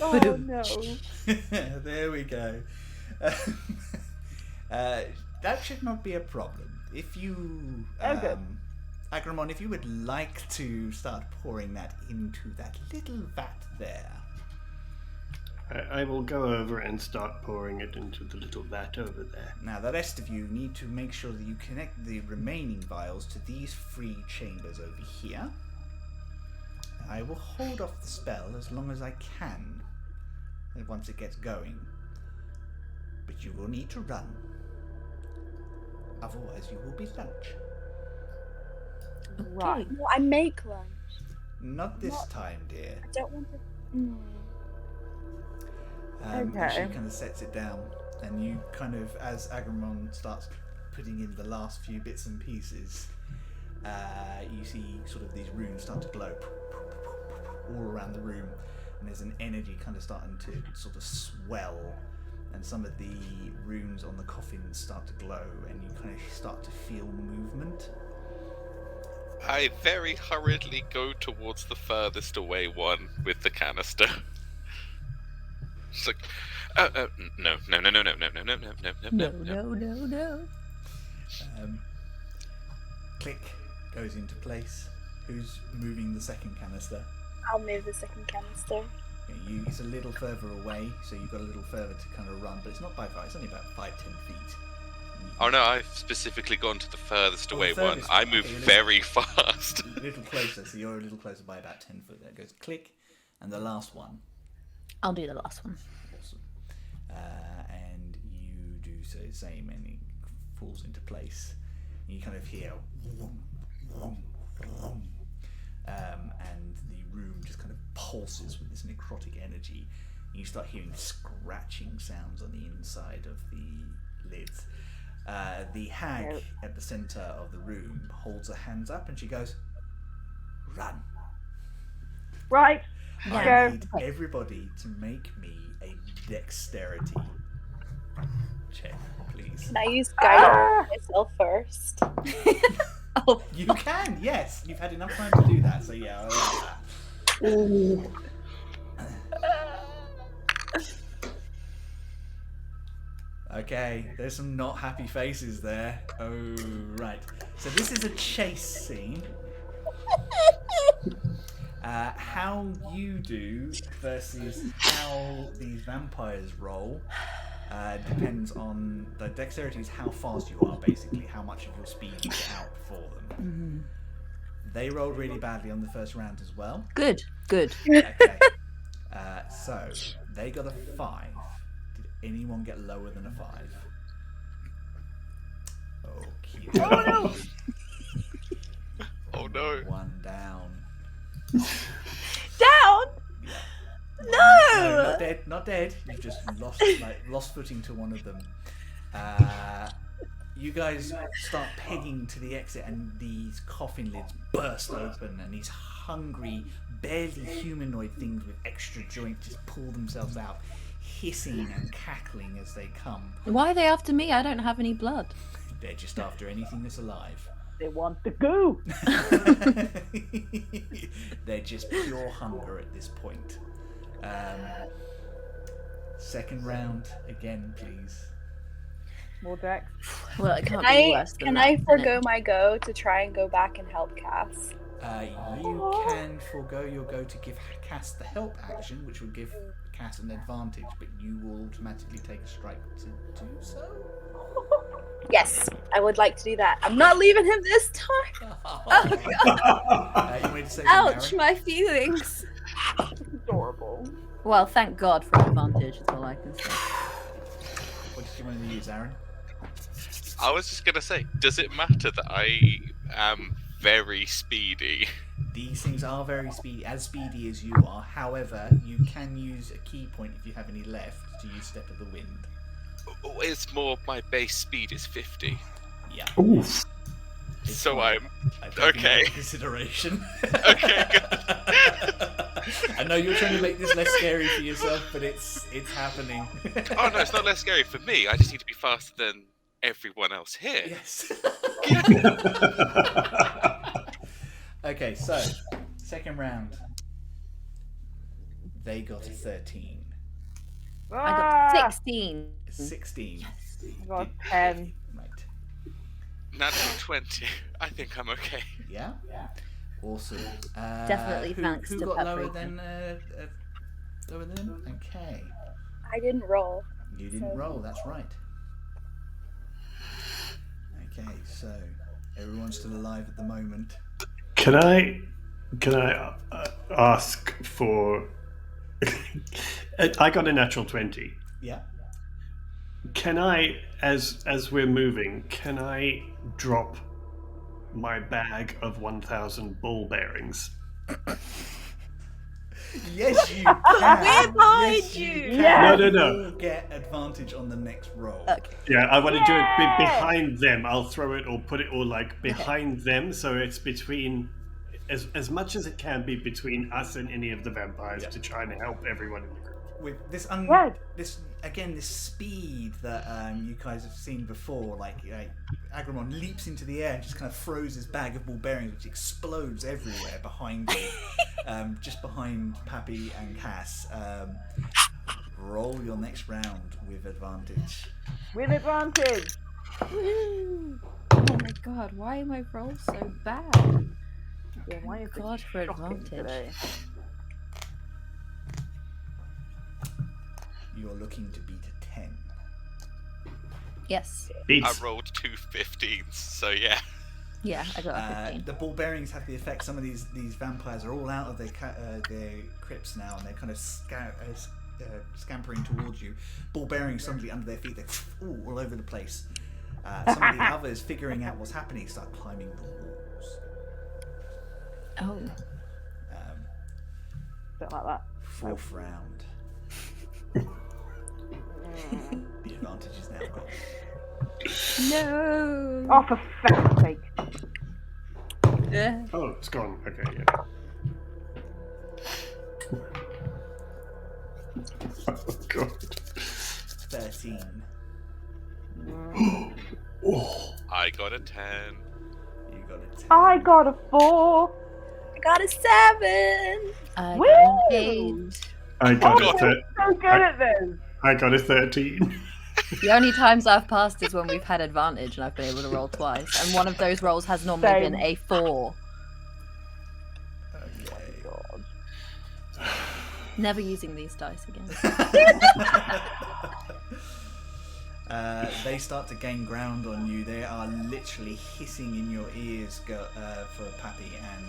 [SPEAKER 4] Oh no.
[SPEAKER 11] There we go. That should not be a problem. If you,
[SPEAKER 4] Okay.
[SPEAKER 11] Agramon, if you would like to start pouring that into that little vat there.
[SPEAKER 9] I will go over and start pouring it into the little vat over there.
[SPEAKER 11] Now, the rest of you need to make sure that you connect the remaining vials to these 3 chambers over here. I will hold off the spell as long as I can once it gets going. But you will need to run. Otherwise, you will be lunch.
[SPEAKER 4] Right.
[SPEAKER 5] No, I make lunch.
[SPEAKER 11] Not this time, dear.
[SPEAKER 5] I don't want to.
[SPEAKER 11] And she
[SPEAKER 4] Okay.
[SPEAKER 11] kind of sets it down, and you kind of, as Agramon starts putting in the last few bits and pieces, you see sort of these runes start to glow all around the room, and there's an energy kind of starting to sort of swell, and some of the runes on the coffins start to glow, and you kind of start to feel movement.
[SPEAKER 10] I very hurriedly go towards the furthest away one with the canister. It's like, no.
[SPEAKER 3] No.
[SPEAKER 11] Click goes into place. Who's moving the second canister?
[SPEAKER 5] I'll move the second canister.
[SPEAKER 11] It's a little further away, so you've got a little further to kind of run, but it's not by far, it's only about 5-10 feet.
[SPEAKER 10] Oh no, I've specifically gone to the furthest
[SPEAKER 11] Oh,
[SPEAKER 10] away
[SPEAKER 11] the
[SPEAKER 10] one.
[SPEAKER 11] furthest
[SPEAKER 10] I
[SPEAKER 11] one,
[SPEAKER 10] move
[SPEAKER 11] okay,
[SPEAKER 10] very fast.
[SPEAKER 11] A little closer, so you're a little closer by about 10 foot. That goes click, and the last one.
[SPEAKER 3] I'll do the last one.
[SPEAKER 11] Awesome. And you do so the same, and it falls into place. You kind of hear vroom, vroom, vroom. And the room just kind of pulses with this necrotic energy. And you start hearing scratching sounds on the inside of the lids. The hag at the center of the room holds her hands up and she goes, "Run."
[SPEAKER 4] Right.
[SPEAKER 11] I need everybody to make me a dexterity check, please.
[SPEAKER 5] Can I use guidance myself first?
[SPEAKER 3] Oh,
[SPEAKER 11] You can, yes. You've had enough time to do that, so yeah, I like that. Okay, there's some not happy faces there. Oh, right. So this is a chase scene. How you do versus how these vampires roll depends on the dexterity is how fast you are, basically, how much of your speed you get out before them. They rolled really badly on the first round as well.
[SPEAKER 3] Good.
[SPEAKER 11] Okay. So they got a 5. Did anyone get lower than a 5? Okay.
[SPEAKER 4] Oh no!
[SPEAKER 8] Oh no.
[SPEAKER 11] One down.
[SPEAKER 5] Down?
[SPEAKER 11] Yeah.
[SPEAKER 5] No!
[SPEAKER 11] Not dead. You've just lost footing to one of them. You guys start pegging to the exit, and these coffin lids burst open, and these hungry, barely humanoid things with extra joints just pull themselves out, hissing and cackling as they come.
[SPEAKER 3] Why are they after me? I don't have any blood.
[SPEAKER 11] They're just after anything that's alive.
[SPEAKER 4] They want the goo.
[SPEAKER 11] They're just pure hunger at this point. Second round again, please.
[SPEAKER 4] More dex.
[SPEAKER 3] Well, it can't be worse than
[SPEAKER 5] Can
[SPEAKER 3] that,
[SPEAKER 5] I
[SPEAKER 3] can
[SPEAKER 5] forgo
[SPEAKER 3] it?
[SPEAKER 5] my go to try and go back and help Cass?
[SPEAKER 11] You can forego your go to give Cass the help action, which will give Cass an advantage, but you will automatically take a strike to do so.
[SPEAKER 5] Yes, I would like to do that. I'm not leaving him this time.
[SPEAKER 11] You want to say
[SPEAKER 5] Ouch,
[SPEAKER 11] something,
[SPEAKER 5] my feelings.
[SPEAKER 4] Adorable.
[SPEAKER 3] Well, thank God for advantage, is all I can say.
[SPEAKER 11] What did you want to use, Aaron?
[SPEAKER 8] I was just gonna say, does it matter that I am very speedy?
[SPEAKER 11] These things are very speedy, as speedy as you are. However, you can use a key point if you have any left to use Step of the Wind.
[SPEAKER 8] It's more my base speed is 50.
[SPEAKER 11] Yeah.
[SPEAKER 9] Oof.
[SPEAKER 11] It's
[SPEAKER 8] So
[SPEAKER 11] fine.
[SPEAKER 8] I'm
[SPEAKER 11] taken
[SPEAKER 8] okay.
[SPEAKER 11] that into consideration.
[SPEAKER 8] Okay, good.
[SPEAKER 11] I know you're trying to make this less scary for yourself, but it's happening.
[SPEAKER 8] Oh no, it's not less scary for me. I just need to be faster than everyone else here.
[SPEAKER 11] Yes. Okay, so second round. They got a 13.
[SPEAKER 3] I got 16.
[SPEAKER 11] 16.
[SPEAKER 4] I got 10.
[SPEAKER 11] Right.
[SPEAKER 8] Natural 20. I think I'm okay.
[SPEAKER 11] Yeah. Awesome.
[SPEAKER 3] Definitely thanks
[SPEAKER 11] who
[SPEAKER 3] to
[SPEAKER 11] got lower
[SPEAKER 3] paprika.
[SPEAKER 11] than him? Okay.
[SPEAKER 5] I didn't roll.
[SPEAKER 11] You didn't roll. That's right. Okay, so everyone's still alive at the moment.
[SPEAKER 9] Can I ask for? I got a natural 20.
[SPEAKER 11] Yeah.
[SPEAKER 9] Can I, as we're moving, can I drop my bag of 1,000 ball bearings?
[SPEAKER 11] Yes, you can.
[SPEAKER 5] We're behind
[SPEAKER 11] Yes,
[SPEAKER 5] you.
[SPEAKER 11] can.
[SPEAKER 4] Yes.
[SPEAKER 9] No.
[SPEAKER 11] You'll get advantage on the next roll.
[SPEAKER 3] Okay.
[SPEAKER 9] Yeah, I want to do it
[SPEAKER 4] Yeah.
[SPEAKER 9] behind them. I'll throw it or put it all like behind them, so it's between, as much as it can be between us and any of the vampires,
[SPEAKER 11] Yeah.
[SPEAKER 9] to try and help everyone in the group.
[SPEAKER 11] With this,
[SPEAKER 4] Right.
[SPEAKER 11] this speed that you guys have seen before, like Agramon leaps into the air and just kind of throws his bag of ball bearings, which explodes everywhere behind you, just behind Pappy and Cass. Roll your next round with advantage.
[SPEAKER 4] With advantage.
[SPEAKER 3] Woohoo! Oh my God, why are my rolls so bad?
[SPEAKER 4] Yeah, why is it
[SPEAKER 3] God for
[SPEAKER 4] shocking
[SPEAKER 3] advantage.
[SPEAKER 4] today?
[SPEAKER 11] You're looking to beat a 10.
[SPEAKER 3] Yes.
[SPEAKER 8] I rolled 2 15s, so yeah.
[SPEAKER 3] Yeah, I got a 15.
[SPEAKER 11] The ball bearings have the effect. Some of these vampires are all out of their crypts now, and they're kind of scampering towards you. Ball bearings suddenly under their feet. They're all over the place. Some of the others, figuring out what's happening, start climbing the walls.
[SPEAKER 3] Oh.
[SPEAKER 4] Don't like that.
[SPEAKER 11] Fourth round. The advantage is now gone.
[SPEAKER 3] No.
[SPEAKER 4] Oh, for fuck's sake.
[SPEAKER 3] Yeah.
[SPEAKER 9] Oh, it's gone. Okay, yeah. Oh, God.
[SPEAKER 11] 13.
[SPEAKER 8] I got a 10.
[SPEAKER 11] You got a 10.
[SPEAKER 4] I got a 4.
[SPEAKER 5] I got a 7.
[SPEAKER 3] I
[SPEAKER 4] Woo!
[SPEAKER 3] got engaged.
[SPEAKER 9] I got
[SPEAKER 4] Oh,
[SPEAKER 9] a
[SPEAKER 4] I'm so good at this.
[SPEAKER 9] I got a 13.
[SPEAKER 3] The only times I've passed is when we've had advantage and I've been able to roll twice. And one of those rolls has normally been a 4.
[SPEAKER 11] Okay.
[SPEAKER 4] God.
[SPEAKER 3] Never using these dice again.
[SPEAKER 11] They start to gain ground on you. They are literally hissing in your ears for Pappy and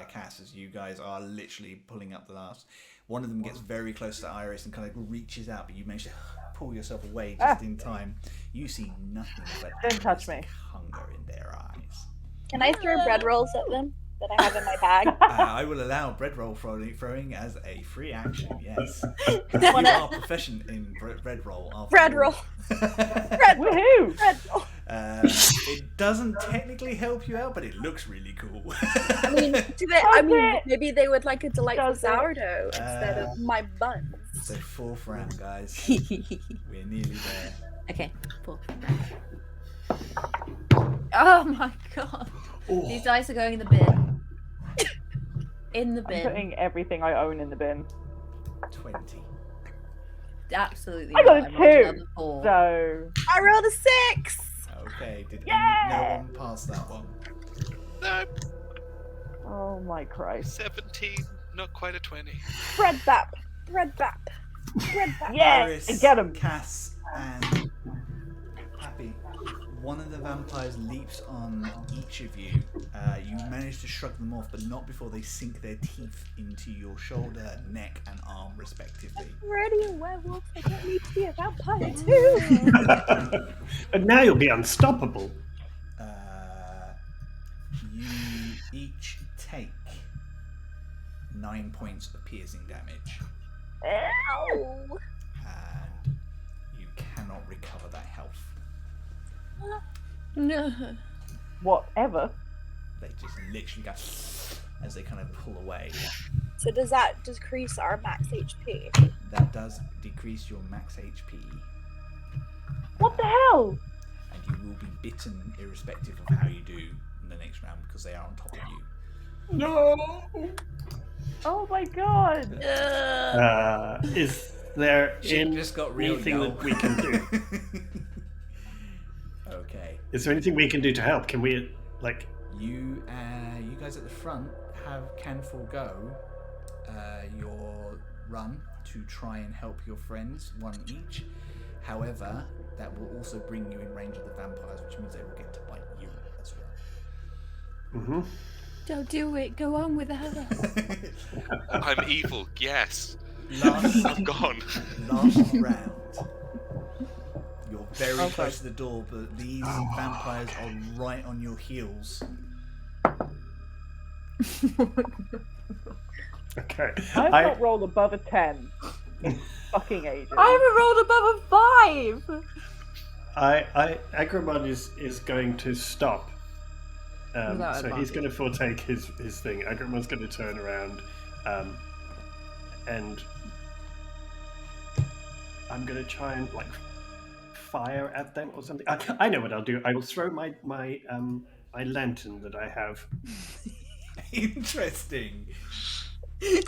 [SPEAKER 11] Cass, as you guys are literally pulling up the last. One of them gets very close to Iris and kind of reaches out, but you manage to pull yourself away just in time. You see nothing but
[SPEAKER 4] Don't touch me.
[SPEAKER 11] hunger in their eyes.
[SPEAKER 5] Can I throw bread rolls at them that I have in my bag?
[SPEAKER 11] I will allow bread roll throwing as a free action, yes. You are proficient in bread roll. After
[SPEAKER 5] Bread
[SPEAKER 11] all.
[SPEAKER 5] roll. Bread roll.
[SPEAKER 4] Woohoo!
[SPEAKER 5] Bread roll.
[SPEAKER 11] It doesn't technically help you out, but it looks really cool.
[SPEAKER 5] I mean, maybe they would like a delightful sourdough instead of my buns.
[SPEAKER 11] So 4th round, guys. We're nearly there.
[SPEAKER 3] Okay, 4th round. Oh my god. These dice are going in the bin. In the
[SPEAKER 4] I'm
[SPEAKER 3] bin.
[SPEAKER 4] putting everything I own in the bin.
[SPEAKER 11] 20.
[SPEAKER 3] Absolutely.
[SPEAKER 4] I got a
[SPEAKER 3] not.
[SPEAKER 4] 2.
[SPEAKER 3] rolled another 4.
[SPEAKER 4] So.
[SPEAKER 5] I rolled a 6.
[SPEAKER 11] Okay, did
[SPEAKER 4] Yeah!
[SPEAKER 11] no one pass that one?
[SPEAKER 8] No,
[SPEAKER 4] Oh my Christ.
[SPEAKER 8] 17. Not quite a 20.
[SPEAKER 5] Bread bap. Bread bap. Bread bap.
[SPEAKER 4] Yeah!
[SPEAKER 11] Iris,
[SPEAKER 4] Get him!
[SPEAKER 11] Cass, and Happy. One of the vampires leaps on each of you. You manage to shrug them off, but not before they sink their teeth into your shoulder, neck, and arm, respectively.
[SPEAKER 5] I'm already a werewolf. I don't need to be a vampire too.
[SPEAKER 9] And now you'll be unstoppable.
[SPEAKER 11] You each take 9 points of piercing damage,
[SPEAKER 5] Ow.
[SPEAKER 11] and you cannot recover that health.
[SPEAKER 3] No.
[SPEAKER 4] Whatever.
[SPEAKER 11] They just literally go as they kind of pull away.
[SPEAKER 5] So does that decrease our max HP?
[SPEAKER 11] That does decrease your max HP.
[SPEAKER 4] What the hell?
[SPEAKER 11] And you will be bitten irrespective of how you do in the next round because they are on top of you.
[SPEAKER 9] No.
[SPEAKER 4] Oh my god.
[SPEAKER 9] Is there
[SPEAKER 11] Shit just got real,
[SPEAKER 9] anything
[SPEAKER 11] y'all.
[SPEAKER 9] that we can do?
[SPEAKER 11] Okay.
[SPEAKER 9] Is there anything we can do to help? Can we, like...
[SPEAKER 11] You guys at the front can forego your run to try and help your friends, one each. However, that will also bring you in range of the vampires, which means they will get to bite you as well.
[SPEAKER 9] Mm-hmm.
[SPEAKER 3] Don't do it. Go on with her.
[SPEAKER 8] I'm evil, yes.
[SPEAKER 11] I'm
[SPEAKER 8] gone.
[SPEAKER 11] Last round. You're very close to the door, but these vampires are right on your heels.
[SPEAKER 9] Okay.
[SPEAKER 4] I've not rolled above a 10 in fucking ages.
[SPEAKER 3] I haven't rolled above a 5.
[SPEAKER 9] Agramon is going to stop.
[SPEAKER 3] Without
[SPEAKER 9] So he's
[SPEAKER 3] advantage.
[SPEAKER 9] going to foretake his thing. Agramon's going to turn around, and I'm going to try and like fire at them or something. I know what I'll do. I will throw my lantern that I have.
[SPEAKER 11] Interesting.
[SPEAKER 3] Cool.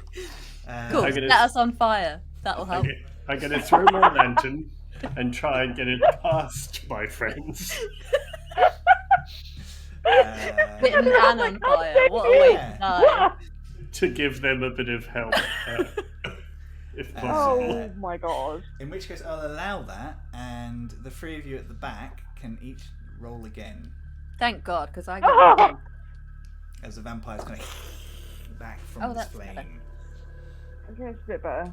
[SPEAKER 9] I'm gonna-
[SPEAKER 3] Set us on fire. That'll help.
[SPEAKER 9] I'm going to throw my lantern and try and get it past my friends.
[SPEAKER 3] Bitten and on fire. What a way to die.
[SPEAKER 9] To give them a bit of help, if possible.
[SPEAKER 4] Oh my god.
[SPEAKER 11] In which case, I'll allow that, and the three of you at the back can each roll again
[SPEAKER 3] Thank God, because I got
[SPEAKER 11] as the vampire's kind of back from this
[SPEAKER 3] that's
[SPEAKER 11] flame.
[SPEAKER 3] better.
[SPEAKER 4] Okay, it's a bit better.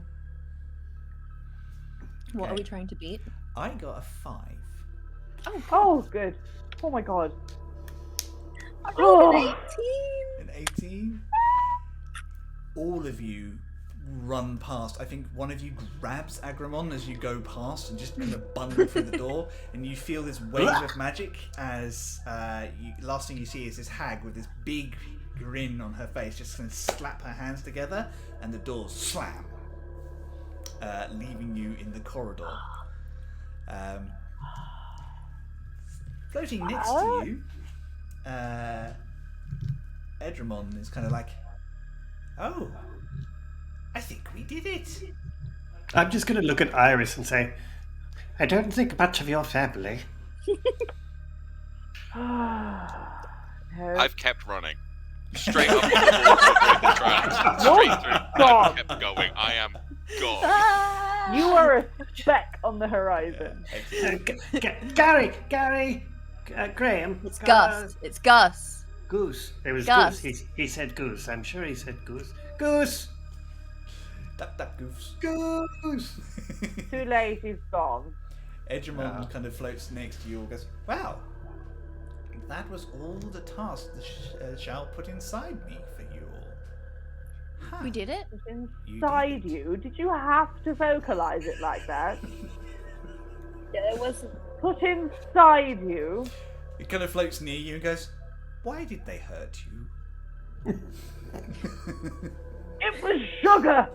[SPEAKER 3] What are
[SPEAKER 11] Okay.
[SPEAKER 3] we trying to beat?
[SPEAKER 11] I got a 5.
[SPEAKER 4] Oh, good. Oh my god.
[SPEAKER 5] I rolled an
[SPEAKER 4] Oh.
[SPEAKER 5] 18.
[SPEAKER 11] An 18. all of you run past. I think one of you grabs Agramon as you go past and just kind of bundle through the door, and you feel this wave of magic as last thing you see is this hag with this big grin on her face just going to slap her hands together, and the doors slam, leaving you in the corridor. Floating next to you, Edramon is kind of like, oh, I think we did it.
[SPEAKER 9] I'm just going to look at Iris and say, I don't think much of your family.
[SPEAKER 8] I've kept running. Straight up on the tracks. Straight through. I've kept going. I am gone.
[SPEAKER 4] You are a speck on the horizon.
[SPEAKER 9] Gary, Graham.
[SPEAKER 3] It's Gus. It's Gus.
[SPEAKER 9] Goose. It was
[SPEAKER 3] Gus.
[SPEAKER 9] Goose. He said Goose. I'm sure he said Goose. Goose.
[SPEAKER 11] That goose.
[SPEAKER 9] Goose.
[SPEAKER 4] Too late, he's gone.
[SPEAKER 11] Edgemon kind of floats next to you and goes, wow, that was all the tasks the shall put inside me for you all. Huh.
[SPEAKER 3] We did it?
[SPEAKER 4] Inside you? Did you have to vocalize it like that?
[SPEAKER 5] Yeah, it wasn't.
[SPEAKER 4] Put inside you?
[SPEAKER 11] It kind of floats near you and goes, why did they hurt you?
[SPEAKER 4] It was sugar!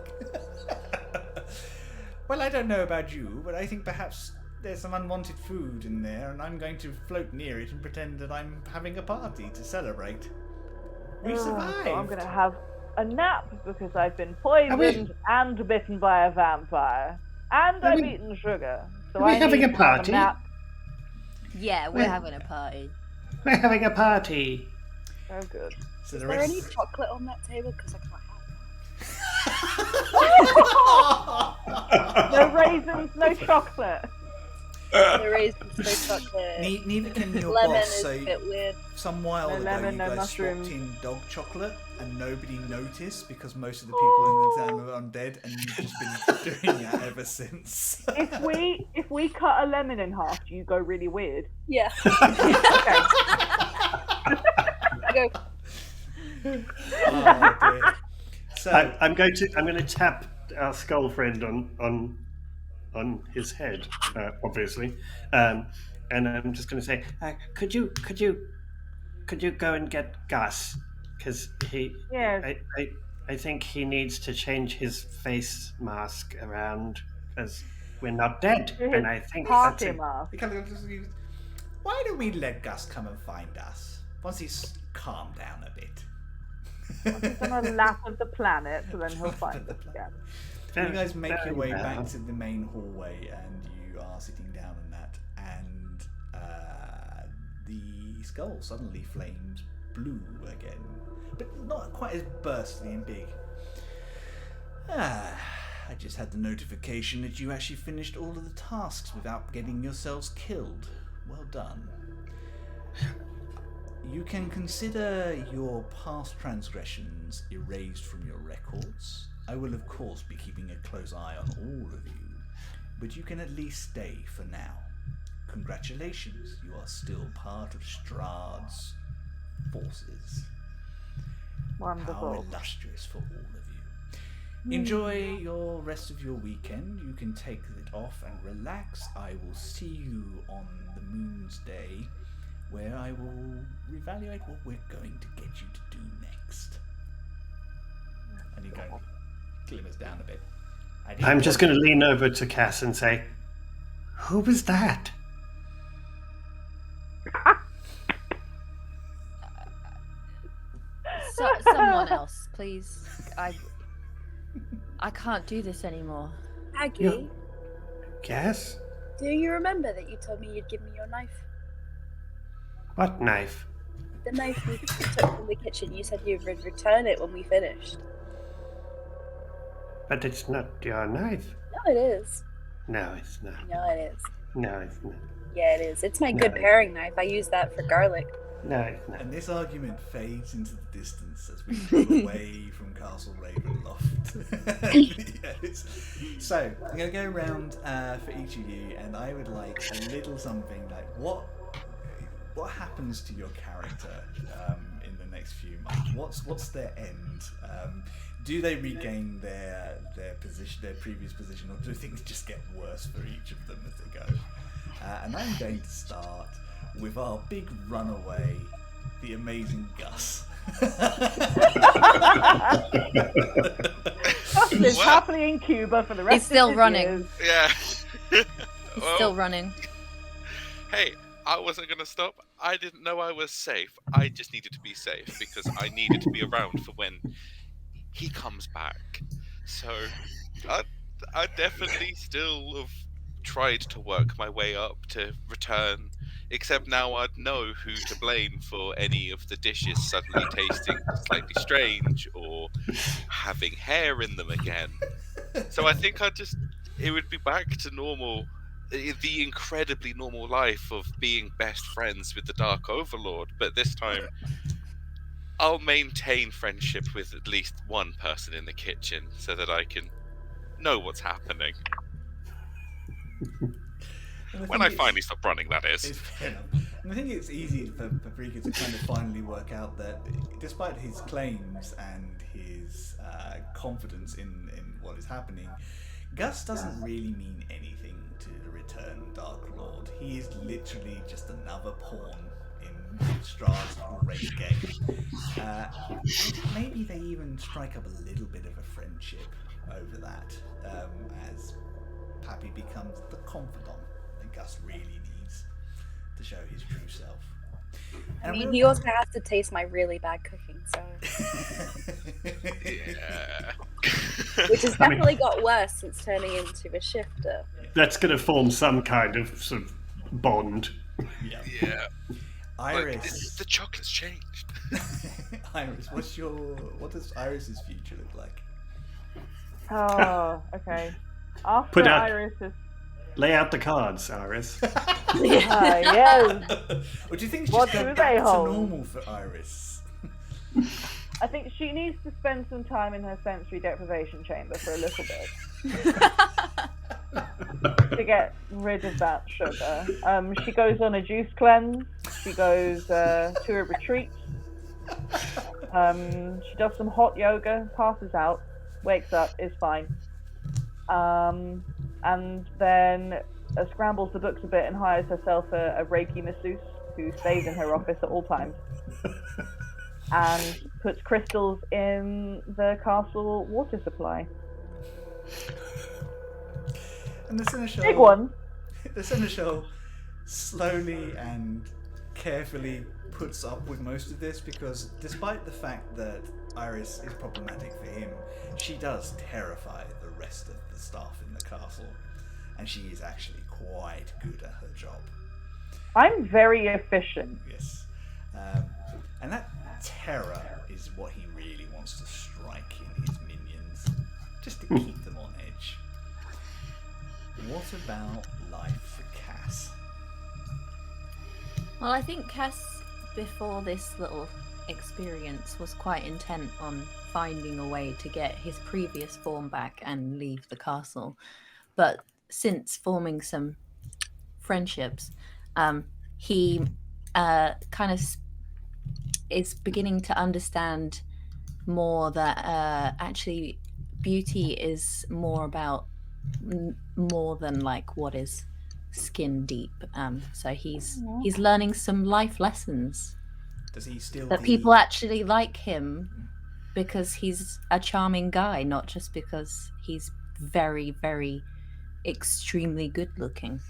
[SPEAKER 11] Well, I don't know about you, but I think perhaps there's some unwanted food in there, and I'm going to float near it and pretend that I'm having a party to celebrate. We survived!
[SPEAKER 4] So I'm going to have a nap because I've been poisoned and bitten by a vampire. And I've eaten sugar. So
[SPEAKER 9] Are we having a
[SPEAKER 4] need to
[SPEAKER 9] party?
[SPEAKER 4] have nap.
[SPEAKER 3] Yeah, we're having a party.
[SPEAKER 9] We're having a party.
[SPEAKER 4] Oh, good.
[SPEAKER 11] So
[SPEAKER 5] Is
[SPEAKER 11] the
[SPEAKER 5] there
[SPEAKER 11] rest...
[SPEAKER 5] any chocolate on that table? Because I can't have
[SPEAKER 4] No raisins, no chocolate.
[SPEAKER 5] no raisins, no chocolate.
[SPEAKER 11] Neither can your
[SPEAKER 5] Lemon
[SPEAKER 11] boss,
[SPEAKER 5] is
[SPEAKER 11] so
[SPEAKER 5] a bit weird.
[SPEAKER 11] some while
[SPEAKER 4] No
[SPEAKER 11] ago
[SPEAKER 4] lemon,
[SPEAKER 11] you
[SPEAKER 4] no
[SPEAKER 11] guys
[SPEAKER 4] mushrooms.
[SPEAKER 11] swapped in dog chocolate and nobody noticed because most of the people in the town are undead, and you've just been doing that ever since.
[SPEAKER 4] If we cut a lemon in half, do you go really weird?
[SPEAKER 5] Yeah.
[SPEAKER 4] Okay.
[SPEAKER 5] I go.
[SPEAKER 11] Oh, dear. So
[SPEAKER 9] I'm going to tap our skull friend on his head, obviously, and I'm just going to say, could you go and get Gus, because
[SPEAKER 4] Yes.
[SPEAKER 9] I think he needs to change his face mask around because we're not dead,
[SPEAKER 4] To his
[SPEAKER 9] and I think
[SPEAKER 4] party
[SPEAKER 9] that's
[SPEAKER 4] mask.
[SPEAKER 11] he kind of goes, why don't we let Gus come and find us once he's calmed down a bit?
[SPEAKER 4] He's on a lap of the planet, so then he'll find us again.
[SPEAKER 11] You guys make your way
[SPEAKER 9] Very
[SPEAKER 11] back
[SPEAKER 9] well.
[SPEAKER 11] to the main hallway, and you are sitting down on that, and the skull suddenly flames blue again, but not quite as burstly and big. I just had the notification that you actually finished all of the tasks without getting yourselves killed. Well done. You can consider your past transgressions erased from your records. I will, of course, be keeping a close eye on all of you, but you can at least stay for now. Congratulations, you are still part of Strahd's forces. How
[SPEAKER 4] Wonderful.
[SPEAKER 11] illustrious for all of you. Enjoy your rest of your weekend. You can take it off and relax. I will see you on the Moon's Day, where I will reevaluate what we're going to get you to do next. And he kind of glimmers down a bit.
[SPEAKER 9] I'm just going to lean over to Cass and say, who was that?
[SPEAKER 3] Someone else, please. I can't do this anymore.
[SPEAKER 5] Aggie,
[SPEAKER 9] Cass?
[SPEAKER 5] do you remember that you told me you'd give me your knife?
[SPEAKER 9] What knife?
[SPEAKER 5] The knife you took from the kitchen. You said you would return it when we finished.
[SPEAKER 9] But it's not your knife.
[SPEAKER 5] No, it is.
[SPEAKER 9] No, it's not.
[SPEAKER 5] No, it is.
[SPEAKER 9] No, it's not.
[SPEAKER 5] Yeah, it is. It's my good
[SPEAKER 9] No.
[SPEAKER 5] paring knife. I use that for garlic.
[SPEAKER 9] No, it's not.
[SPEAKER 11] And this argument fades into the distance as we move away from Castle Ravenloft. Yes. So, I'm going to go around for each of you, and I would like a little something like, what happens to your character in the next few months? What's their end? Do they regain their position, their previous position, or do things just get worse for each of them as they go? And I'm going to start with our big runaway, the amazing Gus.
[SPEAKER 4] Gus lives happily in Cuba for the rest
[SPEAKER 3] He's still
[SPEAKER 4] of his
[SPEAKER 3] running.
[SPEAKER 4] years.
[SPEAKER 8] Yeah.
[SPEAKER 3] He's still running.
[SPEAKER 8] Hey, I wasn't going to stop. I didn't know I was safe. I just needed to be safe because I needed to be around for when he comes back. So I definitely still have tried to work my way up to return, except now I'd know who to blame for any of the dishes suddenly tasting slightly strange or having hair in them again. So I think it would be back to normal, the incredibly normal life of being best friends with the Dark Overlord, but this time I'll maintain friendship with at least one person in the kitchen so that I can know what's happening. When I finally stop running, that is.
[SPEAKER 11] It's fair enough. And I think it's easy for Paprika to kind of finally work out that despite his claims and his confidence in what is happening, Gus doesn't really mean anything to the returned Dark Lord. He is literally just another pawn in Strahd's great game. Maybe they even strike up a little bit of a friendship over that, as Pappy becomes the confidant that Gus really needs to show his true self.
[SPEAKER 5] I mean, he also has to taste my really bad cooking, so...
[SPEAKER 8] Yeah.
[SPEAKER 5] Which has definitely got worse since turning into a shifter.
[SPEAKER 9] That's going to form some kind of sort of bond.
[SPEAKER 8] Yeah.
[SPEAKER 11] Iris.
[SPEAKER 8] The chocolate's changed.
[SPEAKER 11] Iris, what does Iris's future look like?
[SPEAKER 4] Oh, okay. After
[SPEAKER 9] Put out-
[SPEAKER 4] Iris is...
[SPEAKER 9] Lay out the cards, Iris.
[SPEAKER 4] yes.
[SPEAKER 11] Or do you think it's
[SPEAKER 4] What
[SPEAKER 11] just
[SPEAKER 4] do
[SPEAKER 11] go
[SPEAKER 4] they
[SPEAKER 11] back to
[SPEAKER 4] hold?
[SPEAKER 11] normal for Iris?
[SPEAKER 4] I think she needs to spend some time in her sensory deprivation chamber for a little bit. To get rid of that sugar. She goes on a juice cleanse. She goes to a retreat. She does some hot yoga, passes out, wakes up, is fine. And then scrambles the books a bit and hires herself a Reiki masseuse who stays in her office at all times. And puts crystals in the castle water supply.
[SPEAKER 11] And the Seneschal,
[SPEAKER 4] Big one.
[SPEAKER 11] The Seneschal slowly and carefully puts up with most of this because despite the fact that Iris is problematic for him, she does terrify the rest of the staff in the castle, and she is actually quite good at her job.
[SPEAKER 4] I'm very efficient.
[SPEAKER 11] Yes. And that terror is what he really wants to strike in his minions, just to keep them on edge. What about life for Cass?
[SPEAKER 3] Well, I think Cass, before this little experience, was quite intent on finding a way to get his previous form back and leave the castle. But since forming some friendships, he kind of is beginning to understand more that actually beauty is more about more than like what is skin deep. So he's learning some life lessons.
[SPEAKER 11] Does he still
[SPEAKER 3] that people actually like him because he's a charming guy, not just because he's very, very extremely good looking.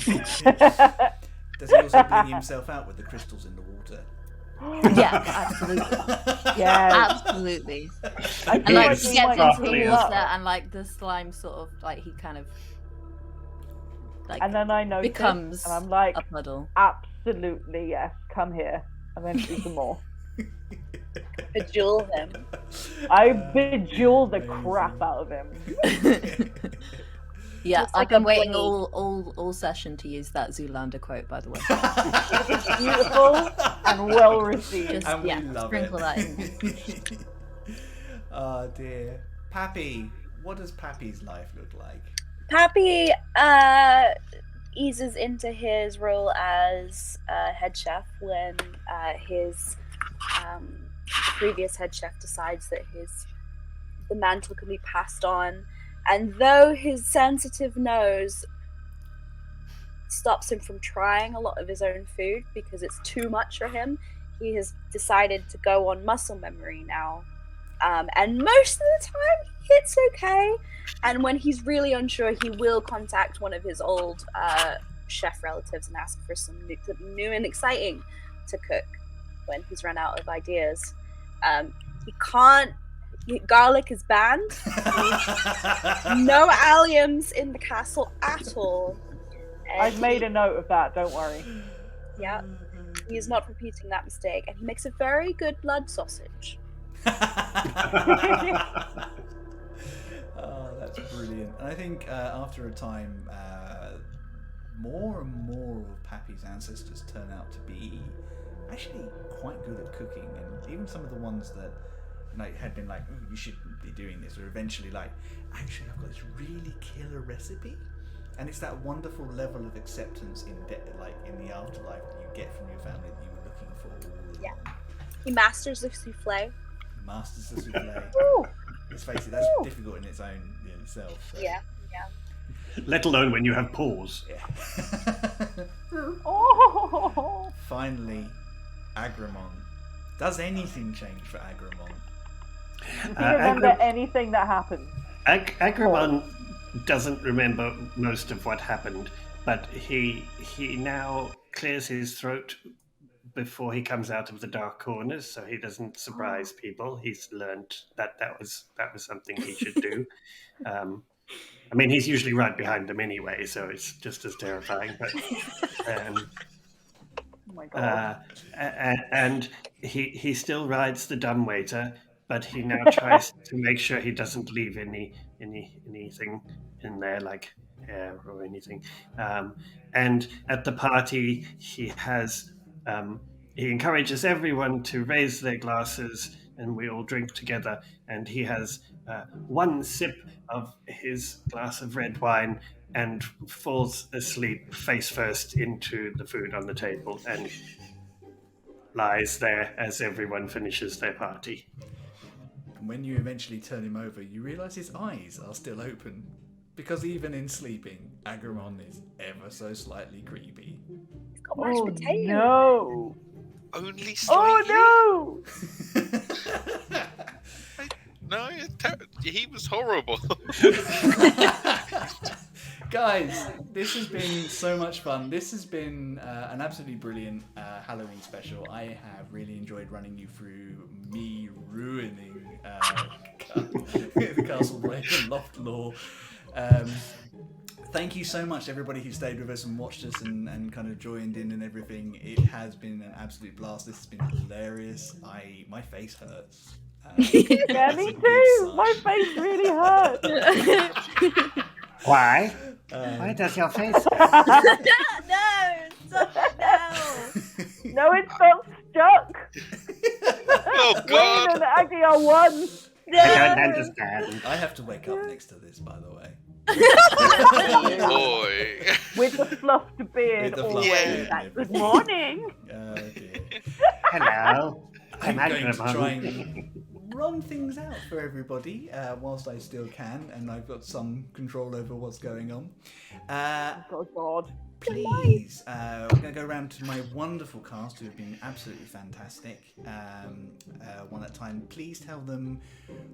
[SPEAKER 11] Does he also bling himself out with the crystals in the water?
[SPEAKER 3] Yeah, absolutely.
[SPEAKER 4] Yeah,
[SPEAKER 3] absolutely.
[SPEAKER 4] I
[SPEAKER 3] And
[SPEAKER 4] feel
[SPEAKER 3] like
[SPEAKER 4] like
[SPEAKER 3] he
[SPEAKER 4] he
[SPEAKER 3] gets
[SPEAKER 4] might
[SPEAKER 3] into
[SPEAKER 4] be
[SPEAKER 3] the
[SPEAKER 4] in
[SPEAKER 3] water
[SPEAKER 4] love.
[SPEAKER 3] and like the slime sort of like he kind of like
[SPEAKER 4] And then I notice,
[SPEAKER 3] becomes
[SPEAKER 4] and I'm like,
[SPEAKER 3] a puddle.
[SPEAKER 4] absolutely yes, come here. And then do some more.
[SPEAKER 5] Bejewel him.
[SPEAKER 4] I bejewel the crap out of him.
[SPEAKER 3] Yeah,
[SPEAKER 5] Looks
[SPEAKER 3] I've
[SPEAKER 5] like
[SPEAKER 3] been
[SPEAKER 5] a
[SPEAKER 3] waiting
[SPEAKER 5] bunny.
[SPEAKER 3] all session to use that Zoolander quote, by the way.
[SPEAKER 4] It's beautiful and well received.
[SPEAKER 3] Just
[SPEAKER 11] And we
[SPEAKER 3] yeah,
[SPEAKER 11] love
[SPEAKER 3] sprinkle
[SPEAKER 11] it.
[SPEAKER 3] that in.
[SPEAKER 11] Oh dear. Pappy, what does Pappy's life look like?
[SPEAKER 5] Pappy eases into his role as head chef when his previous head chef decides that his the mantle can be passed on. And though his sensitive nose stops him from trying a lot of his own food because it's too much for him, he has decided to go on muscle memory now. And most of the time, it's okay. And when he's really unsure, he will contact one of his old chef relatives and ask for something new and exciting to cook when he's run out of ideas. He can't. Garlic is banned. No alliums in the castle at all.
[SPEAKER 4] I've made a note of that. Don't worry.
[SPEAKER 5] Yeah, he is not repeating that mistake, and he makes a very good blood sausage.
[SPEAKER 11] Oh, that's brilliant. And I think after a time, more and more of Pappy's ancestors turn out to be actually quite good at cooking, and even some of the ones that had been like, oh, you shouldn't be doing this, or eventually like, actually I've got this really killer recipe. And it's that wonderful level of acceptance in the afterlife that you get from your family that you were looking for all along.
[SPEAKER 5] He masters the souffle.
[SPEAKER 11] Masters the souffle. Let's face it, that's difficult in itself. So.
[SPEAKER 5] Yeah.
[SPEAKER 9] Let alone when you have paws.
[SPEAKER 11] Yeah.
[SPEAKER 4] Oh!
[SPEAKER 11] Finally, Agramon. Does anything change for Agramon?
[SPEAKER 4] Does he remember anything that happened?
[SPEAKER 9] Agramon doesn't remember most of what happened, but he now clears his throat before he comes out of the dark corners, so he doesn't surprise people. He's learned that was something he should do. I mean, he's usually right behind them anyway, so it's just as terrifying. But
[SPEAKER 4] oh my God.
[SPEAKER 9] And he still rides the dumbwaiter, but he now tries to make sure he doesn't leave anything in there, like air or anything. And at the party, he encourages everyone to raise their glasses, and we all drink together. And he has one sip of his glass of red wine and falls asleep face first into the food on the table and lies there as everyone finishes their party.
[SPEAKER 11] And when you eventually turn him over, you realise his eyes are still open. Because even in sleeping, Agramon is ever so slightly creepy.
[SPEAKER 5] He's got mashed potato.
[SPEAKER 4] No!
[SPEAKER 8] Only slightly?
[SPEAKER 4] Oh
[SPEAKER 8] No, he was horrible.
[SPEAKER 11] Guys, this has been so much fun. This has been an absolutely brilliant Halloween special. I have really enjoyed running you through me ruining the Castle Ravenloft lore. Thank you so much, everybody who stayed with us and watched us and kind of joined in and everything. It has been an absolute blast. This has been hilarious. My face hurts.
[SPEAKER 4] Yeah, me too. My face really hurts.
[SPEAKER 9] Why? Why does your face hurt?
[SPEAKER 3] No, stop it now.
[SPEAKER 4] No, it's not stuck.
[SPEAKER 8] Oh, God.
[SPEAKER 4] Wayne and Aggie are one.
[SPEAKER 9] I don't understand.
[SPEAKER 11] I have to wake up next to this, by the way.
[SPEAKER 8] Oh, boy.
[SPEAKER 4] With the fluffed beard
[SPEAKER 11] With the
[SPEAKER 4] always.
[SPEAKER 11] fluffed beard and
[SPEAKER 4] Like, good
[SPEAKER 11] everything.
[SPEAKER 4] morning.
[SPEAKER 11] Oh dear.
[SPEAKER 9] Hello.
[SPEAKER 11] I'm going to
[SPEAKER 9] Agramon.
[SPEAKER 11] try and run things out for everybody whilst I still can, and I've got some control over what's going on.
[SPEAKER 4] Oh, God.
[SPEAKER 11] Please, we're going to go around to my wonderful cast who have been absolutely fantastic. One at a time. Please tell them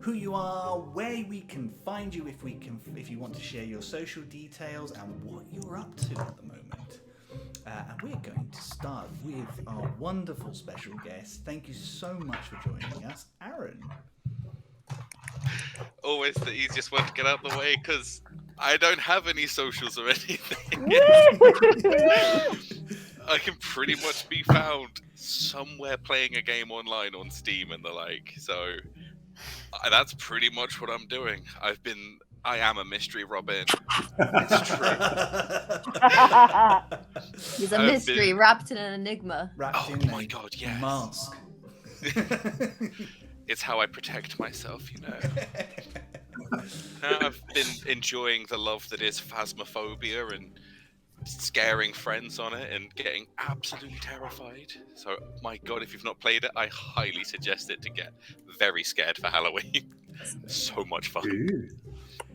[SPEAKER 11] who you are, where we can find you if you want to share your social details, and what you're up to at the moment. And we're going to start with our wonderful special guest. Thank you so much for joining us, Aaron.
[SPEAKER 8] Always the easiest one to get out of the way, because I don't have any socials or anything. I can pretty much be found somewhere playing a game online on Steam and the like. So that's pretty much what I'm doing. I am a mystery Robin. It's true.
[SPEAKER 3] He's a mystery wrapped in an enigma.
[SPEAKER 11] Wrapped in
[SPEAKER 8] my God, yes.
[SPEAKER 11] Mask.
[SPEAKER 8] It's how I protect myself, you know. I've been enjoying the love that is Phasmophobia and scaring friends on it and getting absolutely terrified. So, my God, if you've not played it, I highly suggest it to get very scared for Halloween. So much fun.
[SPEAKER 9] Ooh.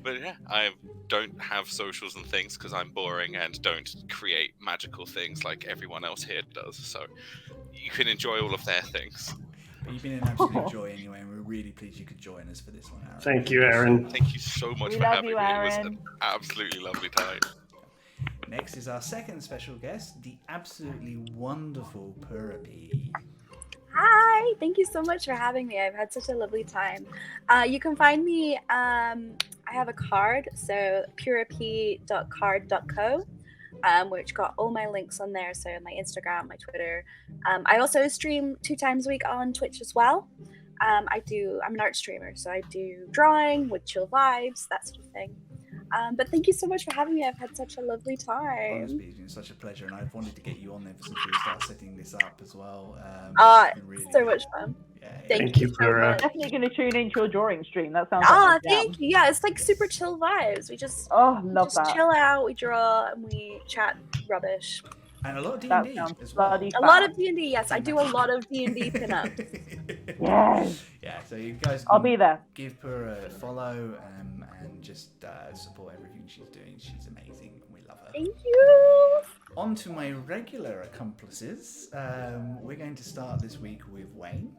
[SPEAKER 8] But yeah, I don't have socials and things because I'm boring and don't create magical things like everyone else here does. So you can enjoy all of their things.
[SPEAKER 11] But you've been an absolute joy anyway, and we're really pleased you could join us for this one, Aaron.
[SPEAKER 9] Thank you, Aaron.
[SPEAKER 8] Thank you so much
[SPEAKER 4] We
[SPEAKER 8] for
[SPEAKER 4] love
[SPEAKER 8] having
[SPEAKER 4] you,
[SPEAKER 8] me. It was
[SPEAKER 4] Aaron.
[SPEAKER 8] an absolutely lovely time.
[SPEAKER 11] Next is our second special guest, the absolutely wonderful Purapi.
[SPEAKER 5] Hi, thank you so much for having me. I've had such a lovely time. You can find me, I have a card, so purap.card.co, which got all my links on there, so my Instagram, my Twitter. I also stream 2 times a week on Twitch as well. I'm an art streamer, so I do drawing with chill vibes, that sort of thing. But thank you so much for having me. I've had such a lovely time.
[SPEAKER 11] Honestly, it's been such a pleasure, and I've wanted to get you on there since we started setting this up as well. It's been really
[SPEAKER 5] so
[SPEAKER 11] good.
[SPEAKER 5] much fun.
[SPEAKER 11] Yeah,
[SPEAKER 5] Thank you
[SPEAKER 9] for
[SPEAKER 5] so much.
[SPEAKER 4] Definitely going to tune into your drawing stream. That sounds like a jam.
[SPEAKER 5] Thank you. Yeah, it's like super chill vibes. We just
[SPEAKER 4] love that.
[SPEAKER 5] chill out, we draw, and we chat rubbish.
[SPEAKER 11] And a lot of
[SPEAKER 4] That
[SPEAKER 11] D&D
[SPEAKER 4] sounds
[SPEAKER 11] as well.
[SPEAKER 4] bloody
[SPEAKER 5] A lot of D&D, yes. I do a lot of D&D pinups.
[SPEAKER 4] Yes.
[SPEAKER 11] Yeah, so you guys
[SPEAKER 4] I'll
[SPEAKER 11] can
[SPEAKER 4] be there.
[SPEAKER 11] give her a follow and just support everything she's doing. She's amazing. We love her.
[SPEAKER 5] Thank you.
[SPEAKER 11] On to my regular accomplices. We're going to start this week with Wayne.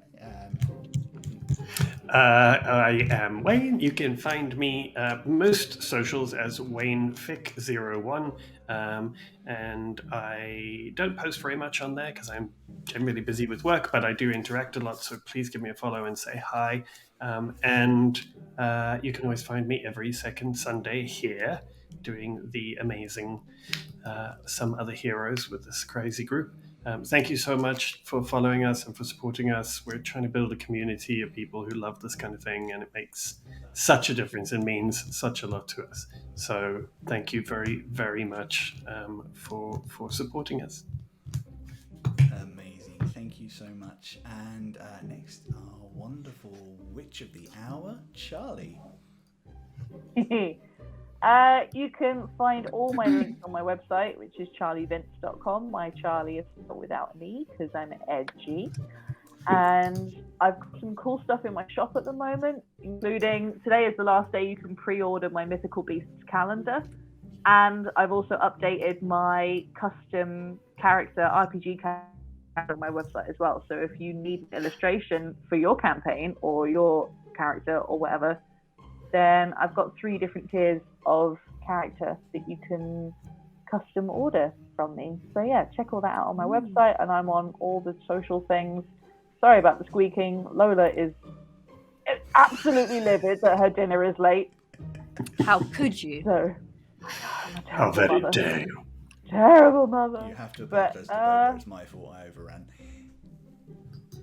[SPEAKER 9] I am Wayne. You can find me most socials as WayneFic01, and I don't post very much on there because I'm generally busy with work, but I do interact a lot, so please give me a follow and say hi. And you can always find me every second Sunday here doing the amazing Some Other Heroes with this crazy group. Thank you so much for following us and for supporting us. We're trying to build a community of people who love this kind of thing, and it makes such a difference and means such a lot to us. So thank you very, very much for supporting us.
[SPEAKER 11] Amazing. Thank you so much. And next, our wonderful Witch of the Hour, Charlie.
[SPEAKER 4] You can find all my links on my website, which is charlievince.com. My Charlie is spelled without an E because I'm edgy. And I've got some cool stuff in my shop at the moment, including today is the last day you can pre-order my Mythical Beasts calendar. And I've also updated my custom character, RPG character on my website as well. So if you need an illustration for your campaign or your character or whatever, then I've got 3 different tiers of character that you can custom order from me. So yeah, check all that out on my website, and I'm on all the social things. Sorry about the squeaking. Lola is absolutely livid that her dinner is late.
[SPEAKER 3] How could you?
[SPEAKER 4] So,
[SPEAKER 9] How very dare you.
[SPEAKER 4] Terrible mother.
[SPEAKER 11] You have to
[SPEAKER 4] But,
[SPEAKER 11] apologize to Lola. It's my fault. I overran.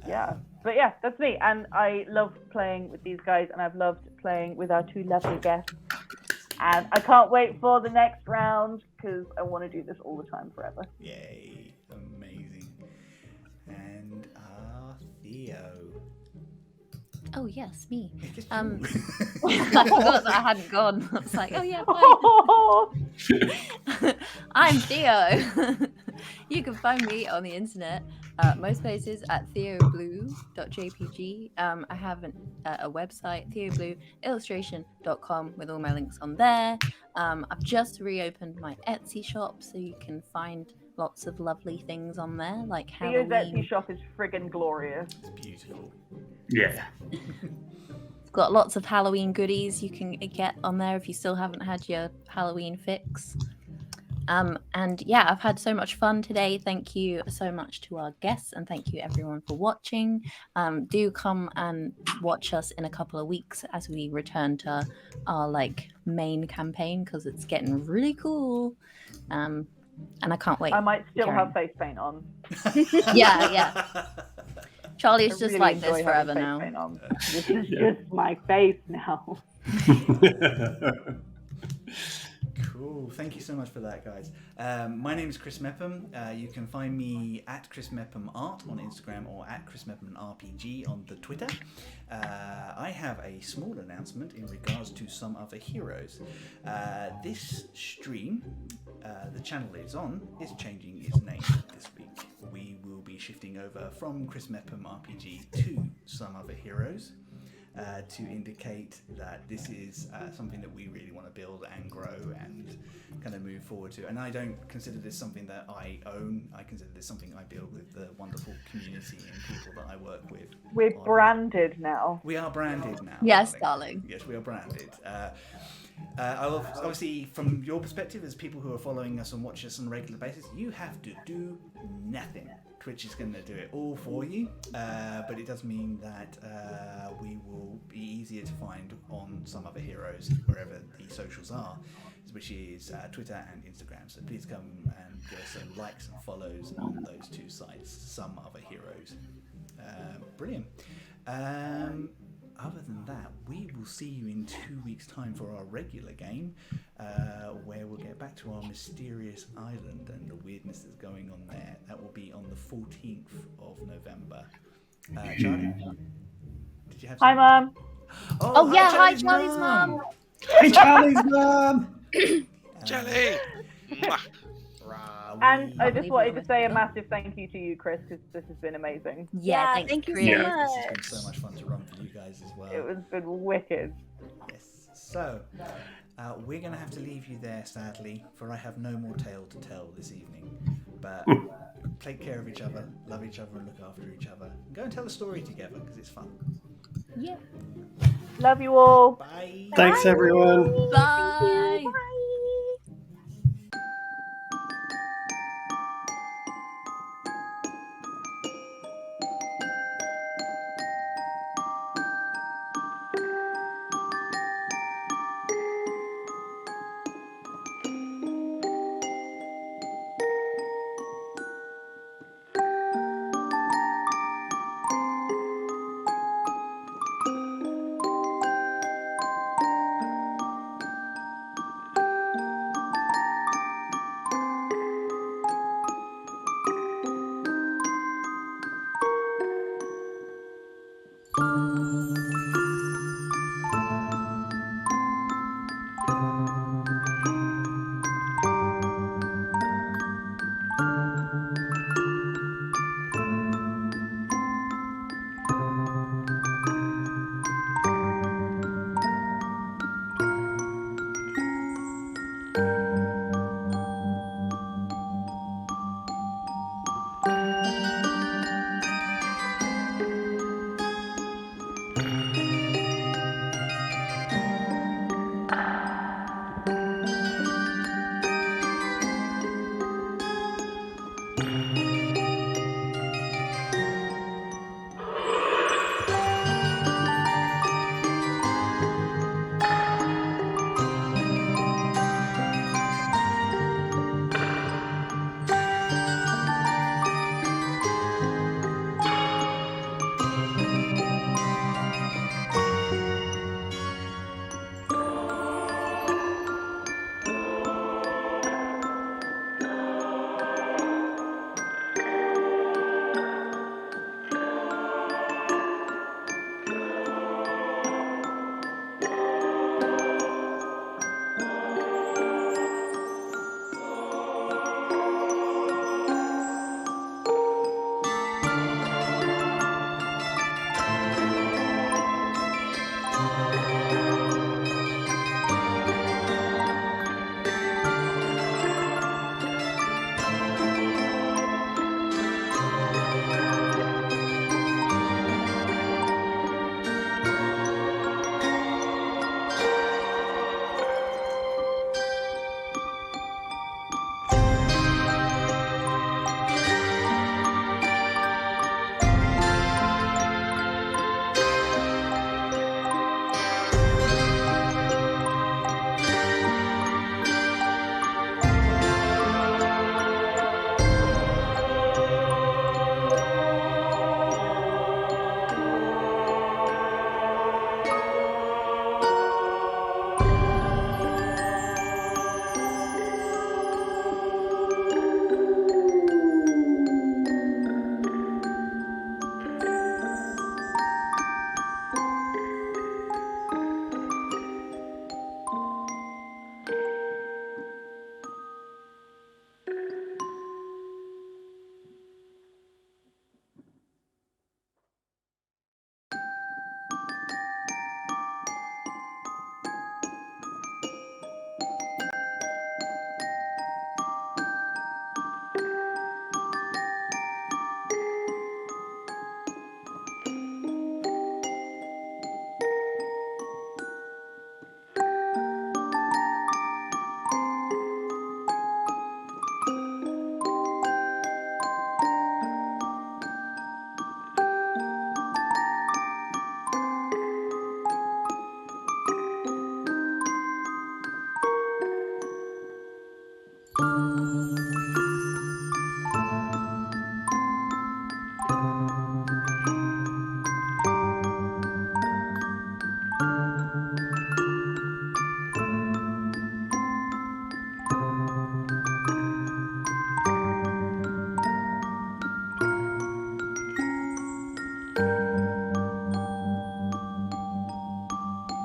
[SPEAKER 4] Yeah, but yeah, that's me. And I love playing with these guys, and I've loved playing with our 2 lovely guests. And I can't wait for the next round because I want to do this all the time forever.
[SPEAKER 11] Yay. Amazing. And Theo.
[SPEAKER 3] Oh yes, me.
[SPEAKER 11] It's
[SPEAKER 3] I
[SPEAKER 11] you.
[SPEAKER 3] forgot that I hadn't gone. I was like, oh yeah, fine. I'm Theo. You can find me on the internet, most places at theoblue.jpg. I have a website, theoblueillustration.com, with all my links on there. I've just reopened my Etsy shop, so you can find lots of lovely things on there, like
[SPEAKER 4] Theo's
[SPEAKER 3] Halloween.
[SPEAKER 4] Etsy shop is friggin' glorious.
[SPEAKER 11] It's beautiful.
[SPEAKER 9] Yeah.
[SPEAKER 3] It's got lots of Halloween goodies you can get on there if you still haven't had your Halloween fix. And yeah, I've had so much fun today. Thank you so much to our guests, and thank you everyone for watching. Do come and watch us in a couple of weeks as we return to our main campaign, because it's getting really cool. And I can't wait.
[SPEAKER 4] I might still
[SPEAKER 3] Karen.
[SPEAKER 4] have face paint on.
[SPEAKER 3] Yeah. Charlie's
[SPEAKER 4] I
[SPEAKER 3] just
[SPEAKER 4] really
[SPEAKER 3] like this
[SPEAKER 4] enjoy having
[SPEAKER 3] forever
[SPEAKER 4] face
[SPEAKER 3] now.
[SPEAKER 4] paint on. This is just my face now.
[SPEAKER 11] Cool. Thank you so much for that, guys. My name is Chris Mepham. You can find me at Chris Mepham Art on Instagram or at Chris Mepham RPG on the Twitter. I have a small announcement in regards to Some Other Heroes. This stream, the channel it's on, is changing its name this week. We will be shifting over from Chris Mepham RPG to Some Other Heroes. to indicate that this is something that we really want to build and grow and kind of move forward to. And I don't consider this something that I own. I consider this something I build with the wonderful community and people that I work with.
[SPEAKER 4] We're branded now.
[SPEAKER 11] We are branded now.
[SPEAKER 3] Yes, darling.
[SPEAKER 11] Yes, we are branded. Obviously, from your perspective, as people who are following us and watch us on a regular basis, you have to do nothing. Twitch is going to do it all for you, but it does mean that we will be easier to find on some other heroes wherever the socials are, which is Twitter and Instagram. So please come and give us some likes and follows on those two sites. Some other heroes. Brilliant. Other than that, we will see you in 2 weeks' time for our regular game, where we'll get back to our mysterious island and the weirdness that's going on there. That will be on the 14th of November. Charlie, did you have
[SPEAKER 4] Hi, Mum.
[SPEAKER 3] Oh yeah, hi Charlie's mum.
[SPEAKER 9] Hey, Charlie's mum.
[SPEAKER 8] Jelly! Mwah.
[SPEAKER 4] And I just wanted to say a massive thank you to you, Chris, because this has been amazing.
[SPEAKER 3] Yeah,
[SPEAKER 5] thank you
[SPEAKER 3] Chris.
[SPEAKER 5] so
[SPEAKER 11] This
[SPEAKER 5] much.
[SPEAKER 11] has been so much fun to run for you guys as well.
[SPEAKER 4] It has been wicked.
[SPEAKER 11] Yes. So, we're going to have to leave you there, sadly, for I have no more tale to tell this evening. But take care of each other, love each other, and look after each other. And go and tell a story together, because it's fun.
[SPEAKER 3] Yeah.
[SPEAKER 4] Love you all.
[SPEAKER 11] Bye.
[SPEAKER 9] Thanks, everyone.
[SPEAKER 3] Bye.